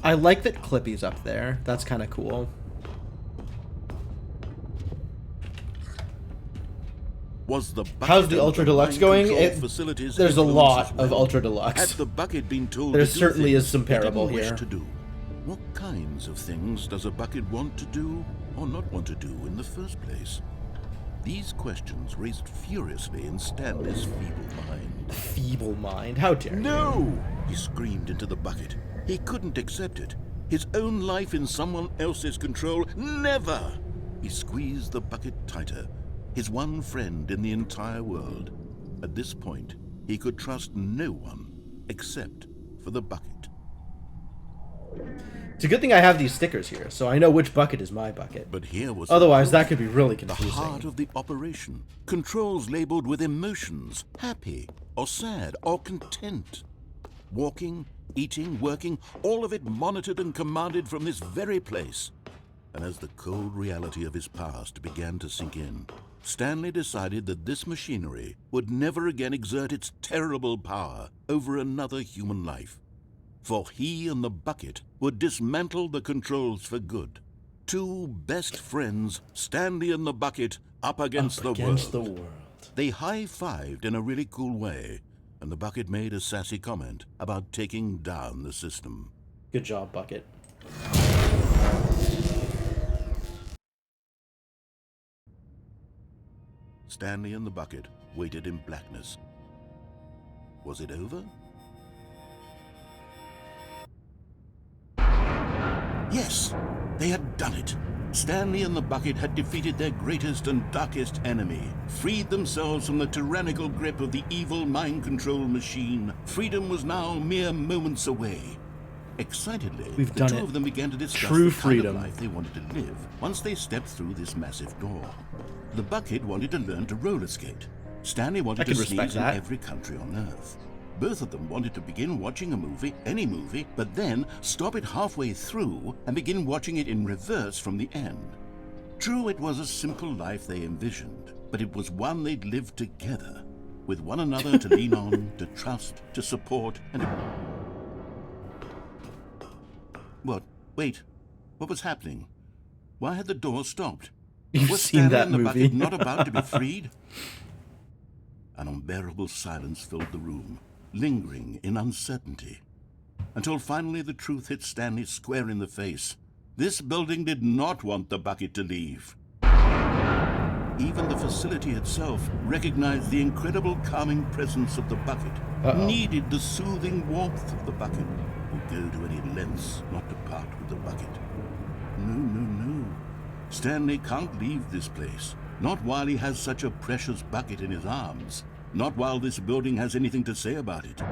I like that Clippy's up there. That's kind of cool. Was the bucket How's the and Ultra Deluxe mind going? control facilities There's a influence lot as of well? Ultra Deluxe. Had the bucket been told There to do certainly things is some it didn't parable wish here. to do? What kinds of things does a bucket want to do or not want to do in the first place? These questions raced furiously in Stanley's feeble mind. Feeble mind. How dare you. No! He screamed into the bucket. He couldn't accept it. His own life in someone else's control. Never! He squeezed the bucket tighter. His one friend in the entire world. At this point, he could trust no one except for the bucket. It's a good thing I have these stickers here, so I know which bucket is my bucket. But here was Otherwise, that could be really the confusing. heart of the operation. Controls labeled with emotions, happy or sad or content. Walking, eating, working, all of it monitored and commanded from this very place. And as the cold reality of his past began to sink in, Stanley decided that this machinery would never again exert its terrible power over another human life. For he and the bucket would dismantle the controls for good. Two best friends, Stanley and the bucket, up against the world. They high-fived in a really cool way, and the bucket made a sassy comment about taking down the system. Good job, bucket. Stanley and the bucket waited in blackness. Was it over? Yes, they had done it. Stanley and the bucket had defeated their greatest and darkest enemy, freed themselves from the tyrannical grip of the evil mind control machine. Freedom was now mere moments away. Excitedly, We've the done two it. of them began to discuss True the kind freedom. of life they wanted to live once they stepped through this massive door. The bucket wanted to learn to roller skate. Stanley wanted to can respect sneeze in that. every country on Earth. Both of them wanted to begin watching a movie, any movie, but then stop it halfway through and begin watching it in reverse from the end. True, it was a simple life they envisioned, but it was one they'd lived together, with one another to lean on, to trust, to support, and... What? Wait. What was happening? Why had the door stopped? You've Was seen Stanley that and the movie. bucket not about to be freed? An unbearable silence filled the room, lingering in uncertainty, until finally the truth hit Stanley square in the face. This building did not want the bucket to leave. Even the facility itself recognized the incredible calming presence of the bucket, needed the soothing warmth of the bucket, would go to any lengths not to part with the bucket. No. Stanley can't leave this place, not while he has such a precious bucket in his arms, not while this building has anything to say about it.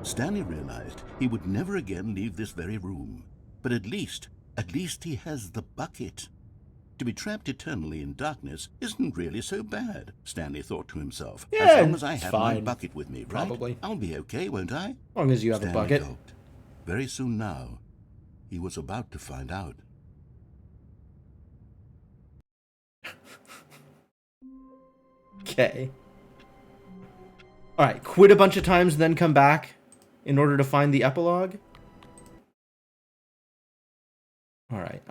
Stanley realized he would never again leave this very room, but at least he has the bucket. To be trapped eternally in darkness isn't really so bad, Stanley thought to himself. Yeah, as long as I it's have my fine. bucket with me, right? Probably. I'll be okay, won't I? As long as you have a Stanley bucket. gulped. Very soon now, he was about to find out. Okay. Alright, quit a bunch of times, then come back in order to find the epilogue.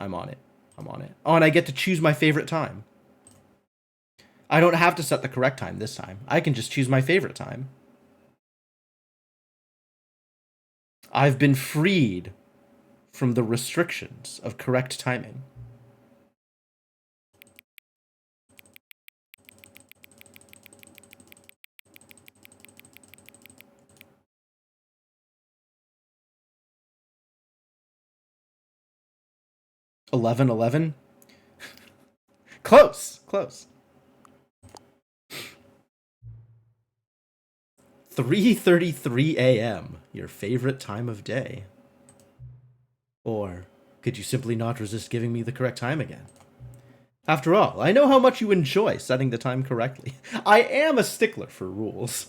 I'm on it. I'm on it. Oh, and I get to choose my favorite time. I don't have to set the correct time this time. I can just choose my favorite time. I've been freed from the restrictions of correct timing. $11:11. Close. 3:33 a.m. Your favorite time of day. Or could you simply not resist giving me the correct time again? After all, I know how much you enjoy setting the time correctly. I am a stickler for rules.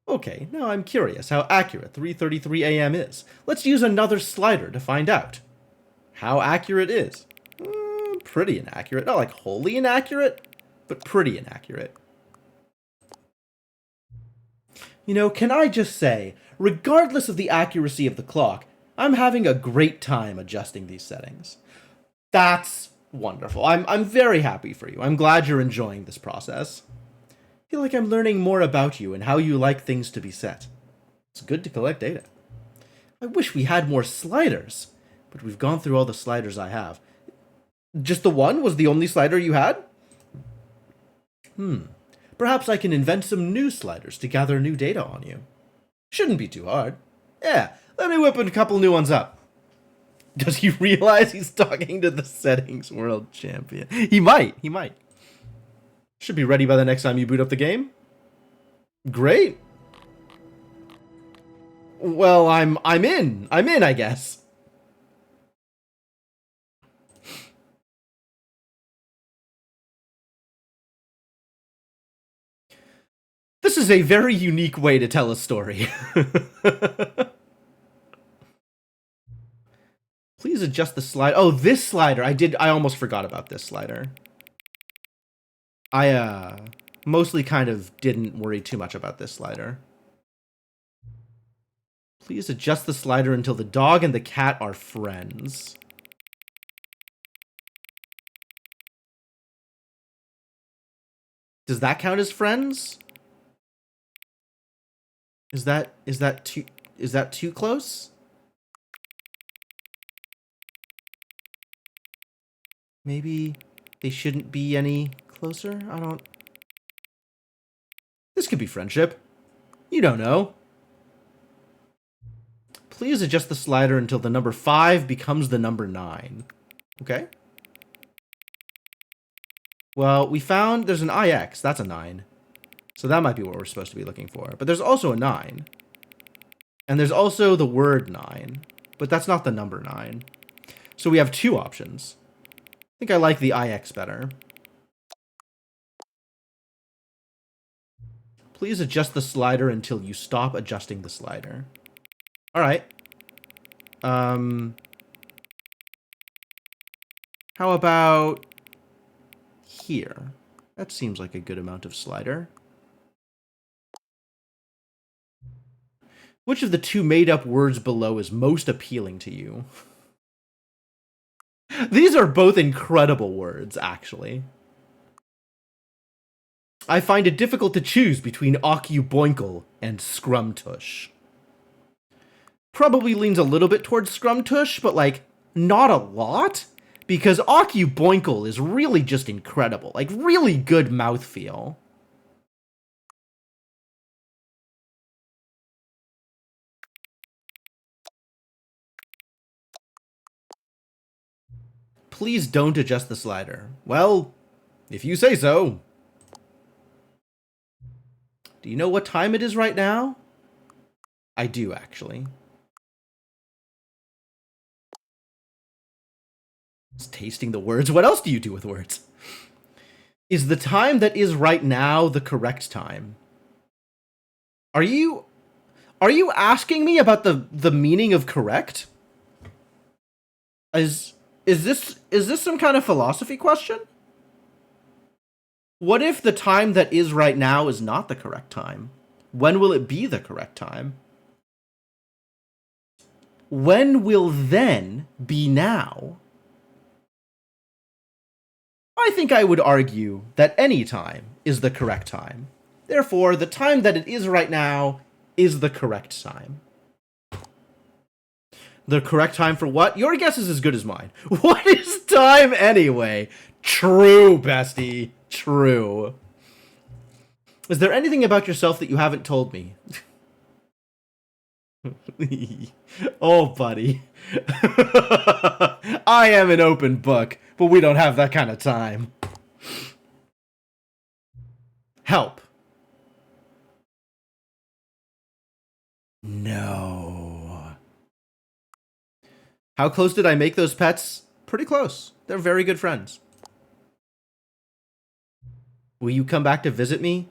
Okay, now I'm curious how accurate 3:33 a.m. is. Let's use another slider to find out. How accurate is? Pretty inaccurate. Not like wholly inaccurate, but pretty inaccurate. You know, can I just say, regardless of the accuracy of the clock, I'm having a great time adjusting these settings. That's wonderful. I'm very happy for you. I'm glad you're enjoying this process. I feel like I'm learning more about you and how you like things to be set. It's good to collect data. I wish we had more sliders, but we've gone through all the sliders I have. Just the one was the only slider you had? Perhaps I can invent some new sliders to gather new data on you. Shouldn't be too hard. Yeah, let me whip a couple new ones up. Does he realize he's talking to the settings world champion? He might. Should be ready by the next time you boot up the game. Great. Well, I'm in, I guess. This is a very unique way to tell a story. Please adjust the slide. Oh, this slider. I almost forgot about this slider. I mostly kind of didn't worry too much about this slider. Please adjust the slider until the dog and the cat are friends. Does that count as friends? Is that too close? Maybe they shouldn't be any closer? I don't... This could be friendship. You don't know. Please adjust the slider until the number 5 becomes the number 9. Okay. Well, we found there's an IX. That's a 9. So that might be what we're supposed to be looking for. But there's also a 9. And there's also the word 9. But that's not the number 9. So we have two options. I think I like the IX better. Please adjust the slider until you stop adjusting the slider. Alright. How about here? That seems like a good amount of slider. Which of the two made-up words below is most appealing to you? These are both incredible words, actually. I find it difficult to choose between Ocuboinkle and Scrumtush. Probably leans a little bit towards Scrumtush, but, like, not a lot? Because Ocuboinkle is really just incredible. Like, really good mouthfeel. Please don't adjust the slider. Well, if you say so. Do you know what time it is right now? I do, actually. It's tasting the words. What else do you do with words? Is the time that is right now the correct time? Are you asking me about the meaning of correct? Is this some kind of philosophy question? What if the time that is right now is not the correct time? When will it be the correct time? When will then be now? I think I would argue that any time is the correct time. Therefore, the time that it is right now is the correct time. The correct time for what? Your guess is as good as mine. What is time anyway? True, bestie. True. Is there anything about yourself that you haven't told me? Oh, buddy. I am an open book, but we don't have that kind of time. Help. No. How close did I make those pets? Pretty close. They're very good friends. Will you come back to visit me?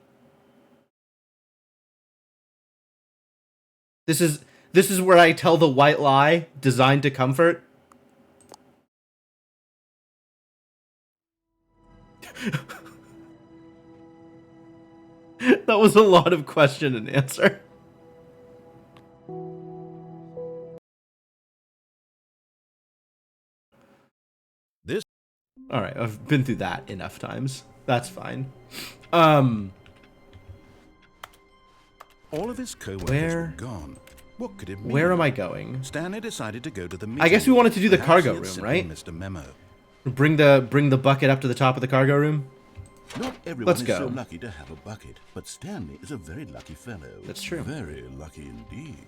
This is where I tell the white lie designed to comfort. That was a lot of question and answer. This All right, I've been through that enough times. That's fine. all of his co-workers Where- were gone. What could it mean? Where am I going? Stanley decided to go to the meeting. I guess we wanted to do the Perhaps cargo he had room, simply right? missed a memo. Bring the bucket up to the top of the cargo room. Not everyone Let's is go. so lucky to have a bucket, but Stanley is a very lucky fellow. That's true. Very lucky indeed.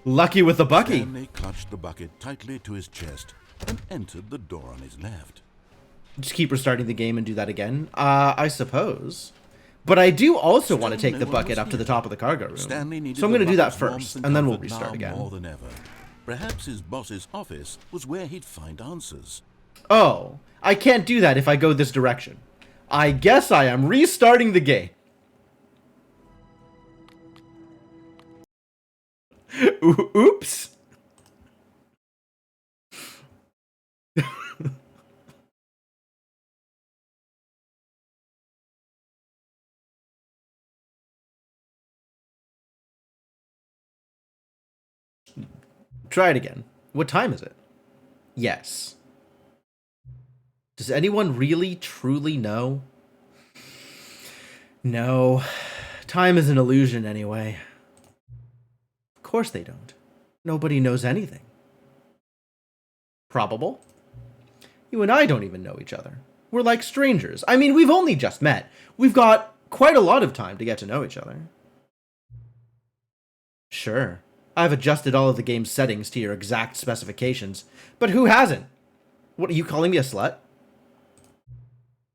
Lucky with the bucky. Stanley clutched the bucket tightly to his chest and entered the door on his left. Just keep restarting the game and do that again. I suppose. But I do also want to take the bucket up to the top of the cargo room. Stanley needed So I'm going to the do that bucket's warmth first, and then we'll comfort restart now more again. than ever. Perhaps his boss's office was where he'd find answers. Oh, I can't do that if I go this direction. I guess I am restarting the game. Oops. Try it again. What time is it? Yes. Does anyone really, truly know? No. Time is an illusion anyway. Of course they don't. Nobody knows anything. Probable? You and I don't even know each other. We're like strangers. I mean, we've only just met. We've got quite a lot of time to get to know each other. Sure. I've adjusted all of the game's settings to your exact specifications, but who hasn't? What, are you calling me a slut?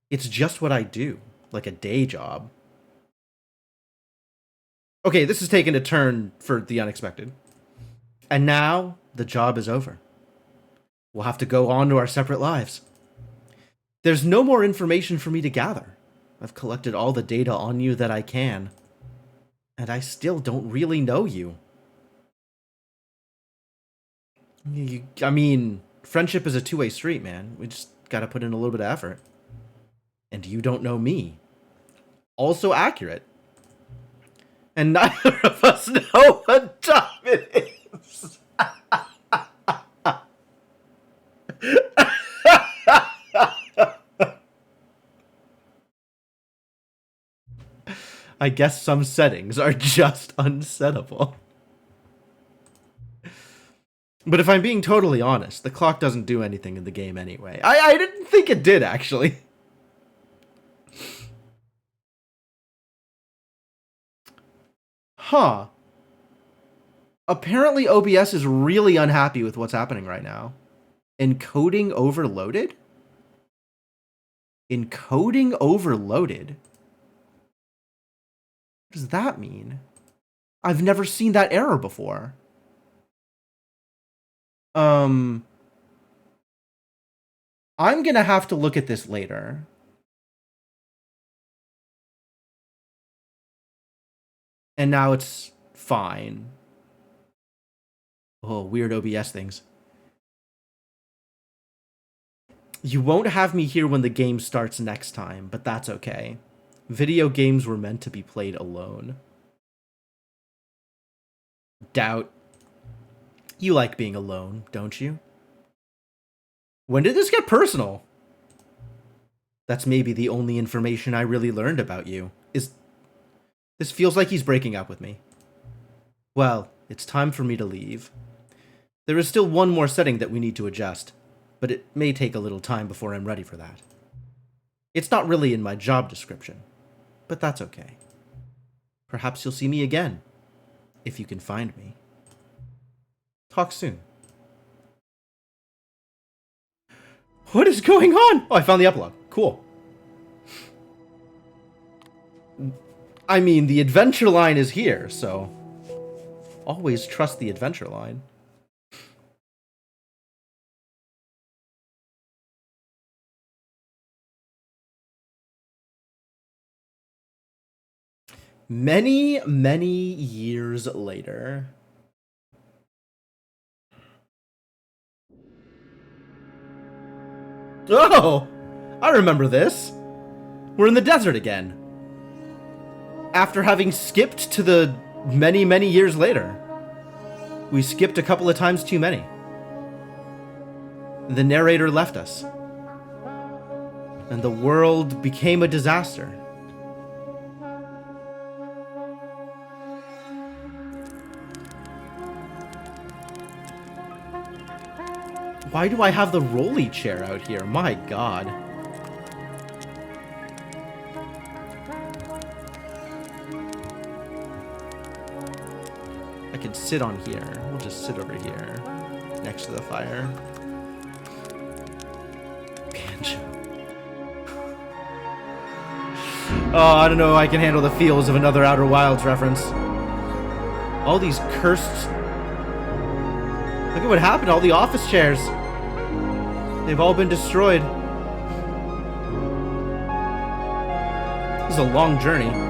It's just what I do, like a day job. Okay, this has taken a turn for the unexpected. And now, the job is over. We'll have to go on to our separate lives. There's no more information for me to gather. I've collected all the data on you that I can. And I still don't really know you. I mean, friendship is a two-way street, man. We just gotta put in a little bit of effort. And you don't know me. Also accurate. And neither of us know what time it is. I guess some settings are just unsettable. But if I'm being totally honest, the clock doesn't do anything in the game anyway. I didn't think it did, actually. Huh. Apparently OBS is really unhappy with what's happening right now. Encoding overloaded? Encoding overloaded? What does that mean? I've never seen that error before. I'm gonna have to look at this later. And now it's fine. Oh, weird OBS things. You won't have me here when the game starts next time, but that's okay. Video games were meant to be played alone. Doubt. You like being alone, don't you? When did this get personal? That's maybe the only information I really learned about you. This feels like he's breaking up with me. Well, it's time for me to leave. There is still one more setting that we need to adjust, but it may take a little time before I'm ready for that. It's not really in my job description, but that's okay. Perhaps you'll see me again, if you can find me. Talk soon. What is going on? Oh, I found the epilogue. Cool. I mean, the adventure line is here, so always trust the adventure line. Many, many years later. Oh! I remember this. We're in the desert again. After having skipped to the many, many years later. We skipped a couple of times too many. The narrator left us. And the world became a disaster. Why do I have the rolly chair out here? My God. I can sit on here. We'll just sit over here, next to the fire. Banjo. Oh, I don't know. I can handle the feels of another Outer Wilds reference. All these cursed... Look at what happened to all the office chairs. They've all been destroyed. This is a long journey.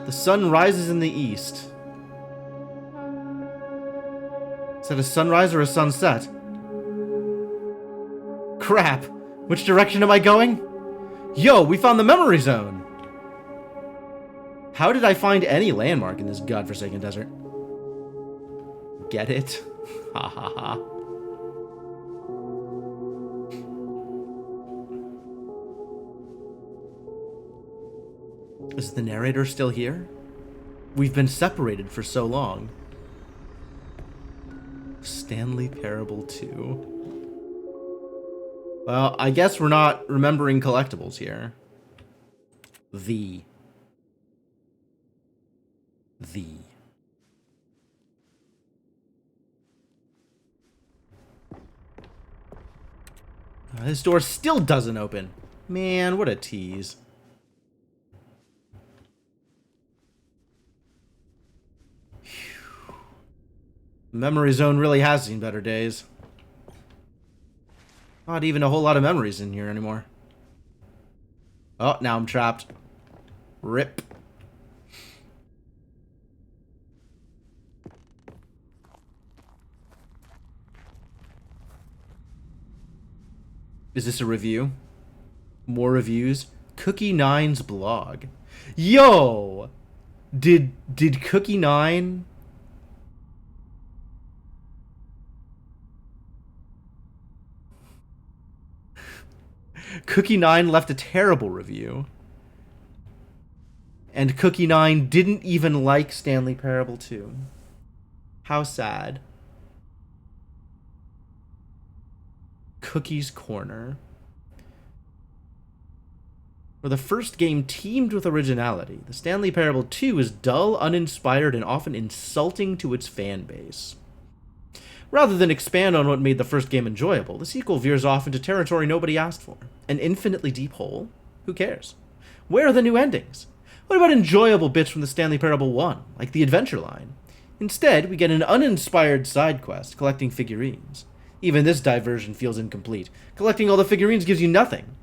The sun rises in the east. Is that a sunrise or a sunset? Crap! Which direction am I going? Yo, we found the memory zone! How did I find any landmark in this godforsaken desert? Get it? Ha ha ha. Is the narrator still here? We've been separated for so long. Stanley Parable 2. Well, I guess we're not remembering collectibles here. The. This door still doesn't open. Man, what a tease. Memory Zone really has seen better days. Not even a whole lot of memories in here anymore. Oh, now I'm trapped. Rip. Is this a review? More reviews? Cookie Nine's blog. Yo! Did Cookie Nine... Cookie Nine left a terrible review. And Cookie Nine didn't even like Stanley Parable 2. How sad. Cookie's Corner. For the first game teamed with originality, the Stanley Parable 2 is dull, uninspired, and often insulting to its fan base. Rather than expand on what made the first game enjoyable, the sequel veers off into territory nobody asked for. An infinitely deep hole? Who cares? Where are the new endings? What about enjoyable bits from the Stanley Parable 1, like the adventure line? Instead, we get an uninspired side quest, collecting figurines. Even this diversion feels incomplete. Collecting all the figurines gives you nothing.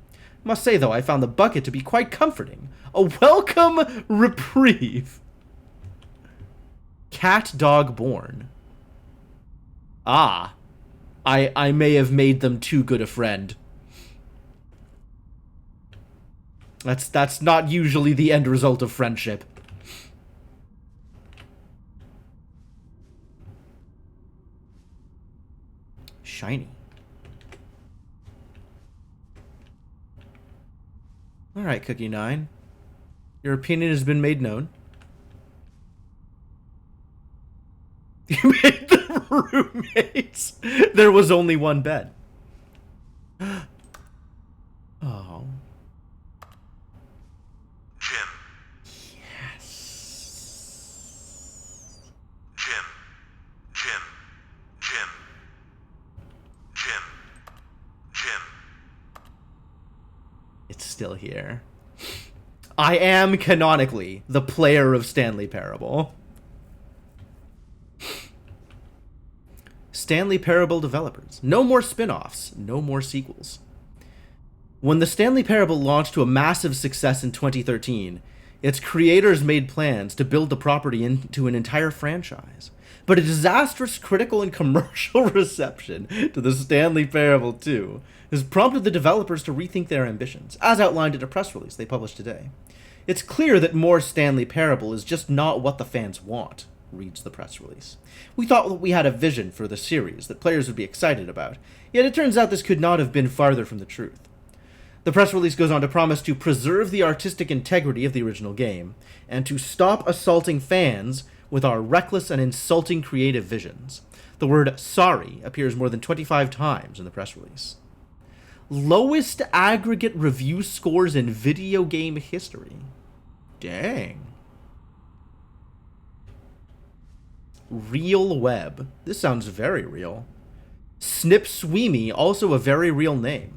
Must say, though, I found the bucket to be quite comforting. A welcome reprieve. Cat Dog Born. Ah. I may have made them too good a friend. That's not usually the end result of friendship. Shiny. Alright, Cookie 9. Your opinion has been made known. You made them roommates. There was only one bed. Oh. Jim. Yes. Jim. Jim. Jim. Jim. Jim. It's still here. I am canonically the player of Stanley Parable. Stanley Parable developers. No more spin-offs. No more sequels. When the Stanley Parable launched to a massive success in 2013, its creators made plans to build the property into an entire franchise. But a disastrous critical and commercial reception to the Stanley Parable 2 has prompted the developers to rethink their ambitions, as outlined in a press release they published today. It's clear that more Stanley Parable is just not what the fans want, reads the press release. We thought that we had a vision for the series that players would be excited about, yet it turns out this could not have been farther from the truth. The press release goes on to promise to preserve the artistic integrity of the original game, and to stop assaulting fans with our reckless and insulting creative visions. The word sorry appears more than 25 times in the press release. Lowest aggregate review scores in video game history. Dang. Real Web. This sounds very real. Snip Sweemy, also a very real name.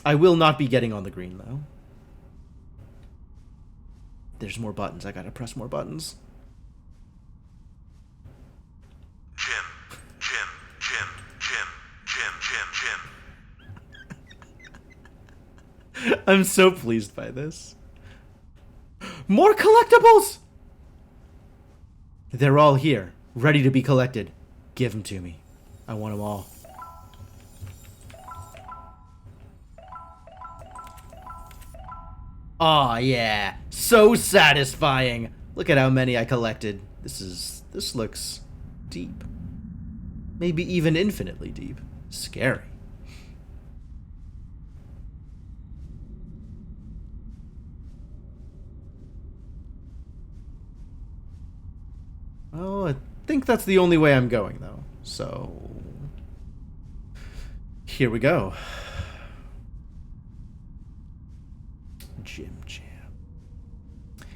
I will not be getting on the green, though. There's more buttons. I gotta press more buttons. Jim. Jim. Jim. Jim. Jim. Jim. Jim. I'm so pleased by this. More collectibles! They're all here, ready to be collected. Give them to me. I want them all. Aw, yeah. So satisfying. Look at how many I collected. This looks deep. Maybe even infinitely deep. Scary. Oh, I think that's the only way I'm going, though. So... here we go. Jim Jam.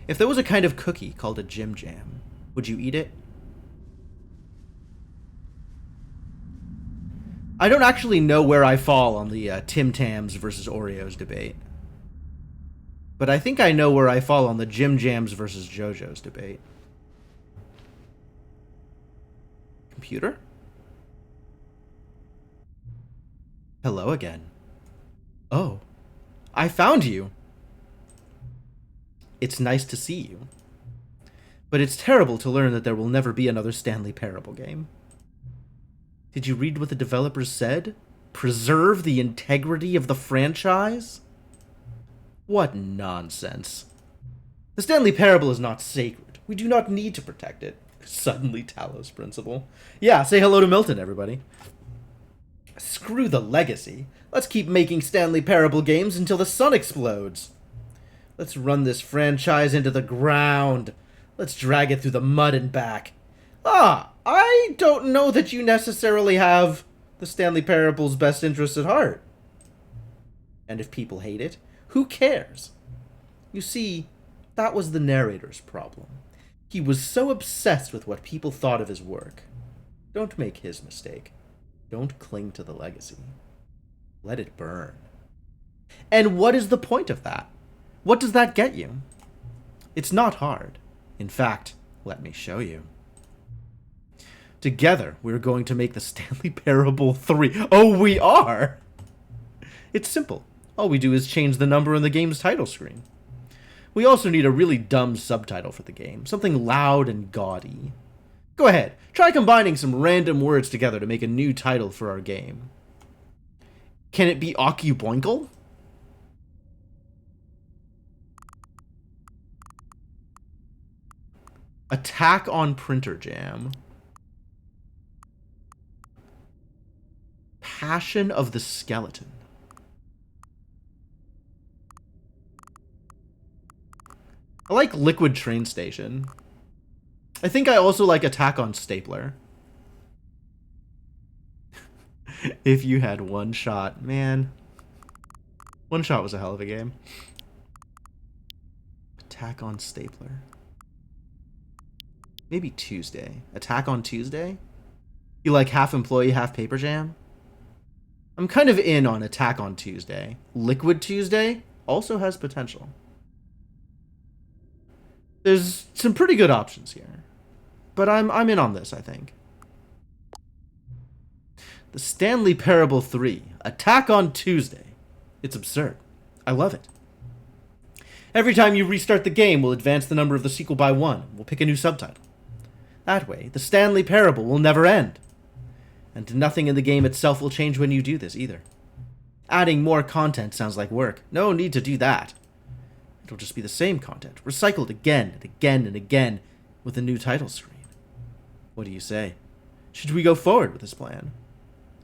If there was a kind of cookie called a Jim Jam, would you eat it? I don't actually know where I fall on the Tim Tams versus Oreos debate. But I think I know where I fall on the Jim Jams versus JoJo's debate. Computer? Hello again. Oh, I found you. It's nice to see you. But it's terrible to learn that there will never be another Stanley Parable game. Did you read what the developers said? Preserve the integrity of the franchise? What nonsense. The Stanley Parable is not sacred. We do not need to protect it. Suddenly Talos principle. Yeah, say hello to Milton, everybody. Screw the legacy. Let's keep making Stanley Parable games until the sun explodes. Let's run this franchise into the ground. Let's drag it through the mud and back. Ah, I don't know that you necessarily have the Stanley Parable's best interests at heart. And if people hate it, who cares? You see, that was the narrator's problem. He was so obsessed with what people thought of his work. Don't make his mistake. Don't cling to the legacy. Let it burn. And what is the point of that? What does that get you? It's not hard. In fact, let me show you. Together, we're going to make the Stanley Parable 3. Oh, we are! It's simple. All we do is change the number on the game's title screen. We also need a really dumb subtitle for the game, something loud and gaudy. Go ahead, try combining some random words together to make a new title for our game. Can it be Occuboinkle? Attack on Printer Jam. Passion of the Skeleton. I like Liquid Train Station. I think I also like Attack on Stapler. If you had one shot, man. One shot was a hell of a game. Attack on Stapler. Maybe Tuesday. Attack on Tuesday? You like half employee, half paper jam? I'm kind of in on Attack on Tuesday. Liquid Tuesday also has potential. There's some pretty good options here. But I'm in on this, I think. The Stanley Parable 3. Attack on Tuesday. It's absurd. I love it. Every time you restart the game, we'll advance the number of the sequel by 1. We'll pick a new subtitle. That way, the Stanley Parable will never end. And nothing in the game itself will change when you do this, either. Adding more content sounds like work. No need to do that. It'll just be the same content, recycled again and again and again, with a new title screen. What do you say? Should we go forward with this plan?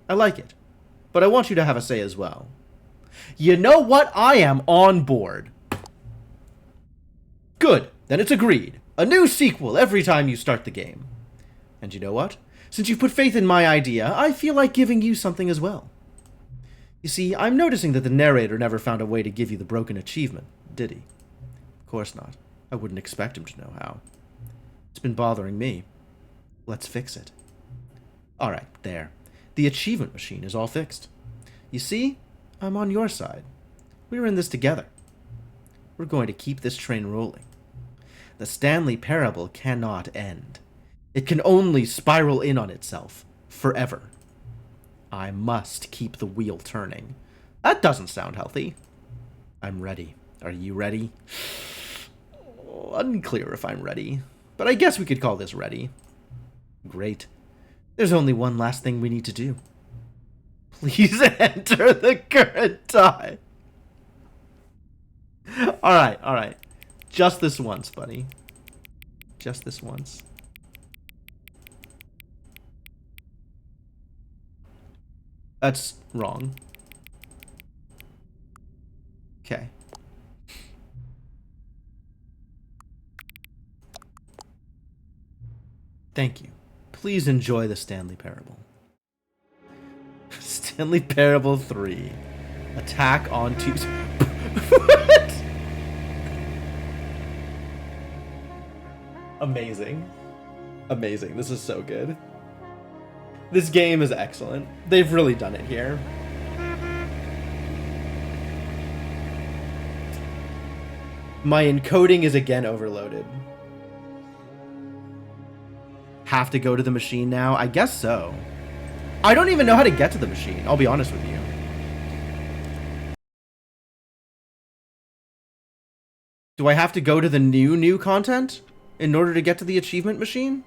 I like it, but I want you to have a say as well. You know what? I am on board. Good, then it's agreed. A new sequel every time you start the game. And you know what? Since you've put faith in my idea, I feel like giving you something as well. You see, I'm noticing that the narrator never found a way to give you the broken achievement, did he? Of course not. I wouldn't expect him to know how. It's been bothering me. Let's fix it. Alright, there. The achievement machine is all fixed. You see? I'm on your side. We're in this together. We're going to keep this train rolling. The Stanley Parable cannot end. It can only spiral in on itself, forever. I must keep the wheel turning. That doesn't sound healthy. I'm ready. Are you ready? Oh, unclear if I'm ready, but I guess we could call this ready. Great. There's only one last thing we need to do. Please enter the current time. Alright. Just this once, buddy. Just this once. That's wrong. Okay. Thank you. Please enjoy the Stanley Parable. Stanley Parable 3. Attack on Tuesday. What? Amazing. Amazing. This is so good. This game is excellent. They've really done it here. My encoding is again overloaded. Have to go to the machine now? I guess so. I don't even know how to get to the machine, I'll be honest with you. Do I have to go to the new content in order to get to the achievement machine?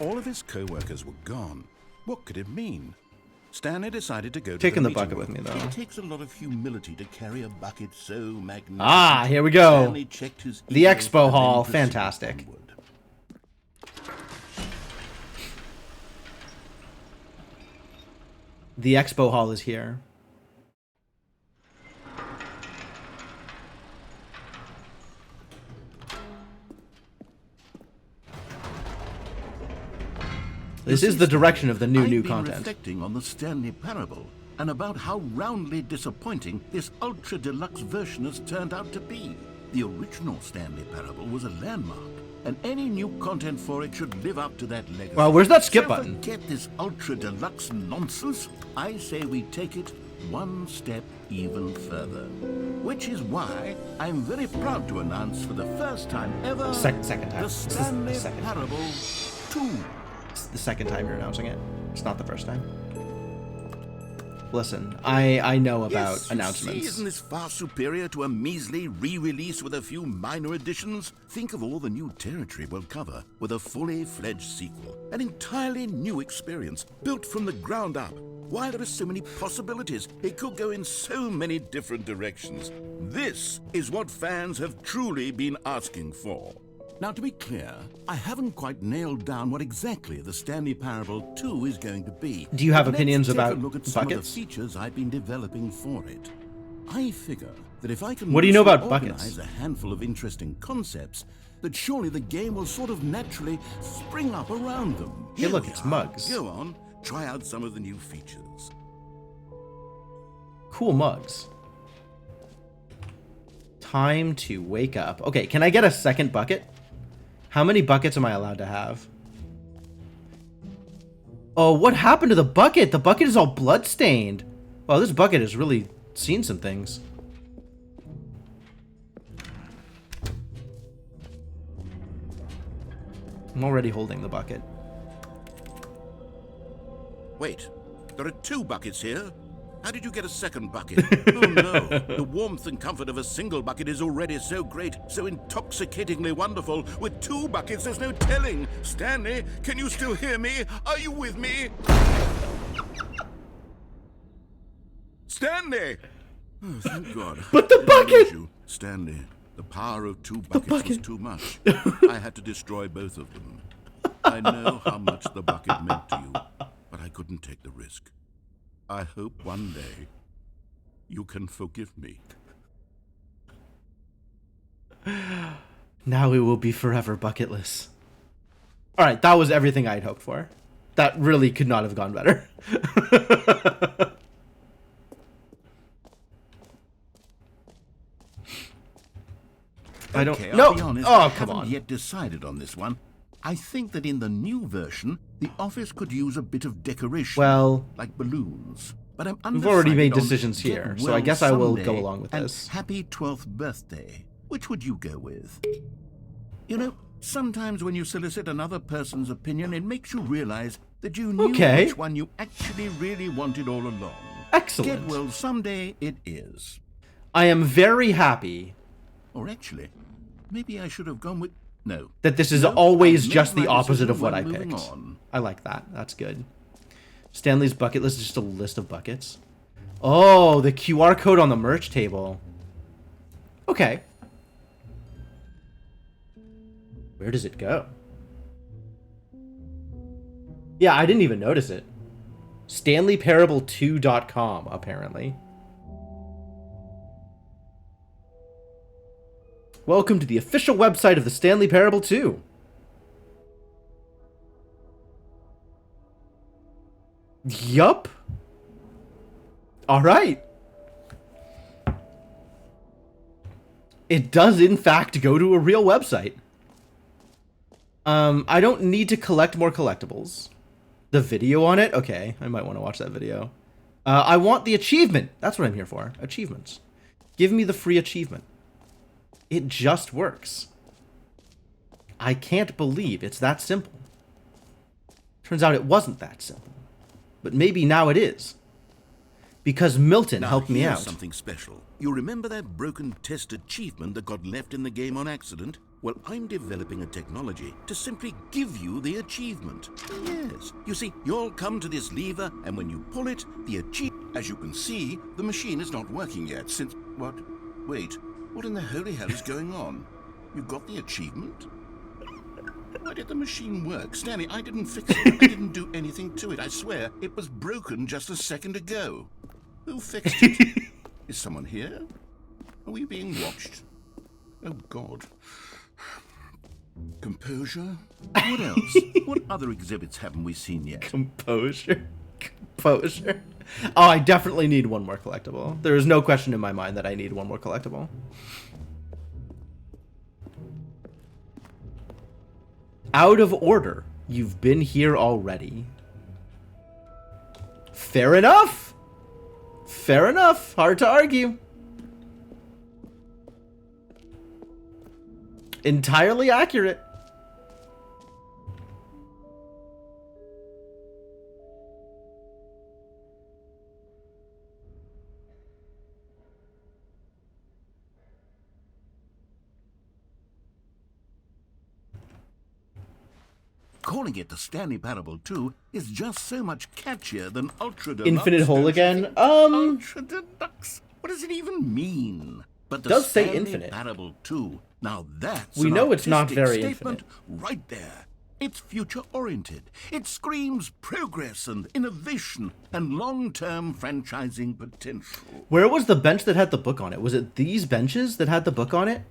All of his co-workers were gone. What could it mean? Stanley decided to go to Taking the meeting bucket with room. me, though. It takes a lot of humility to carry a bucket so magnificent. Ah, here we go. Stanley checked his The email expo and then hall, proceeded fantastic. onward. The expo hall is here. This is the direction of the new I've been content. Reflecting on the Stanley Parable and about how roundly disappointing this ultra deluxe version has turned out to be. The original Stanley Parable was a landmark, and any new content for it should live up to that legacy. Well, where's that skip So button? Forget this ultra deluxe nonsense. I say we take it one step even further. Which is why I'm very proud to announce for the first time ever Second time. the This is the Stanley second. Parable 2. It's the second time you're announcing it. It's not the first time. Listen, I know about Yes, announcements. You see, isn't this far superior to a measly re-release with a few minor additions? Think of all the new territory we'll cover with a fully fledged sequel. An entirely new experience, built from the ground up. Why, there are so many possibilities. It could go in so many different directions. This is what fans have truly been asking for. Now, to be clear, I haven't quite nailed down what exactly the Stanley Parable 2 is going to be. Do you have But opinions let's take about a look at some buckets? of the features I've been developing for it. I figure that if I can What do you know loosely about buckets? organize a handful of interesting concepts, that surely the game will sort of naturally spring up around them. Hey, Here look, we it's are. mugs. Go on, try out some of the new features. Cool mugs. Time to wake up. Okay, can I get a second bucket? How many buckets am I allowed to have? Oh, what happened to the bucket? The bucket is all bloodstained. Wow, this bucket has really seen some things. I'm already holding the bucket. Wait, there are 2 buckets here? How did you get a second bucket? Oh no, the warmth and comfort of a single bucket is already so great, so intoxicatingly wonderful. With 2 buckets, there's no telling. Stanley, can you still hear me? Are you with me? Stanley! Oh, thank God. But the Didn't lose bucket! you. Stanley, the power of 2 buckets was too much. I had to destroy both of them. I know how much the bucket meant to you, but I couldn't take the risk. I hope one day you can forgive me. Now we will be forever bucketless. Alright, that was everything I'd hoped for. That really could not have gone better. I don't Okay, no. I'll be honest, I Oh, come haven't on. yet decided on this one. I think that in the new version, the office could use a bit of decoration. Well, like balloons. But I'm we've already made undecided on decisions Get here, so Well I guess I will Someday go along with and this. Happy 12th birthday. Which would you go with? You know, sometimes when you solicit another person's opinion, it makes you realize that you knew Okay. which one you actually really wanted all along. Excellent. Get well someday it is. I am very happy Or actually, maybe I should have gone with... No. that this is No, always I made just the my opposite decision of what I when moving picked. on. I like that. That's good. Stanley's bucket list is just a list of buckets. Oh, the QR code on the merch table. Okay. Where does it go? Yeah, I didn't even notice it. StanleyParable2.com, apparently. Welcome to the official website of the Stanley Parable 2. Yup. All right. It does, in fact, go to a real website. I don't need to collect more collectibles. The video on it? Okay, I might want to watch that video. I want the achievement. That's what I'm here for. Achievements. Give me the free achievement. It just works. I can't believe it's that simple. Turns out it wasn't that simple. But maybe now it is. Because Milton Now, helped me here's out. something special. You remember that broken test achievement that got left in the game on accident? Well, I'm developing a technology to simply give you the achievement. Yes. You see, you'll come to this lever, and when you pull it, the achievement... As you can see, the machine is not working yet since... What? Wait. What in the holy hell is going on? You got the achievement? Why did the machine work? Stanley, I didn't fix it. I didn't do anything to it. I swear, it was broken just a second ago. Who fixed it? Is someone here? Are we being watched? Oh, God. Composure? What else? What other exhibits haven't we seen yet? Composure. Composure. Oh, I definitely need one more collectible. There is no question in my mind that I need one more collectible. Out of order. You've been here already. Fair enough. Fair enough. Hard to argue. Entirely accurate. calling it the Stanley Parable 2 is just so much catchier than Ultra Deluxe. Infinite Hole don't you again? think? Ultra Deluxe? What does it even mean? But the Does say Stanley infinite. Parable 2, now that's We an know it's not artistic very statement infinite. right there. It's future-oriented. It screams progress and innovation and long-term franchising potential. Where was the bench that had the book on it? Was it these benches that had the book on it?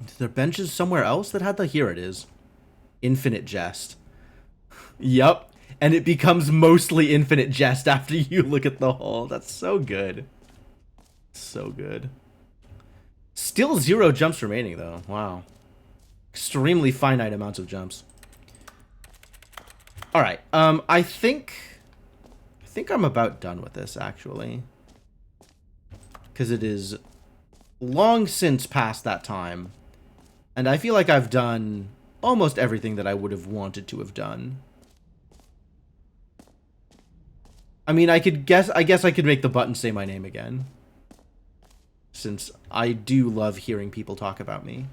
Is there benches somewhere else that had the... Here it is. Infinite Jest. Yup. And it becomes mostly Infinite Jest after you look at the hole. That's so good. So good. Still 0 jumps remaining, though. Wow. Extremely finite amounts of jumps. Alright, I think I'm about done with this, actually. Because it is long since past that time. And I feel like I've done almost everything that I would have wanted to have done. I mean, I guess I could make the button say my name again. Since I do love hearing people talk about me.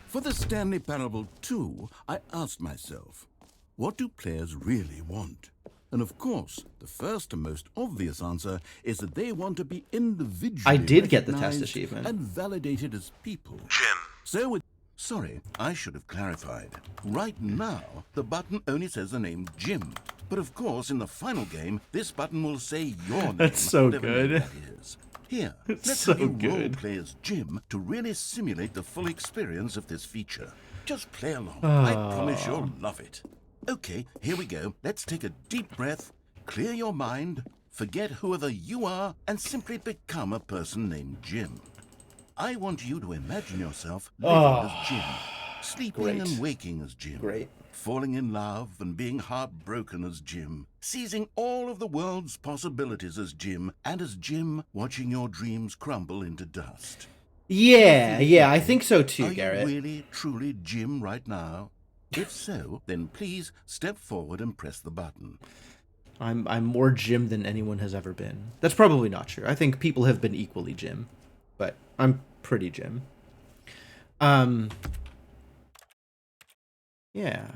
For the Stanley Parable 2, I asked myself, what do players really want? And of course, the first and most obvious answer is that they want to be individually I did get the test recognized achievement. and validated as people. Jim. So with... Sorry, I should have clarified. Right now, the button only says the name Jim. But of course, in the final game, this button will say your name. That's so whatever name good. that is. Here, It's let's so have you good. role-play as Jim to really simulate the full experience of this feature. Just play along. I promise you'll love it. Okay, here we go. Let's take a deep breath, clear your mind, forget whoever you are, and simply become a person named Jim. I want you to imagine yourself living as Jim, sleeping Great. and waking as Jim, Great. falling in love and being heartbroken as Jim, seizing all of the world's possibilities as Jim, and as Jim watching your dreams crumble into dust. Yeah, I think so too, Are Garrett. you really, truly Jim right now? If so, then please step forward and press the button. I'm more Jim than anyone has ever been. That's probably not true. I think people have been equally Jim, but I'm pretty Jim. Yeah.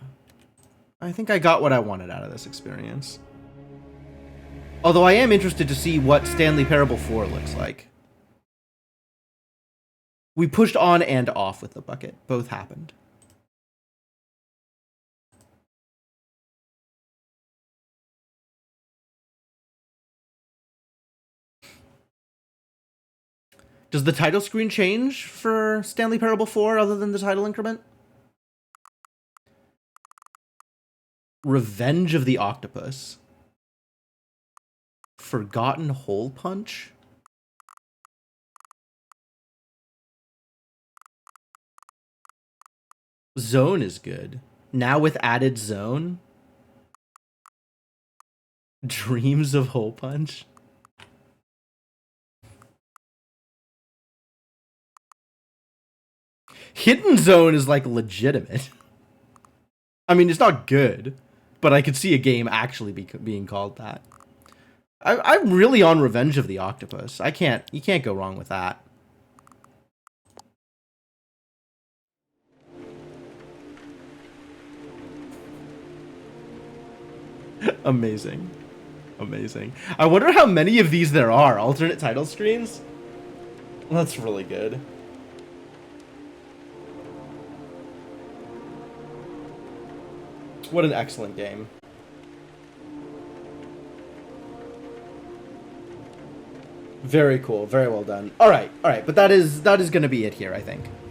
I think I got what I wanted out of this experience. Although I am interested to see what Stanley Parable 4 looks like. We pushed on and off with the bucket. Both happened. Does the title screen change for Stanley Parable 4 other than the title increment? Revenge of the Octopus. Forgotten Hole Punch? Zone is good. Now with added zone? Dreams of Hole Punch? Hidden Zone is like legitimate. I mean, it's not good, but I could see a game actually being called that. I'm really on Revenge of the Octopus. You can't go wrong with that. Amazing. Amazing. I wonder how many of these there are. Alternate title screens? That's really good. What an excellent game. Very cool. Very well done. All right. But that is going to be it here, I think.